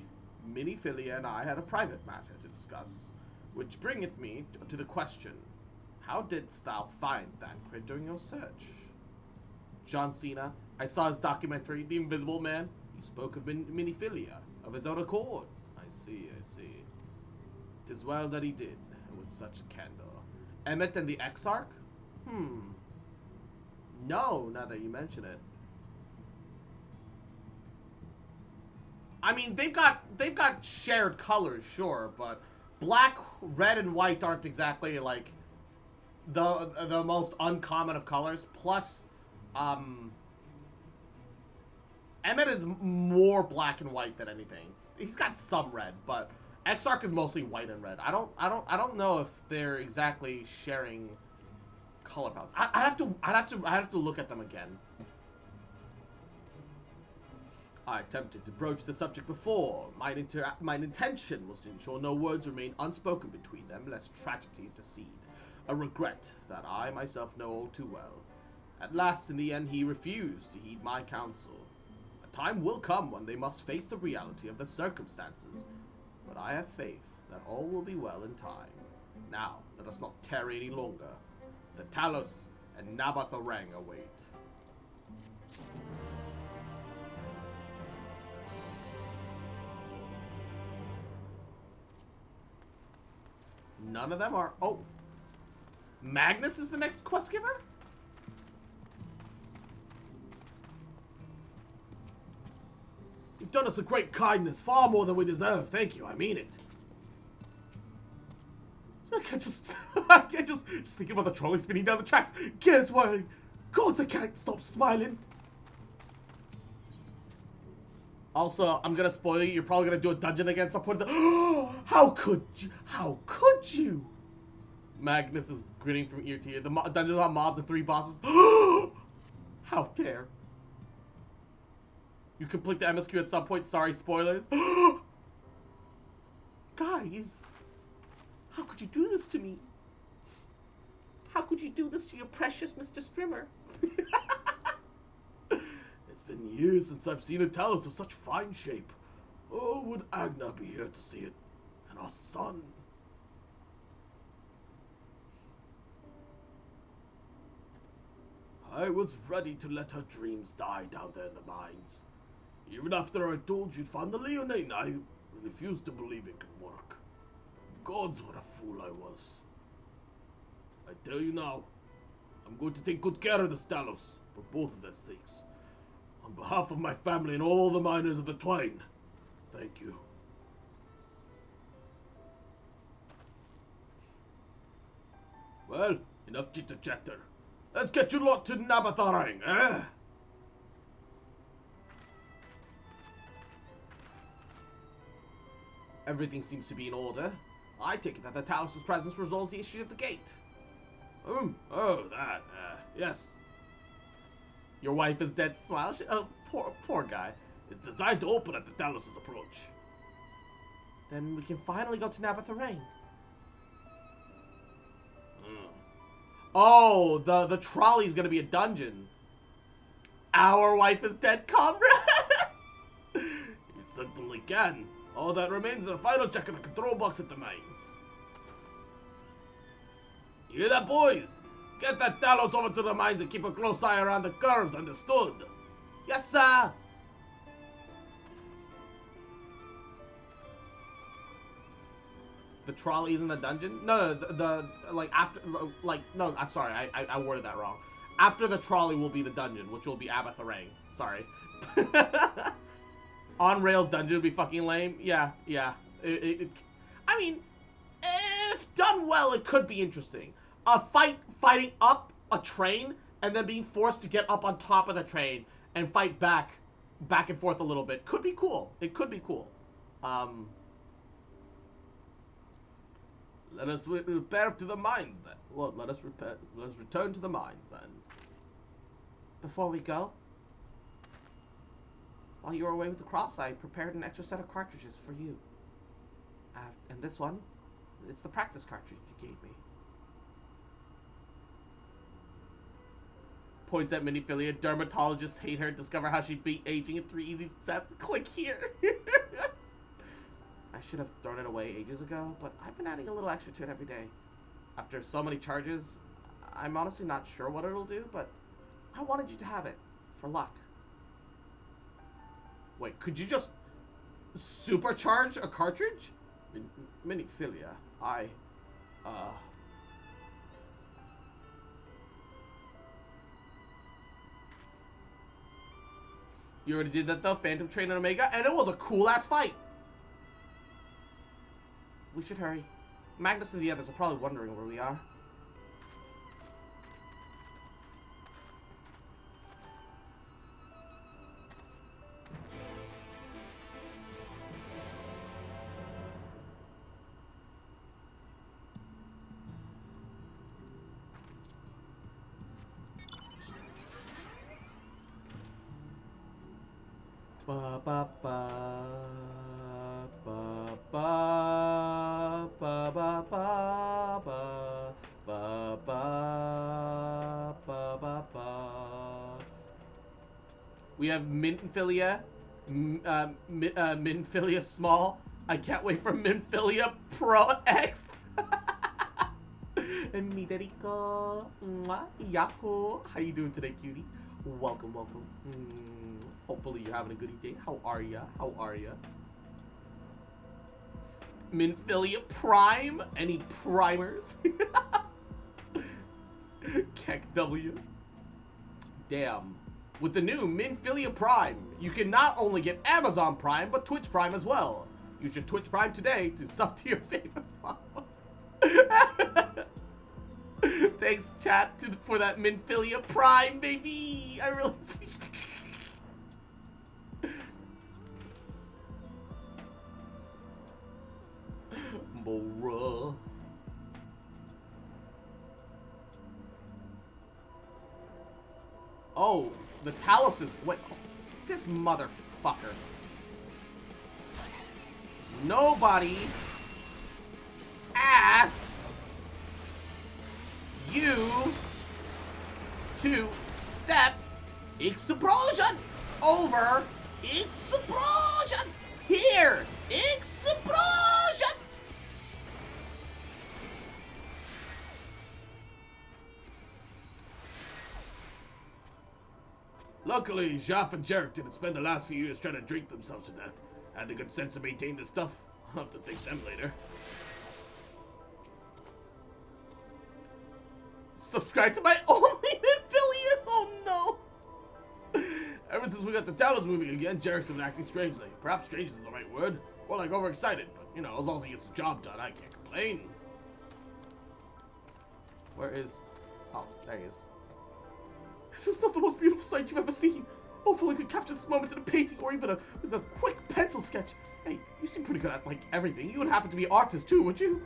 Miniphilia and I had a private matter to discuss, which bringeth me to the question. How didst thou find Thancred during your search? John Cena. I saw his documentary, The Invisible Man. He spoke of miniphilia, of his own accord. I see. 'Tis well that he did, with such a candor. Emmett and the Exarch? No, now that you mention it. I mean, they've got shared colors, sure, but black, red, and white aren't exactly like the most uncommon of colors. Plus, Emmett is more black and white than anything. He's got some red, but Exarch is mostly white and red. I don't know if they're exactly sharing color palettes. I'd have to look at them again. I attempted to broach the subject before. My intention was to ensure no words remain unspoken between them, lest tragedy intercede. A regret that I myself know all too well. At last, in the end, he refused to heed my counsel. A time will come when they must face the reality of the circumstances, but I have faith that all will be well in time. Now, let us not tarry any longer. The Talos and Nabatharang await. None of them are... Oh. Magnus is the next quest giver? You've done us a great kindness, far more than we deserve. Thank you, I mean it. I just thinking about the trolley spinning down the tracks. Guess what? God, I can't stop smiling. Also, I'm gonna spoil you. You're probably gonna do a dungeon again at some point. How could you? How could you? Magnus is grinning from ear to ear. The dungeons have mobs and 3 bosses. How dare! You complete the MSQ at some point. Sorry, spoilers. Guys, how could you do this to me? How could you do this to your precious Mr. Strimmer? It's been years since I've seen a Talos of such fine shape. Oh, would Agna be here to see it? And our son. I was ready to let her dreams die down there in the mines. Even after I told you'd found the Leonine, I refused to believe it could work. Gods, what a fool I was. I tell you now, I'm going to take good care of the Talos, for both of their sakes. On behalf of my family and all the miners of the Twine, thank you. Well, enough chitter-chatter. Let's get you lot to Nabatharang, eh? Everything seems to be in order. I take it that the Talos' presence resolves the issue at the gate. Oh, that, yes. Your wife is dead. Smile. Oh, poor guy. It's designed to open at the Talos' approach. Then we can finally go to Nabatharang. Oh, the trolley's gonna be a dungeon. Our wife is dead, comrade. You certainly can. All that remains is a final check of the control box at the mines. You hear that, boys? Get that Talos over to the mines and keep a close eye around the curves, understood? Yes, sir! The trolley isn't a dungeon? No, I'm sorry, I worded that wrong. After the trolley will be the dungeon, which will be Nabatharang. Sorry. On rails dungeon would be fucking lame. Yeah. I mean, if done well, it could be interesting. Fighting up a train and then being forced to get up on top of the train and fight back and forth a little bit could be cool. It could be cool. Let us repair to the mines then. Well, let us return to the mines then. Before we go, while you were away with the cross, I prepared an extra set of cartridges for you. And this one, it's the practice cartridge you gave me. Points at miniphilia. Dermatologists hate her. Discover how she beat aging in 3 easy steps. Click here. I should have thrown it away ages ago, but I've been adding a little extra to it every day. After so many charges, I'm honestly not sure what it'll do, but I wanted you to have it. For luck. Wait, could you just supercharge a cartridge? Miniphilia, You already did that though, Phantom Train and Omega, and it was a cool-ass fight. We should hurry. Magnus and the others are probably wondering where we are. Ba ba ba ba ba ba ba ba ba ba ba ba ba. We have Minfilia, Minfilia Small. I can't wait for Minfilia Pro X. And Midorico, Yahoo. How you doing today, cutie? Welcome, welcome. Hopefully you're having a good day. How are ya? How are ya? Minfilia Prime? Any primers? Keck W. Damn. With the new Minfilia Prime, you can not only get Amazon Prime, but Twitch Prime as well. Use your Twitch Prime today to sub to your favorite spot. Thanks, chat, for that Minfilia Prime, baby. I really appreciate it. Mora. Oh, the Talos is... Wait, oh, this motherfucker. Nobody asked you to step explosion over explosion here. Explosion. Luckily, Jaff and Jarek didn't spend the last few years trying to drink themselves to death. Had the good sense to maintain this stuff. I'll have to thank them later. Subscribe to my only Minfilius. Oh no. Ever since we got the towers moving again, Jarek's been acting strangely. Perhaps strange isn't the right word. More like overexcited, but you know, as long as he gets the job done, I can't complain. Where is... Oh, there he is. This is not the most beautiful sight you've ever seen. Hopefully I could capture this moment in a painting or even with a quick pencil sketch. Hey, you seem pretty good at, like, everything. You would happen to be an artist too, would you?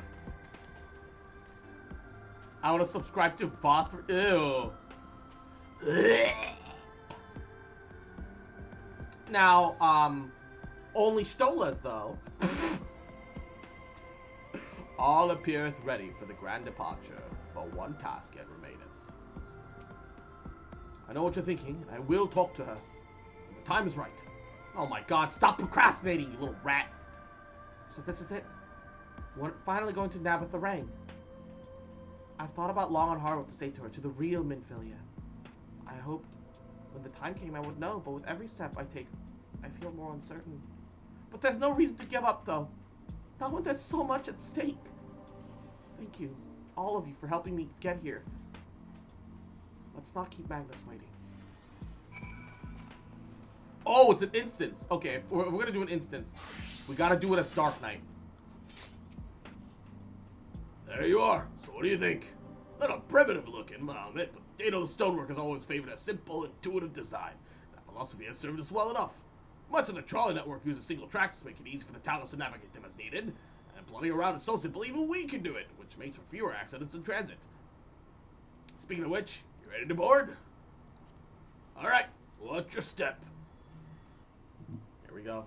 I want to subscribe to VOD for... Ew. Now, only Stolas, though. All appeareth ready for the grand departure, but one task yet remaineth. I know what you're thinking, and I will talk to her. The time is right. Oh my god, stop procrastinating, you little rat. So this is it. We're finally going to Nabitha Rang. I've thought about long and hard what to say to her, to the real Minfilia. I hoped when the time came I would know, but with every step I take, I feel more uncertain. But there's no reason to give up, though. Not when there's so much at stake. Thank you, all of you, for helping me get here. Let's not keep Magnus waiting. Oh, it's an instance. Okay, if we're gonna do an instance. We gotta do it as Dark Knight. There you are. So what do you think? A little primitive looking, I'll admit, but Daedalus stonework has always favored a simple, intuitive design. That philosophy has served us well enough. Much of the trolley network uses single tracks to make it easy for the Talos to navigate them as needed. And plodding around is so simple, even we can do it, which makes for fewer accidents in transit. Speaking of which, you ready to board? Alright, watch your step. Here we go.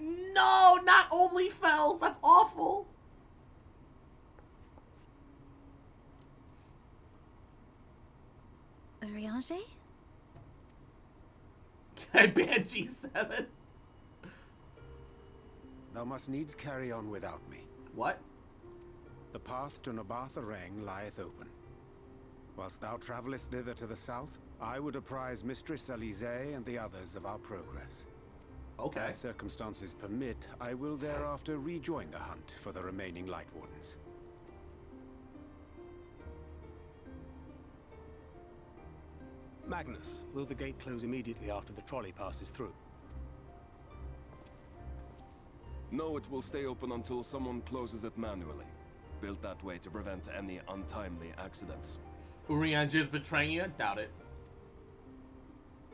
No, not only fells. That's awful. Urianger? Can I ban G7? thou must needs carry on without me. What? The path to Nabarth Arang lieth open. Whilst thou travellest thither to the south, I would apprise Mistress Alize and the others of our progress. Okay. As circumstances permit, I will thereafter rejoin the hunt for the remaining Light Wardens. Magnus, will the gate close immediately after the trolley passes through? No, it will stay open until someone closes it manually. Built that way to prevent any untimely accidents. Urianger is betraying you? Doubt it.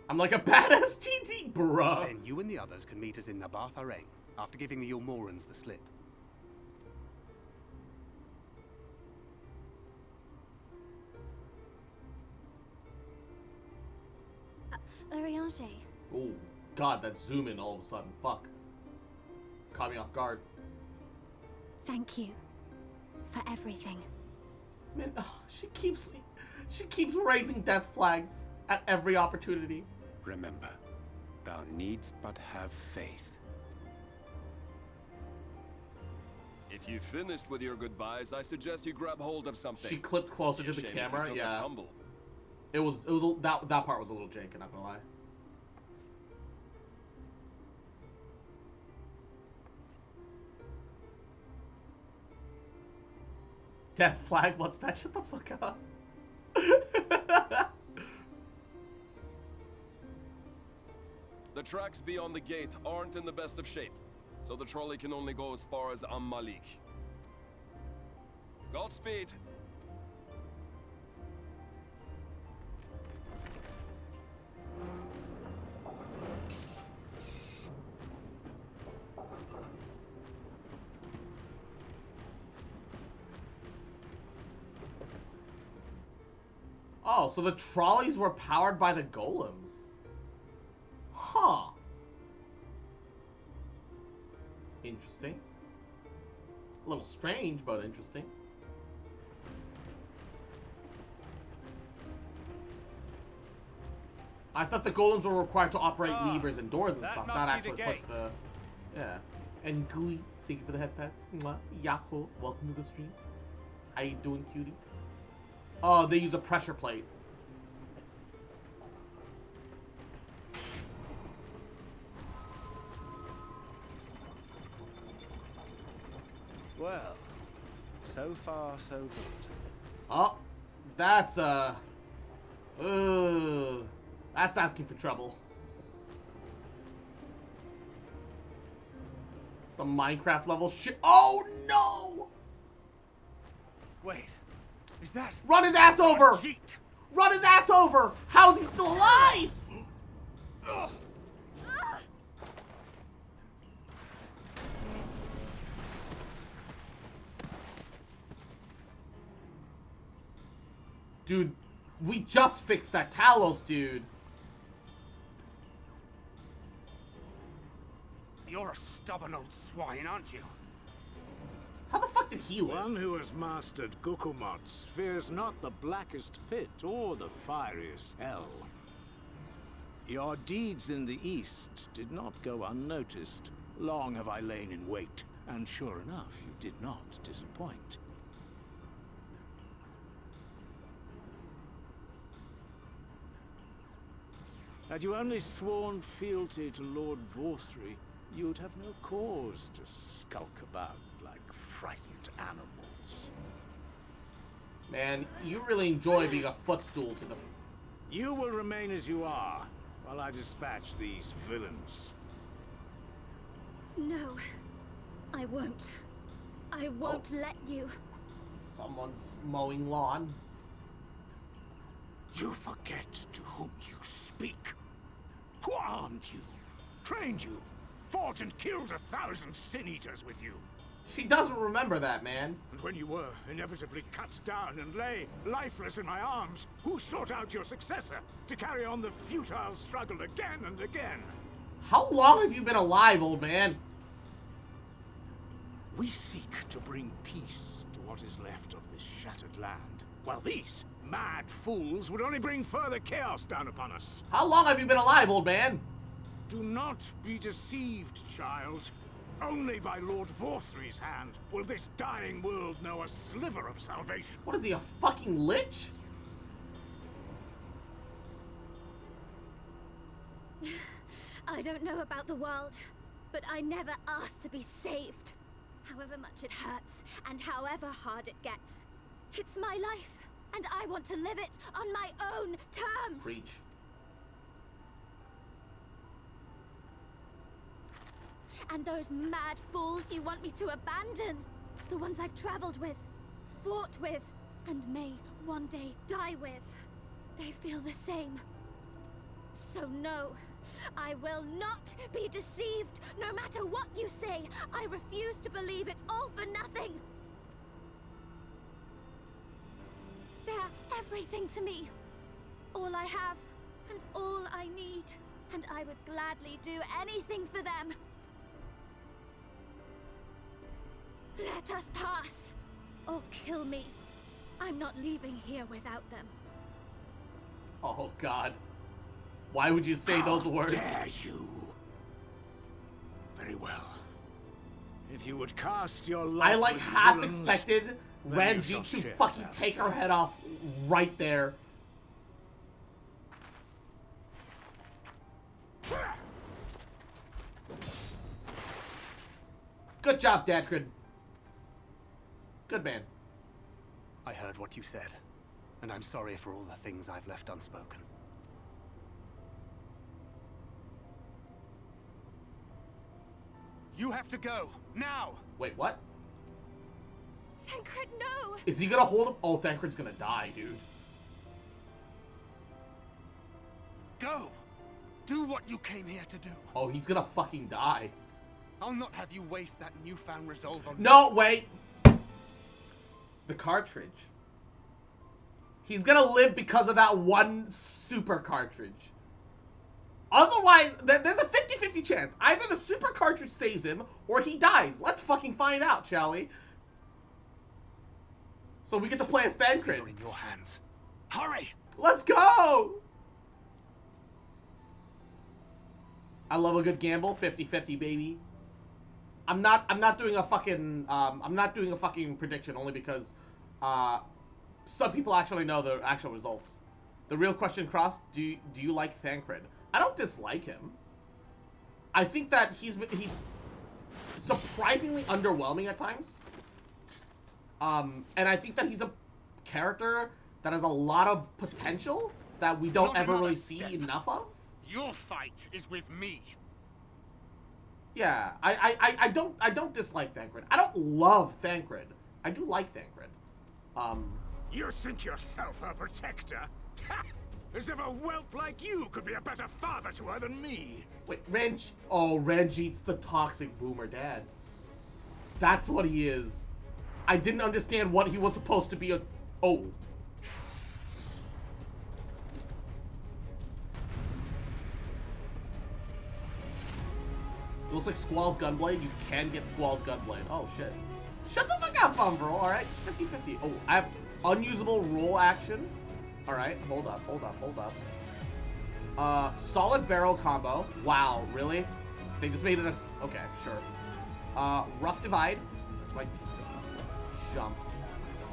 I'm like a badass TT, bruh. Then you and the others can meet us in Nabarth Arang, after giving the Yulmorans the slip. Urianger. Oh, God, that zoom in all of a sudden. Fuck. Caught me off guard. Thank you for everything. Man, she keeps raising death flags at every opportunity. Remember, thou needst but have faith. If you finished with your goodbyes, I suggest you grab hold of something. She clipped closer to the camera. Yeah. It was that part was a little janky, not gonna lie. Death flag? What's that? Shut the fuck up. The tracks beyond the gate aren't in the best of shape, so the trolley can only go as far as Malik. Godspeed. Oh, so the trolleys were powered by the golems. Huh. Interesting. A little strange, but interesting. I thought the golems were required to operate levers and doors and stuff, not actually push the... Yeah. And Gooey, thank you for the head pats. Mwah. Yahoo, welcome to the stream. How you doing, cutie? Oh, they use a pressure plate. Well, so far so good. Oh, that's that's asking for trouble. Some Minecraft level shit. Oh no! Wait, is that? Run his ass over! Cheat. Run his ass over! How's he still alive? Dude, we just fixed that Talos, dude. You're a stubborn old swine, aren't you? How the fuck did he live? One who has mastered Gukumots fears not the blackest pit or the fieriest hell. Your deeds in the east did not go unnoticed. Long have I lain in wait, and sure enough, you did not disappoint. Had you only sworn fealty to Lord Vorthry, you'd have no cause to skulk about like frightened animals. Man, you really enjoy being a footstool to the... You will remain as you are, while I dispatch these villains. No, I won't. I won't let you. Someone's mowing lawn. You forget to whom you speak. Who armed you, trained you, fought and killed 1,000 sin-eaters with you. She doesn't remember that, man. And when you were inevitably cut down and lay lifeless in my arms, who sought out your successor to carry on the futile struggle again and again? How long have you been alive, old man? We seek to bring peace to what is left of this shattered land, while these mad fools would only bring further chaos down upon us. How long have you been alive, old man? Do not be deceived, child. Only by Lord Vorthry's hand will this dying world know a sliver of salvation. What is he, a fucking lich? I don't know about the world, but I never asked to be saved. However much it hurts, and however hard it gets. It's my life, and I want to live it on my own terms. Preach. And those mad fools you want me to abandon, the ones I've traveled with, fought with, and may one day die with, they feel the same. So no, I will not be deceived, no matter what you say. I refuse to believe it's all for nothing. They're everything to me. All I have, and all I need. And I would gladly do anything for them. Let us pass, or kill me. I'm not leaving here without them. Oh, God. Why would you say those words? How dare you? Very well. If you would cast your lot I like with half villains, expected then you shall Ranjit to share fucking their take her fate. head off right there. Good job, Dankred. Good man. I heard what you said, and I'm sorry for all the things I've left unspoken. You have to go, now! Wait, what? Thancred, no! Is he gonna hold him? Oh, Thancred's gonna die, dude. Go! Do what you came here to do. Oh, he's gonna fucking die. I'll not have you waste that newfound resolve on No, wait! The cartridge. He's gonna live because of that one super cartridge. Otherwise, there's a 50-50 chance. Either the super cartridge saves him, or he dies. Let's fucking find out, shall we? So we get to play as Thancred. in your hands. Hurry! Let's go! I love a good gamble. 50-50, baby. I'm not doing a fucking prediction only because some people actually know the actual results. The real question, Cross, do you like Thancred? I don't dislike him. I think that he's surprisingly underwhelming at times. And I think that he's a character that has a lot of potential that we don't ever really see enough of. Your fight is with me. Yeah, I don't dislike Thancred. I don't love Thancred. I do like Thancred. You think yourself her protector? As if a whelp like you could be a better father to her than me. Wait, Ranjit's the toxic boomer dad. That's what he is. I didn't understand what he was supposed to be. Oh. It looks like Squall's Gunblade. You can get Squall's Gunblade. Oh, shit. Shut the fuck up, Fumbrel. Alright, 50-50. Oh, I have unusable roll action. Alright, hold up. Solid barrel combo. Wow, really? They just made it a... Okay, sure. Rough divide. That's my jump.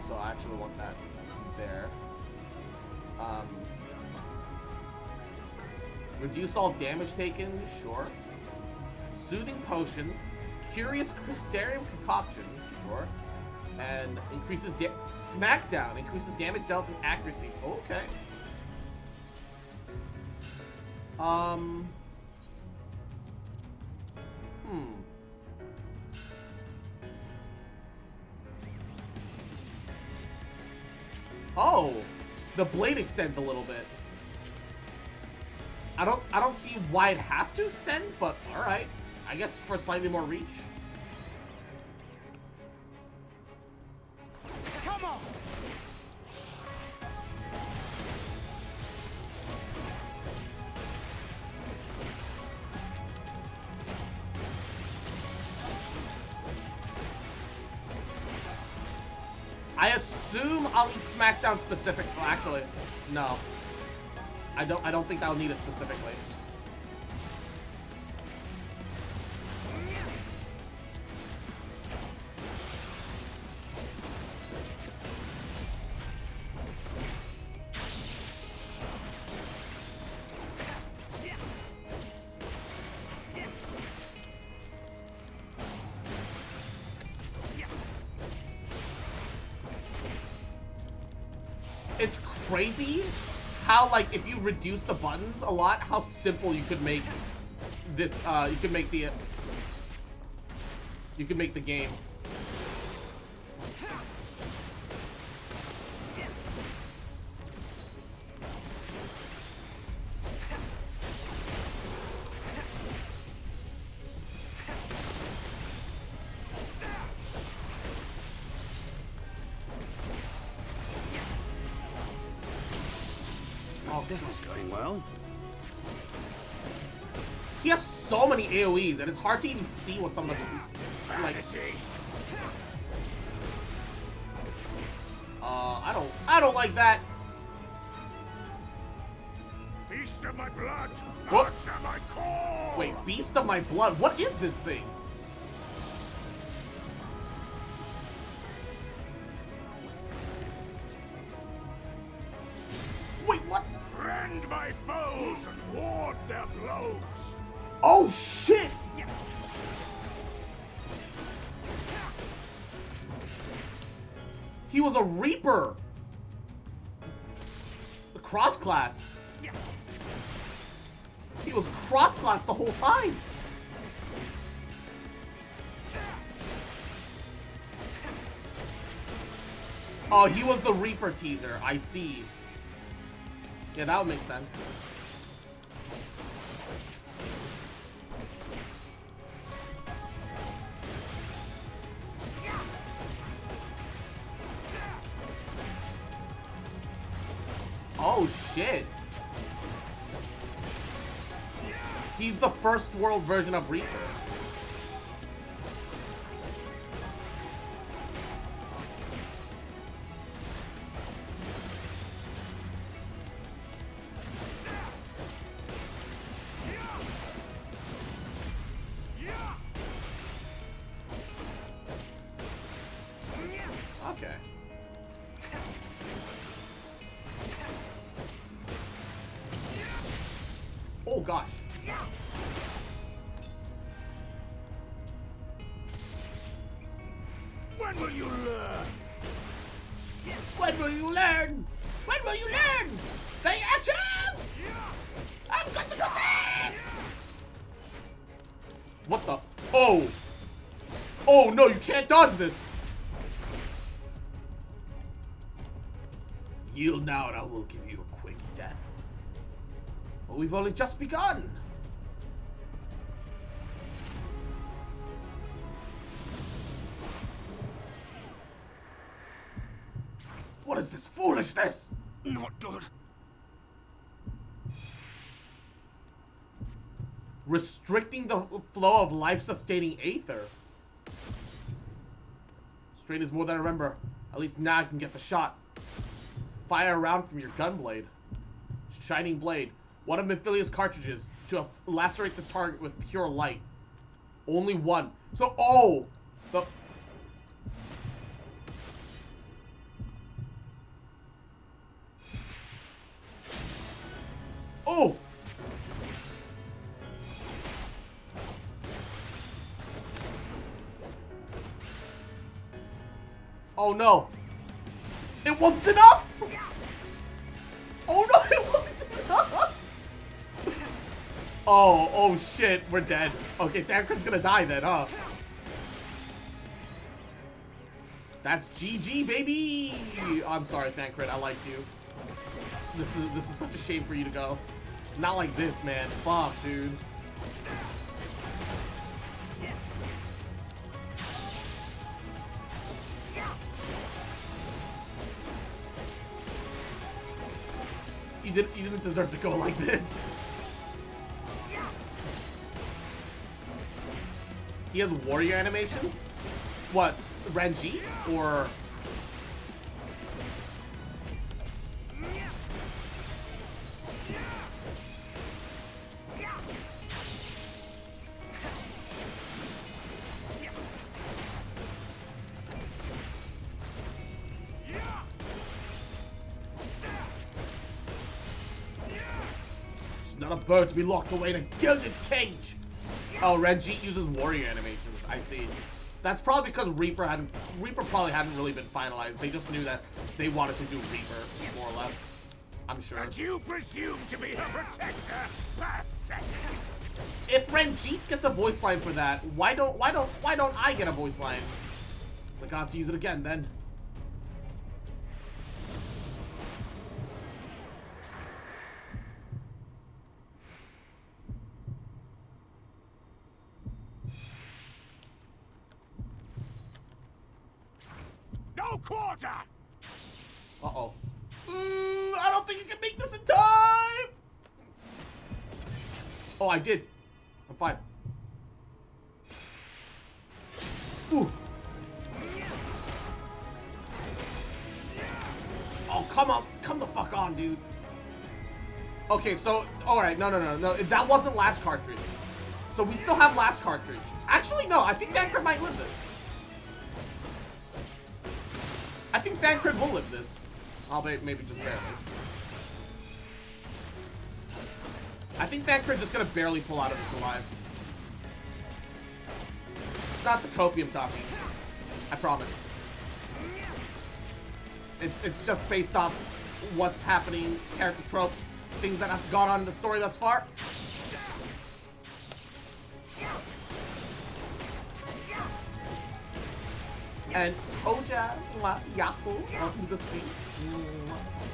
So I actually want that there. Reduce all damage taken. Sure. Soothing Potion, Curious Crystarium Concoction, sure, and increases Smackdown, increases damage dealt and accuracy. Okay. Oh, the blade extends a little bit. I don't see why it has to extend, but all right. I guess for slightly more reach. Come on! I assume I'll need Smackdown specific. Well, actually, no. I don't think I'll need it specifically. it's crazy how, like, if you reduce the buttons a lot, how simple you could make this, you could make the game. Oh, this is going well. He has so many AoEs, and it's hard to even see what some of them like. I don't like that. Beast of my blood, What? answer my call. Wait, Beast of my blood. What is this thing? Wait, what? Rend my foes and ward their blows. Oh shit! He was a Reaper. The cross class. He was cross class the whole time. Oh, he was the Reaper teaser. I see. Yeah, that would make sense. Oh shit. He's the first world version of Reaper. Okay. Oh gosh. When will you learn? When will you learn? When will you learn? The actions! I'm consequences! What the? Oh! Oh no, you can't dodge this! Yield now and I will give you a quick death. But we've only just begun. What is this foolishness? Not good. Restricting the flow of life-sustaining aether. Strain is more than I remember. At least now I can get the shot. Fire a round from your gun blade. Shining blade. One of Mephilea's cartridges to lacerate the target with pure light. Only one. So, oh! The... Oh! Oh no! It wasn't enough! Oh no, it wasn't enough! Oh shit, we're dead. Okay, Thancred's gonna die then, huh? That's GG, baby! I'm sorry, Thancred, I liked you. This is such a shame for you to go. Not like this, man. Fuck, dude. You didn't deserve to go like this. He has warrior animations? What? Ranjit? Or... Not a bird to be locked away in a gilded cage. Oh, Ranjit uses warrior animations. I see. That's probably because Reaper probably hadn't really been finalized. They just knew that they wanted to do Reaper, more or less. I'm sure. And you presume to be her protector? Pathetic. If Renjit gets a voice line for that, why don't I get a voice line? It's like I have to use it again then. No quarter! Uh-oh. I don't think you can make this in time! Oh, I did. I'm fine. Ooh. Oh, come on. Come the fuck on, dude. Okay, so, alright, no. That wasn't last cartridge. So we still have last cartridge. Actually, no, I think Thancred might live this. I think Thancred will live this. I'll maybe just barely. I think Thancred's just gonna barely pull out of this alive. It's not the copium talking. I promise. It's just based off what's happening, character tropes, things that have gone on in the story thus far. And Koja Yahoo, welcome to the stream.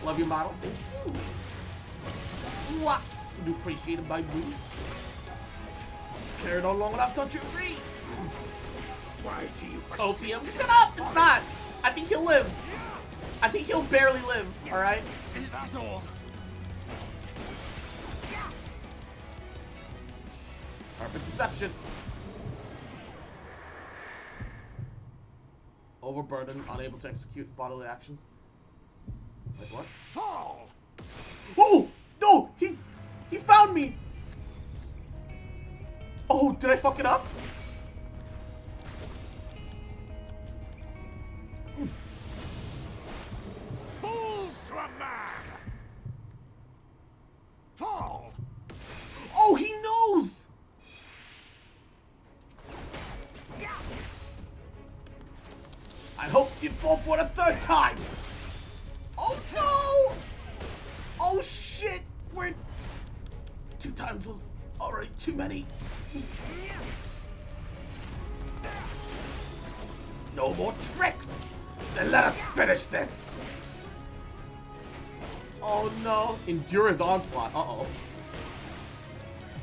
Love your model. Thank you. I do appreciate it, by boo. It's carried on long enough, don't you agree? Why do you Copium? Shut up! It's not! I think he'll live. I think he'll barely live, alright? That's all. Perfect deception. Overburdened, unable to execute bodily actions. Wait, what? Fall! Oh! No! He found me! Oh, did I fuck it up? Fools to a man! Fall! Oh, he knows! I hope you fall for the third time! Oh no! Oh shit! We're... 2 times was already too many. No more tricks! Then let us finish this! Oh no! Endure his onslaught. Uh-oh.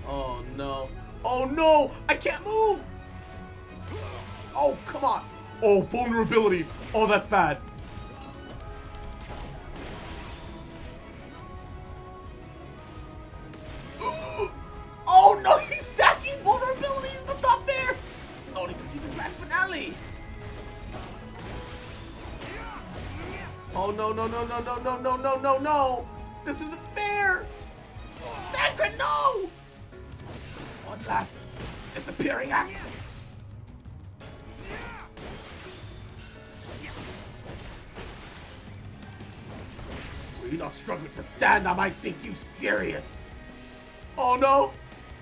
Oh no. Oh no! I can't move! Oh, come on! Oh, vulnerability! Oh, that's bad. Oh no, he's stacking vulnerabilities! That's not fair! No need to see the grand finale! Oh no, no! This isn't fair! Thancred, no! One last disappearing act! Were you not struggling to stand? I might think you serious. Oh no!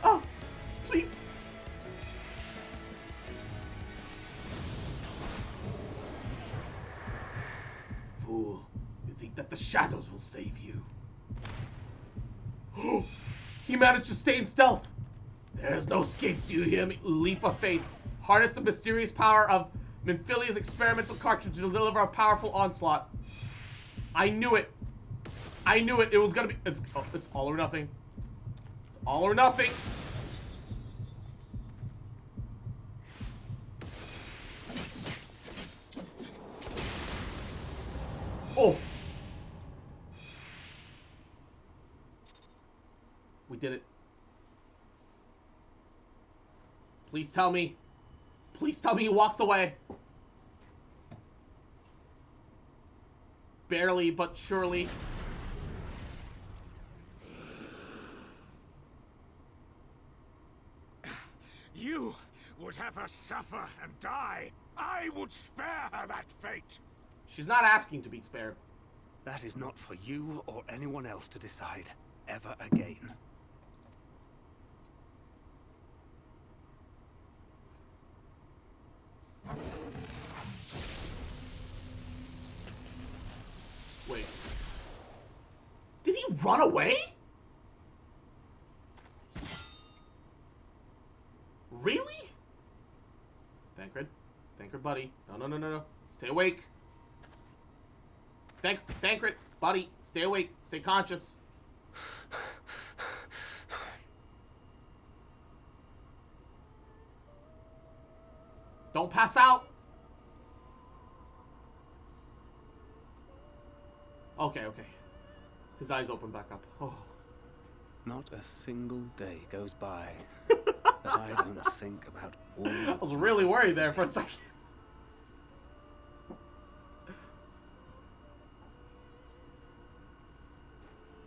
Oh, please. Fool, you think that the shadows will save you? He managed to stay in stealth. There's no escape, do you hear me? Leap of faith. Harness the mysterious power of Minfilia's experimental cartridge to deliver a powerful onslaught. I knew it. I knew it. It was gonna be. It's all or nothing. It's all or nothing. Oh. We did it. Please tell me. Please tell me he walks away. Barely, but surely. You would have her suffer and die. I would spare her that fate. She's not asking to be spared. That is not for you or anyone else to decide ever again. he run away? Really? Thancred, buddy. No. Stay awake. Thancred, buddy. Stay awake. Stay conscious. Don't pass out. Okay. His eyes open back up. Oh. Not a single day goes by that I don't think about all I was really worried there for a second.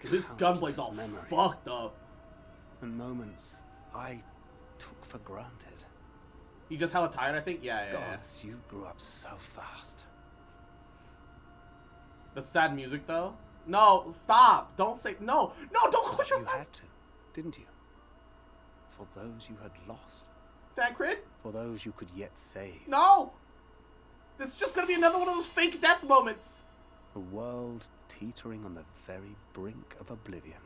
This gunblade's all fucked up. And moments I took for granted. You just hella tired, I think? Yeah. Gods, you grew up so fast. The sad music, though? No, stop. Don't say... No, don't close your eyes. You had to, didn't you? For those you had lost. Thancred? For those you could yet save. No! This is just gonna be another one of those fake death moments. A world teetering on the very brink of oblivion.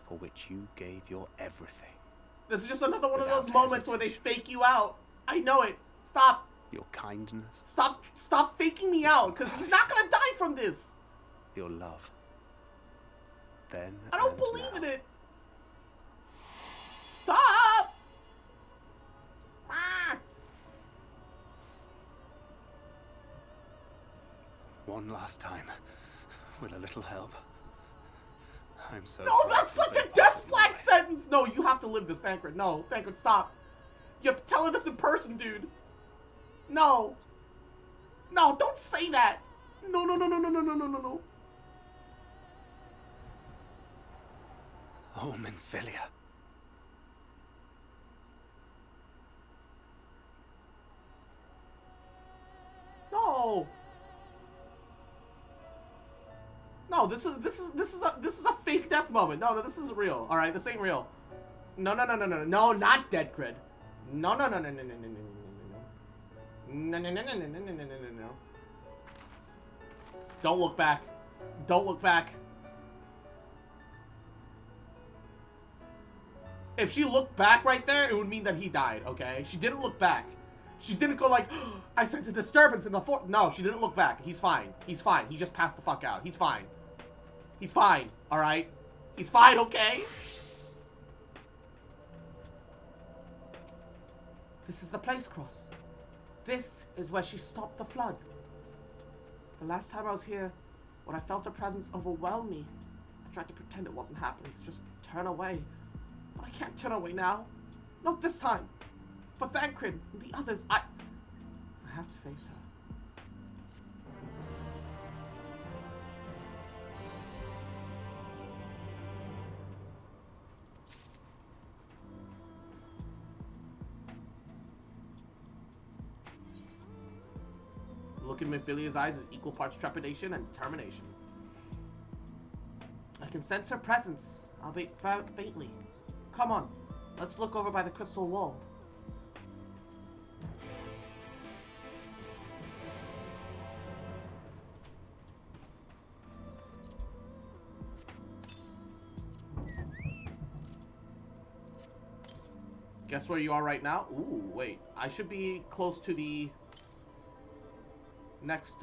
For which you gave your everything. This is just another one of those moments where they fake you out. I know it. Stop. Your kindness. Stop faking me out, because he's not gonna die from this. Your love. Then I don't believe in it. Stop. Ah. One last time, with a little help. I'm so... No, that's such a death flag sentence! No, you have to live this, Thancred. No, Thancred, stop. You have to tell her this in person, dude. No. No, don't say that. No. Oh, Minfilia. No. No, this is a fake death moment. No, this isn't real. All right, this ain't real. No, not dead cred. No. Don't look back. Don't look back. If she looked back right there, it would mean that he died, okay? She didn't look back. She didn't go like, oh, I sensed a disturbance in the fort. No, she didn't look back. He's fine. He's fine. He just passed the fuck out. He's fine. He's fine, alright? He's fine, okay? This is the place, Cross. This is where she stopped the flood. The last time I was here, when I felt her presence overwhelm me, I tried to pretend it wasn't happening, to just turn away. But I can't turn away now. Not this time. For Thancred and the others, I have to face her. Look in Minfilia's eyes is equal parts trepidation and determination. I can sense her presence, albeit faintly. Come on, let's look over by the crystal wall. Guess where you are right now? Ooh, wait. I should be close to the next,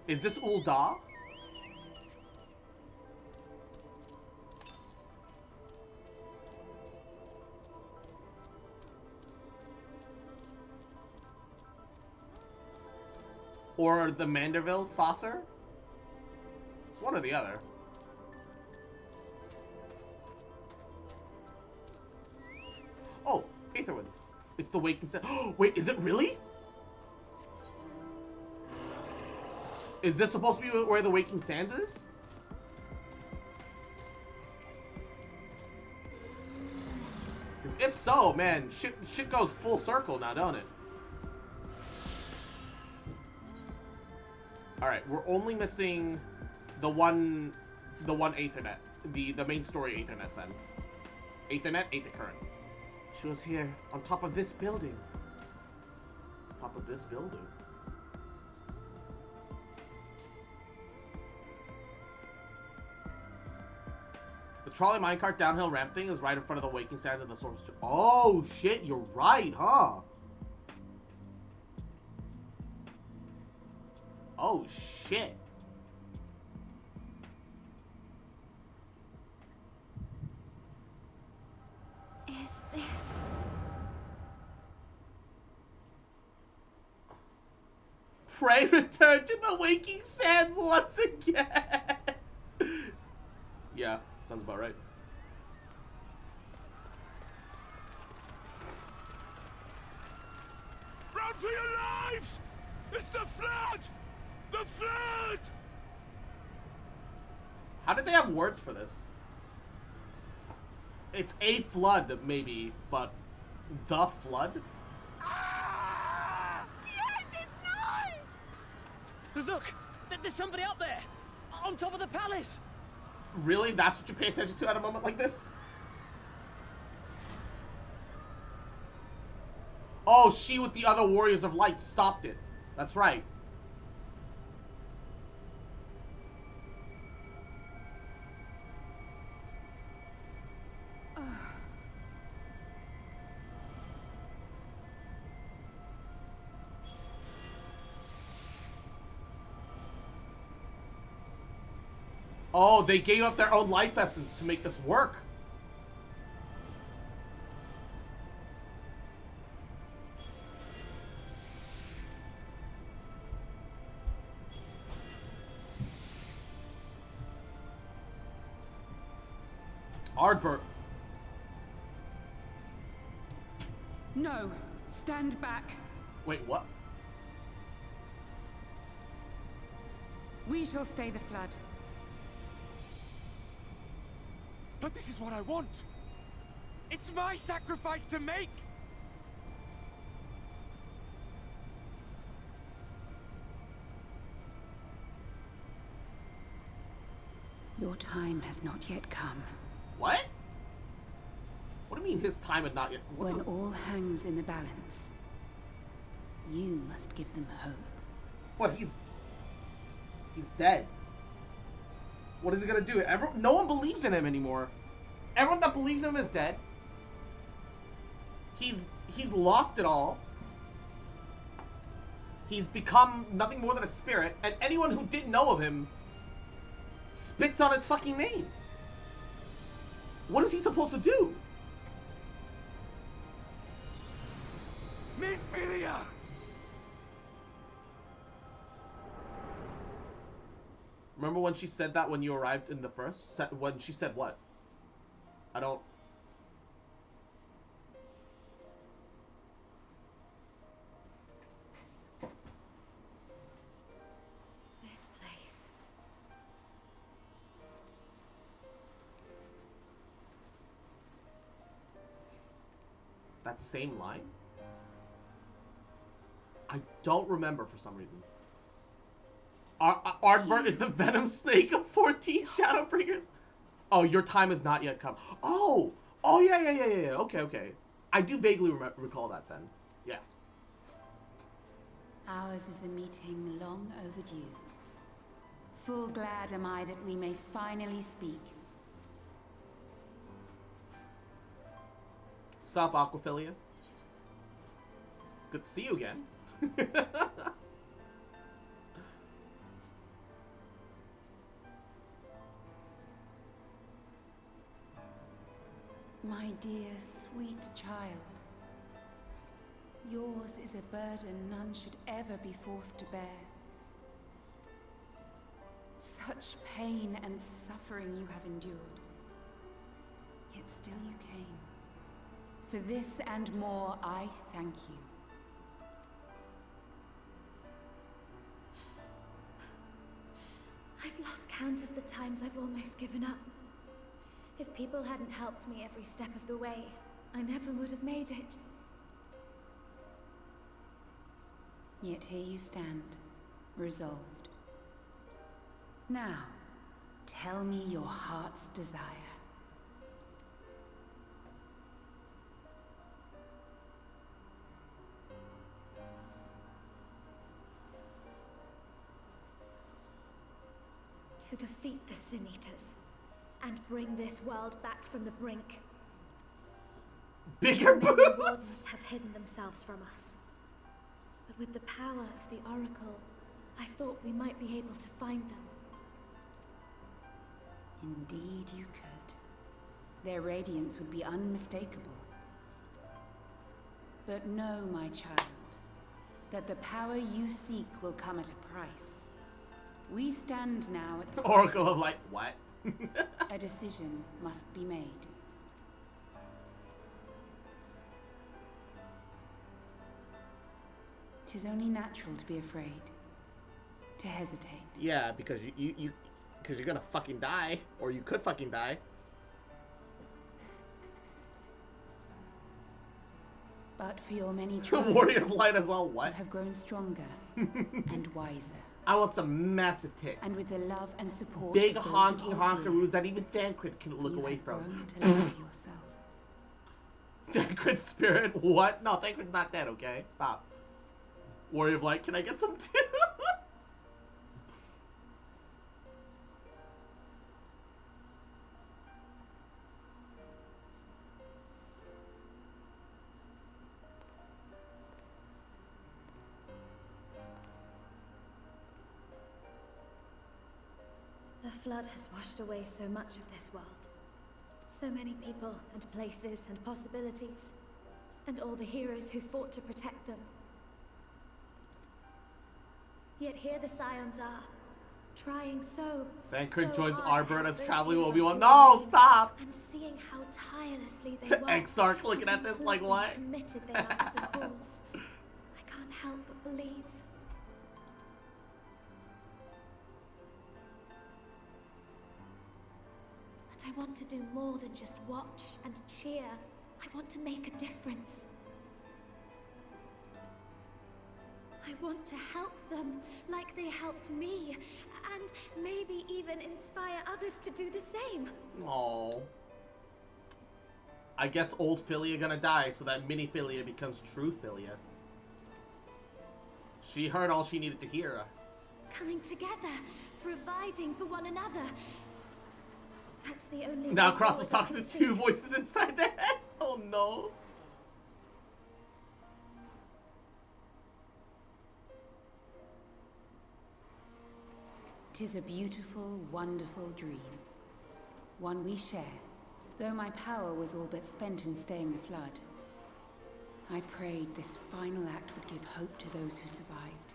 is this Ul'dah? Or the Manderville saucer? It's one or the other. Oh, Aetherwood. It's the Waking Sands. Oh, wait, is it really? Is this supposed to be where the Waking Sands is? Because if so, man, shit goes full circle now, don't it? Alright, we're only missing the one Aethernet. The main story Aethernet then. Aethernet, Aethercurrent. She was here, on top of this building. Top of this building. trolley minecart downhill ramp thing is right in front of the Waking Sand of the Source. Oh shit, you're right, huh? Oh shit. Is this... Pray return to the Waking Sands once again. Yeah, sounds about right. Run for your lives! It's the flood! The flood! How did they have words for this? It's a flood, maybe, but the flood? Look! There's somebody up there! On top of the palace! Really? That's what you pay attention to at a moment like this? Oh, she with the other Warriors of Light stopped it. That's right. Oh, they gave up their own life essence to make this work. Ardbert. No, stand back. Wait, what? We shall stay the flood. But this is what I want! It's my sacrifice to make! Your time has not yet come. What? What do you mean his time had not yet? When all hangs in the balance, you must give them hope. What, he's dead. What is he gonna do? No one believes in him anymore. Everyone that believes in him is dead. He's lost it all. He's become nothing more than a spirit, and anyone who didn't know of him spits on his fucking name. What is he supposed to do? Minfilia! Remember when she said that when you arrived in the first? When she said what? I don't... This place. That same line? I don't remember for some reason. Ardbert is the venom snake of 14 Shadowbringers? Oh, your time has not yet come. Oh! Oh, yeah. Okay. I do vaguely recall that then. Yeah. Ours is a meeting long overdue. Full glad am I that we may finally speak. Sup, Aquaphilia? Good to see you again. My dear, sweet child. Yours is a burden none should ever be forced to bear. Such pain and suffering you have endured. Yet still you came. For this and more, I thank you. I've lost count of the times I've almost given up. If people hadn't helped me every step of the way, I never would have made it. Yet here you stand, resolved. Now, tell me your heart's desire. To defeat the Sin Eaters and bring this world back from the brink. Bigger Many boobs! wardens have hidden themselves from us. But with the power of the Oracle, I thought we might be able to find them. Indeed you could. Their radiance would be unmistakable. But know, my child, that the power you seek will come at a price. We stand now at the Oracle of like, what? A decision must be made. Tis only natural to be afraid, to hesitate. Yeah, because because you're gonna fucking die, or you could fucking die. But for your many trials, Warrior of Light as well. What? You have grown stronger and wiser. I want some massive tits. And with the love and support big of those honking who hold honkaroos that even Thancred can look away from. To love yourself. Thancred's spirit? What? No, Thancred's not dead. Okay, stop. Warrior of Light, can I get some too? The flood has washed away so much of this world. So many people and places and possibilities. And all the heroes who fought to protect them. Yet here the Scions are, trying so Joins hard to Arbor help as those traveling few of Obi us Wan. who No, remain, stop! And seeing how tirelessly they work. Exarch looking at this like, what? Committed they are to the cause. I can't help but believe. But I want to do more than just watch and cheer. I want to make a difference. I want to help them like they helped me, and maybe even inspire others to do the same. Oh. I guess old Philia gonna die so that mini Philia becomes true Philia. She heard all she needed to hear. Coming together, providing for one another. That's the only Now way Cross is forward I talking can to see. two voices inside their head. Oh no. Tis a beautiful, wonderful dream. One we share, though my power was all but spent in staying the flood. I prayed this final act would give hope to those who survived.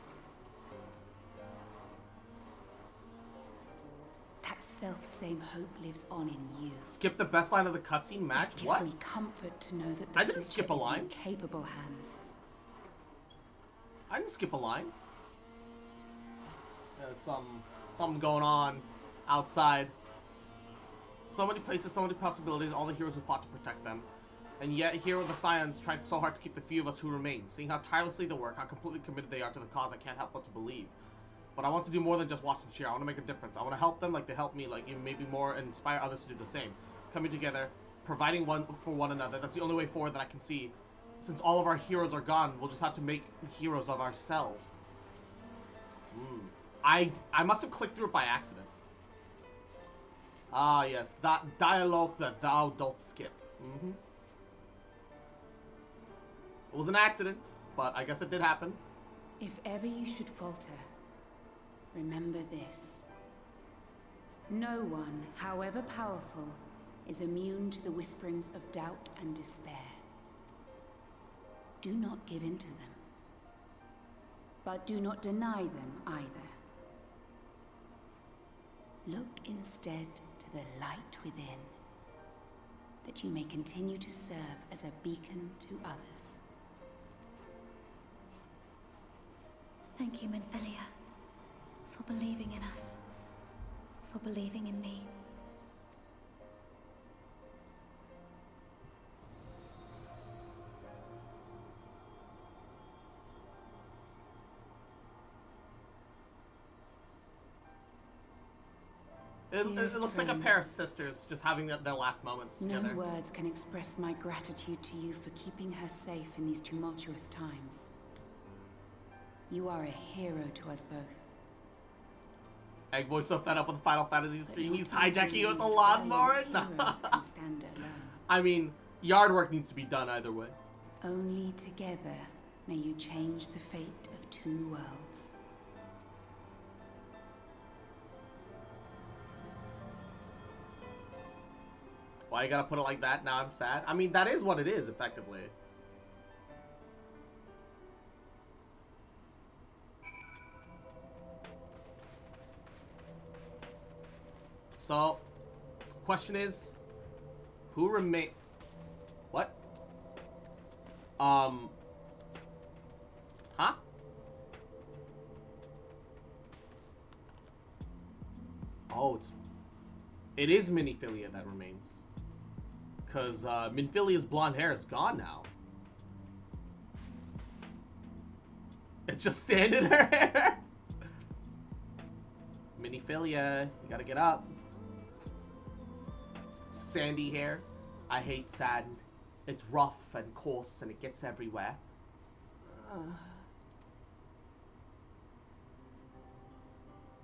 That self-same hope lives on in you. Skip the best line of the cutscene match? It gives What? me comfort to know that the I didn't future skip a is in line. capable hands. I didn't skip a line. There's something going on outside. So many places, so many possibilities, all the heroes who fought to protect them. And yet here are the Scions trying so hard to keep the few of us who remain. Seeing how tirelessly they work, how completely committed they are to the cause, I can't help but to believe. But I want to do more than just watch and cheer. I want to make a difference. I want to help them like they helped me, like even maybe more, and inspire others to do the same. Coming together, providing one for one another. That's the only way forward that I can see. Since all of our heroes are gone, we'll just have to make heroes of ourselves. I must have clicked through it by accident. Ah, yes. That dialogue that thou dost skip. It was an accident, but I guess it did happen. If ever you should falter, remember this. No one, however powerful, is immune to the whisperings of doubt and despair. Do not give in to them. But do not deny them either. Look instead to the light within, that you may continue to serve as a beacon to others. Thank you, Minfilia, for believing in us, for believing in me. It looks like a pair of sisters just having their last moments No together. words can express my gratitude to you for keeping her safe in these tumultuous times. You are a hero to us both. Eggboy's so fed up with Final Fantasy stream, he's hijacking it with the lawnmower. I mean, yard work needs to be done either way. Only together may you change the fate of two worlds. Why you gotta put it like that? Now I'm sad. I mean, that is what it is, effectively. So, question is, who remain? What? Huh? Oh, it is Miniphilia that remains. Because Minphilia's blonde hair is gone now. It's just sand in her hair. Miniphilia, you gotta get up. Sandy hair. I hate sand. It's rough and coarse and it gets everywhere.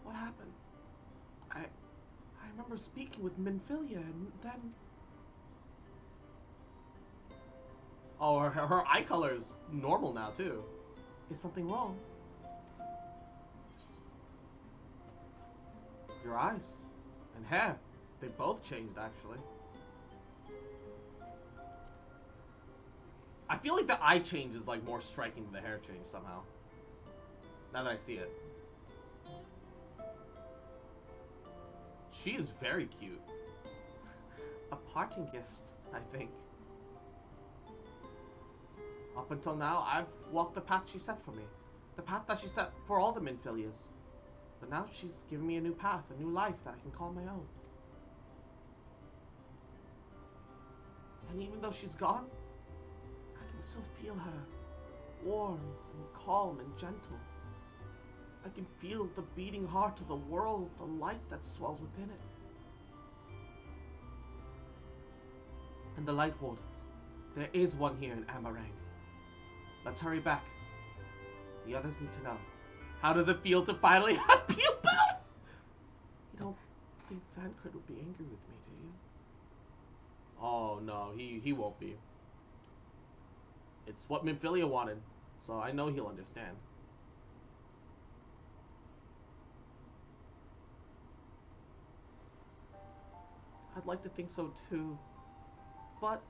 What happened? I remember speaking with Minphilia and then... Oh, her eye color is normal now too. Is something wrong? Your eyes and hair, they both changed actually. I feel like the eye change is like more striking than the hair change somehow. Now that I see it. She is very cute. A parting gift, I think. Up until now, I've walked the path she set for me. The path that she set for all the Minphilias. But now she's given me a new path, a new life that I can call my own. And even though she's gone, I can still feel her. Warm and calm and gentle. I can feel the beating heart of the world, the light that swells within it. And the Light Wardens. There is one here in Amarang. Let's hurry back. The others need to know. How does it feel to finally have pupils? You don't think Thancred would be angry with me, do you? Oh no, he won't be. It's what Minphilia wanted, so I know he'll understand. I'd like to think so too, but...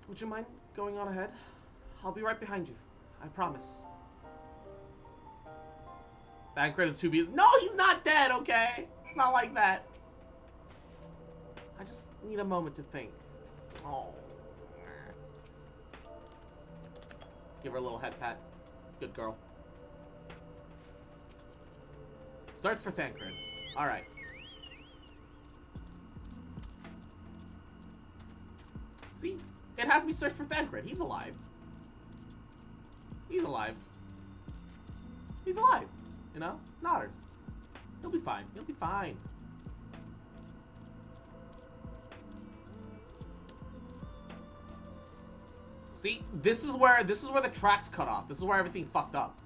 Would you mind going on ahead? I'll be right behind you. I promise. Thancred is too busy. No, he's not dead, okay? It's not like that. I just need a moment to think. Oh. Give her a little head pat. Good girl. Search for Thancred. Alright. See? It has me search for Thancred. He's alive. He's alive. He's alive. You know? Nodders. He'll be fine. He'll be fine. See? This is where the tracks cut off. This is where everything fucked up.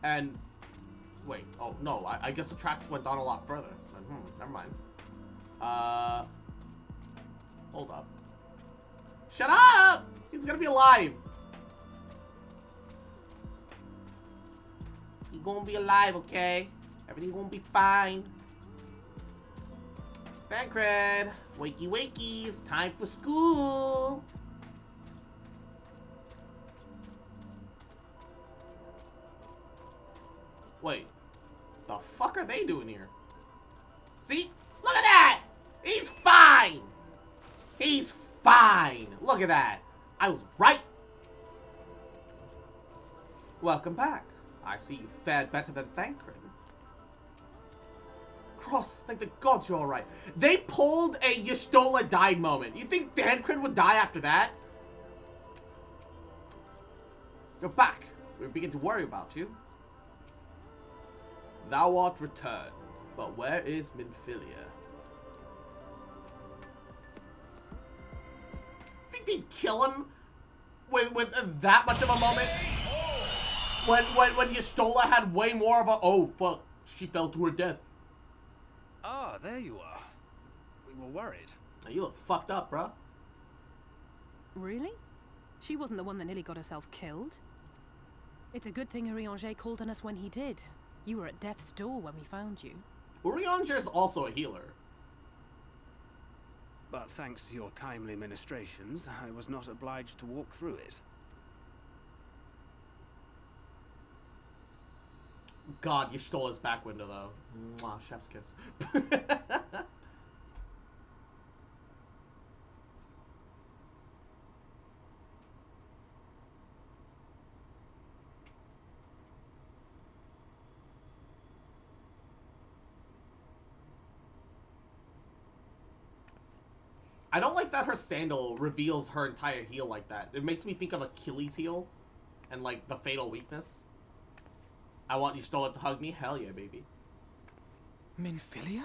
And wait, oh no, I guess the tracks went on a lot further. Never mind. Hold up. Shut up! He's gonna be alive. He's gonna be alive, okay? Everything's gonna be fine. Thancred, wakey wakey, it's time for school. Wait, the fuck are they doing here? See? Look at that! He's fine! He's fine! Look at that! I was right! Welcome back. I see you fared better than Thancred. Cross, thank the gods you're alright. They pulled a Y'shtola died moment. You think Thancred would die after that? You're back. We begin to worry about you. Thou art returned, but where is Minphilia? Think they'd kill him with that much of a moment? When Y'shtola had way more of a, oh fuck, she fell to her death. Ah, there you are. We were worried. Now you look fucked up, bro. Really? She wasn't the one that nearly got herself killed. It's a good thing Urianger called on us when he did. You were at death's door when we found you. Urianger is also a healer. But thanks to your timely ministrations, I was not obliged to walk through it. God, Y'shtola's back window though. Mwah, chef's kiss. I don't like that her sandal reveals her entire heel like that. It makes me think of Achilles' heel and like the fatal weakness. I want Y'shtola to hug me? Hell yeah, baby. Minfilia?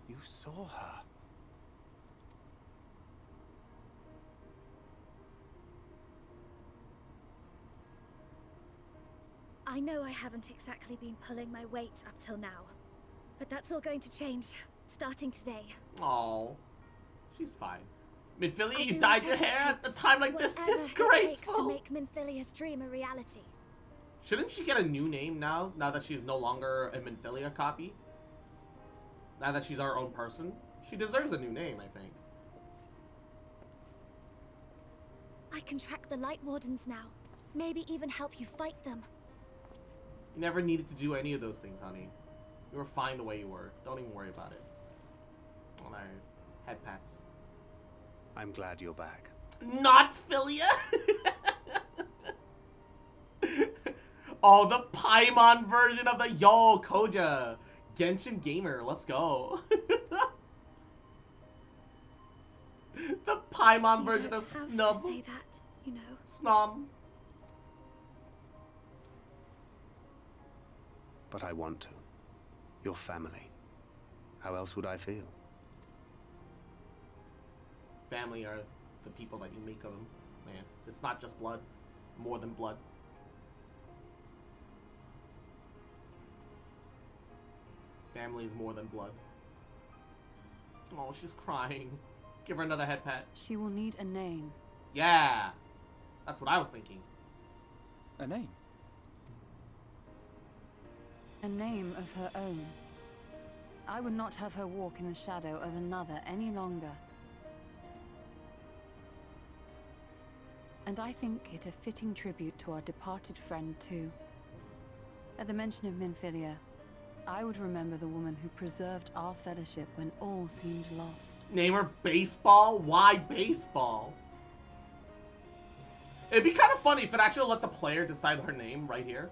You saw her. I know I haven't exactly been pulling my weight up till now, but that's all going to change, starting today. Oh, she's fine. Minfilia, I'll you do dyed your whatever hair it at the takes, time like this? whatever it takes to Disgraceful! make Minfilia's dream a reality. Shouldn't she get a new name now that she's no longer a Minfilia copy? Now that she's our own person? She deserves a new name, I think. I can track the Light Wardens now. Maybe even help you fight them. You never needed to do any of those things, honey. You were fine the way you were. Don't even worry about it. Alright. Head pats. I'm glad you're back. Not Filia! Oh, the Paimon version of the Yo Koja. Genshin Gamer, let's go. The Paimon version of Snub. You don't have to say that, you know. Snom. But I want to. Your family. How else would I feel? Family are the people that you make of them, man. It's not just blood. More than blood. Family is more than blood. Oh, she's crying. Give her another head pat. She will need a name. Yeah. That's what I was thinking. A name? A name of her own. I would not have her walk in the shadow of another any longer. And I think it a fitting tribute to our departed friend, too. At the mention of Minfilia, I would remember the woman who preserved our fellowship when all seemed lost. Name her Baseball? Why Baseball? It'd be kind of funny if it actually let the player decide her name right here.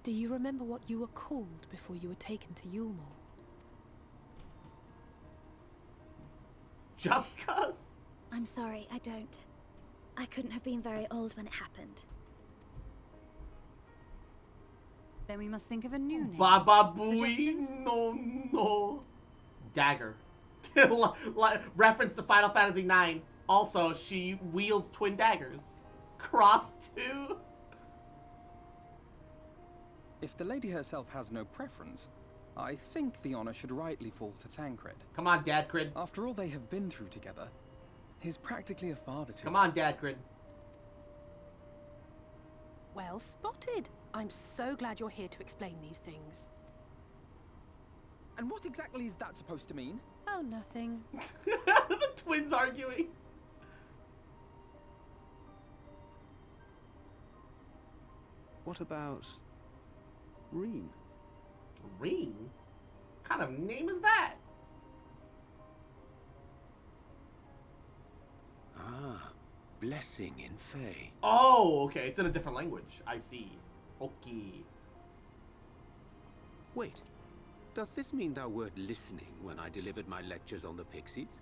Do you remember what you were called before you were taken to Yulmore? Just cuz? I'm sorry, I don't. I couldn't have been very old when it happened. Then we must think of a new name. Baba Suggestions? Booey? No. Dagger. Reference to Final Fantasy IX. Also, she wields twin daggers. Cross 2. If the lady herself has no preference, I think the honor should rightly fall to Thancred. Come on, Dadcred. After all they have been through together, he's practically a father to Come her. on, Dadcred. Well spotted. I'm so glad you're here to explain these things. And what exactly is that supposed to mean? Oh, nothing. The twins arguing. What about Reen? Reen? What kind of name is that? Ah, blessing in Fae. Oh, okay. It's in a different language. I see. Okay. Wait, does this mean thou wert listening when I delivered my lectures on the pixies?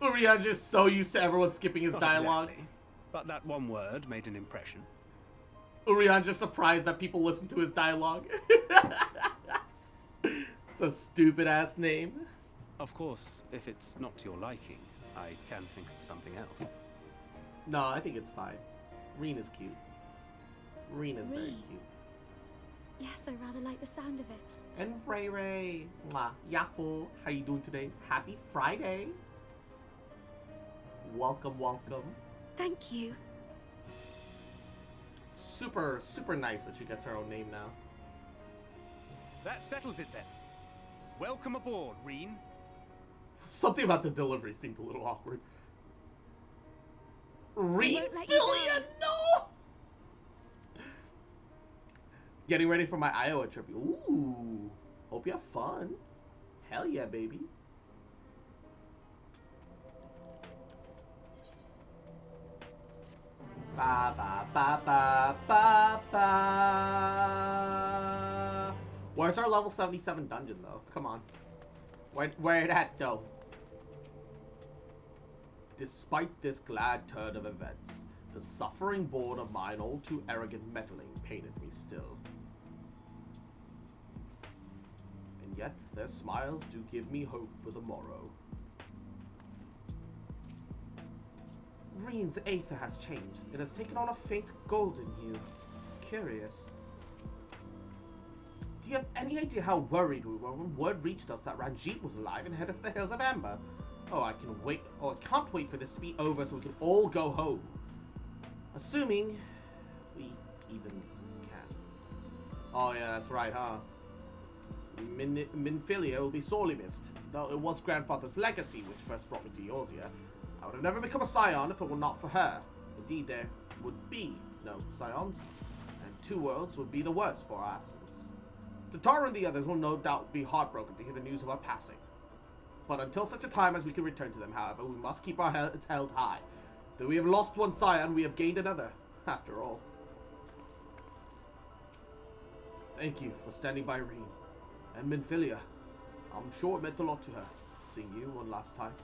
Urianger is so used to everyone skipping his Not dialogue. exactly, but that one word made an impression. Urianger's surprised that people listen to his dialogue. It's a stupid ass name. Of course, if it's not to your liking, I can think of something else. No, I think it's fine. Reen is cute. Reen is very cute. Yes, I rather like the sound of it. And Ray Ray. Mwah. Yahoo. How you doing today? Happy Friday. Welcome, welcome. Thank you. Super, super nice that she gets her own name now. That settles it then. Welcome aboard, Reen. Something about the delivery seemed a little awkward. Reen? No! Getting ready for my Iowa trip. Ooh. Hope you have fun. Hell yeah, baby. Ba ba ba ba ba ba. Where's our level 77 dungeon though? Come on. Where it at though? Despite this glad turn of events, the suffering born of mine all too arrogant meddling paineth me still. And yet their smiles do give me hope for the morrow. Reen's aether has changed. It has taken on a faint golden hue. Curious. Do you have any idea how worried we were when word reached us that Ranjit was alive and headed for the Hills of Amber? Oh, I can't wait for this to be over so we can all go home. Assuming we even can. Oh yeah, that's right, huh? Minfilia will be sorely missed, though it was grandfather's legacy which first brought me to Eorzea. I would have never become a scion if it were not for her. Indeed, there would be no scions, and Two Worlds would be the worse for our absence. Tatara and the others will no doubt be heartbroken to hear the news of our passing. But until such a time as we can return to them, however, we must keep our heads held high. Though we have lost one scion, we have gained another, after all. Thank you for standing by Reen. And Minfilia. I'm sure it meant a lot to her, seeing you one last time.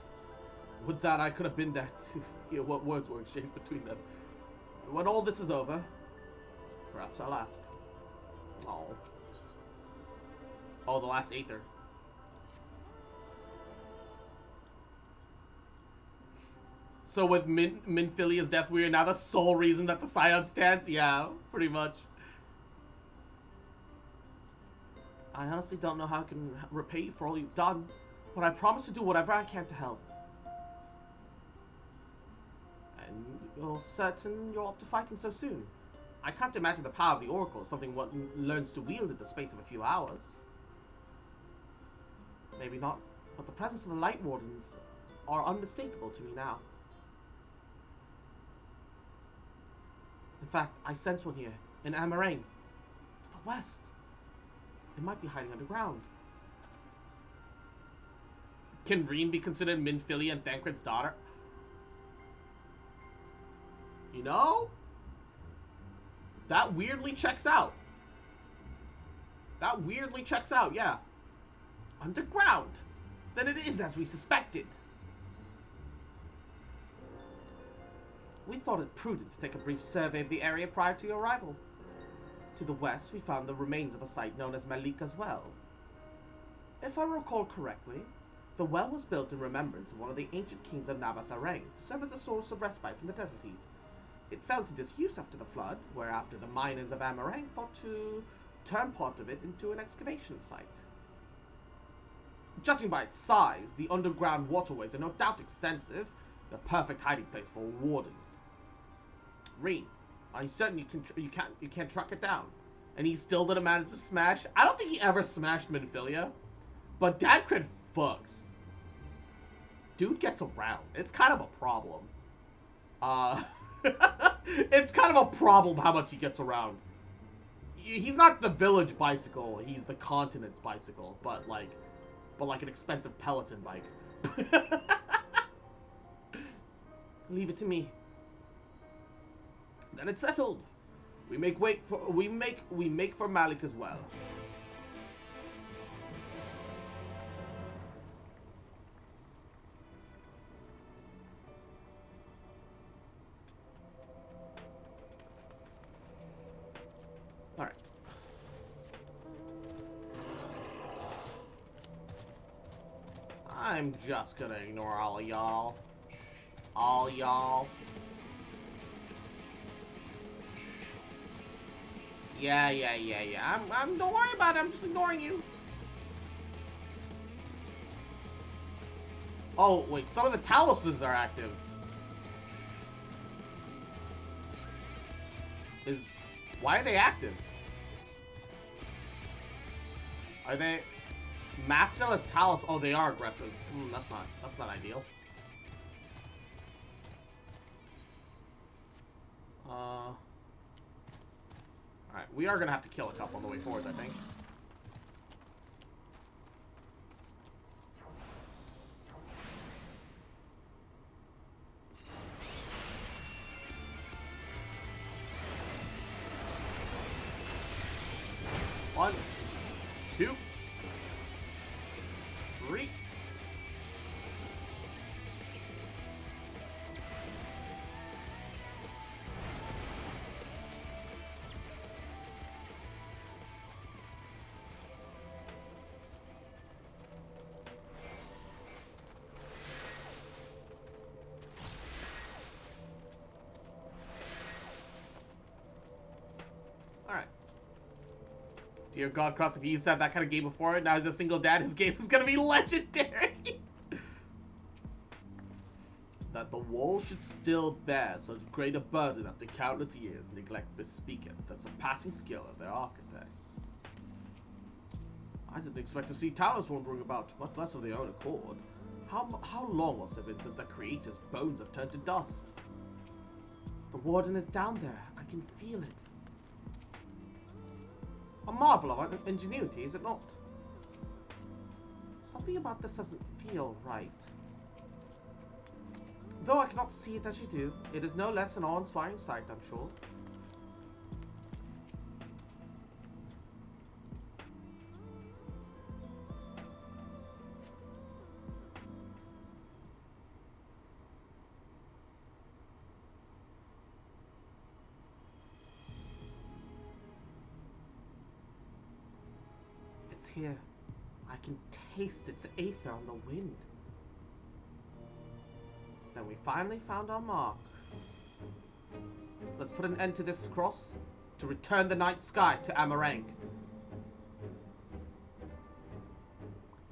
Would that I could have been there to hear what words were exchanged between them. And when all this is over, perhaps I'll ask. Oh. Oh, the last Aether. So with Minfilia's death, we are now the sole reason that the Scion stands? Yeah, pretty much. I honestly don't know how I can repay you for all you've done, but I promise to do whatever I can to help. And you're certain you're up to fighting so soon? I can't imagine the power of the Oracle is something one learns to wield in the space of a few hours. Maybe not, but the presence of the Light Wardens are unmistakable to me now. In fact, I sense one here, in Amarane, to the west. It might be hiding underground. Can Reen be considered Minfilia and Thancred's daughter? You know? That weirdly checks out. That weirdly checks out, yeah. Underground. Then it is as we suspected. We thought it prudent to take a brief survey of the area prior to your arrival. To the west, we found the remains of a site known as Malika's Well. If I recall correctly, the well was built in remembrance of one of the ancient kings of Nabatharang to serve as a source of respite from the desert heat. It fell to disuse after the flood, whereafter the miners of Amarang thought to turn part of it into an excavation site. Judging by its size, the underground waterways are no doubt extensive, the perfect hiding place for a warden. Reen, are you certain you can't track it down? And he still didn't manage to smash? I don't think he ever smashed Minfilia, but Thancred fucks. Dude gets around. It's kind of a problem. It's kind of a problem how much he gets around. He's not the village bicycle, he's the continent's bicycle, but like an expensive Peloton bike. Leave it to me. Then it's settled. We make for Malik as well. All right. I'm just gonna ignore all of y'all. All y'all. Yeah. Don't worry about it. I'm just ignoring you. Oh, wait. Some of the Taluses are active. Why are they active? Are they... Masterless Talus... Oh, they are aggressive. That's not ideal. Alright, we are gonna have to kill a couple on the way forward, I think. One, two, three. Alright. Dear God, Cross, if he used to have that kind of game before, now he's a single dad, his game is gonna be legendary! That the wall should still bear so great a burden after countless years neglect bespeaketh that surpassing skill of their architects. I didn't expect to see Talus wandering about, much less of their own accord. How long must it have been since the creator's bones have turned to dust? The warden is down there. I can feel it. A marvel of ingenuity, is it not? Something about this doesn't feel right. Though I cannot see it as you do, it is no less an awe-inspiring sight, I'm sure. It's here. I can taste its aether on the wind. Then we finally found our mark. Let's put an end to this cross to return the night sky to Amarang.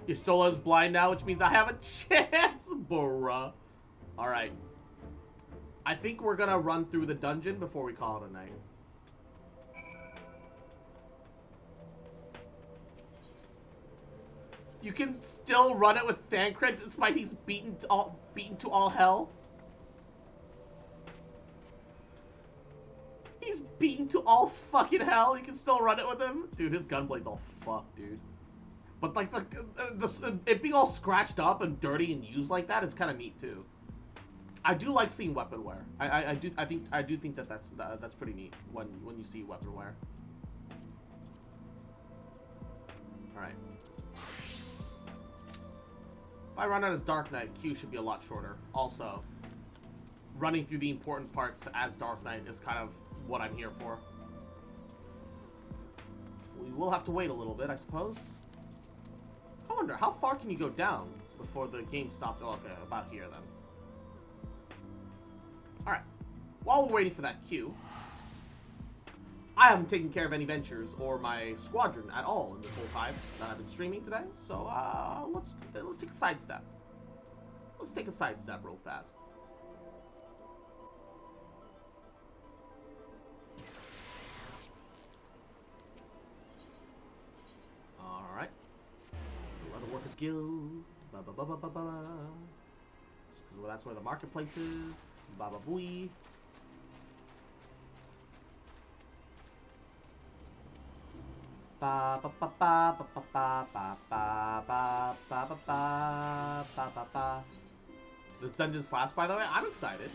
Y'shtola is blind now, which means I have a chance, bruh. Alright. I think we're gonna run through the dungeon before we call it a night. You can still run it with Thancred despite he's beaten to all hell. He's beaten to all fucking hell. You can still run it with him, dude. His gunblade's all fucked, dude. But like it being all scratched up and dirty and used like that is kind of neat too. I do like seeing weapon wear. I do think that's pretty neat when you see weapon wear. All right. If I run out as Dark Knight, Q should be a lot shorter. Also, running through the important parts as Dark Knight is kind of what I'm here for. We will have to wait a little bit, I suppose. I wonder, how far can you go down before the game stops? Oh, okay, about here then. Alright. While we're waiting for that Q, I haven't taken care of any ventures or my squadron at all in this whole time that I've been streaming today. So let's take a sidestep. Let's take a sidestep real fast. All right. Let the Workers Guild. Because that's where the marketplace is. Baba booey. Ba ba ba ba ba ba ba ba ba ba ba ba ba ba. This dungeon slaps, by the way. I'm excited.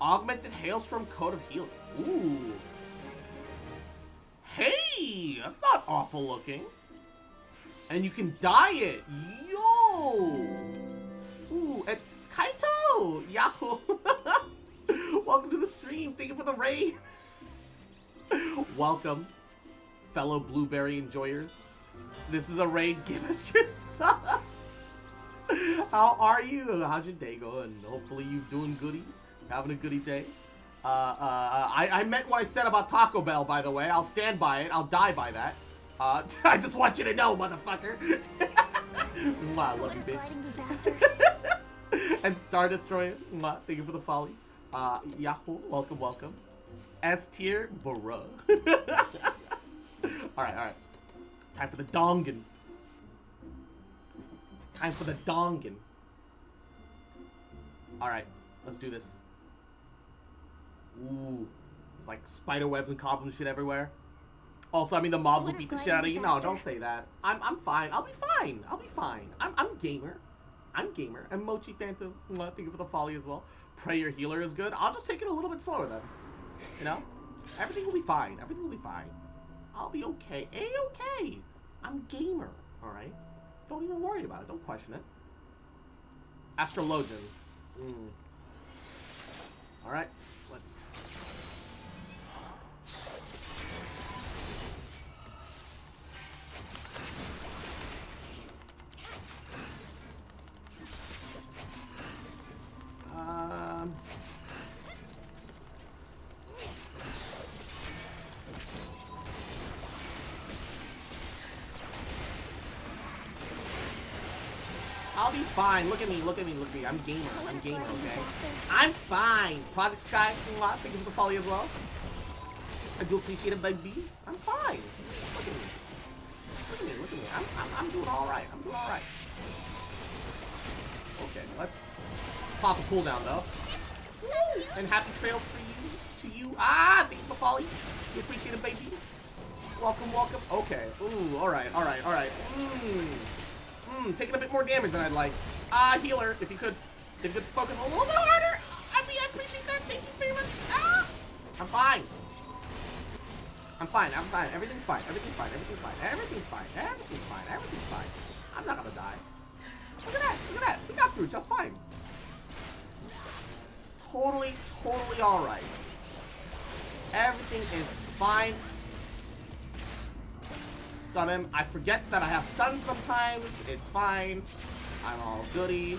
Augmented Hailstorm Code of Healing. Ooh. Hey, that's not awful looking. And you can dye it. Yo. Ooh, and Kaito. Yahoo. Welcome to the stream. Thank you for the raid. Welcome, fellow blueberry enjoyers. This is a raid. Give us your sub. How are you? How's your day going? Hopefully you're doing goody. Having a goody day. I meant what I said about Taco Bell, by the way. I'll stand by it. I'll die by that. I just want you to know, motherfucker. Mwah, love you, bitch. And Star Destroyer, mwah, thank you for the folly. Yahoo, welcome, welcome. S tier, bruh. Alright. Time for the dongan. Time for the dongan. Alright, let's do this. Ooh, there's like spider webs and goblin shit everywhere. Also, I mean, the mobs will beat the shit out of you. No, don't say that. I'm fine. I'll be fine. I'll be fine. I'm gamer. I'm gamer. And Mochi Phantom, thank you for the folly as well. Pray your healer is good. I'll just take it a little bit slower then. You know? Everything will be fine. Everything will be fine. I'll be okay. A-okay. I'm gamer. Alright? Don't even worry about it. Don't question it. Astrologian. Alright. Let's... I'll be fine. Look at me, look at me, look at me. I'm gamer, okay? I'm fine. Project Sky, thank you for the folly as well. I do appreciate it, baby. I'm fine. Look at me. Look at me, look at me. I'm doing alright. I'm doing alright. Okay, let's pop a cooldown though. Woo! And happy trails for you, to you. Ah, thank you for the folly. You appreciate it, baby. Welcome, welcome. Okay. Ooh, alright. Taking a bit more damage than I'd like. Healer, if you could focus a little bit harder. I mean, I appreciate that. Thank you very much. I'm fine. I'm fine. Everything's fine. Everything's fine. I'm not gonna die. Look at that. We got through just fine. Totally alright. Everything is fine. Stun him. I forget that I have stun sometimes. It's fine. I'm all goody.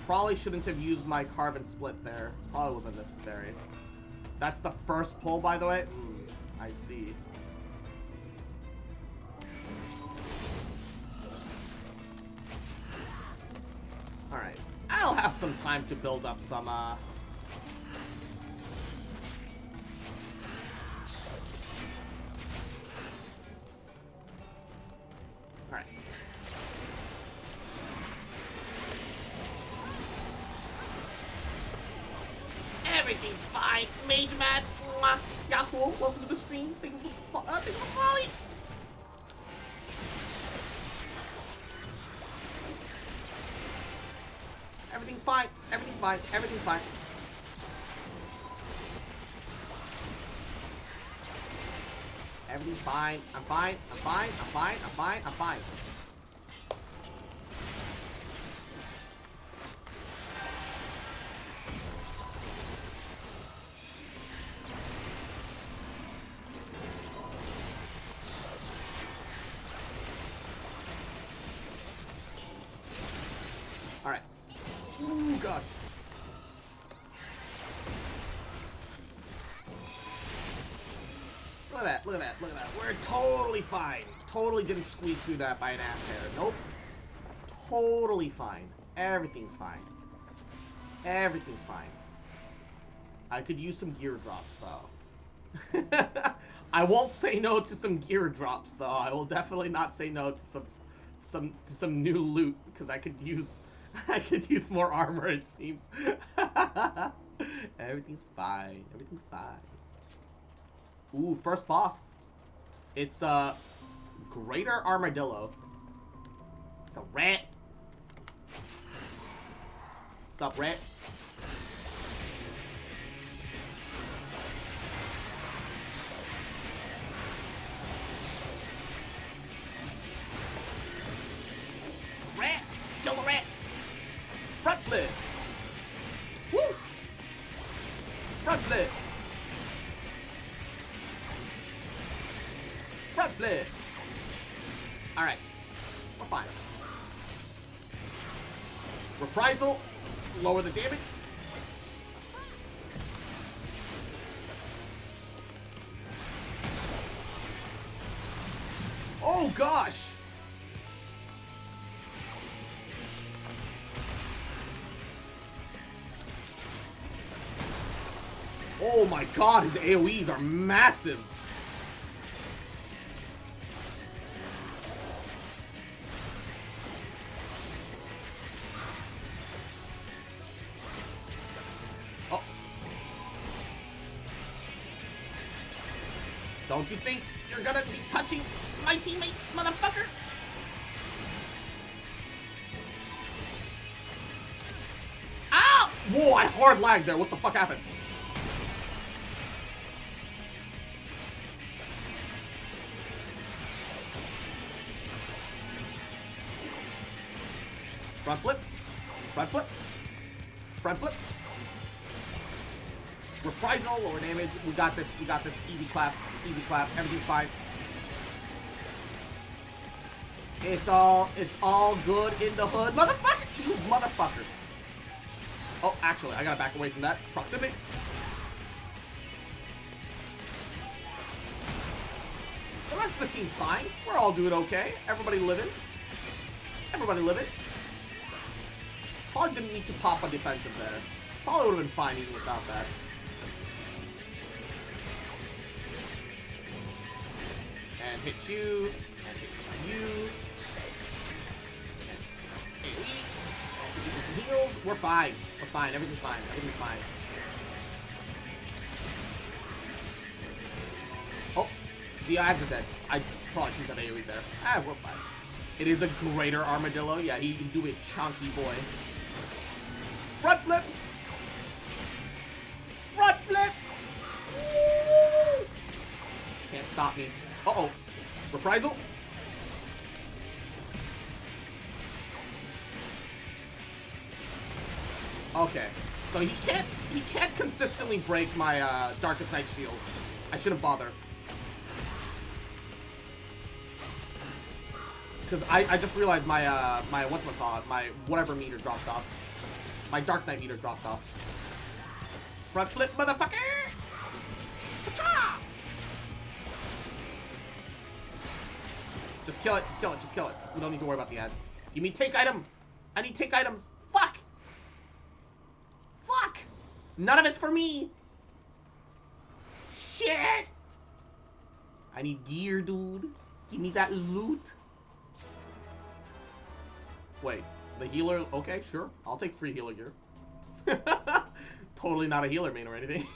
Probably shouldn't have used my carbon split there. Probably wasn't necessary. That's the first pull, by the way. I see. Alright. I'll have some time to build up some, Alright. Everything's fine. Mage Mad. Mwah. Yahoo. Welcome to the stream. Thank you for folly. Everything's fine. Everything's fine. Everything's fine. Everything's fine. I'm fine. Alright. Ooh, gosh. Look at that. We're totally fine. Totally didn't squeeze through that by an ass hair. Nope. Totally fine. Everything's fine. I could use some gear drops, though. I won't say no to some gear drops, though. I will definitely not say no to some new loot, because I could use more armor, it seems. Everything's fine. Ooh, first boss. It's a Greater Armadillo. It's a rat. Sup, rat? Rat! Kill the rat! Front flip! Woo! Front flip! Front flip! Reprisal. Lower the damage. Oh gosh! Oh my god, his AoEs are massive! Oh. Don't you think you're gonna be touching my teammates, motherfucker? Ow! Whoa, I hard lagged there. What the fuck happened? Front flip. Front flip. Front flip. Reprisal, lower damage. We got this. We got this. Easy clap. Easy clap. Everything's fine. It's all good in the hood. Motherfucker! You motherfucker. Oh, actually, I gotta back away from that. Proximity. The rest of the team's fine. We're all doing okay. Everybody living. Everybody living. Probably didn't need to pop a defensive there. Probably would have been fine even without that. And hit you. And hit you. And heals. We're fine. We're fine. Everything's fine. Everything's fine. Oh, the odds are dead. I probably should have AoE there. Ah, we're fine. It is a greater armadillo. Yeah, he can do it, chunky boy. Front flip! Front flip! Woo! Can't stop me. Uh-oh. Reprisal? Okay. So he can't consistently break my Darkest Night shield. I should have bothered. Because I just realized my my whatchamacallit, my whatever meter dropped off. My Dark Knight meter dropped off. Front flip, motherfucker! Cha! Just kill it, just kill it, just kill it. We don't need to worry about the ads. Give me take item! I need take items! Fuck! Fuck! None of it's for me! Shit! I need gear, dude. Give me that loot. Wait. The healer, okay, sure. I'll take free healer gear. Totally not a healer main or anything.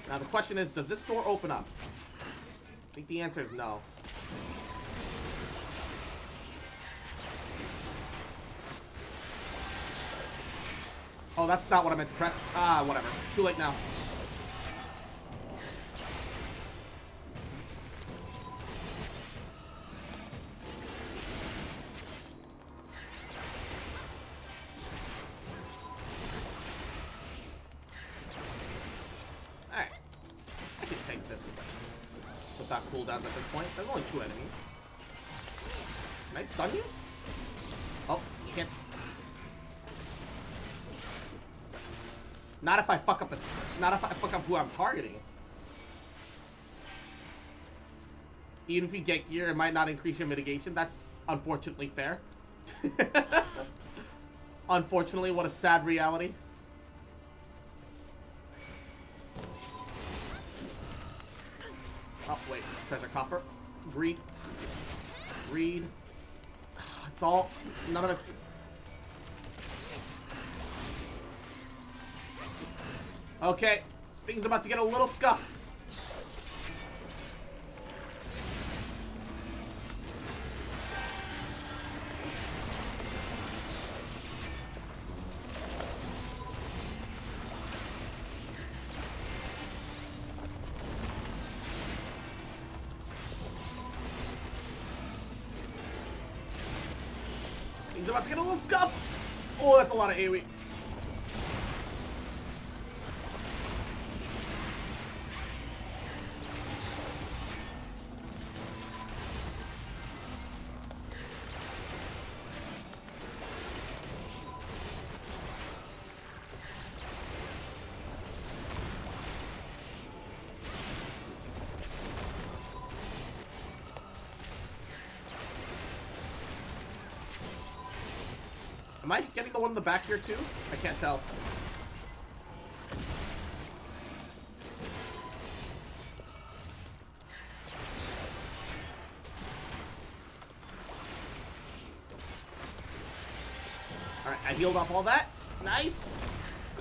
Now the question is, does this door open up? I think the answer is no. Oh, that's not what I meant to press. Ah, whatever. Too late now. Cooldowns at this point. There's only 2 enemies. Can I stun you? Oh, you can't. Not if I fuck up the. Not if I fuck up who I'm targeting. Even if you get gear, it might not increase your mitigation. That's unfortunately fair. Unfortunately, what a sad reality. Oh, wait. Treasure copper. Greed. Greed. It's all... None of it... Okay. Things are about to get a little scuffed. He's about to get a little scuff. Oh, that's a lot of AoE. Am I getting the one in the back here too? I can't tell. Alright, I healed up all that. Nice.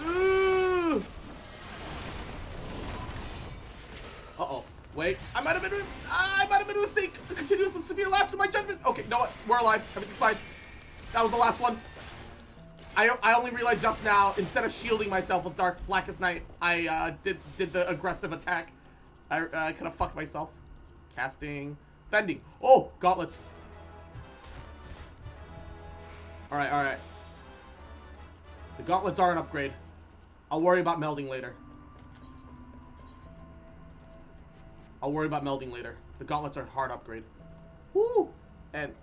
Ooh. Uh-oh. Wait. I might have been in a sink. Continuous with severe lapse in my judgment. Okay, you know what? We're alive. Everything's fine. That was the last one. I only realized just now, instead of shielding myself with Dark Blackest Night, I did the aggressive attack. I could have fucked myself. Casting. Fending. Oh, gauntlets. Alright, alright. The gauntlets are an upgrade. I'll worry about melding later. I'll worry about melding later. The gauntlets are a hard upgrade. Woo! And...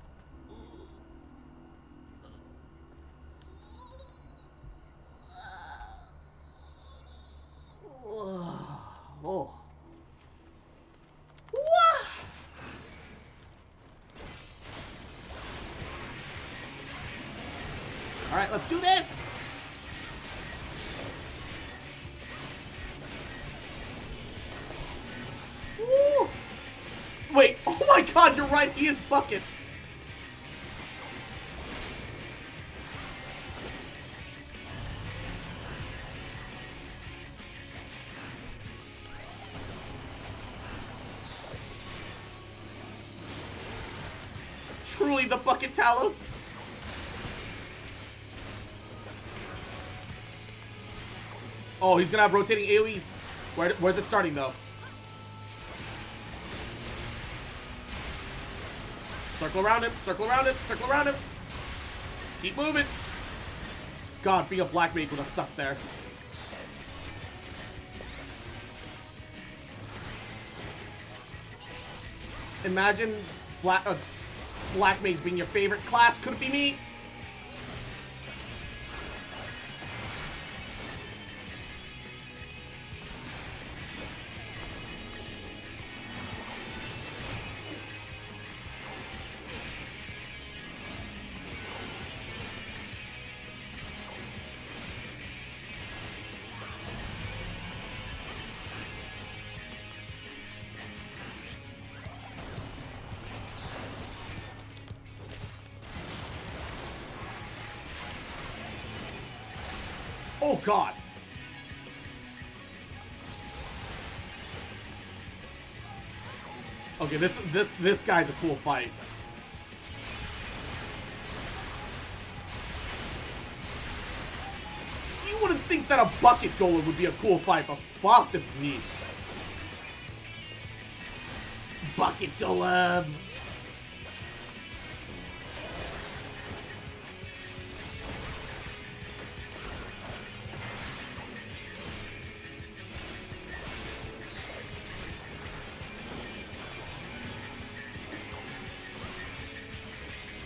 Oh. Alright, let's do this! Woo! Wait, oh my god, you're right, he is bucket! Truly the bucket Talos. Oh, he's gonna have rotating AoEs. Where's it starting though? Circle around him, circle around him, circle around him. Keep moving. God, being a black mage would have sucked there. Imagine black mage being your favorite class. Could it be me? Oh god. Okay, this guy's a cool fight. You wouldn't think that a bucket golem would be a cool fight, but fuck, this is neat. Bucket golem.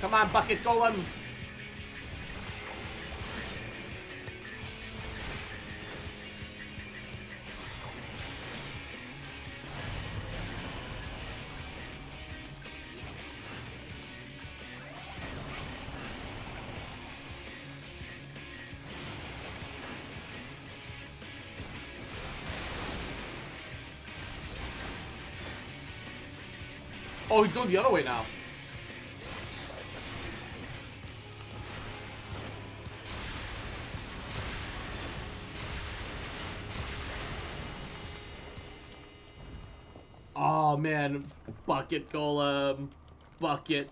Come on, bucket golem. Oh, he's going the other way now. Oh man, bucket golem, bucket.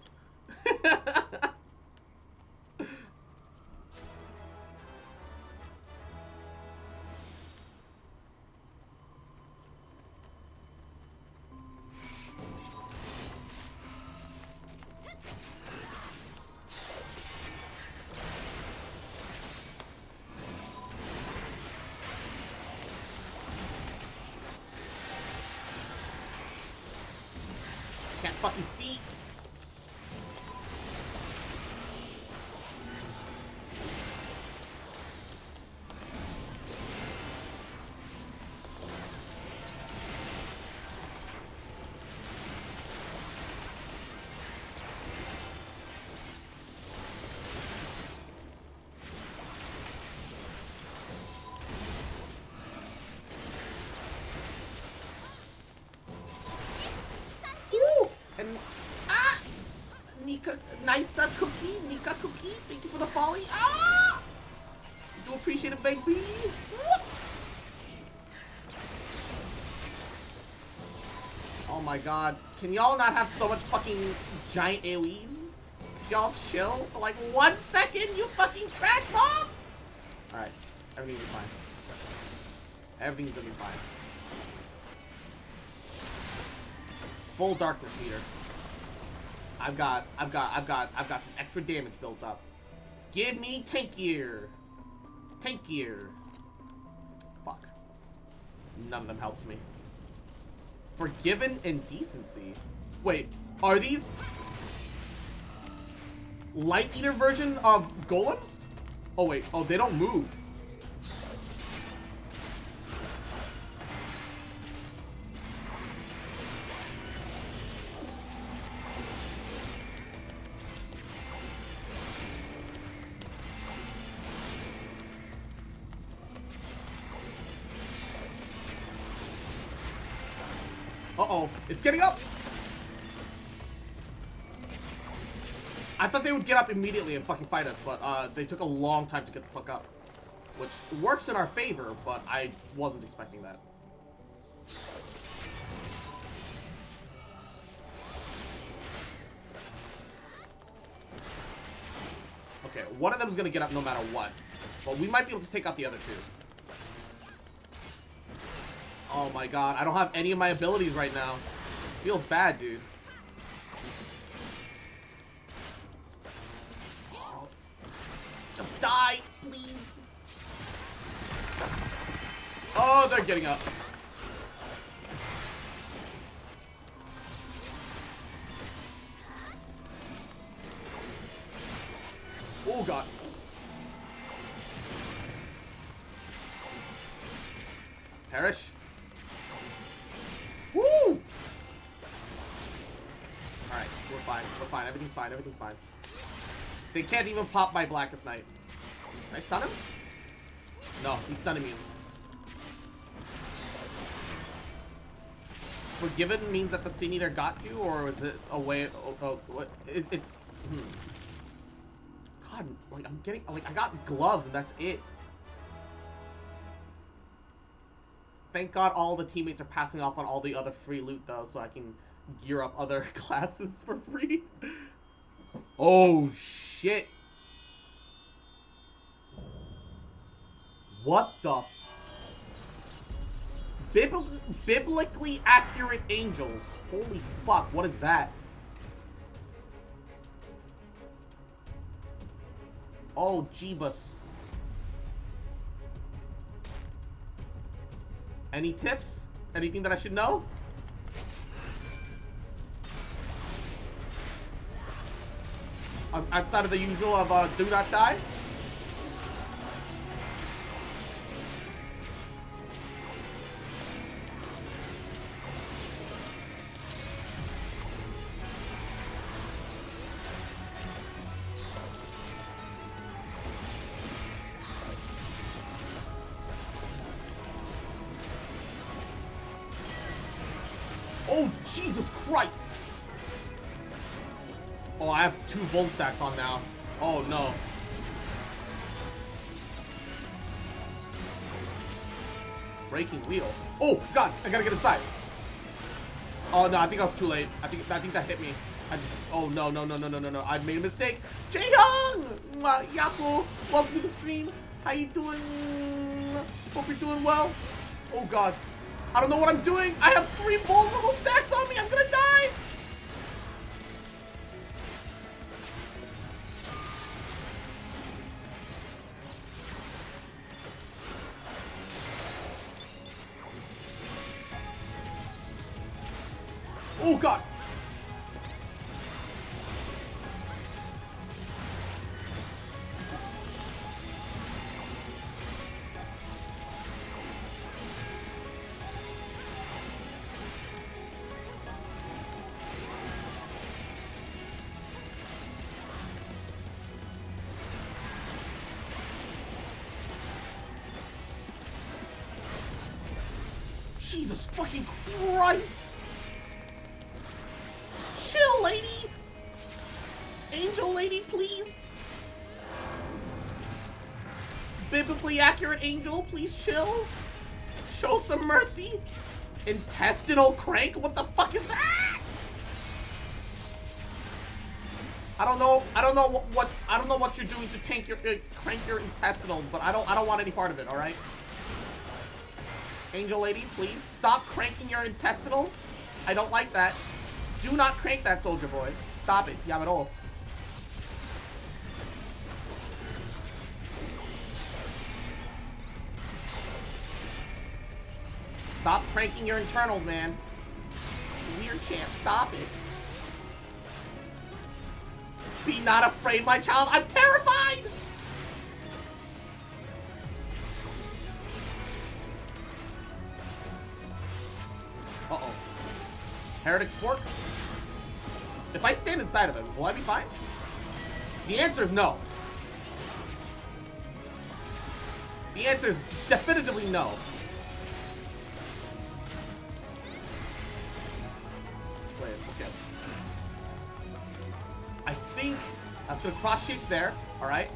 Can't fucking see. Nika Cookie, Nika Cookie, thank you for the folly. Ah! Do appreciate it, baby. Whoop. Oh my god. Can y'all not have so much fucking giant AoEs? Could y'all chill for like 1 second, you fucking trash mobs? Alright, everything's fine. Everything's gonna be fine. Full darkness meter. I've got some extra damage built up. Give me tank gear. Tank gear. Fuck. None of them helps me. Forgiven and decency. Wait, are these Light Eater version of golems? Oh wait, oh they don't move. Uh-oh, it's getting up! I thought they would get up immediately and fucking fight us, but they took a long time to get the fuck up. Which works in our favor, but I wasn't expecting that. Okay, one of them is gonna get up no matter what. But we might be able to take out the other two. Oh my god, I don't have any of my abilities right now. Feels bad, dude. Oh, just die, please. Oh, they're getting up. Oh god. Perish. Woo! Alright, we're fine. We're fine. Everything's fine. Everything's fine. They can't even pop my Blackest Night. Can I stun him? No, he's stunning me. Forgiven means that the Sin Eater got you, or is it a way? What? It's. God, like I'm getting. Like I got gloves and that's it. Thank God all the teammates are passing off on all the other free loot, though, so I can gear up other classes for free. Oh, shit. What the... Biblically accurate angels. Holy fuck, what is that? Oh, Jeebus. Any tips? Anything that I should know? Outside of the usual of do not die? Oh, Jesus Christ! Oh, I have 2 volt stacks on now. Oh, no. Breaking wheel. Oh, God, I gotta get inside. Oh, no, I think I was too late. I think that hit me. Oh, no. I made a mistake. Jaehyung! Yaku, welcome to the stream. How you doing? Hope you're doing well. Oh, God. I don't know what I'm doing. I have 3 vulnerable stacks on me. I'm gonna die. Oh, God. Jesus fucking Christ! Chill, lady! Angel lady! lady, please? Biblically accurate angel, please chill. Show some mercy. Intestinal crank? What the fuck is that? I don't know what you're doing to tank your crank your intestinal, but I don't want any part of it, all right? Angel lady, please stop cranking your intestinal. I don't like that. Do not crank that, soldier boy. Stop it, Yamaro. Stop cranking your internals, man. Weird champ, stop it. Be not afraid, my child. I'm terrified! Uh-oh. Heretic's Fork? If I stand inside of him, will I be fine? The answer is no. The answer is definitively no. Wait, okay. I think that's gonna cross shape there, alright?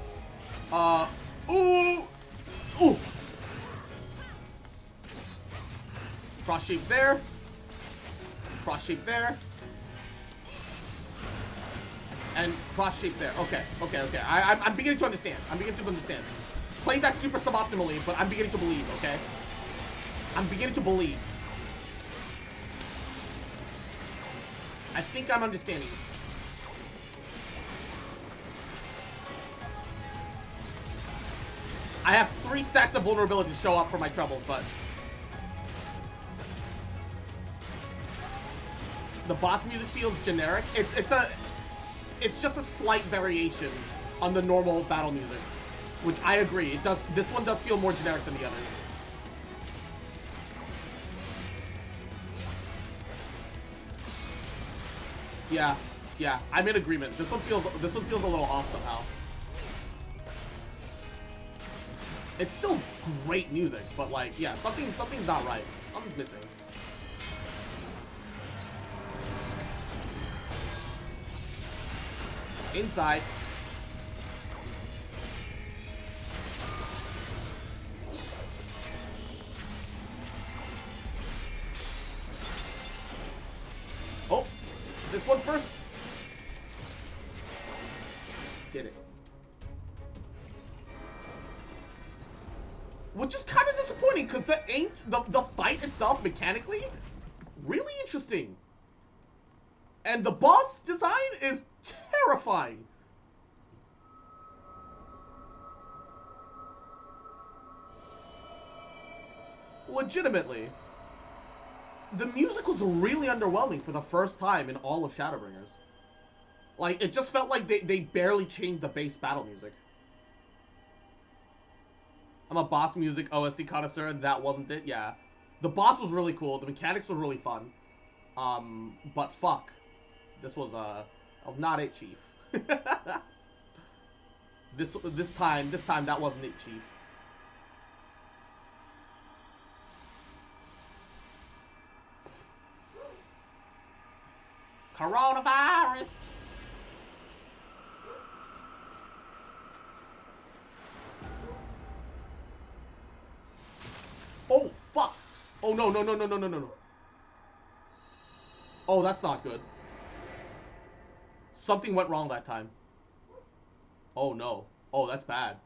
Ooh! Ooh! Cross shape there. Cross shape there. And cross shape there. Okay, okay, okay. I'm beginning to understand. I'm beginning to understand. Played that super suboptimally, but I'm beginning to believe, okay? I'm beginning to believe. I think I'm understanding. I have 3 stacks of vulnerability to show up for my troubles, but the boss music feels generic. It's just a slight variation on the normal battle music, which I agree. It does. This one does feel more generic than the others. Yeah, yeah, I'm in agreement. This one feels a little off somehow. It's still great music, but like, yeah, something's not right. Something's missing. Inside. Oh, this one first. Did it. Which is kind of disappointing because the fight itself mechanically really interesting. And the boss design is terrifying. Legitimately. The music was really underwhelming for the first time in all of Shadowbringers. Like, it just felt like they barely changed the base battle music. I'm a boss music OSC connoisseur, and that wasn't it? Yeah. The boss was really cool. The mechanics were really fun. But fuck. This was not it, Chief. this time that wasn't it, Chief. Coronavirus. Oh fuck! Oh no. Oh, that's not good. Something went wrong that time. Oh no. Oh, that's bad.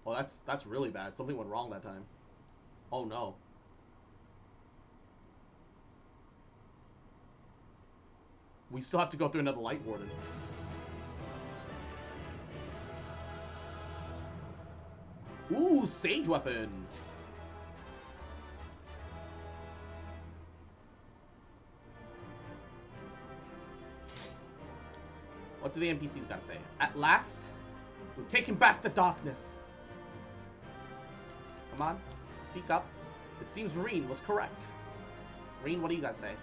Oh, that's really bad. Something went wrong that time. Oh no. We still have to go through another Light Warden. Ooh, Sage Weapon. What do the NPCs gotta say? At last, we've taken back the darkness. Come on, speak up. It seems Reen was correct. Reen, what do you guys say?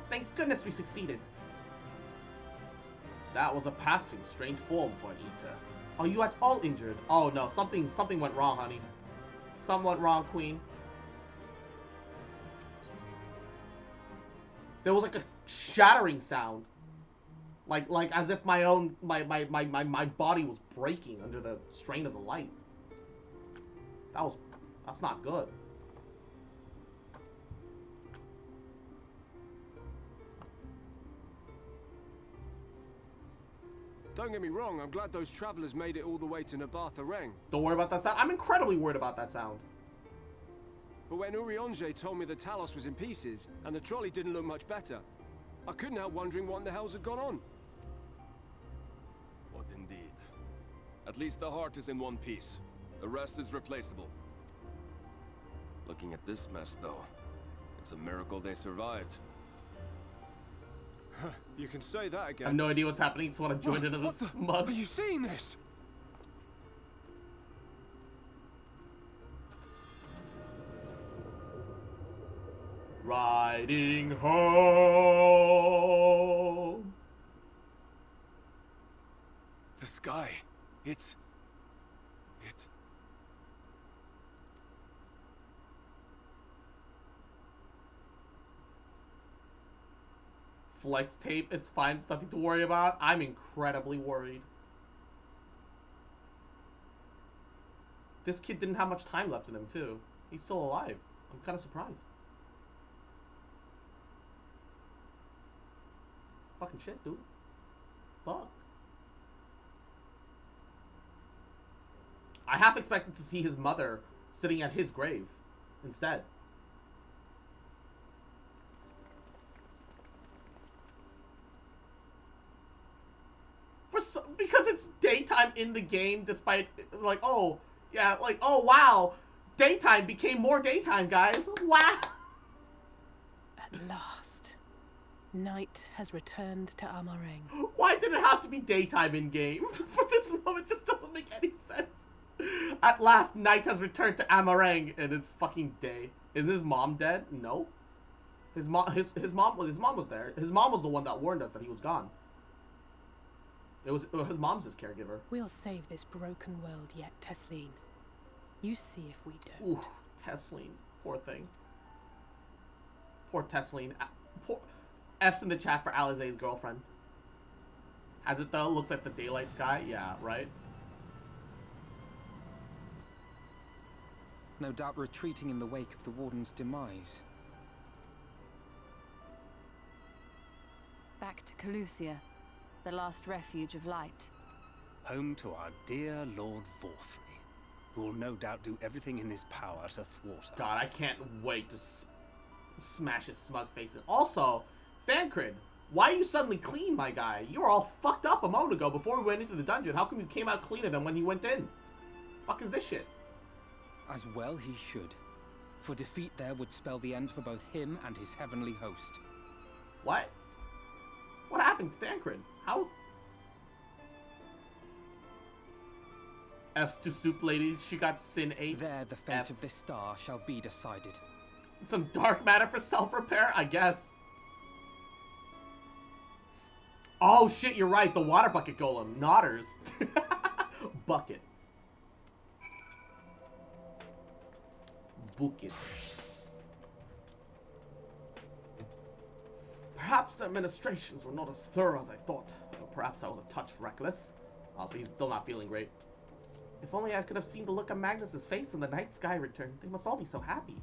Thank goodness we succeeded. That was a passing strange form for an eater. Are you at all injured? Oh no, something went wrong, honey. Something went wrong, Queen. There was like a shattering sound. Like as if my own my body was breaking under the strain of the light. That's not good. Don't get me wrong, I'm glad those travelers made it all the way to Nabatha Reng. Don't worry about that sound. I'm incredibly worried about that sound. But when Urianger told me the Talos was in pieces, and the trolley didn't look much better, I couldn't help wondering what in the hells had gone on. What indeed? At least the heart is in one piece. The rest is replaceable. Looking at this mess, though, it's a miracle they survived. You can say that again. I have no idea what's happening. Just want to join into the smug. Are you seeing this? Riding home. The sky. It. Flex tape, it's fine, it's nothing to worry about. I'm incredibly worried. This kid didn't have much time left in him, too. He's still alive. I'm kind of surprised. Fucking shit, dude. Fuck. I half expected to see his mother sitting at his grave instead. Because it's daytime in the game, despite, like, oh, yeah, like, oh, wow. Daytime became more daytime, guys. Wow. At last, night has returned to Amareng. Why did it have to be daytime in-game? For this moment, this doesn't make any sense. At last, night has returned to Amareng, and it's fucking day. Is his mom dead? No. His mom was there. His mom was the one that warned us that he was gone. It was his mom's his caregiver. We'll save this broken world yet, Tesleen. You see if we don't. Ooh, Tesleen. Poor thing. Poor Tesleen. Poor... F's in the chat for Alizé's girlfriend. Has it though? Looks like the daylight sky? Yeah, right? No doubt retreating in the wake of the Warden's demise. Back to Calusia, the last refuge of light. Home to our dear Lord Vorthry, who will no doubt do everything in his power to thwart us. God, I can't wait to smash his smug face in. Also, Fancred, why are you suddenly clean, my guy? You were all fucked up a moment ago before we went into the dungeon. How come you came out cleaner than when he went in? Fuck is this shit? As well he should. For defeat there would spell the end for both him and his heavenly host. What? What happened to Thancred? How? F's to soup ladies, she got sin 8. There the fate of this star shall be decided. Some dark matter for self-repair, I guess. Oh shit, you're right, the water bucket golem. Nodders. Bucket. Bucket. Perhaps the administrations were not as thorough as I thought. Or perhaps I was a touch reckless. Also, he's still not feeling great. If only I could have seen the look on Magnus's face when the night sky returned. They must all be so happy.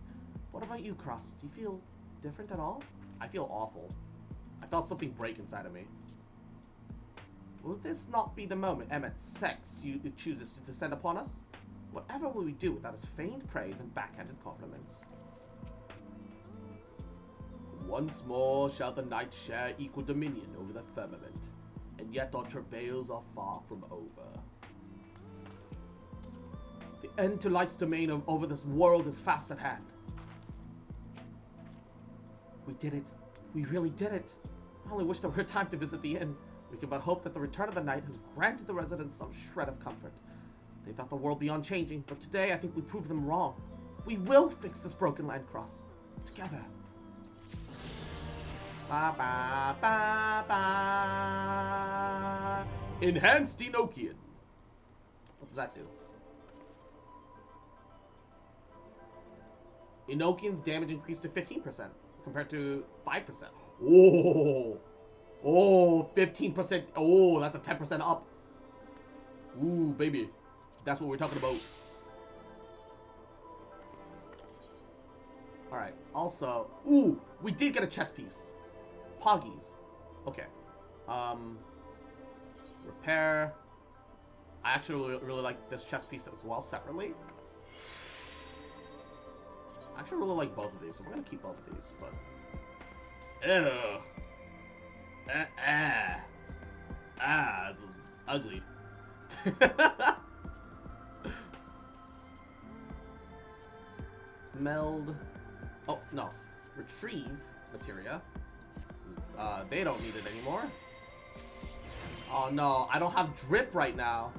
What about you, Cross? Do you feel different at all? I feel awful. I felt something break inside of me. Will this not be the moment Emmet Sex chooses to descend upon us? Whatever will we do without his feigned praise and backhanded compliments? Once more shall the night share equal dominion over the firmament, and yet our travails are far from over. The end to light's domain over this world is fast at hand. We did it. We really did it. I only wish there were time to visit the inn. We can but hope that the return of the night has granted the residents some shred of comfort. They thought the world beyond changing, but today I think we proved them wrong. We will fix this broken land cross. Together. Ba ba ba ba. Enhanced Enochian. What does that do? Enochian's damage increased to 15% compared to 5%. Whoa! Oh, 15%. Oh, that's a 10% up. Ooh, baby. That's what we're talking about. Alright, also... Ooh, we did get a chess piece. Poggies. Okay. Repair. I actually really like this chess piece as well, separately. I actually really like both of these, so we're gonna keep both of these, but... Ew. It's ugly. Meld. Oh, no. Retrieve materia. They don't need it anymore. Oh no, I don't have drip right now.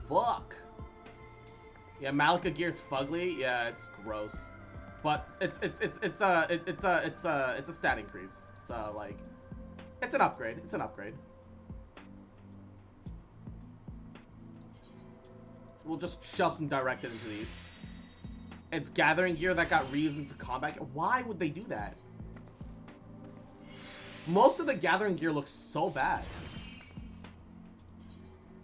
Fuck. Yeah, Malika Gear's fugly. Yeah, it's gross. But it's a stat increase. So like, it's an upgrade. It's an upgrade. We'll just shove some directed into these. It's gathering gear that got reused into combat. Why would they do that? Most of the gathering gear looks so bad.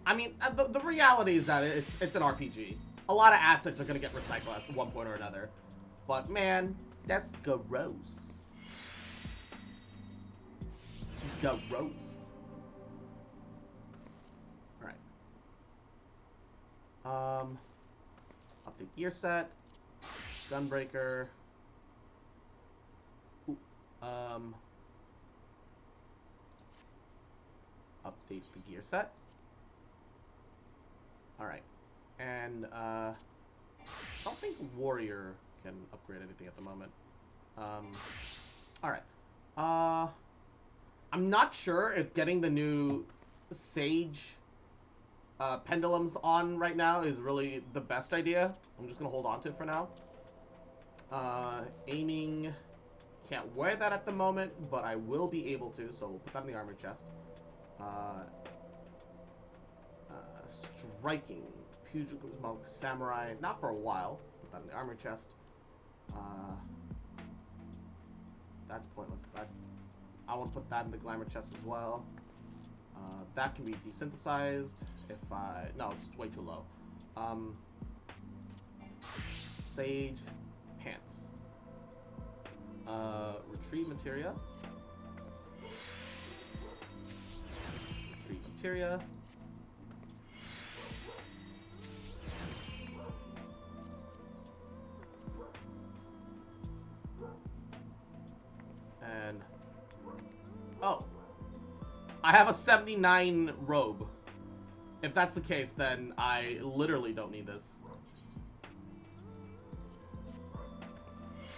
I mean, the reality is that it's an RPG. A lot of assets are gonna get recycled at one point or another. But man, that's gross. Gross. Alright. Update gear set. Gunbreaker. Ooh, update the gear set. Alright. And, I don't think Warrior can upgrade anything at the moment. Alright. I'm not sure if getting the new Sage pendulums on right now is really the best idea. I'm just gonna hold on to it for now. Aiming, can't wear that at the moment, but I will be able to, so we'll put that in the armor chest. Striking, Pugilism, Monk, Samurai, not for a while. Put that in the armor chest. That's pointless. I want to put that in the glamour chest as well. That can be desynthesized if I... No, it's way too low. Sage, pants. Retrieve materia. Retrieve materia. And... Oh. I have a 79 robe. If that's the case, then I literally don't need this.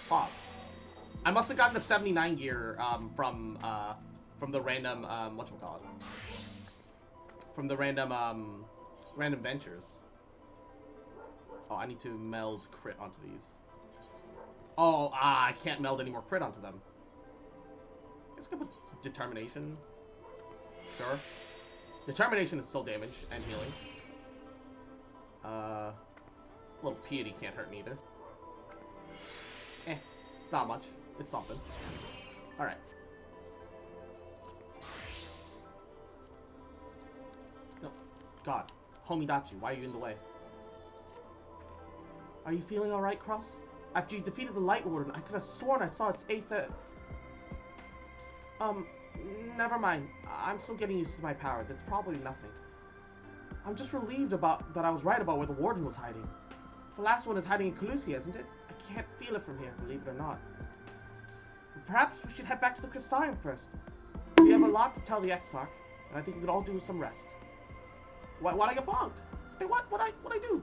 Pause. I must have gotten the 79 gear from the random whatchamacallit. From the random random ventures. Oh, I need to meld crit onto these. Oh, I can't meld any more crit onto them. Let's go with determination. Sure. Determination is still damage and healing. A little piety can't hurt me either. It's not much. It's something. Alright. No. God. Homidachi, why are you in the way? Are you feeling alright, Cross? After you defeated the Light Warden, I could have sworn I saw its 8th... Never mind. I'm still getting used to my powers. It's probably nothing. I'm just relieved that I was right about where the Warden was hiding. The last one is hiding in Calusia, isn't it? I can't feel it from here, believe it or not. Perhaps we should head back to the Crystarium first. We have a lot to tell the Exarch, and I think we could all do with some rest. Why'd I get bonked? Hey, what'd I do?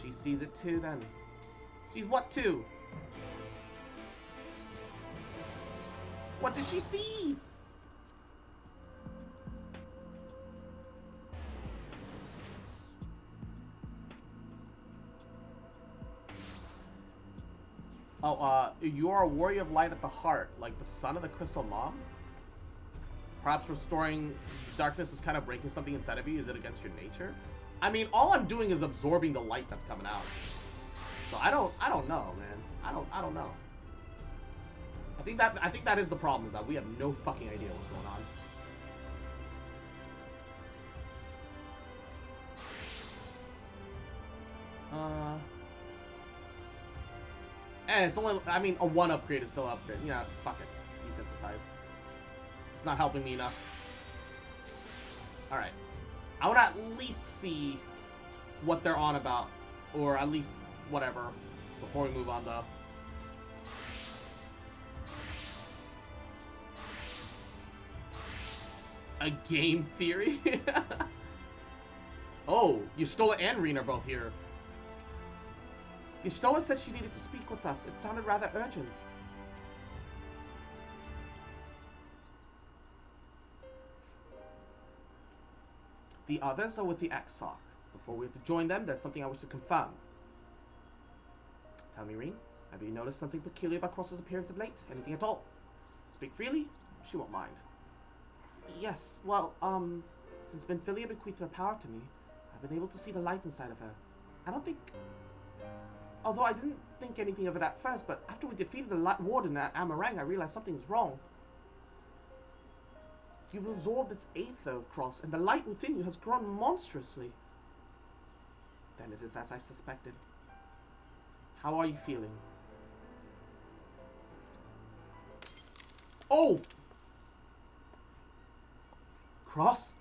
She sees it too, then. Sees what too? What did she see? Oh, you are a warrior of light at the heart, like the son of the Crystal Mom? Perhaps restoring darkness is kind of breaking something inside of you? Is it against your nature? I mean, all I'm doing is absorbing the light that's coming out. So I don't know, man. I don't know. I think that is the problem, is that we have no fucking idea what's going on. And it's only, I mean, a 1 upgrade is still an upgrade. Yeah, fuck it. Desynthesize. It's not helping me enough. Alright. I want to at least see what they're on about. Or at least whatever. Before we move on, though. A game theory? Oh, Y'shtola and Reen are both here. Y'shtola said she needed to speak with us. It sounded rather urgent. The others are with the Exarch. Before we have to join them, there's something I wish to confirm. Tell me, Reen, have you noticed something peculiar about Cross's appearance of late? Anything at all? Speak freely? She won't mind. Yes, well, since Minfilia bequeathed her power to me, I've been able to see the light inside of her. I don't think... Although I didn't think anything of it at first, but after we defeated the Warden at Amarang, I realized something is wrong. You've absorbed its aether, Cross, and the light within you has grown monstrously. Then it is as I suspected. How are you feeling? Oh! Cross?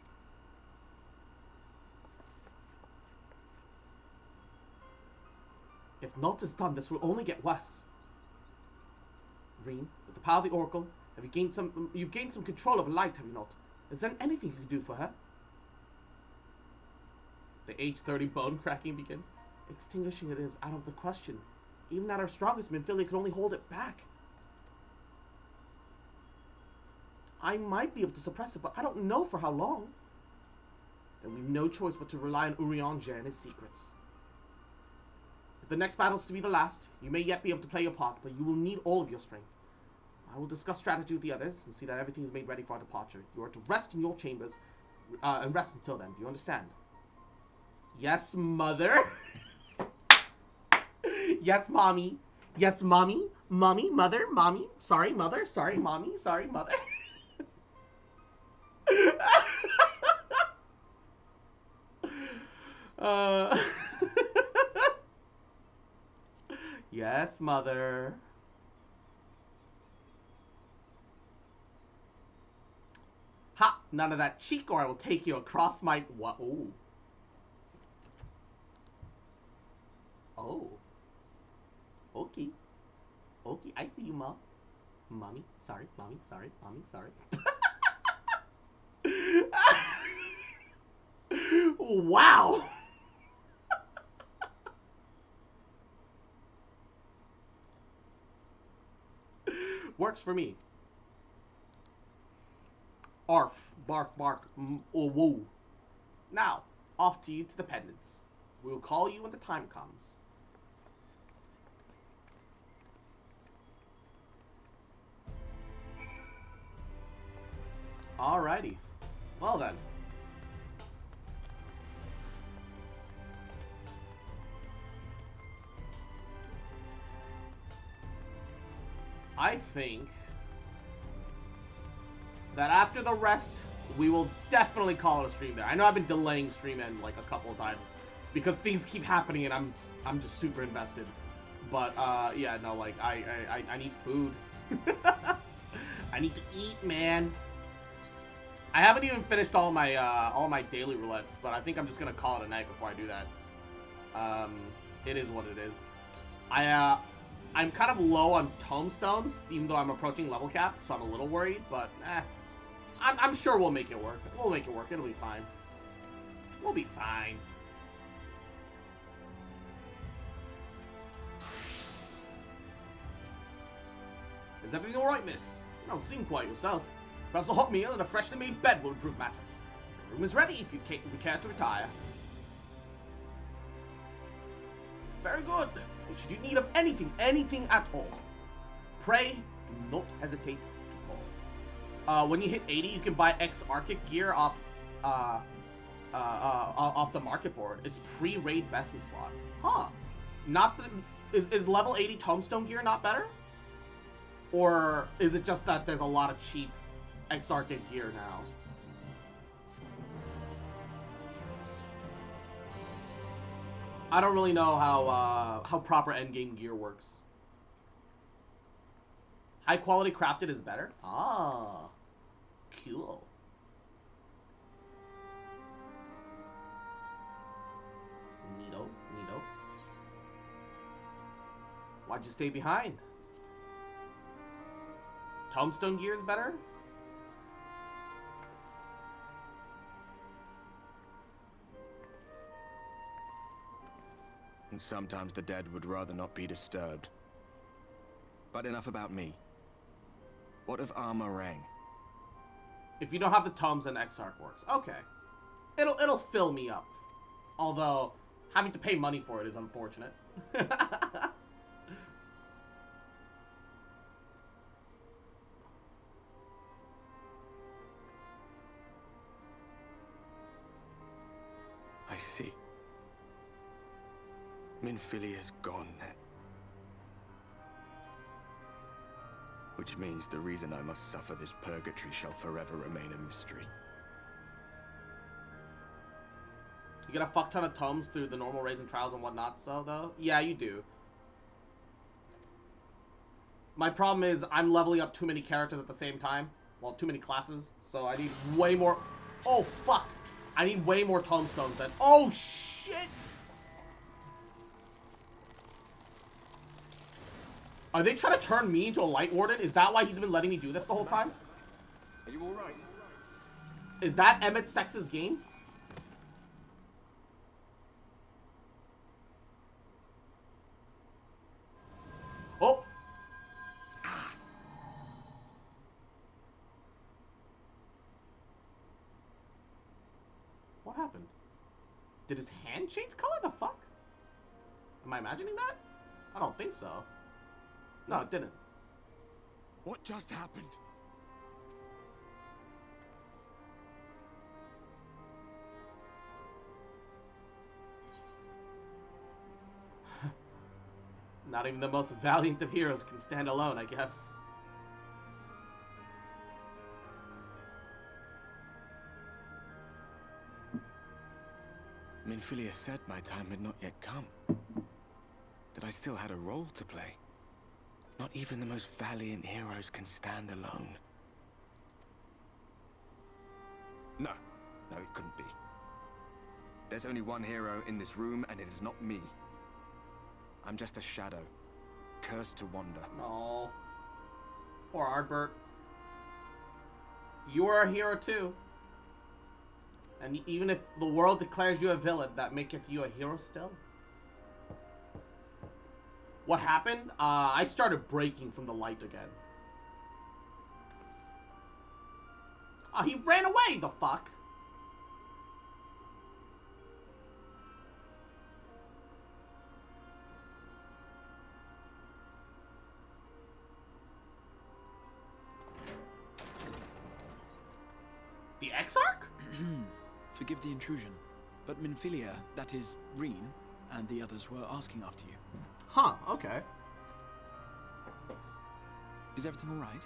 If naught is done, this will only get worse. Reen, with the power of the Oracle, you've gained some control over light, have you not? Is there anything you can do for her? The age 30 bone cracking begins. Extinguishing it is out of the question. Even at our strongest, Minfilia could only hold it back. I might be able to suppress it, but I don't know for how long. Then we've no choice but to rely on Urianger and his secrets. If the next battle is to be the last, you may yet be able to play your part, but you will need all of your strength. I will discuss strategy with the others and see that everything is made ready for our departure. You are to rest in your chambers, and rest until then. Do you understand? Yes, mother. Yes, mommy. Yes, mommy. Mommy, mother, mommy. Sorry, mother. Sorry, mommy. Sorry, mother. Yes, mother. Ha! None of that cheek, or I will take you across my... What? Ooh. Oh. Okay. Okay, I see you, Mom. Mommy, sorry. Mommy, sorry. Mommy, sorry. Wow! Works for me. Arf, bark, bark, oh, whoa. Now, off to you to the pendants. We will call you when the time comes. Alrighty. Well then. I think that after the rest, we will definitely call it a stream there. I know I've been delaying stream end like a couple of times because things keep happening and I'm just super invested. But yeah, no, like I need food. I need to eat, man. I haven't even finished all my daily roulettes, but I think I'm just gonna call it a night before I do that. It is what it is. I'm kind of low on tomestones, even though I'm approaching level cap, so I'm a little worried, but I'm sure we'll make it work. We'll make it work. It'll be fine. We'll be fine. Is everything alright, miss? You don't seem quite yourself. Perhaps a hot meal and a freshly made bed will improve matters. The room is ready if you care to retire. Very good. Should you need of anything at all, pray do not hesitate to call. When you hit 80, you can buy Exarchic gear off the market board. It's pre-raid Bessie slot. Huh. Not the, is level 80 Tombstone gear not better? Or is it just that there's a lot of cheap Exarch gear now? I don't really know how proper endgame gear works. High quality crafted is better? Ah, cool. Neato, neato. Why'd you stay behind? Tombstone gear is better? And sometimes the dead would rather not be disturbed. But enough about me. What of Armor Rang? If you don't have the tomes, then Exarch works. Okay. It'll fill me up. Although, having to pay money for it is unfortunate. I see. Minfilia's gone then. Which means the reason I must suffer this purgatory shall forever remain a mystery. You get a fuck ton of tomes through the normal raids and trials and whatnot, so though? Yeah, you do. My problem is I'm leveling up too many characters at the same time. Well, too many classes. So I need way more... Oh, fuck! I need way more tomestones then. Oh, shit! Are they trying to turn me into a Light Warden? Is that why he's been letting me do this the whole time? Are you alright? Is that Emmett Sex's game? Oh! What happened? Did his hand change color? The fuck? Am I imagining that? I don't think so. No, it didn't. What just happened? Not even the most valiant of heroes can stand alone, I guess. Minfilia said my time had not yet come. That I still had a role to play. Not even the most valiant heroes can stand alone. No, it couldn't be. There's only one hero in this room, and it is not me. I'm just a shadow, cursed to wander. No. Poor Ardbert. You are a hero too. And even if the world declares you a villain, that maketh you a hero still. What happened? I started breaking from the light again. Oh, he ran away, the fuck. The Exarch? Forgive the intrusion, but Minfilia, that is, Reen, and the others were asking after you. Huh, okay. Is everything all right?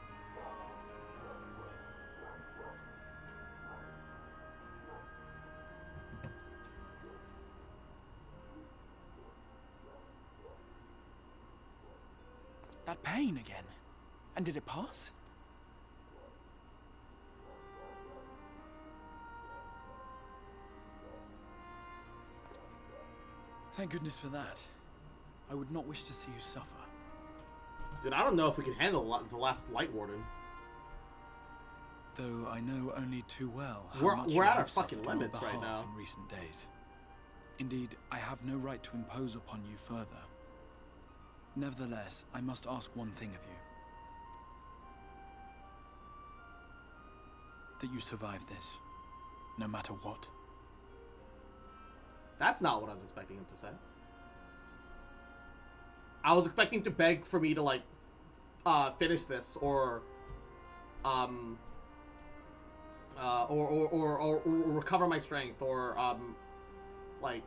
That pain again. And did it pass? Thank goodness for that. I would not wish to see you suffer. Dude, I don't know if we can handle the last Light Warden. Though I know only too well how much we're you at our have fucking suffered on our limits right behalf now. in recent days. Indeed, I have no right to impose upon you further. Nevertheless, I must ask one thing of you. That you survive this, no matter what. That's not what I was expecting him to say. I was expecting to beg for me to, like, finish this, or recover my strength, or, like,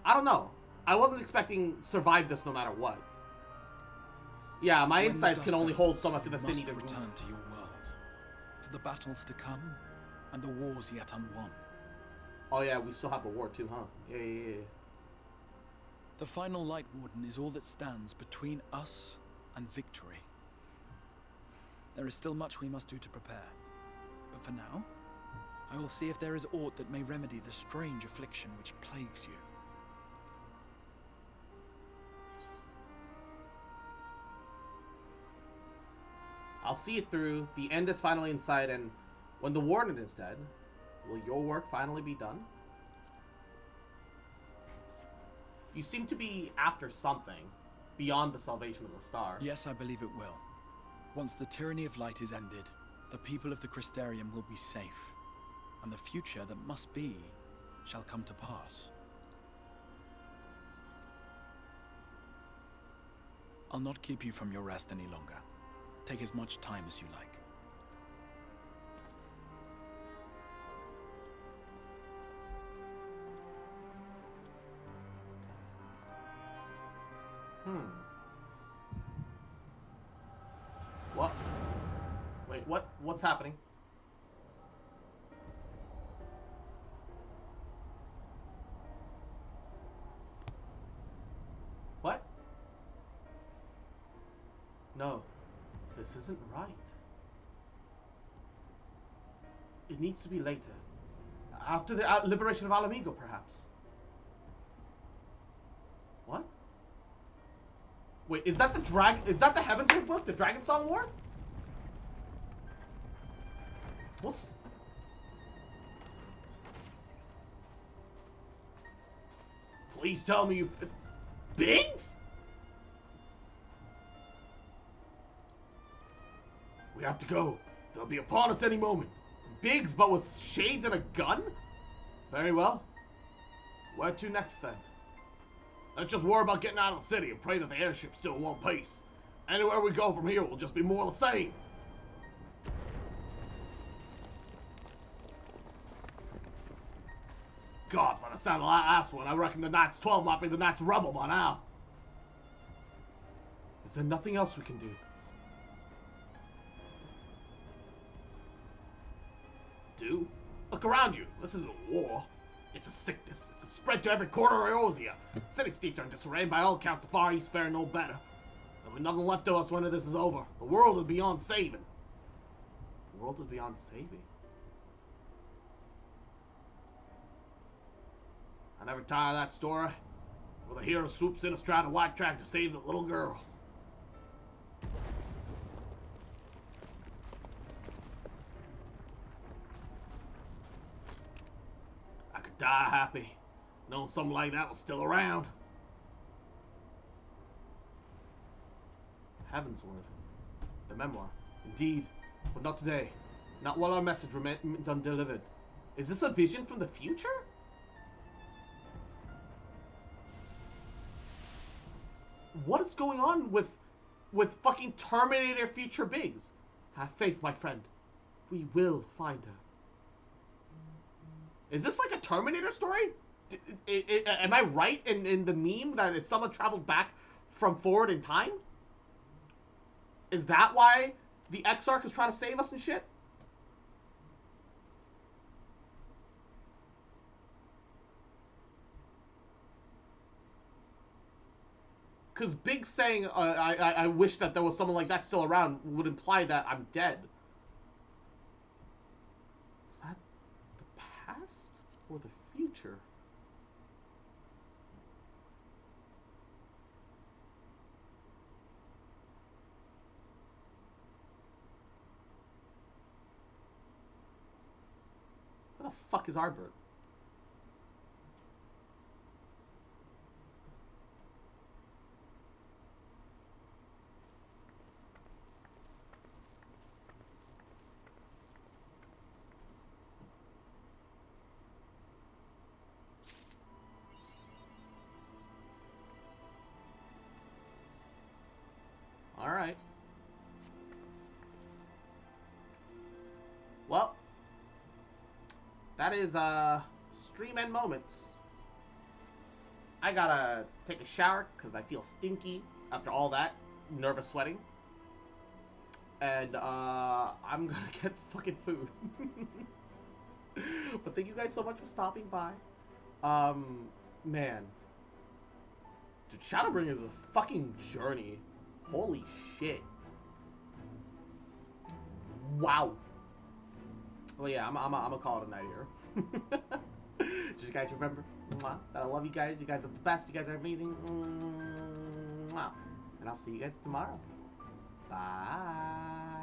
I don't know. I wasn't expecting survive this no matter what. Yeah, my When the insights dust can only settles, hold so much to the you city must to return to your world, for the battles to come, and the wars yet unwon. Oh yeah, we still have the war too, huh? Yeah. The final Light Warden is all that stands between us and victory. There is still much we must do to prepare, but for now, I will see if there is aught that may remedy the strange affliction which plagues you. I'll see it through. The end is finally in sight, and when the warden is dead, will your work finally be done? You seem to be after something beyond the salvation of the star. Yes, I believe it will. Once the tyranny of light is ended, the people of the Crystarium will be safe, and the future that must be shall come to pass. I'll not keep you from your rest any longer. Take as much time as you like. What? Wait, what's happening? What? No, this isn't right. It needs to be later. After the liberation of Alamigo, perhaps. What? Wait, is that the Heavensward book? The Dragon Song War? What's... Please tell me you... Biggs? We have to go. They'll be upon us any moment. Biggs, but with shades and a gun? Very well. Where to next, then? Let's just worry about getting out of the city and pray that the airship's still in one piece. Anywhere we go from here will just be more of the same. God, by the sound of that last one, I reckon the Knight's 12 might be the Knight's rebel by now. Is there nothing else we can do? Do? Look around you. This isn't a war. It's a sickness. It's a spread to every corner of Eorzea. City-states are in disarray, and by all accounts the Far East fare no better. There'll be nothing left of us when this is over. The world is beyond saving. The world is beyond saving. I never tire of that story. Where the hero swoops in astride a white track to save the little girl. I could die happy, knowing something like that was still around. Heavensward. The memoir. Indeed. But not today. Not while our message remains undelivered. Is this a vision from the future? What is going on with fucking Terminator future Biggs? Have faith, my friend. We will find her. Is this like a Terminator story? Am I right in the meme that it's someone traveled back from forward in time? Is that why the Exarch is trying to save us and shit? Because Big saying, I wish that there was someone like that still around would imply that I'm dead. Is that the past or the future? Where the fuck is Arbert? Alright. Well, that is stream end moments. I gotta take a shower because I feel stinky after all that. nervous sweating. And I'm gonna get fucking food. But thank you guys so much for stopping by. Man. Dude, Shadowbringer is a fucking journey. Holy shit. Wow. Well, yeah, I'm gonna call it a night here. Just you guys remember that I love you guys. You guys are the best. You guys are amazing. And I'll see you guys tomorrow. Bye.